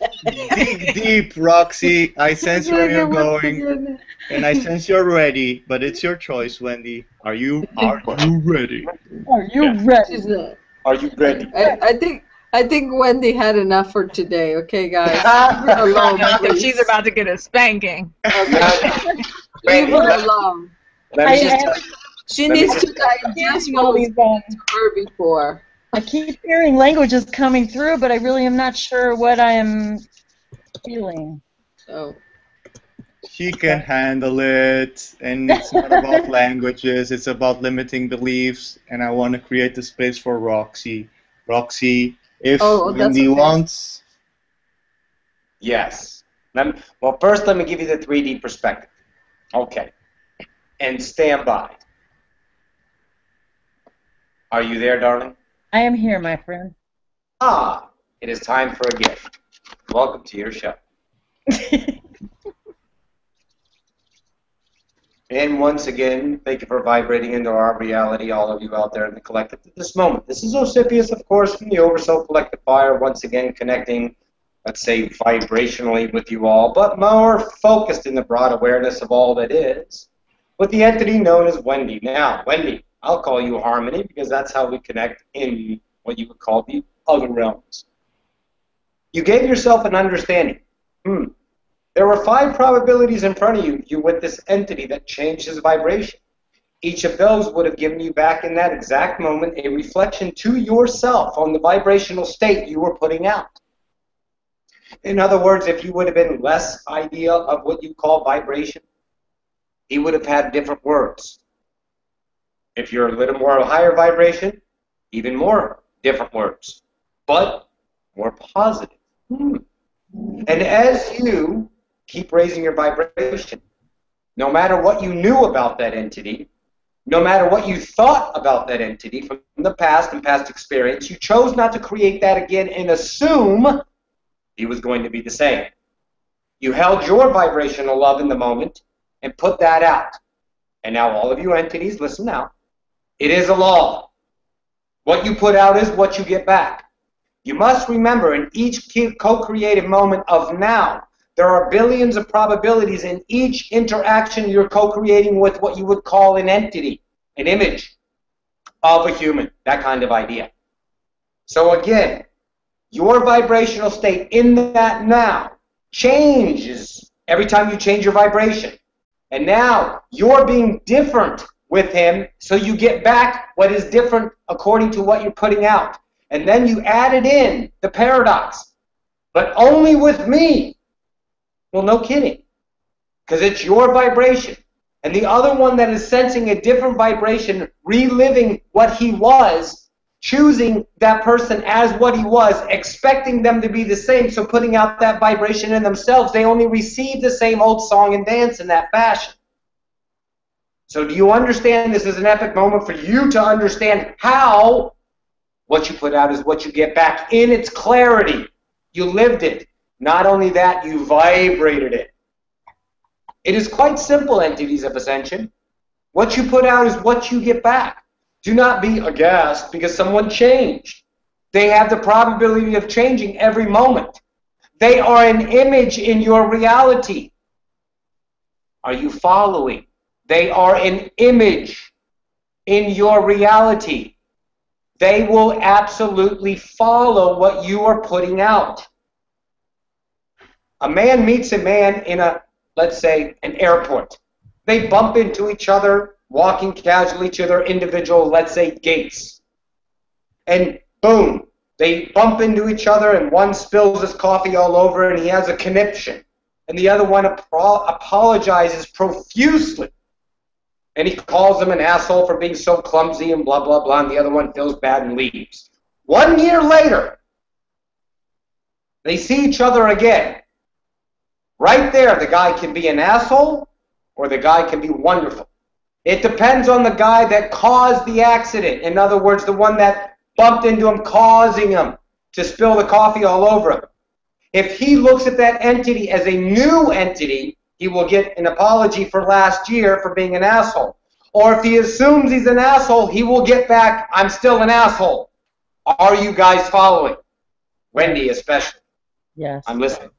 Dig deep, Roxy. I sense where you're going, and I sense you're ready. But it's your choice, Wendy. Are you ready? Are you ready? Are you ready? I think Wendy had enough for today. Okay, guys. Leave her alone, I think please. she's about to get a spanking. Leave her alone. She needs to digest what was done to her before. I keep hearing languages coming through, but I really am not sure what I am feeling. Oh. She can handle it, and it's not about languages, it's about limiting beliefs, and I want to create a space for Roxy. Roxy, if Wendy wants... Yes. Well, first let me give you the 3D perspective. Okay. And stand by. Are you there, darling? I am here, my friend. Ah, it is time for a gift. Welcome to your show. And once again, thank you for vibrating into our reality, all of you out there in the collective at this moment. This is Osipius, of course, from the Oversoul Collective Fire, once again connecting, let's say, vibrationally with you all, but more focused in the broad awareness of all that is, with the entity known as Wendy. Now, Wendy, I'll call you Harmony because that's how we connect in what you would call the other realms. You gave yourself an understanding. There were 5 probabilities in front of you with this entity that changed his vibration. Each of those would have given you back in that exact moment a reflection to yourself on the vibrational state you were putting out. In other words, if you would have been less idea of what you call vibration, he would have had different words. If you're a little more higher vibration, even more different words, but more positive. And as you keep raising your vibration, no matter what you knew about that entity, no matter what you thought about that entity from the past and past experience, you chose not to create that again and assume he was going to be the same. You held your vibrational love in the moment and put that out. And now all of you entities, listen now. It is a law. What you put out is what you get back. You must remember, in each co-creative moment of now, there are billions of probabilities in each interaction you're co-creating with what you would call an entity, an image of a human, that kind of idea. So again, your vibrational state in that now changes every time you change your vibration. And now you're being different with him, so you get back what is different according to what you're putting out. And then you added in the paradox. But only with me. Well, no kidding. Because it's your vibration. And the other one that is sensing a different vibration, reliving what he was, choosing that person as what he was, expecting them to be the same, so putting out that vibration in themselves, they only receive the same old song and dance in that fashion. So do you understand this is an epic moment for you to understand how what you put out is what you get back in its clarity. You lived it. Not only that, you vibrated it. It is quite simple, entities of ascension. What you put out is what you get back. Do not be aghast because someone changed. They have the probability of changing every moment. They are an image in your reality. Are you following? They are an image in your reality. They will absolutely follow what you are putting out. A man meets a man in a, let's say, an airport. They bump into each other, walking casually to their individual, let's say, gates. And boom, they bump into each other and one spills his coffee all over and he has a conniption. And the other one apologizes profusely. And he calls him an asshole for being so clumsy and blah, blah, blah, and the other one feels bad and leaves. 1 year later, they see each other again. Right there, the guy can be an asshole or the guy can be wonderful. It depends on the guy that caused the accident. In other words, the one that bumped into him, causing him to spill the coffee all over him. If he looks at that entity as a new entity, he will get an apology for last year for being an asshole. Or if he assumes he's an asshole, he will get back, I'm still an asshole. Are you guys following? Wendy especially. Yes. I'm listening.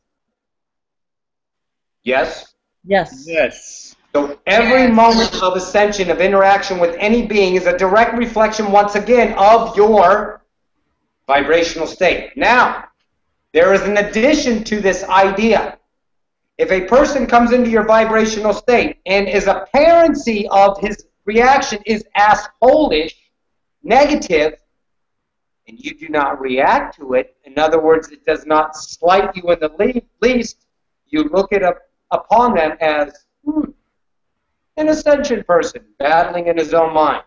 Yes? Yes. Yes. So every moment of ascension, of interaction with any being is a direct reflection, once again, of your vibrational state. Now, there is an addition to this idea. If a person comes into your vibrational state and is apparency of his reaction is asshole-ish, negative, and you do not react to it, in other words, it does not slight you in the least, you look it upon them as an ascension person battling in his own mind.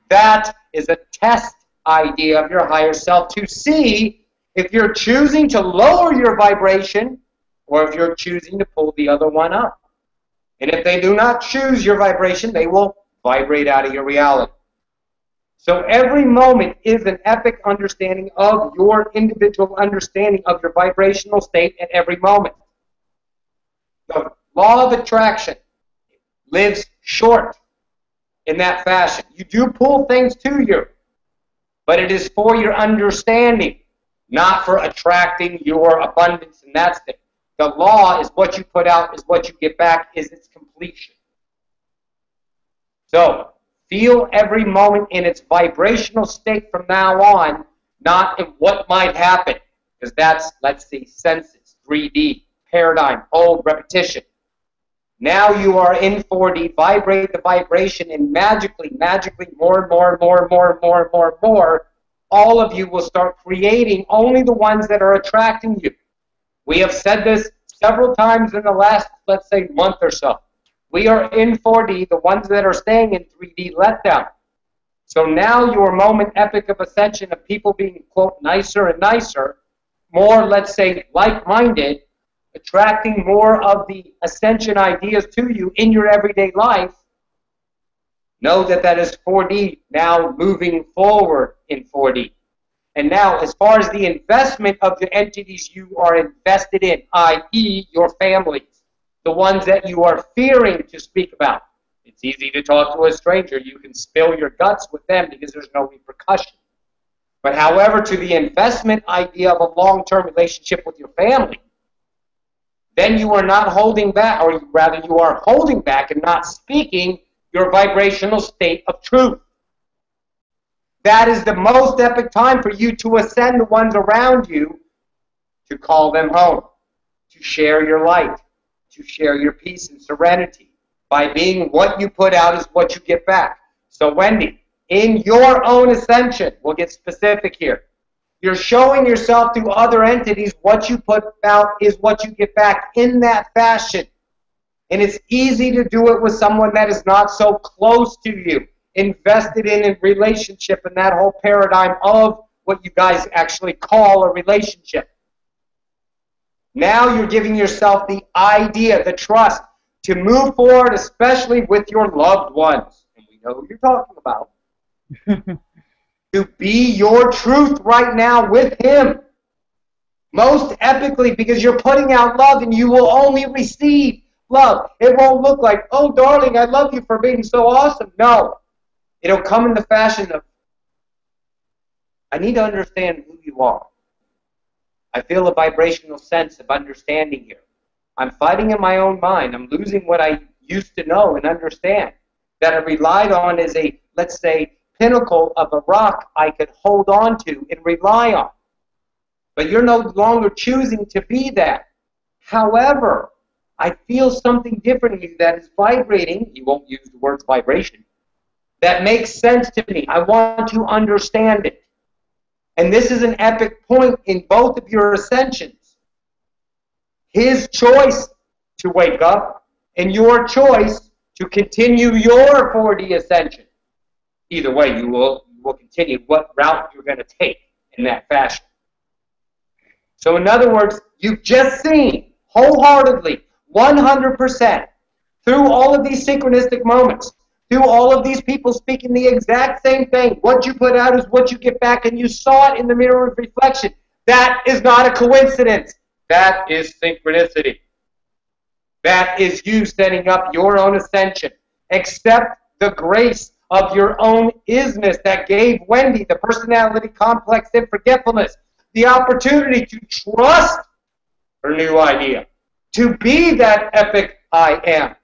That is a test idea of your higher self to see if you're choosing to lower your vibration or if you're choosing to pull the other one up. And if they do not choose your vibration, they will vibrate out of your reality. So every moment is an epic understanding of your individual understanding of your vibrational state at every moment. The law of attraction lives short in that fashion. You do pull things to you, but it is for your understanding, not for attracting your abundance, and that's it. The law is what you put out is what you get back, is its completion. So, feel every moment in its vibrational state from now on, not in what might happen, because that's, let's see, senses, 3D, paradigm, old, repetition. Now you are in 4D, vibrate the vibration, and magically, more, all of you will start creating only the ones that are attracting you. We have said this several times in the last, let's say, month or so. We are in 4D. The ones that are staying in 3D, let them. So now your moment epic of ascension of people being, quote, nicer and nicer, more, let's say, like-minded, attracting more of the ascension ideas to you in your everyday life, know that that is 4D now moving forward in 4D. And now, as far as the investment of the entities you are invested in, i.e. your families, the ones that you are fearing to speak about. It's easy to talk to a stranger. You can spill your guts with them because there's no repercussion. But however, to the investment idea of a long-term relationship with your family, then you are not holding back, or rather you are holding back and not speaking your vibrational state of truth. That is the most epic time for you to ascend the ones around you, to call them home, to share your light, to share your peace and serenity. By being what you put out is what you get back. So Wendy, in your own ascension, we'll get specific here. You're showing yourself to other entities. What you put out is what you get back in that fashion. And it's easy to do it with someone that is not so close to you, invested in a relationship and that whole paradigm of what you guys actually call a relationship. Now you're giving yourself the idea, the trust, to move forward, especially with your loved ones. And we know who you're talking about. To be your truth right now with him. Most epically, because you're putting out love and you will only receive love. It won't look like, oh, darling, I love you for being so awesome. No. It'll come in the fashion of, I need to understand who you are. I feel a vibrational sense of understanding here. I'm fighting in my own mind. I'm losing what I used to know and understand. That I relied on as a, let's say, pinnacle of a rock I could hold on to and rely on. But you're no longer choosing to be that. However, I feel something different in you that is vibrating. You won't use the words vibration. That makes sense to me. I want to understand it. And this is an epic point in both of your ascensions. His choice to wake up and your choice to continue your 4D ascension. Either way, you will continue what route you're going to take in that fashion. So in other words, you've just seen wholeheartedly, 100%, through all of these synchronistic moments, through all of these people speaking the exact same thing. What you put out is what you get back, and you saw it in the mirror of reflection. That is not a coincidence. That is synchronicity. That is you setting up your own ascension. Accept the grace of your own isness that gave Wendy, the personality complex and forgetfulness, the opportunity to trust her new idea, to be that epic I am,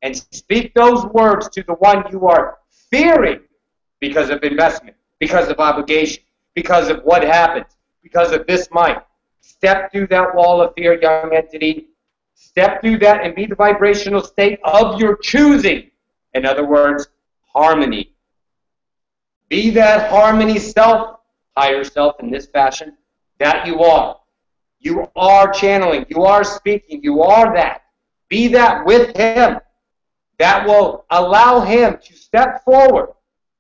and speak those words to the one you are fearing because of investment, because of obligation, because of what happens, because of this might. Step through that wall of fear, young entity. Step through that and be the vibrational state of your choosing. In other words, harmony. Be that harmony self, higher self in this fashion, that you are. You are channeling. You are speaking. You are that. Be that with him. That will allow him to step forward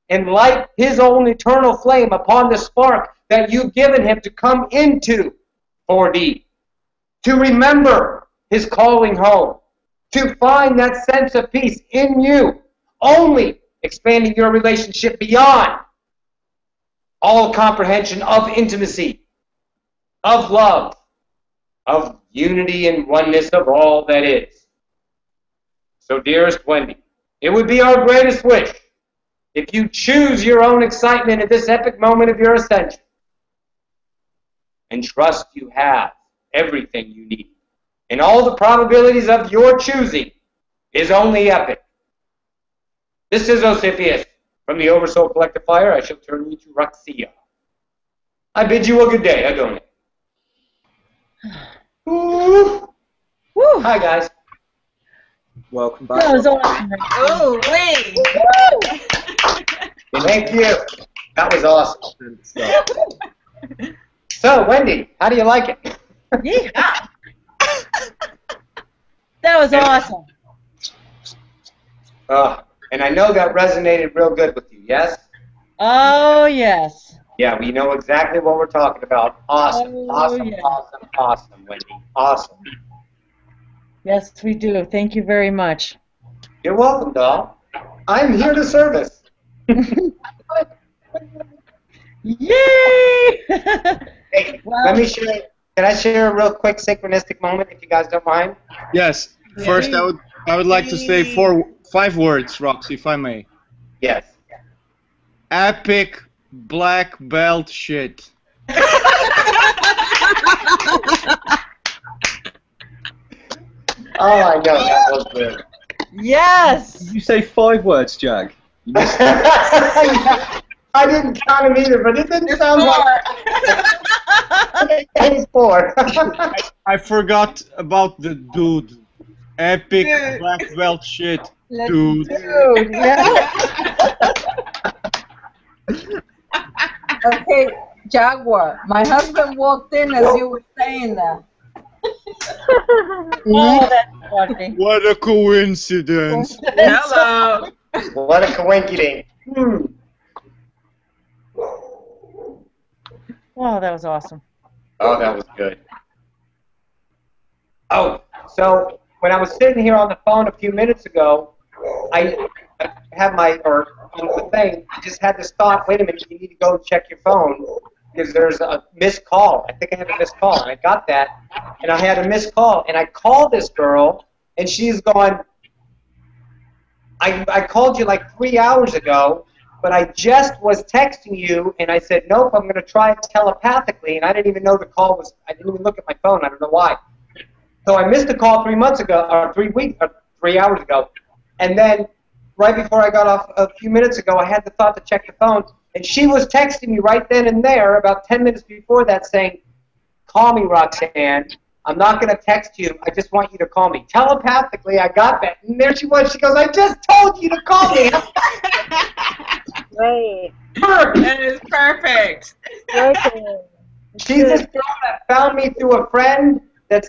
and light his own eternal flame upon the spark that you've given him to come into 4D. To remember his calling home. To find that sense of peace in you. Only expanding your relationship beyond all comprehension of intimacy, of love, of unity and oneness of all that is. So, dearest Wendy, it would be our greatest wish if you choose your own excitement at this epic moment of your ascension and trust you have everything you need. And all the probabilities of your choosing is only epic. This is Osipius from the Oversoul Collective Fire. I shall turn you to Raxia. I bid you a good day, Adonai. Hi, guys. Welcome back. That was awesome. Oh, wait. Thank you. That was awesome. So, Wendy, how do you like it? Yeah. That was awesome. And I know that resonated real good with you, yes? Oh, yes. Yeah, we know exactly what we're talking about. Awesome, awesome, yeah. awesome, awesome, Wendy. Awesome. Yes, we do. Thank you very much. You're welcome, doll. I'm here to service. Yay! Hey, let me share. Can I share a real quick synchronistic moment, if you guys don't mind? Yes. First, I would like to say 5 words, Roxy, if I may. Yes. Epic black belt shit. Oh, I know, that was good. Yes! Did you say 5 words, Jag? I didn't count them either, but it didn't sound like it's 4. I forgot about the dude. Epic black belt shit, dude. Dude, yeah. Okay, Jaguar. My husband walked in as you were saying that. Oh, that's funny. What a coincidence. Hello. What a coincidence. Oh, that was awesome. Oh, that was good. Oh, so when I was sitting here on the phone a few minutes ago, I have on the thing, I just had this thought, wait a minute, you need to go and check your phone because there's a missed call. I think I have a missed call, and I got that, and I had a missed call, and I called this girl, and she's going, I called you like 3 hours ago, but I just was texting you, and I said, nope, I'm going to try it telepathically, and I didn't even know the call was, I didn't even look at my phone, I don't know why. So I missed a call 3 months ago, or 3 hours ago, and then right before I got off a few minutes ago, I had the thought to check the phone, and she was texting me right then and there, about 10 minutes before that, saying, call me, Roxanne. I'm not going to text you. I just want you to call me. Telepathically, I got that. And there she was. She goes, I just told you to call me. Right. That is perfect. She's this girl that found me through a friend that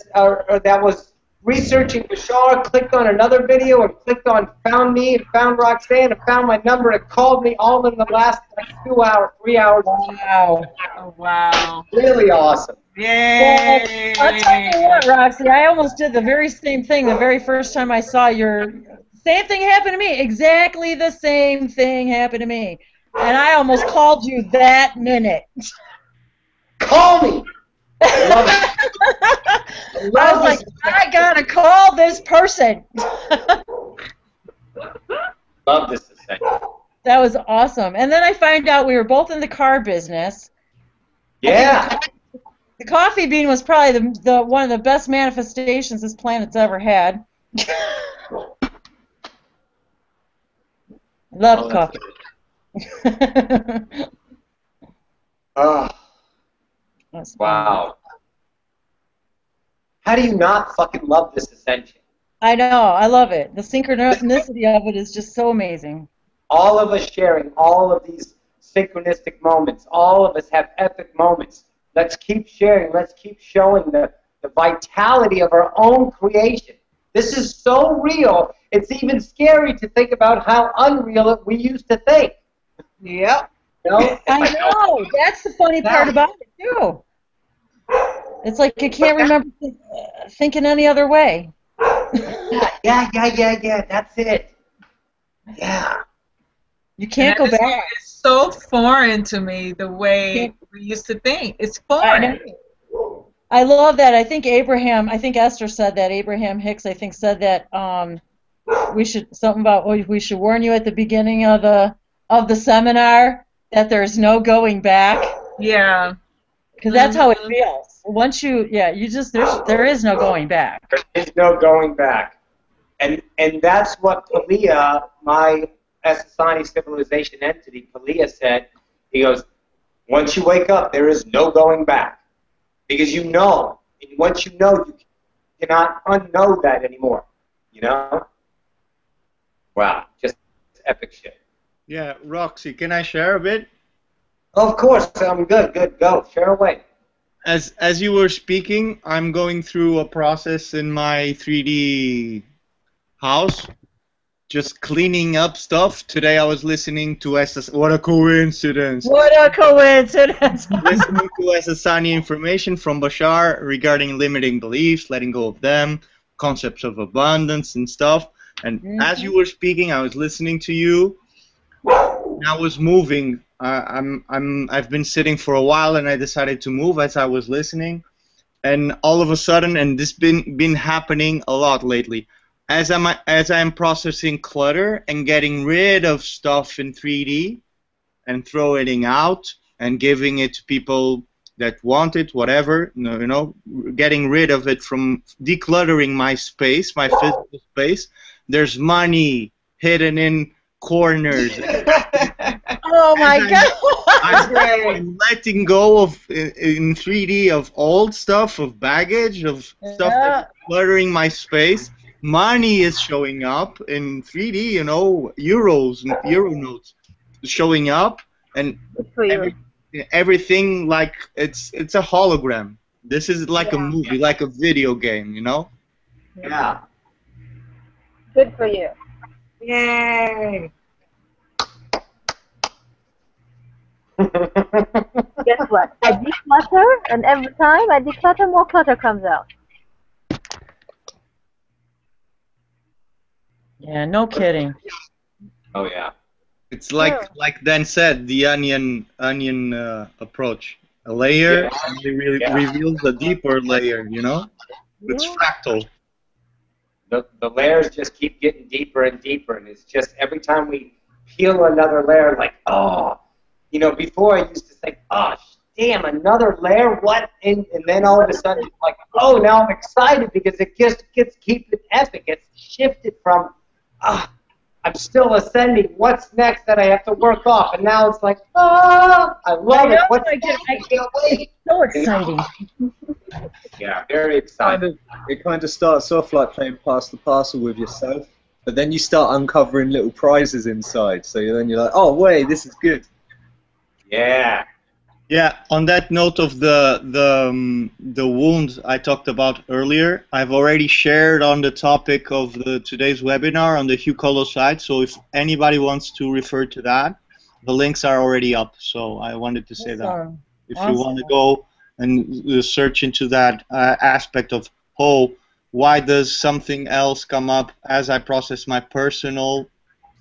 was researching Bashar, clicked on another video and clicked on found me and found Roxanne and found my number and called me all in the last 2 hours, 3 hours. Wow. Oh, wow. Really awesome. Yay. Well, I'll tell you what, Roxy, I almost did the very same thing the very first time I saw your... Same thing happened to me. Exactly the same thing happened to me. And I almost called you that minute. Call me! Love it. I was like, I gotta call this person. Love this ascension. That was awesome. And then I find out we were both in the car business. Yeah. The coffee bean was probably the one of the best manifestations this planet's ever had. Love coffee. Oh. Wow. How do you not fucking love this ascension? I know. I love it. The synchronicity of it is just so amazing. All of us sharing all of these synchronistic moments. All of us have epic moments. Let's keep sharing. Let's keep showing the vitality of our own creation. This is so real. It's even scary to think about how unreal we used to think. Yep. You know? I know. That's the funny part about it, too. It's like you can't remember thinking any other way. Yeah. That's it. Yeah. You can't go back. It's so foreign to me, the way we used to think. It's foreign. I love that. I think Esther said that. Abraham Hicks, I think, said that we should warn you at the beginning of the seminar that there's no going back. Yeah. Because that's how it feels. Once there is no going back. There is no going back. And that's what Pleiadians, my Essassani civilization entity, Pleiadians said. He goes, once you wake up, there is no going back. Because you know. And once you know, you cannot unknow that anymore. You know? Wow. Just epic shit. Yeah, Roxy, can I share a bit? Of course, I'm good. Go. Share away. as you were speaking, I'm going through a process in my 3D house, just cleaning up stuff. Today I was listening to what a coincidence. What a coincidence! Listening to SSani information from Bashar regarding limiting beliefs, letting go of them, concepts of abundance and stuff. And as you were speaking, I was listening to you. And I was moving. I've been sitting for a while, and I decided to move as I was listening. And all of a sudden, and this been happening a lot lately, as I'm processing clutter and getting rid of stuff in 3D and throwing it out and giving it to people that want it, whatever, you know, getting rid of it, from decluttering my space, my physical space. There's money hidden in corners. Oh my God! I'm letting go of in 3D of old stuff, of baggage, of stuff that's cluttering my space. Money is showing up in 3D, you know, euro notes showing up, and everything like it's a hologram. This is like a movie, like a video game, you know? Yeah. Good for you. Yay! Guess what? I declutter, and every time I declutter, more clutter comes out. Yeah, no kidding. Oh yeah. It's like Dan said, the onion approach. A layer only reveals a deeper layer, you know? It's fractal. The layers just keep getting deeper and deeper, and it's just every time we peel another layer, like, oh, you know, before I used to think, oh, damn, another layer, what? And then all of a sudden it's like, oh, now I'm excited because it just keeps epic. It's shifted from, I'm still ascending. What's next that I have to work off? And now it's like, I love it. What's next? I can't wait. So exciting. Yeah, very exciting. It kind of starts off like playing pass the parcel with yourself, but then you start uncovering little prizes inside. So then you're like, oh wait, this is good. Yeah. Yeah. On that note of the wound I talked about earlier, I've already shared on the topic of today's webinar on the Hucolo site. So if anybody wants to refer to that, the links are already up. So I wanted to say that. If you want to go and search into that aspect of, why does something else come up as I process my personal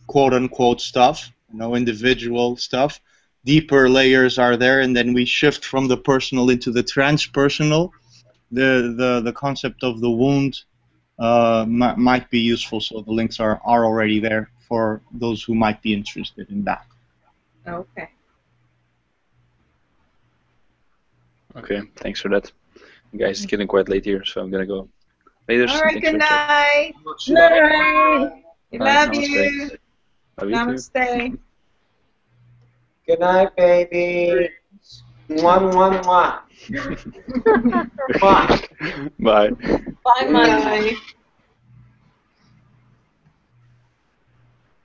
quote-unquote stuff, you know, individual stuff. Deeper layers are there, and then we shift from the personal into the transpersonal. The concept of the wound might be useful, so the links are already there for those who might be interested in that. Okay. Okay, thanks for that. Guys, it's getting quite late here, so I'm gonna go. Later. All right, good night. Good night. We Alright, love you. Love you too. Namaste. Good night, baby. Mwah, mwah, mwah. Mwah. Bye. Bye, Mike.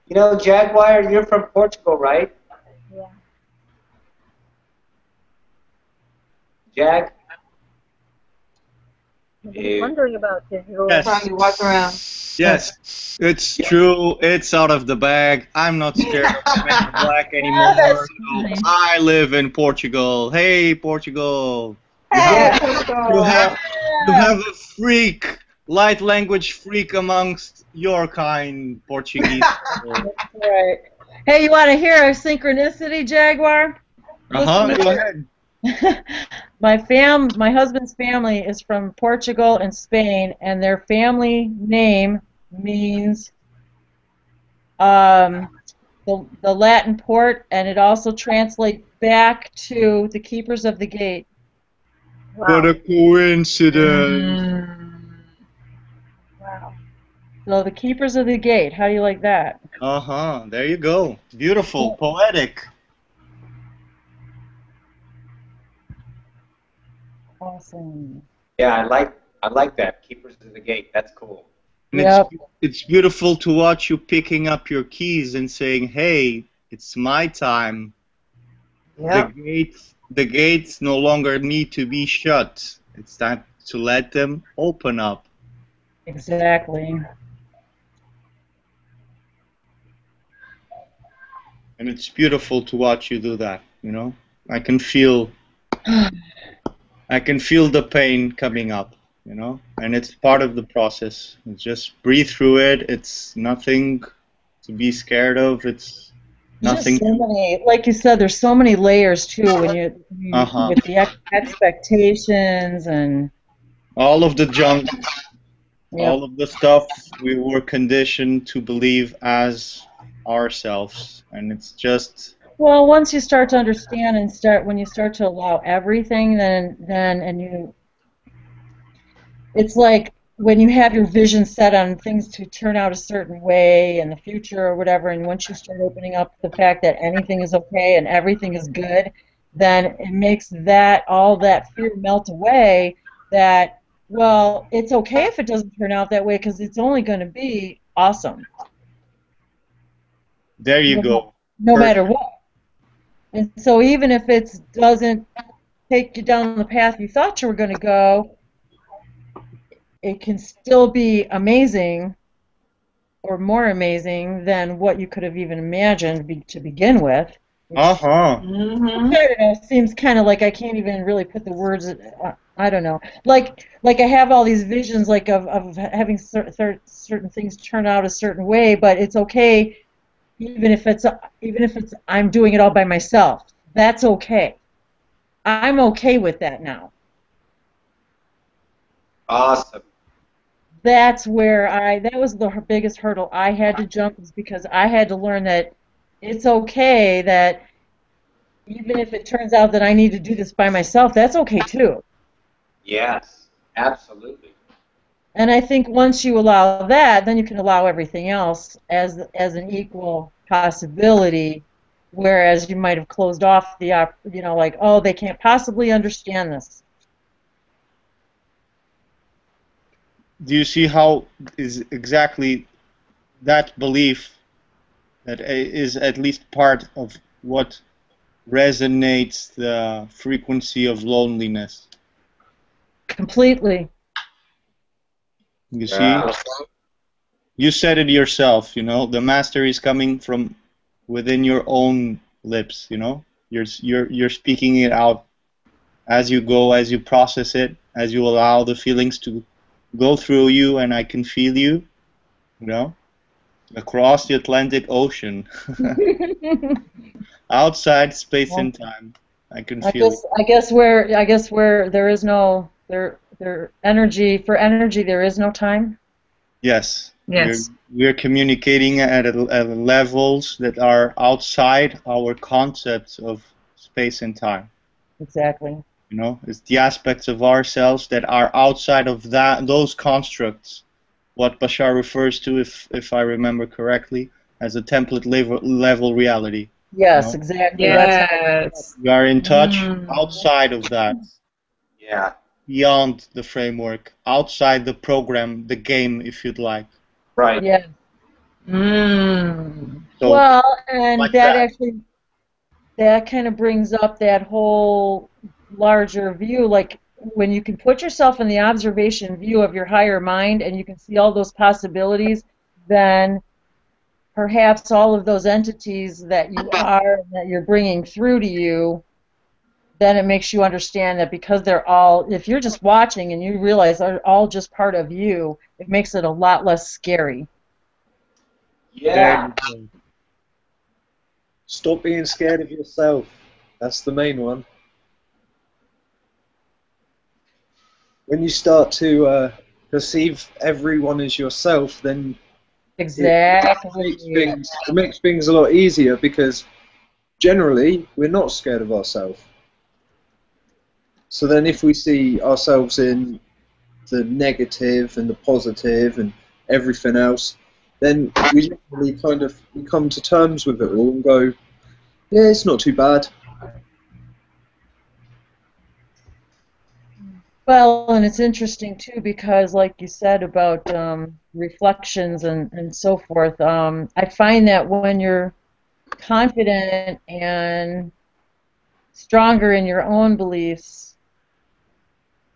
You know, Jaguar, you're from Portugal, right? Yeah. Jag? I've been wondering about this. Yes. Probably walk around. Yes, it's true. It's out of the bag. I'm not scared of men in black anymore. So I live in Portugal. Hey, Portugal. You have a freak, light language freak amongst your kind, Portuguese. That's right. Hey, you want to hear a synchronicity, Jaguar? Go ahead. My husband's family is from Portugal and Spain, and their family name means the Latin port, and it also translates back to the keepers of the gate. What a coincidence! Wow. So the keepers of the gate. How do you like that? There you go. Beautiful, poetic. Awesome. Yeah, I like that. Keepers of the Gate. That's cool. And it's beautiful to watch you picking up your keys and saying, "Hey, it's my time." Yep. The gate the gates no longer need to be shut. It's time to let them open up. Exactly. And it's beautiful to watch you do that, you know? I can feel the pain coming up, you know? And it's part of the process. Just breathe through it. It's nothing to be scared of. It's nothing. Just so many, like you said, there's so many layers too when with the expectations and all of the junk, all of the stuff we were conditioned to believe as ourselves, and it's just. Well, once you start to understand and when you start to allow everything, it's like when you have your vision set on things to turn out a certain way in the future or whatever, and once you start opening up the fact that anything is okay and everything is good, then it makes all that fear melt away, that, well, it's okay if it doesn't turn out that way because it's only going to be awesome. There you go. No matter what. And so even if it doesn't take you down the path you thought you were going to go, it can still be amazing or more amazing than what you could have even imagined to begin with. I don't know, it seems kind of like I can't even really put the words, I don't know. Like I have all these visions like of having certain things turn out a certain way, but it's okay even if it's I'm doing it all by myself. That's okay. I'm okay with that now. Awesome. That's where that was the biggest hurdle I had to jump, is because I had to learn that it's okay that even if it turns out that I need to do this by myself, that's okay too. Yes, absolutely. And I think once you allow that, then you can allow everything else as an equal possibility, whereas you might have closed off like, oh, they can't possibly understand this. Do you see how is exactly that belief that is at least part of what resonates the frequency of loneliness? Completely. You see? You said it yourself, you know, the master is coming from within your own lips, you know? You're speaking it out as you go, as you process it, as you allow the feelings to go through you, and I can feel you, you know, across the Atlantic Ocean, outside space and time. I can feel it. I guess where there is no energy, there is no time. Yes. Yes. We're communicating at levels that are outside our concepts of space and time. Exactly. You know, it's the aspects of ourselves that are outside of those constructs. What Bashar refers to, if I remember correctly, as a template level reality. Yes, you know? exactly. Yes. We are in touch outside of that. Yeah. Beyond the framework, outside the program, the game, if you'd like. Right. Yeah. So, well, and like that kind of brings up that whole larger view, like when you can put yourself in the observation view of your higher mind and you can see all those possibilities, then perhaps all of those entities that you are, that you're bringing through to you, then it makes you understand that because they're all, if you're just watching and you realize they're all just part of you, it makes it a lot less scary. Yeah. Stop being scared of yourself. That's the main one. When you start to perceive everyone as yourself, then exactly it makes things a lot easier, because generally we're not scared of ourselves. So then if we see ourselves in the negative and the positive and everything else, then we literally kind of come to terms with it all and go, yeah, it's not too bad. Well, and it's interesting too because, like you said about reflections and so forth, I find that when you're confident and stronger in your own beliefs,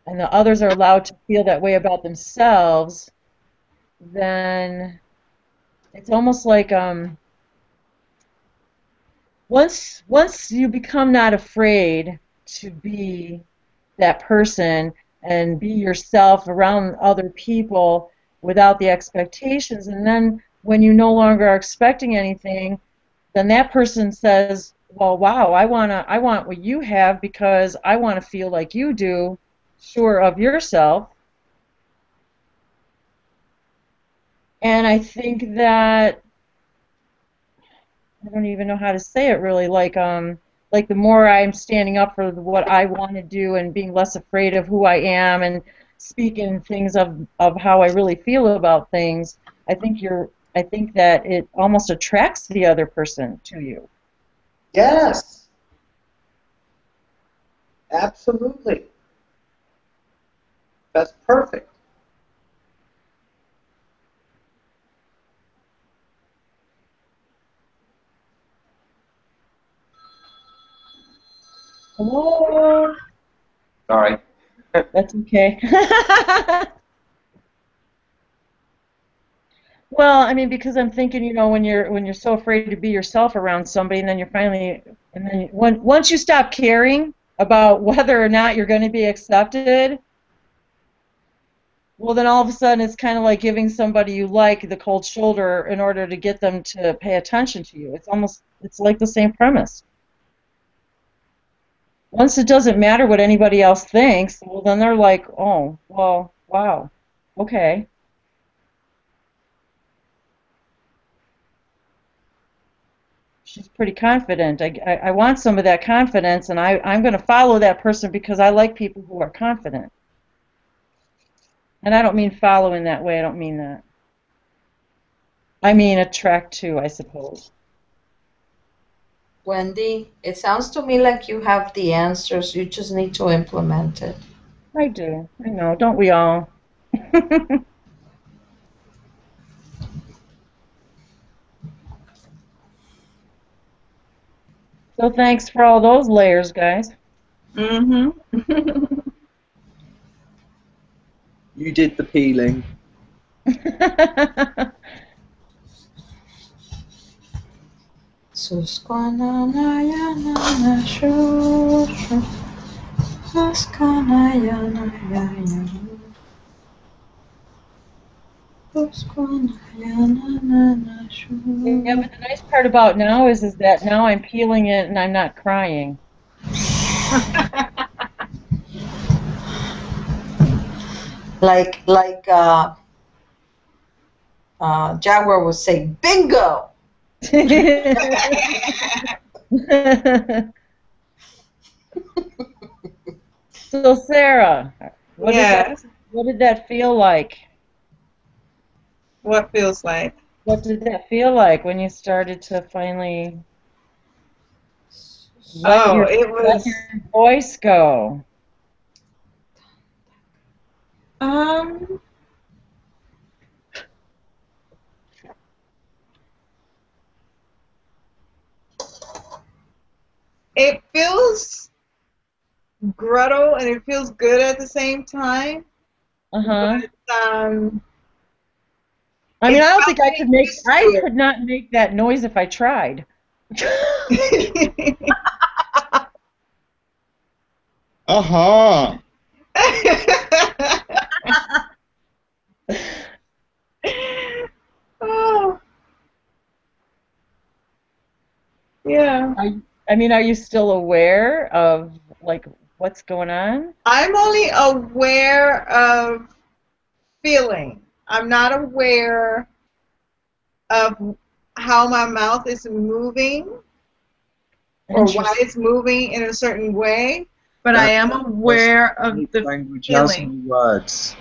and the others are allowed to feel that way about themselves, then it's almost like once you become not afraid to be that person and be yourself around other people without the expectations, and then when you no longer are expecting anything, then that person says, well, wow, I want what you have because I want to feel like you do, sure of yourself. And I think that, I don't even know how to say it really, like the more I'm standing up for what I want to do and being less afraid of who I am and speaking things of how I really feel about things, I think that it almost attracts the other person to you. Yes. Absolutely. That's perfect. Hello? Sorry. That's okay. Well, I mean, because I'm thinking, you know, when you're so afraid to be yourself around somebody, and then you're finally, and then once you stop caring about whether or not you're going to be accepted, well, then all of a sudden it's kind of like giving somebody you like the cold shoulder in order to get them to pay attention to you. It's like the same premise. Once it doesn't matter what anybody else thinks, well, then they're like, oh, well, wow, okay. She's pretty confident. I want some of that confidence, and I'm going to follow that person because I like people who are confident. And I don't mean follow in that way. I don't mean that. I mean attract to, I suppose. Wendy, it sounds to me like you have the answers. You just need to implement it. I do. I know. Don't we all? So thanks for all those layers, guys. Mm-hmm. You did the peeling. Yeah, but the nice part about now is that now I'm peeling it and I'm not crying. like Jaguar would say, bingo! So Sarah, what Yes. did that feel like? What feels like? What did that feel like when you started to finally let your voice go? It feels grotto and it feels good at the same time. Uh-huh. But, I mean, I don't think I could not make that noise if I tried. Uh-huh. Oh. Yeah. I mean, are you still aware of, like, what's going on? I'm only aware of feeling. I'm not aware of how my mouth is moving or why it's moving in a certain way, but I am aware of the Language has no feeling. words.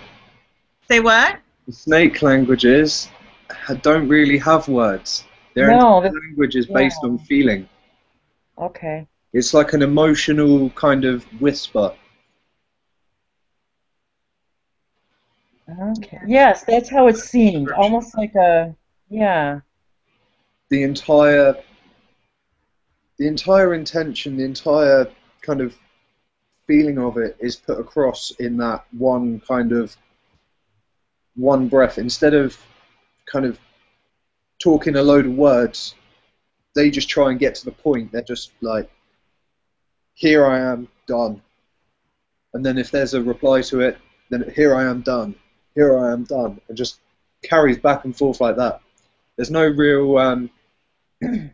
Say what? The snake languages don't really have words. Their entire language is based on feeling. Okay. It's like an emotional kind of whisper. Okay. Yes, that's how it seemed. Almost like a, yeah. The entire intention, the entire kind of feeling of it is put across in that one breath. Instead of kind of talking a load of words, they just try and get to the point. They're just like, here I am, done. And then if there's a reply to it, then here I am, done. Here I am, done. And just carries back and forth like that. There's no real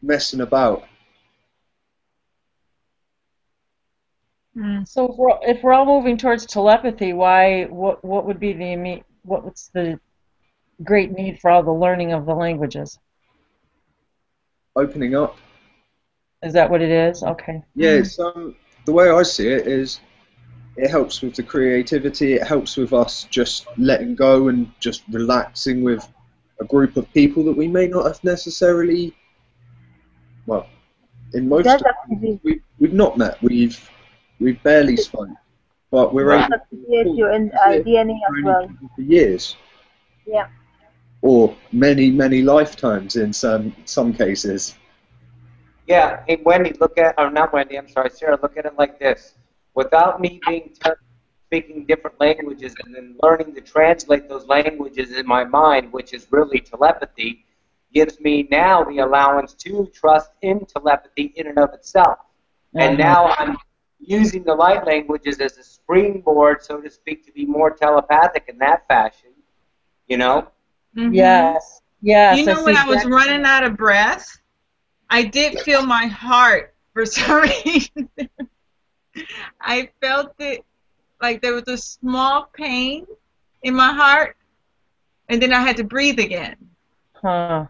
messing about. So if we're all moving towards telepathy, what would be what's the great need for all the learning of the languages? Opening up. Is that what it is? Okay. Yeah, it's, the way I see it is it helps with the creativity, it helps with us just letting go and just relaxing with a group of people that we may not have necessarily, well, in most of we've not met, we've barely spoke, but we're able to activate your DNA as well. for years. Yeah. Or many, many lifetimes in some cases. Yeah, hey Wendy, look at, or not Wendy, I'm sorry, Sarah, look at it like this. Without me speaking different languages and then learning to translate those languages in my mind, which is really telepathy, gives me now the allowance to trust in telepathy in and of itself. And now I'm using the light languages as a springboard, so to speak, to be more telepathic in that fashion, you know? Yes. Yes. You know, when I was running out of breath, I did feel my heart for some reason. I felt it like there was a small pain in my heart, and then I had to breathe again. Huh.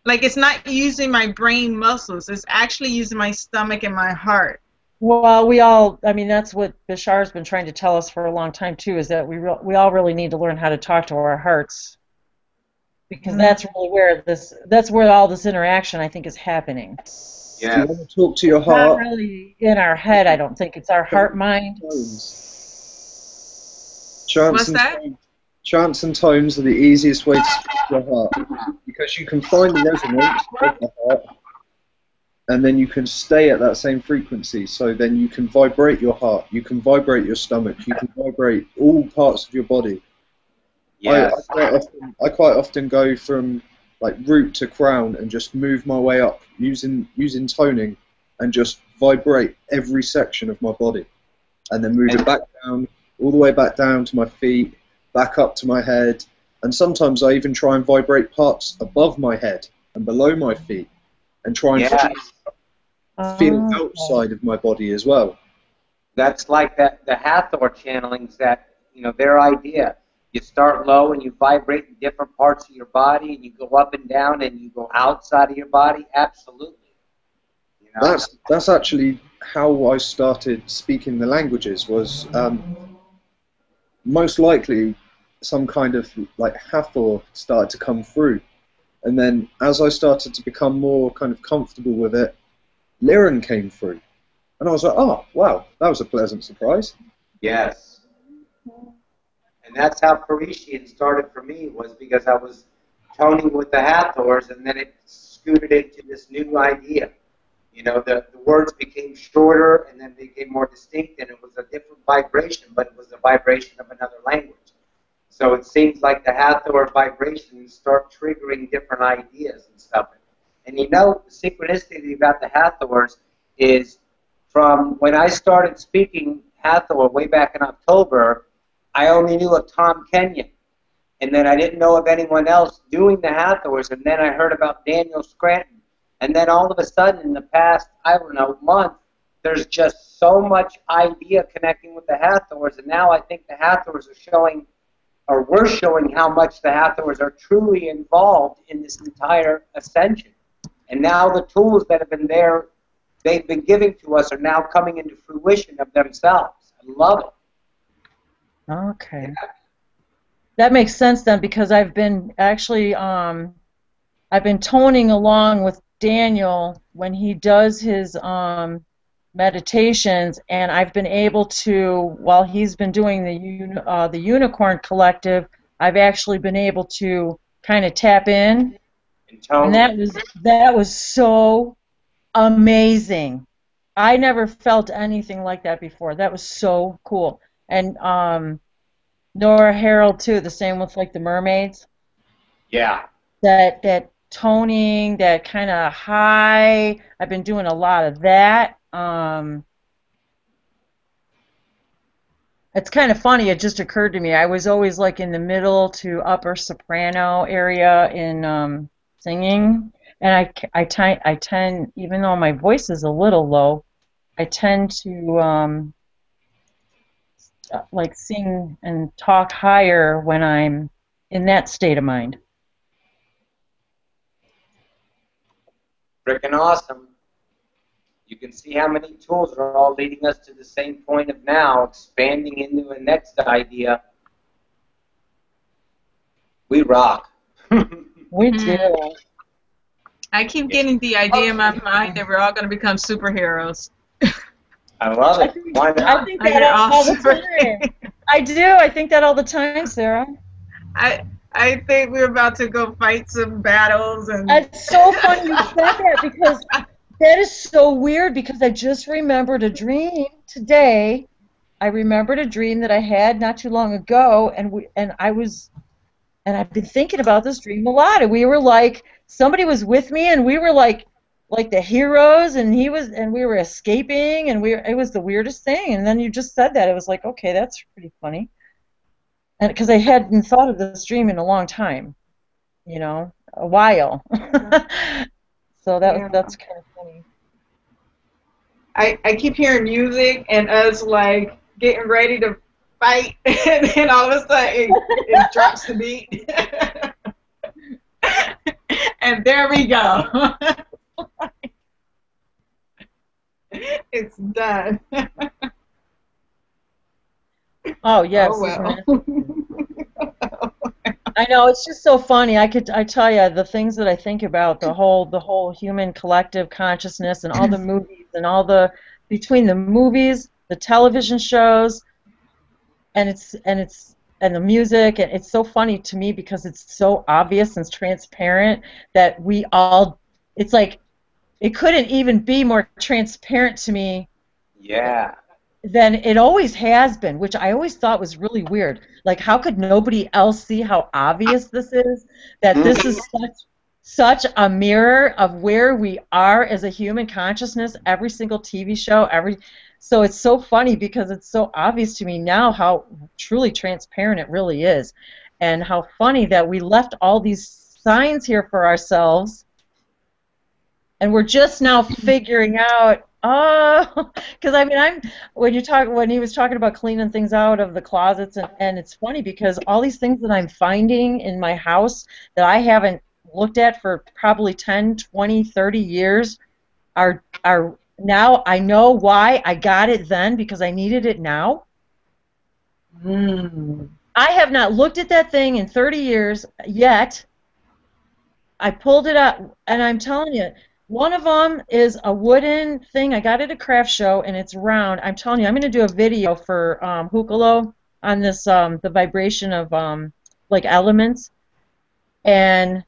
Like it's not using my brain muscles, it's actually using my stomach and my heart. Well, I mean, that's what Bashar's been trying to tell us for a long time, too, is that we all really need to learn how to talk to our hearts. Because that's really where all this interaction, I think, is happening. Yeah. You want to talk to your It's heart. not really in our head, I don't think. It's our heart-mind. Chants and tones are the easiest way to speak to your heart, because you can find the resonance of the heart, and then you can stay at that same frequency. So then you can vibrate your heart, you can vibrate your stomach, you can vibrate all parts of your body. Yes. I quite often go from like root to crown and just move my way up using toning and just vibrate every section of my body, and then move it back down, all the way back down to my feet, back up to my head, and sometimes I even try and vibrate parts above my head and below my feet and try and feel outside of my body as well. That's like the Hathor channelings, that, you know, their idea. You start low and you vibrate in different parts of your body, and you go up and down and you go outside of your body. Absolutely. You know? That's actually how I started speaking the languages, was most likely some kind of like Hathor started to come through. And then as I started to become more kind of comfortable with it, Lyran came through. And I was like, oh, wow, that was a pleasant surprise. Yes. And that's how Parisian started for me, was because I was toning with the Hathors, and then it scooted into this new idea. You know, the words became shorter and then became more distinct, and it was a different vibration, but it was the vibration of another language. So it seems like the Hathor vibrations start triggering different ideas and stuff. And you know, the synchronicity about the Hathors is from when I started speaking Hathor way back in October, I only knew of Tom Kenyon. And then I didn't know of anyone else doing the Hathors, and then I heard about Daniel Scranton. And then all of a sudden, in the past, I don't know, month, there's just so much idea connecting with the Hathors, and now I think the Hathors are showing, or we're showing, how much the Hathors are truly involved in this entire ascension. And now the tools that have been there, they've been giving to us, are now coming into fruition of themselves. I love it. Okay. Yeah. That makes sense then, because I've been actually, I've been toning along with Daniel when he does his meditations, and I've been able to, while he's been doing the Unicorn Collective, I've actually been able to kind of tap in, and that was so amazing. I never felt anything like that before. That was so cool. And Nora Harold too. The same with like the mermaids. Yeah. That toning, that kind of high. I've been doing a lot of that. It's kind of funny. It just occurred to me. I was always like in the middle to upper soprano area in singing, and I tend, even though my voice is a little low, I tend to like sing and talk higher when I'm in that state of mind. Freaking awesome. You can see how many tools are all leading us to the same point of now, expanding into a next idea. We rock. We do. I keep getting the idea in my mind that we're all going to become superheroes. I love it. Why not? I think that all the time. I do. I think that all the time, Sarah. I think we're about to go fight some battles. And it's so funny you said that, because that is so weird, because I just remembered a dream today. I remembered a dream that I had not too long ago, and I've been thinking about this dream a lot. And we were like, somebody was with me, and we were like the heroes, and we were escaping, and it was the weirdest thing. And then you just said that, it was like, okay, that's pretty funny. And because I hadn't thought of this dream in a long time, a while. So that's kind of funny. I keep hearing music and us like getting ready to fight, and then all of a sudden it drops the beat. And there we go. It's done. Oh yes. Oh, well. I know, it's just so funny. I tell you, the things that I think about, the whole human collective consciousness, and all the movies, and between the movies, the television shows, and the music, and it's so funny to me because it's so obvious and transparent that it's like it couldn't even be more transparent to me. Yeah. Than it always has been, which I always thought was really weird. Like, how could nobody else see how obvious this is? That this is such a mirror of where we are as a human consciousness. Every single TV show, so it's so funny because it's so obvious to me now how truly transparent it really is, and how funny that we left all these signs here for ourselves, and we're just now figuring out. Oh, because I mean, when he was talking about cleaning things out of the closets, and it's funny because all these things that I'm finding in my house that I haven't looked at for probably 10, 20, 30 years are now I know why I got it then, because I needed it now. I have not looked at that thing in 30 years yet. I pulled it up, and I'm telling you, one of them is a wooden thing. I got it at a craft show, and it's round. I'm telling you, I'm going to do a video for Hucolo on this, the vibration of like elements. And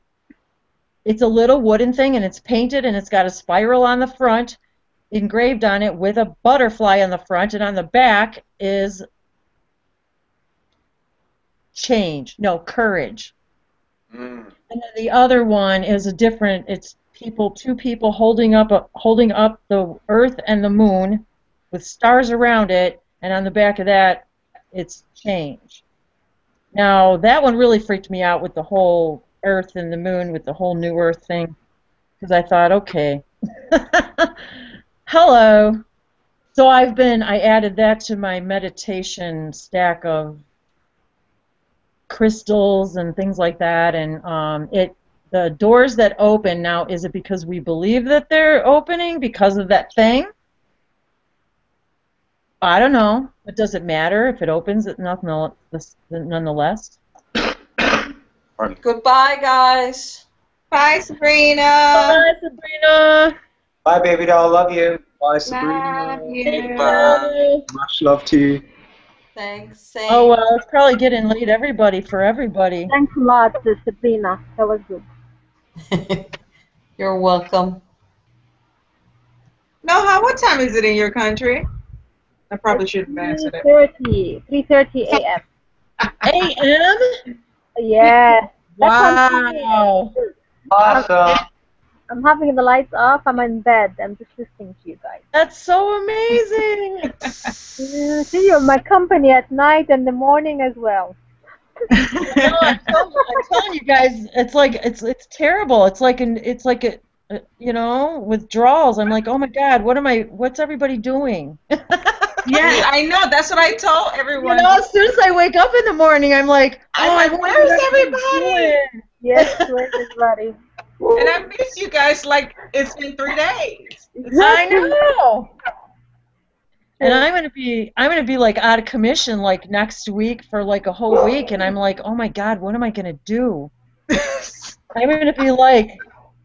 it's a little wooden thing, and it's painted, and it's got a spiral on the front, engraved on it with a butterfly on the front, and on the back is courage. And then the other one is a different. It's two people holding up the earth and the moon with stars around it, and on the back of that it's change. Now that one really freaked me out with the whole earth and the moon, with the whole new earth thing, because I thought, okay, hello. So I added that to my meditation stack of crystals and things like that, and the doors that open now, is it because we believe that they're opening because of that thing? I don't know. But does it matter if it opens nonetheless? Goodbye, guys. Bye, Sabrina. Bye, Sabrina. Bye, baby doll. Love you. Bye, Sabrina. Love you. Bye. Much love to you. Thanks. Same. Oh, well, it's probably getting late, for everybody. Thanks a lot, Sabrina. That was good. You're welcome. Noha, what What time is it in your country? I probably should have answered it. 3:30 a.m. A.M.? Yeah. Wow. Awesome. I'm having the lights off. I'm in bed. I'm just listening to you guys. That's so amazing. See, you're my company at night and the morning as well. No, I'm telling you guys, it's like it's terrible. It's like you know, withdrawals. I'm like, oh my God, what's everybody doing? Yeah, I know. That's what I told everyone. You know, as soon as I wake up in the morning, I'm like, I'm like, where's everybody? Yes, where's everybody? And I miss you guys like it's been 3 days. I know. And I'm gonna be like out of commission like next week for like a whole week, and I'm like, oh my God, what am I gonna do? I'm gonna be like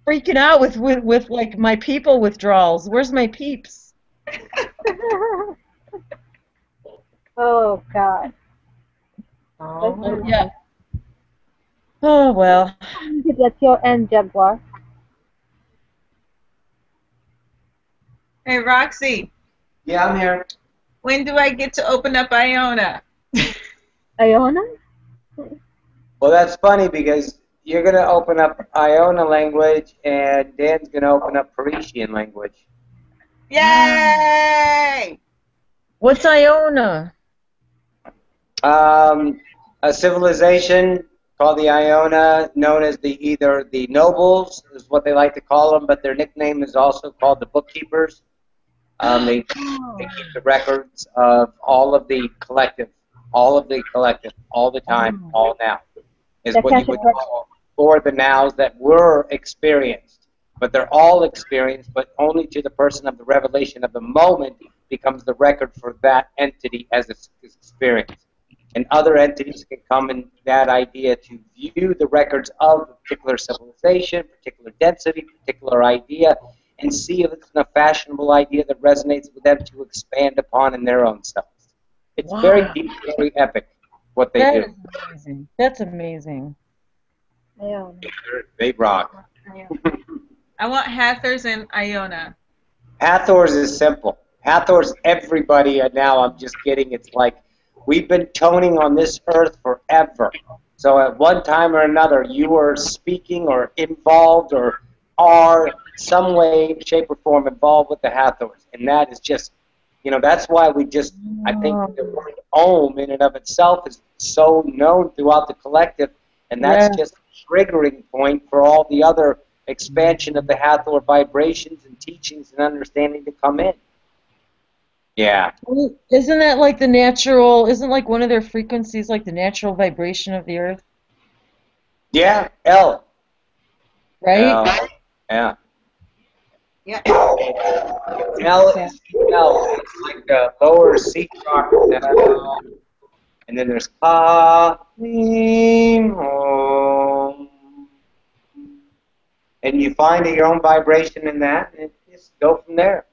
freaking out with like my people withdrawals. Where's my peeps? Oh God. Oh yeah. Oh well. That's your end, Jaguar. Hey, Roxy. Yeah, I'm here. When do I get to open up Iona? Iona? Well, that's funny because you're going to open up Iona language and Dan's going to open up Parisian language. Yay! What's Iona? A civilization called the Iona, known as either the nobles, is what they like to call them, but their nickname is also called the bookkeepers. They keep the records of all of the collective, all the time, all now, is what you would call, or the nows that were experienced. But they're all experienced, but only to the person of the revelation of the moment becomes the record for that entity as its experience. And other entities can come in that idea to view the records of a particular civilization, particular density, particular idea, and see if it's a fashionable idea that resonates with them to expand upon in their own selves. It's very deep, very epic what they do. That is amazing. That's amazing. Yeah. They rock. I want Hathors and Iona. Hathors is simple. Hathors, everybody now, I'm just kidding, it's like we've been toning on this earth forever. So at one time or another, you were speaking or involved or are some way, shape, or form involved with the Hathors. And that is just, you know, that's why we just, I think the word Om in and of itself is so known throughout the collective. And that's just a triggering point for all the other expansion of the Hathor vibrations and teachings and understanding to come in. Yeah. Isn't that like the natural, isn't like one of their frequencies like the natural vibration of the earth? Yeah, L. Right? Yeah. Yeah. L is L. It's like the lower C chakra. And then there's Ka, Lim, Om. And you find your own vibration in that, and just go from there.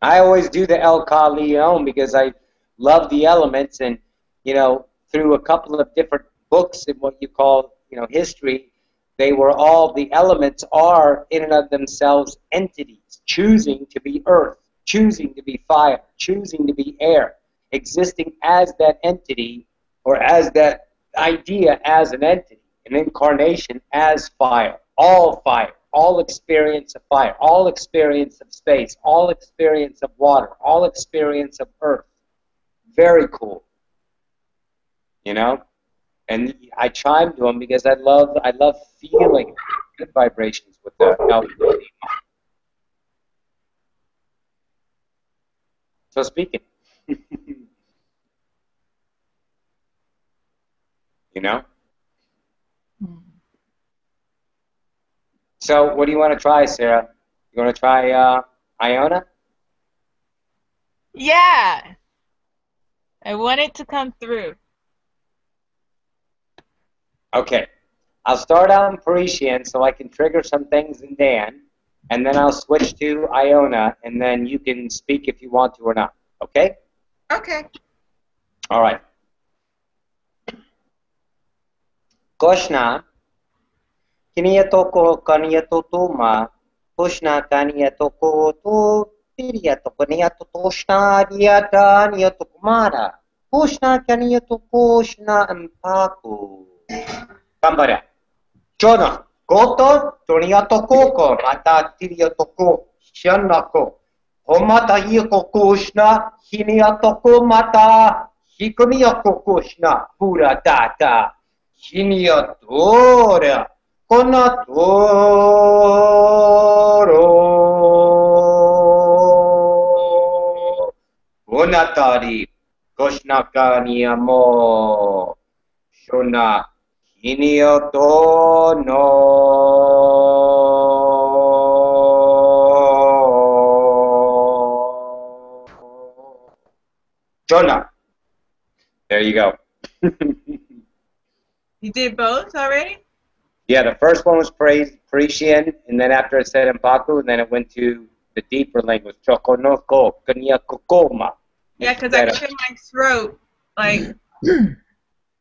I always do the El Ka Leon because I love the elements, and you know, through a couple of different books in what you call, you know, history, they were all, the elements are in and of themselves entities, choosing to be earth, choosing to be fire, choosing to be air, existing as that entity or as that idea as an entity, an incarnation as fire, all experience of fire, all experience of space, all experience of water, all experience of earth. Very cool. You know? And I chime to them because I love feeling good vibrations with the alpha. So speaking. You know? So what do you want to try, Sarah? You want to try Iona? Yeah. I want it to come through. Okay. I'll start out in Parisian so I can trigger some things in Dan, and then I'll switch to Iona, and then you can speak if you want to or not. Okay? Okay. All right. Koshna, kiniya toko kaniya totuma, Koshna kaniya toko to Tiriyato Kaniyato Toshna Diata Niyato Kumara. Kushna Kaniyato Kushna Mpaku. Kambara. Chona. Koto Toniyato Koko. Mata Tiriyato Ko. Shanako. Homata Yiko Kushna. Hiniyato Kumata. Hikuniyako Kushna. Pura Data. Hiniyatora. Konatoro. Unatari. Koshnakaniamo. Shona. Hinioto no. Shona. There you go. You did both already? Yeah, the first one was Parisian, and then after it said Mpaku, and then it went to the deeper language, Chokonoko, Kanyakokoma. Yeah, because I feel my throat, like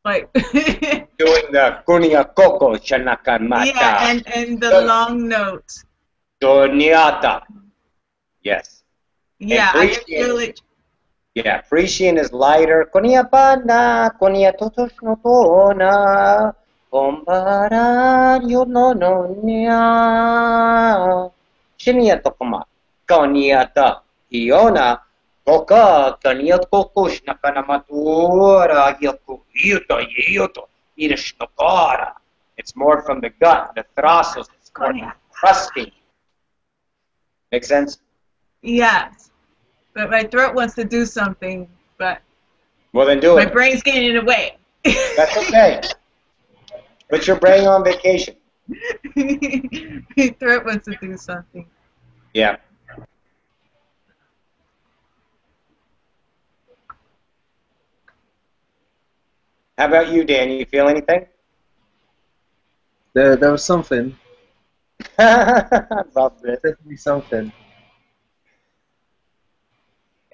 doing the Kuniakoko Shanakamata. yeah, and the long notes. Doniata. Yes. Yeah, I can feel it. Yeah, Parisian is lighter. Koniapana, Koniatotosnotona. Bombara, you no nia. Shiniatokoma. Koniata. Iona. Koka. Kaniakokush nakanamatura. Yokuyuto. Yoto. Irishnokara. It's more from the gut, the thrasos. It's more crusty. Make sense? Yes. But my throat wants to do something, but well, then do my it. brain's getting in the way. That's okay. Put your brain on vacation. My throat wants to do something. Yeah. How about you, Dan? You feel anything? There was something. I love this. Definitely something.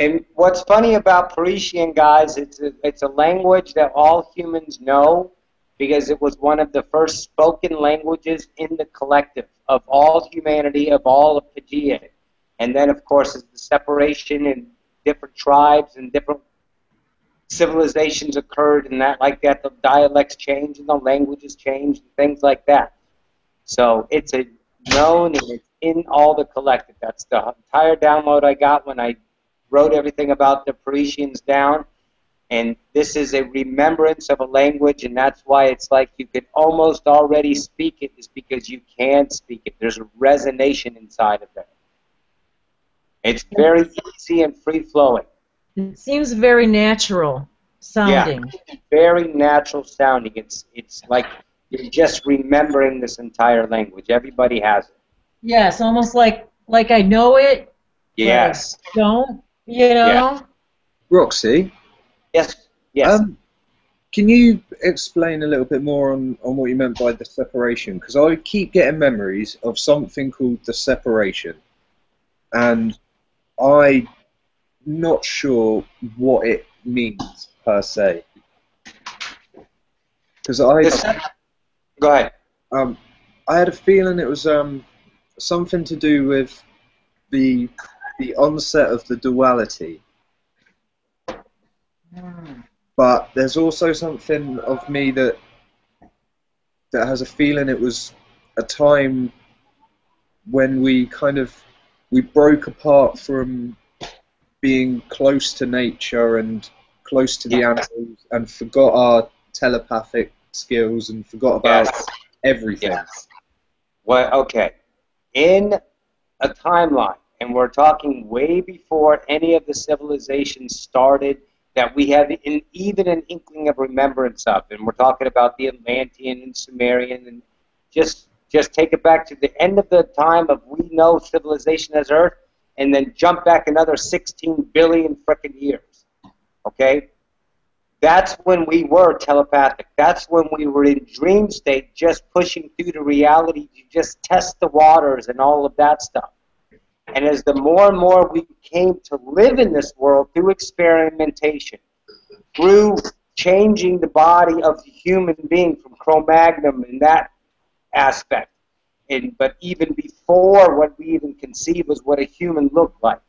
And what's funny about Parisian, guys, it's a language that all humans know because it was one of the first spoken languages in the collective of all humanity, of all of Pangea. And then, of course, as the separation in different tribes and different civilizations occurred and that like that, the dialects changed and the languages changed and things like that. So it's a known and it's in all the collective. That's the entire download I got when I wrote everything about the Parisians down, and this is a remembrance of a language, and that's why it's like you could almost already speak it, is because you can speak it. There's a resonation inside of it. It's very easy and free-flowing. It seems very natural sounding. Yeah, very natural sounding. It's like you're just remembering this entire language. Everybody has it. Yes, almost like I know it. Yes. But I don't. You know? Yeah. Roxy? Yes. Yes. Can you explain a little bit more on what you meant by the separation? Because I keep getting memories of something called the separation. And I'm not sure what it means, per se. Because Go ahead. I had a feeling it was something to do with the onset of the duality. But there's also something of me that has a feeling it was a time when we broke apart from being close to nature and close to the animals and forgot our telepathic skills and forgot about everything. Yes. Well, okay. In a timeline, and we're talking way before any of the civilizations started that we have even an inkling of remembrance of, and we're talking about the Atlantean and Sumerian, and just take it back to the end of the time of we know civilization as Earth, and then jump back another 16 billion frickin' years, okay? That's when we were telepathic. That's when we were in dream state, just pushing through the reality to just test the waters and all of that stuff. And as the more and more we came to live in this world through experimentation, through changing the body of the human being from Cro-Magnon in that aspect, but even before what we even conceived was what a human looked like.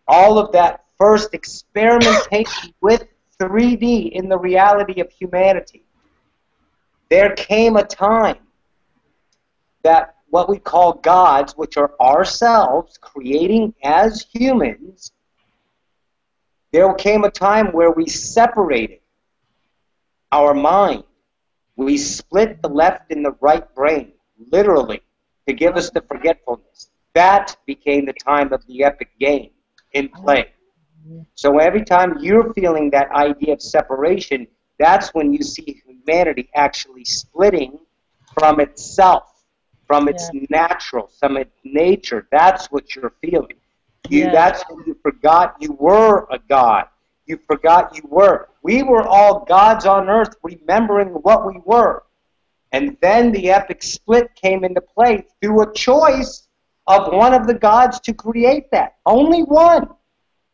all of that first experimentation with 3D in the reality of humanity, there came a time that what we call gods, which are ourselves creating as humans, there came a time where we separated our mind. We split the left and the right brain, literally, to give us the forgetfulness. That became the time of the epic game in play. So every time you're feeling that idea of separation, that's when you see humanity actually splitting from itself, from its natural, from its nature. That's what you're feeling. That's when you forgot you were a god. You forgot you were. We were all gods on earth, remembering what we were. And then the epic split came into play through a choice of one of the gods to create that. Only one.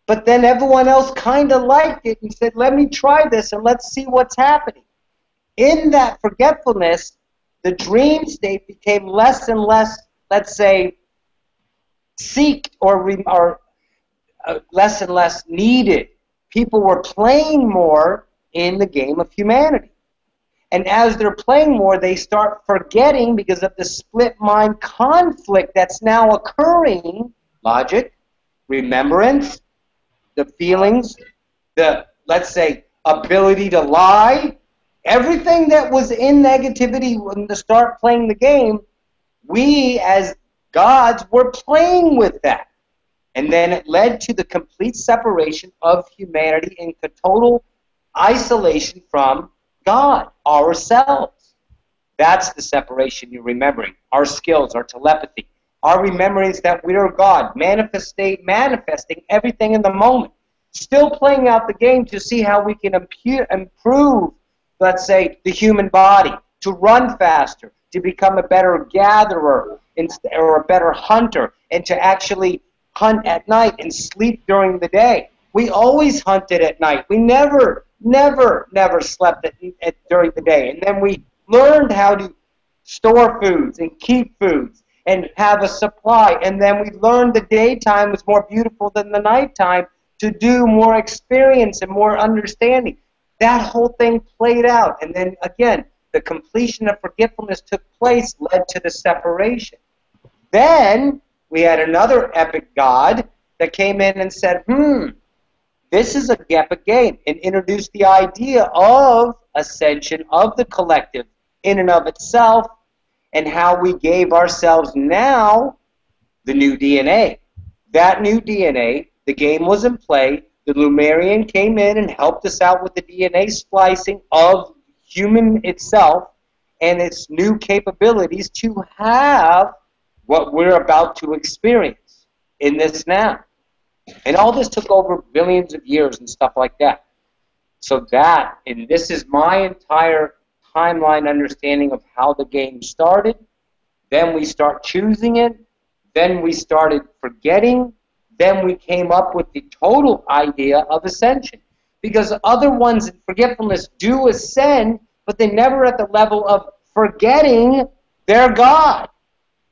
But then everyone else kind of liked it and said, let me try this and let's see what's happening. In that forgetfulness, the dream state became less and less, let's say, seeked or less and less needed. People were playing more in the game of humanity. And as they're playing more, they start forgetting because of the split mind conflict that's now occurring. Logic, remembrance, the feelings, the, let's say, ability to lie, everything that was in negativity when they start playing the game, we as gods were playing with that. And then it led to the complete separation of humanity in total isolation from God, ourselves. That's the separation you're remembering. Our skills, our telepathy, our remembrance that we are God, manifesting everything in the moment. Still playing out the game to see how we can improve, let's say, the human body, to run faster, to become a better gatherer or a better hunter, and to actually hunt at night and sleep during the day. We always hunted at night. We never slept during the day. And then we learned how to store foods and keep foods and have a supply. And then we learned the daytime was more beautiful than the nighttime to do more experience and more understanding. That whole thing played out. And then, again, the completion of forgetfulness took place, led to the separation. Then we had another epic god that came in and said, this is an epic game, and introduced the idea of ascension, of the collective in and of itself, and how we gave ourselves now the new DNA. That new DNA, the game was in play. The Lemurian came in and helped us out with the DNA splicing of human itself and its new capabilities to have what we're about to experience in this now. And all this took over billions of years and stuff like that. So that, and this is my entire timeline understanding of how the game started. Then we start choosing it. Then we started forgetting. Then we came up with the total idea of ascension. Because other ones in forgetfulness do ascend, but they never at the level of forgetting their God.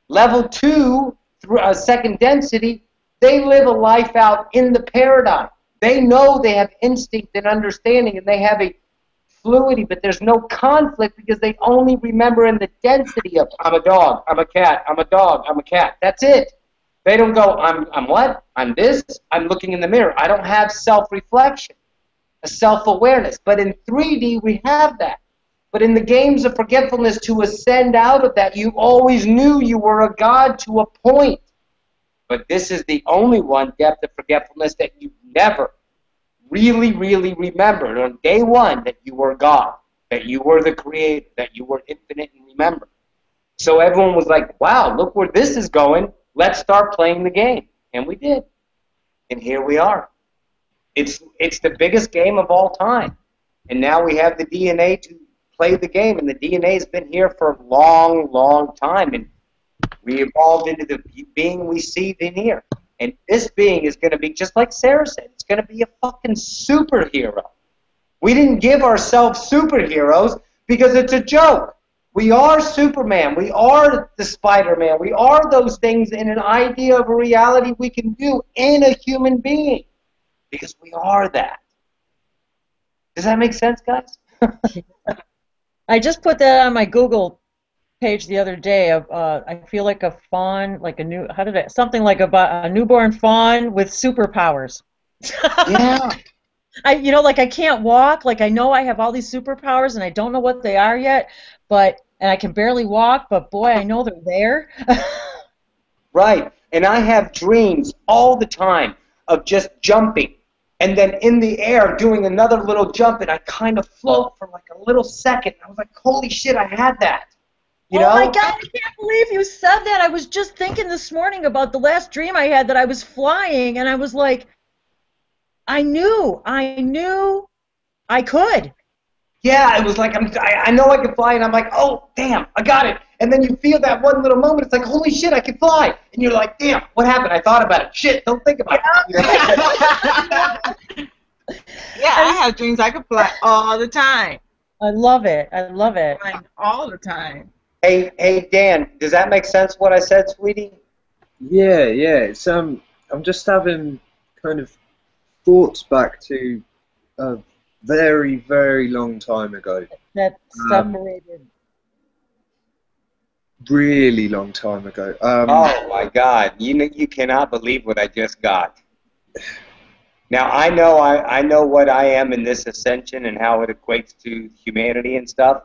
Level 2, through a second density, they live a life out in the paradigm. They know they have instinct and understanding, and they have a fluidity, but there's no conflict because they only remember in the density of, I'm a dog, I'm a cat, I'm a dog, I'm a cat. That's it. They don't go, I'm what? I'm this. I'm looking in the mirror. I don't have self-reflection, a self-awareness. But in 3D, we have that. But in the games of forgetfulness, to ascend out of that, you always knew you were a god to a point. But this is the only one, depth of forgetfulness, that you never really, really remembered on day one that you were God, that you were the creator, that you were infinite and remember. So everyone was like, wow, look where this is going. Let's start playing the game. And we did. And here we are. It's the biggest game of all time. And now we have the DNA to play the game. And the DNA has been here for a long, long time. And we evolved into the being we see in here. And this being is going to be, just like Sarah said, it's going to be a fucking superhero. We didn't give ourselves superheroes because it's a joke. We are Superman. We are the Spider-Man. We are those things in an idea of a reality we can do in a human being. Because we are that. Does that make sense, guys? I just put that on my Google page the other day of I feel like a fawn, like a new, how did I, something like about a newborn fawn with superpowers. Yeah. You know, like I can't walk, like I know I have all these superpowers and I don't know what they are yet, and I can barely walk, but boy, I know they're there. Right. And I have dreams all the time of just jumping and then in the air doing another little jump, and I kind of float for like a little second. I was like, holy shit, I had that. You know? Oh my God, I can't believe you said that. I was just thinking this morning about the last dream I had that I was flying, and I was like, I knew I could. Yeah, it was like, I know I can fly, and I'm like, oh, damn, I got it. And then you feel that one little moment, it's like, holy shit, I can fly. And you're like, damn, what happened? I thought about it. Shit, don't think about it. Yeah, I have dreams I can fly all the time. I love it. I love it. Flying all the time. Hey, Dan, does that make sense what I said, sweetie? Yeah. It's I'm just having kind of thoughts back to a very, very long time ago. That separated. Really long time ago. Oh my God! You cannot believe what I just got. Now I know what I am in this ascension and how it equates to humanity and stuff.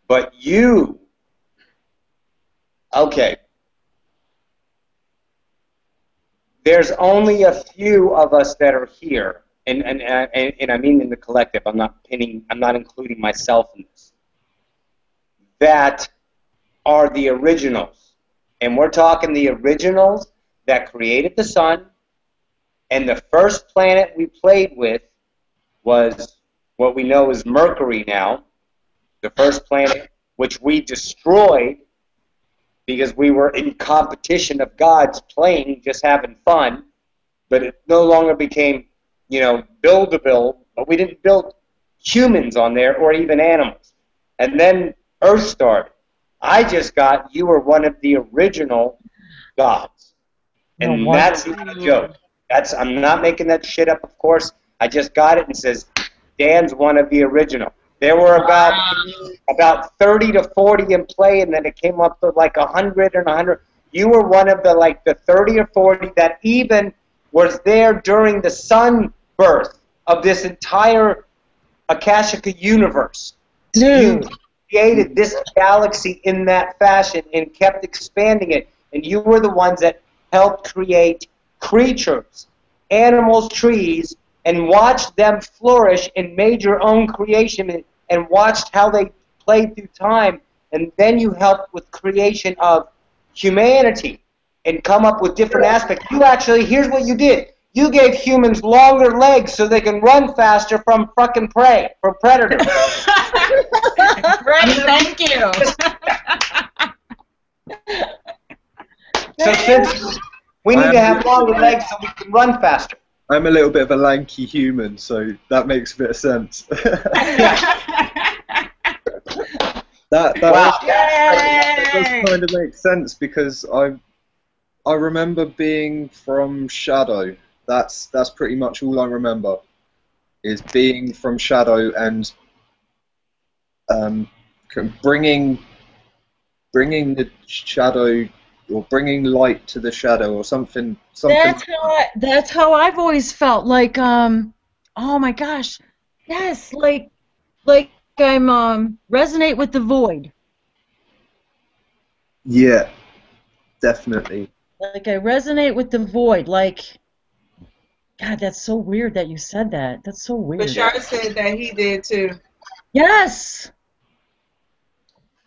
But you, okay. There's only a few of us that are here, and I mean in the collective. I'm not including myself in this. That are the originals. And we're talking the originals that created the sun, and the first planet we played with was what we know as Mercury now, the first planet which we destroyed because we were in competition of gods playing, just having fun, but it no longer became, build-a-build, but we didn't build humans on there or even animals. And then Earth started. I just got you were one of the original gods. And that's not a joke. I'm not making that shit up, of course. I just got it and says, Dan's one of the original. There were about 30 to 40 in play, and then it came up to like 100 and 100. You were one of the 30 or 40 that even was there during the sun birth of this entire Akashica universe. Dude. You created this galaxy in that fashion and kept expanding it. And you were the ones that helped create creatures, animals, trees, and watched them flourish and made your own creation and watched how they played through time. And then you helped with creation of humanity and come up with different aspects. You actually, here's what you did. You gave humans longer legs so they can run faster from fucking prey, from predators. Great, thank you. So since we need to have longer legs so we can run faster. I'm a little bit of a lanky human, so that makes a bit of sense. that does kind of make sense because I remember being from Shadow. That's pretty much all I remember, is being from Shadow and bringing the shadow or bringing light to the shadow or something. That's how I've always felt. Like oh my gosh, yes, like I'm resonate with the void. Yeah, definitely. Like I resonate with the void. Like, God, that's so weird that you said that. That's so weird. Bashar said that he did too. Yes.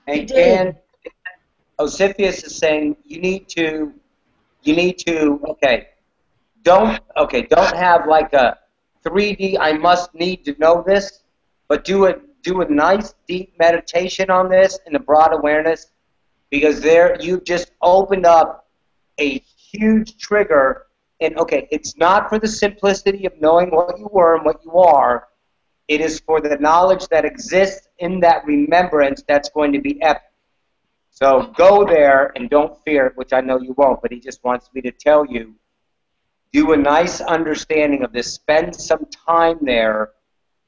And Dan, Osifius is saying you need to don't have like a 3D I must need to know this, but do a nice deep meditation on this in the broad awareness, because there you've just opened up a huge trigger. And okay, it's not for the simplicity of knowing what you were and what you are, It is for the knowledge that exists in that remembrance that's going to be epic. So go there and don't fear it, which I know you won't, but he just wants me to tell you, do a nice understanding of this. Spend some time there,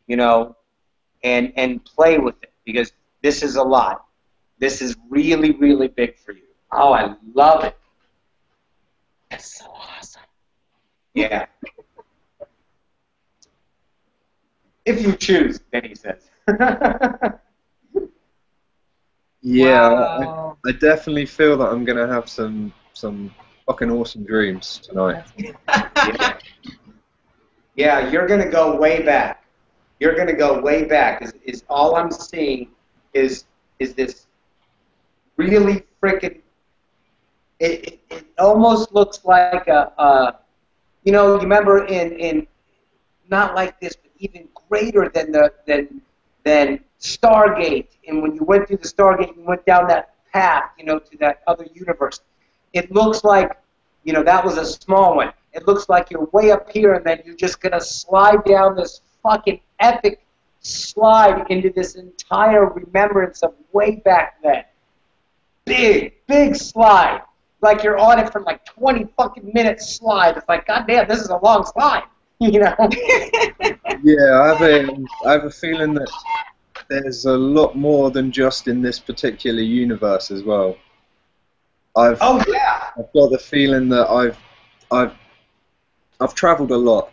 you know, and play with it, because this is a lot. This is really, really big for you. Oh, I love it. That's so awesome. Yeah. If you choose, then he says. Yeah, Wow. I definitely feel that I'm gonna have some fucking awesome dreams tonight. Yeah. Yeah, you're gonna go way back. You're gonna go way back. Is all I'm seeing is this really freaking. It almost looks like a you know, you remember in not like this, but even greater than than Stargate. And when you went through the Stargate, you went down that path, you know, to that other universe. It looks like, you know, that was a small one. It looks like you're way up here, and then you're just gonna slide down this fucking epic slide into this entire remembrance of way back then. Big slide. Like you're on it for like 20 fucking minutes slide. It's like, God damn, this is a long slide. You know? Yeah, I have a feeling that there's a lot more than just in this particular universe as well. I've got the feeling that I've travelled a lot,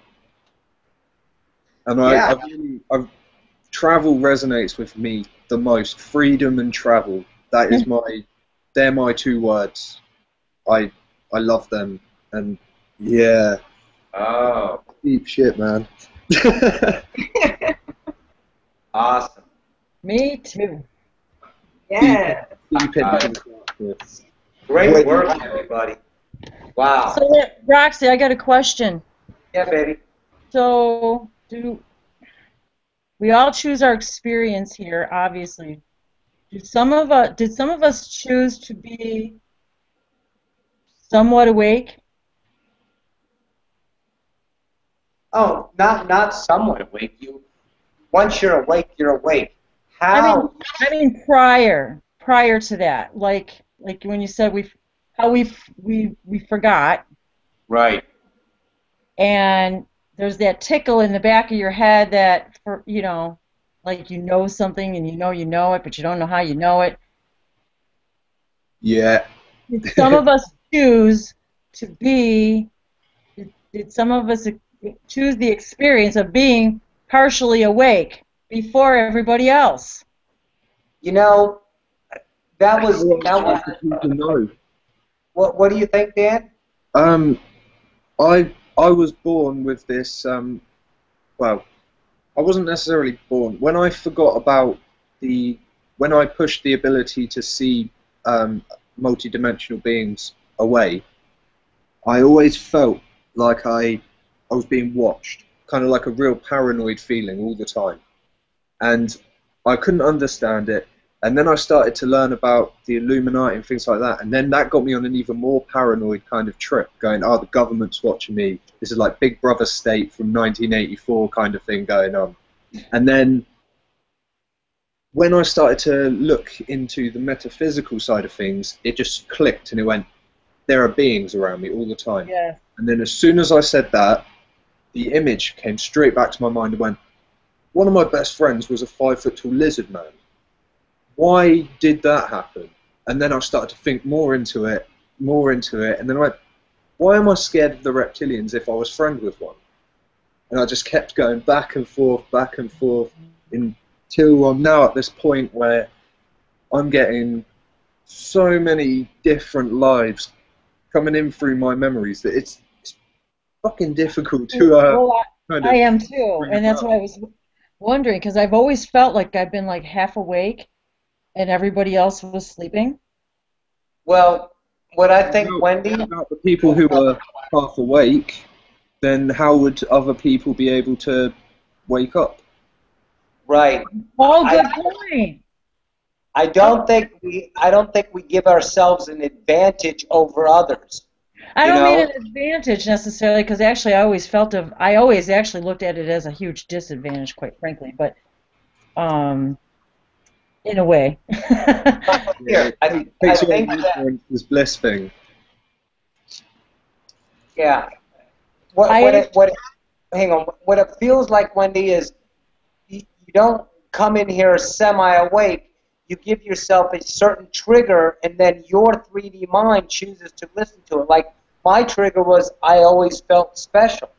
and travel resonates with me the most. Freedom and travel. That is they're my two words. I love them, and yeah. Oh. Deep shit, man. Awesome. Me too. Yeah. Deep into Great work, everybody. Wow. So, Roxy, I got a question. Yeah, baby. So, we all choose our experience here, obviously. Did some of us choose to be somewhat awake? Oh, not somewhat awake. Once you're awake, you're awake. How? I mean prior to that, like when you said we forgot. Right. And there's that tickle in the back of your head that, you know, like you know something and you know it, but you don't know how you know it. Yeah. Did some of us choose to be? Did some of us choose the experience of being partially awake before everybody else? You know, that was. No. What do you think, Dan? I was born with this. Well, I wasn't necessarily born. When I forgot about when I pushed the ability to see multi-dimensional beings away, I always felt like I was being watched, kind of like a real paranoid feeling all the time. And I couldn't understand it. And then I started to learn about the Illuminati and things like that. And then that got me on an even more paranoid kind of trip, going, oh, the government's watching me. This is like Big Brother State from 1984 kind of thing going on. And then when I started to look into the metaphysical side of things, it just clicked and it went, there are beings around me all the time. Yeah. And then as soon as I said that, the image came straight back to my mind and went, one of my best friends was a 5-foot-tall lizard man. Why did that happen? And then I started to think more into it, and then I went, why am I scared of the reptilians if I was friends with one? And I just kept going back and forth, until I'm now at this point where I'm getting so many different lives coming in through my memories that it's fucking difficult to Well, kind of I am too, bring and it that's up. why I was wondering, because I've always felt like I've been like half awake and everybody else was sleeping. Well, what I think, Wendy, about the people who are half awake, then how would other people be able to wake up? Right. Oh, good point. I don't think we give ourselves an advantage over others. I You don't mean know? an advantage necessarily, because actually I always actually looked at it as a huge disadvantage, quite frankly. But in a way. Here, I Takes away think that, this bliss thing. yeah. Hang on. What it feels like, Wendy, is you don't come in here semi-awake. You give yourself a certain trigger, and then your 3D mind chooses to listen to it. Like my trigger was, I always felt special,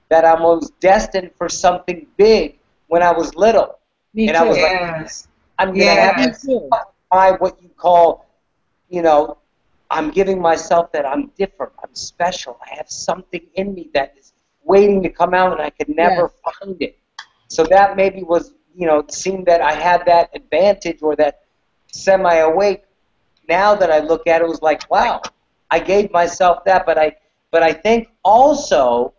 that I was destined for something big when I was little. Me and too. I was Yes. like, I'm gonna have Me to too. find what you call, you know, I'm giving myself that I'm different, I'm special, I have something in me that is waiting to come out, and I could never find it. So that maybe was, you know, it seemed that I had that advantage or that semi-awake. Now that I look at it, it was like, wow, I gave myself that. But I think also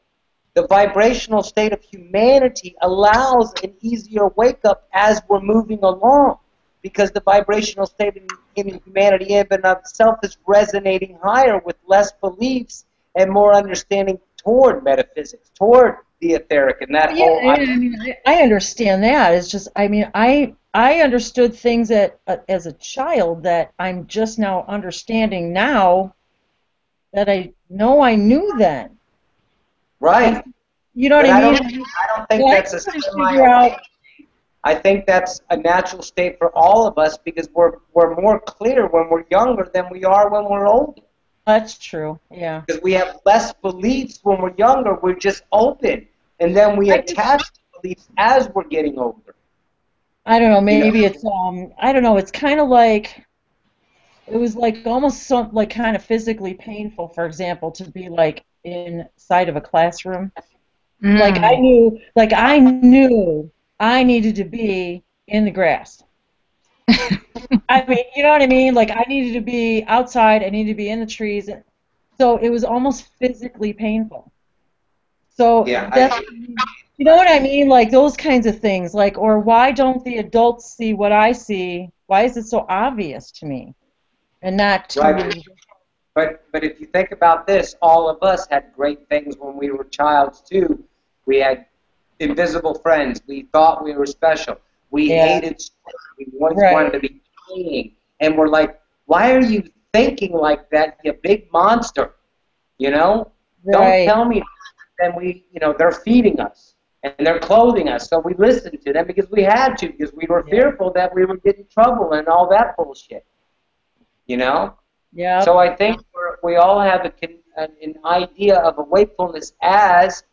the vibrational state of humanity allows an easier wake-up as we're moving along, because the vibrational state in humanity in and of itself is resonating higher with less beliefs and more understanding toward metaphysics, toward the etheric, and that Yeah, whole I mean, I understand that. It's just, I mean, I understood things as a child that I'm just now understanding now that I know I knew then. right. You know what But I I mean? don't think Well, that's I a couldn't semi. figure out. I think that's a natural state for all of us, because we're more clear when we're younger than we are when we're older. That's true. Yeah. Because we have less beliefs when we're younger. We're just open, and then we attach to beliefs as we're getting older. I don't know. Maybe You know? it's I don't know. It's kind of like it was like almost like kind of physically painful. For example, to be like inside of a classroom. Like I knew I needed to be in the grass. I mean, you know what I mean? Like I needed to be outside. I needed to be in the trees. So it was almost physically painful. So Yeah, that's, you know what I mean? Like those kinds of things. Like, or why don't the adults see what I see? Why is it so obvious to me, and not to? Right. But if you think about this, all of us had great things when we were childs too. We had invisible friends. We thought we were special. We hated school. We wanted to be tiny. And we're like, why are you thinking like that, you big monster? You know? Don't tell me. Then they're feeding us and they're clothing us. So we listened to them because we had to, because we were fearful that we would get in trouble and all that bullshit. You know? Yeah. So I think we all have an idea of a wakefulness as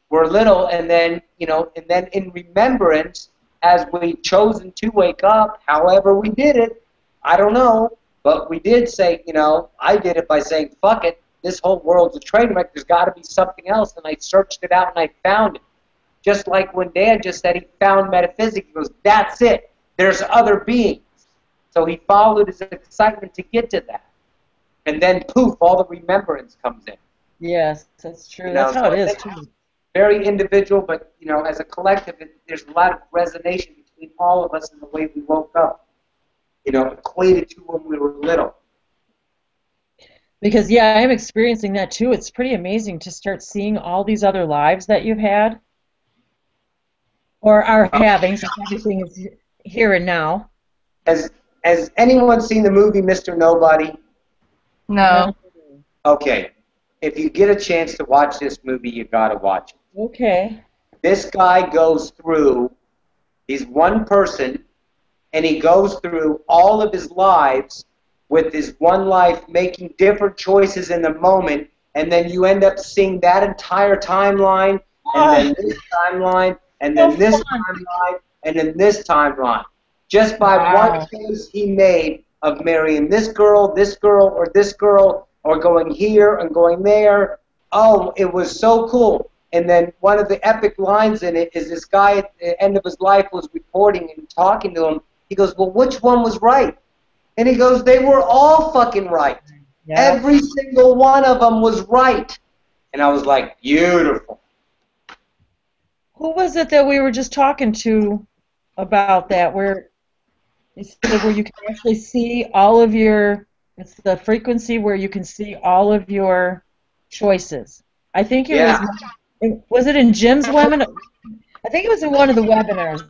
we're little, and then in remembrance as we've chosen to wake up. However we did it, I don't know, but we did say, I did it by saying, "Fuck it, this whole world's a train wreck. There's got to be something else," and I searched it out and I found it. Just like when Dad just said he found metaphysics, he goes, "That's it. There's other beings." So he followed his excitement to get to that. And then, poof, all the remembrance comes in. Yes, that's true. That's how it is, too. Very individual, but, as a collective, there's a lot of resonation between all of us in the way we woke up, equated to when we were little. Because, yeah, I'm experiencing that, too. It's pretty amazing to start seeing all these other lives that you've had or are having, since everything is here and now. Has anyone seen the movie Mr. Nobody? No. Okay. If you get a chance to watch this movie, you got to watch it. Okay. This guy goes through, he's one person, and he goes through all of his lives with his one life, making different choices in the moment, and then you end up seeing that entire timeline, and then this timeline, and then this timeline, and then this timeline. Just by one choice he made of marrying this girl, or this girl, or going here and going there. Oh, it was so cool. And then one of the epic lines in it is this guy at the end of his life was reporting and talking to him. He goes, "Well, which one was right?" And he goes, "They were all fucking right. Yeah. Every single one of them was right." And I was like, beautiful. Who was it that we were just talking to about that, where you said where you can actually see all of your It's the frequency where you can see all of your choices. I think it was it in Jim's webinar? I think it was in one of the webinars.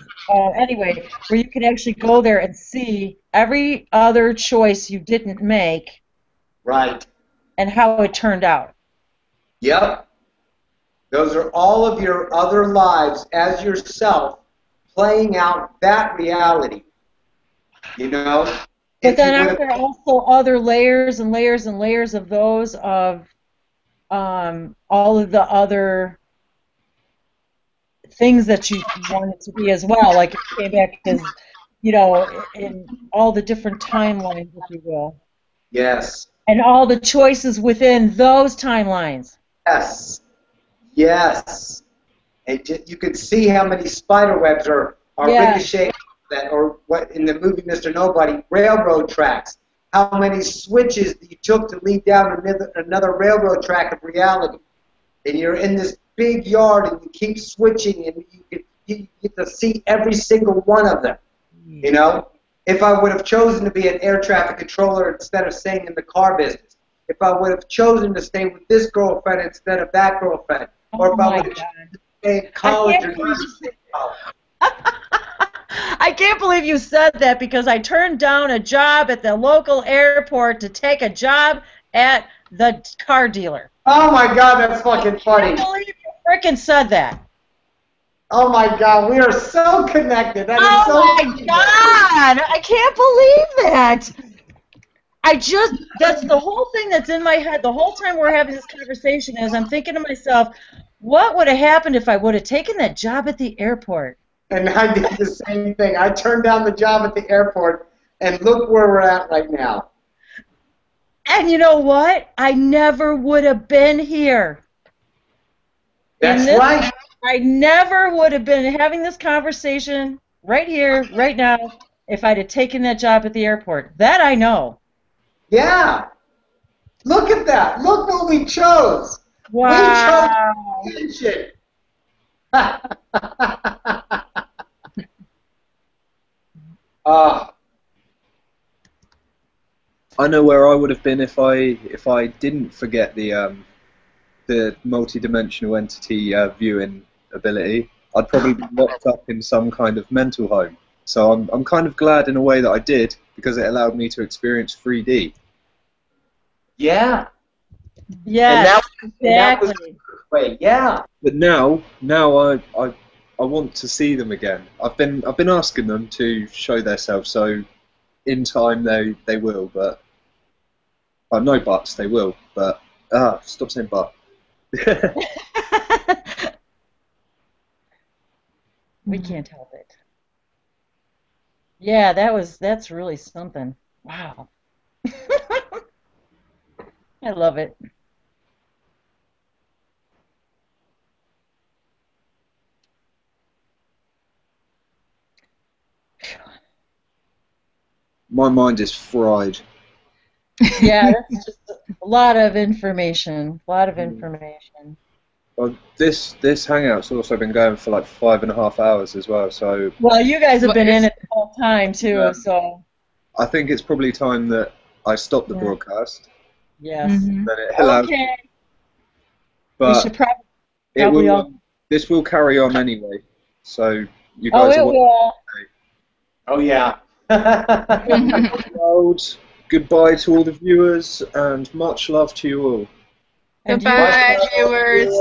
Anyway, where you can actually go there and see every other choice you didn't make. Right. And how it turned out. Yep. Those are all of your other lives as yourself playing out that reality. You know? But then aren't there also other layers and layers and layers of those of all of the other things that you wanted to be as well? Like it came back as, you know, in all the different timelines, if you will. Yes. And all the choices within those timelines. Yes. Yes. And you can see how many spider webs are ricocheting that, or what in the movie Mr. Nobody, railroad tracks. How many switches you took to lead down another railroad track of reality. And you're in this big yard and you keep switching and you get to see every single one of them. You know? If I would have chosen to be an air traffic controller instead of staying in the car business. If I would have chosen to stay with this girlfriend instead of that girlfriend. Or if I would have chosen to stay in college or university. I can't believe you said that because I turned down a job at the local airport to take a job at the car dealer. Oh my God, that's fucking funny. I can't believe you frickin' said that. Oh my God, we are so connected. That is so my God, I can't believe that. That's the whole thing that's in my head the whole time we're having this conversation is I'm thinking to myself, what would have happened if I would have taken that job at the airport? And I did the same thing. I turned down the job at the airport, and look where we're at right now. And you know what? I never would have been here. That's right. I never would have been having this conversation right here, right now, if I'd have taken that job at the airport. That I know. Yeah. Look at that. Look what we chose. Wow. We chose attention. I know where I would have been if I didn't forget the multi-dimensional entity viewing ability. I'd probably be locked up in some kind of mental home. So I'm kind of glad in a way that I did because it allowed me to experience 3D. Yeah. Yeah. Exactly. Yeah. But now I want to see them again. I've been asking them to show themselves, so in time they will, but no buts, they will, but stop saying but. We can't help it. Yeah, that's really something. Wow. I love it. My mind is fried. Yeah, that's just a lot of information. A lot of information. Well, this hangout's also been going for like 5.5 hours as well. So. Well, you guys have been in it the whole time too, so. I think it's probably time that I stop the broadcast. Yes. Then it allows. Okay. But we should probably this will carry on anyway. So you guys. Oh, it will. Oh yeah. Goodbye to all the viewers, and much love to you all. Goodbye, viewers.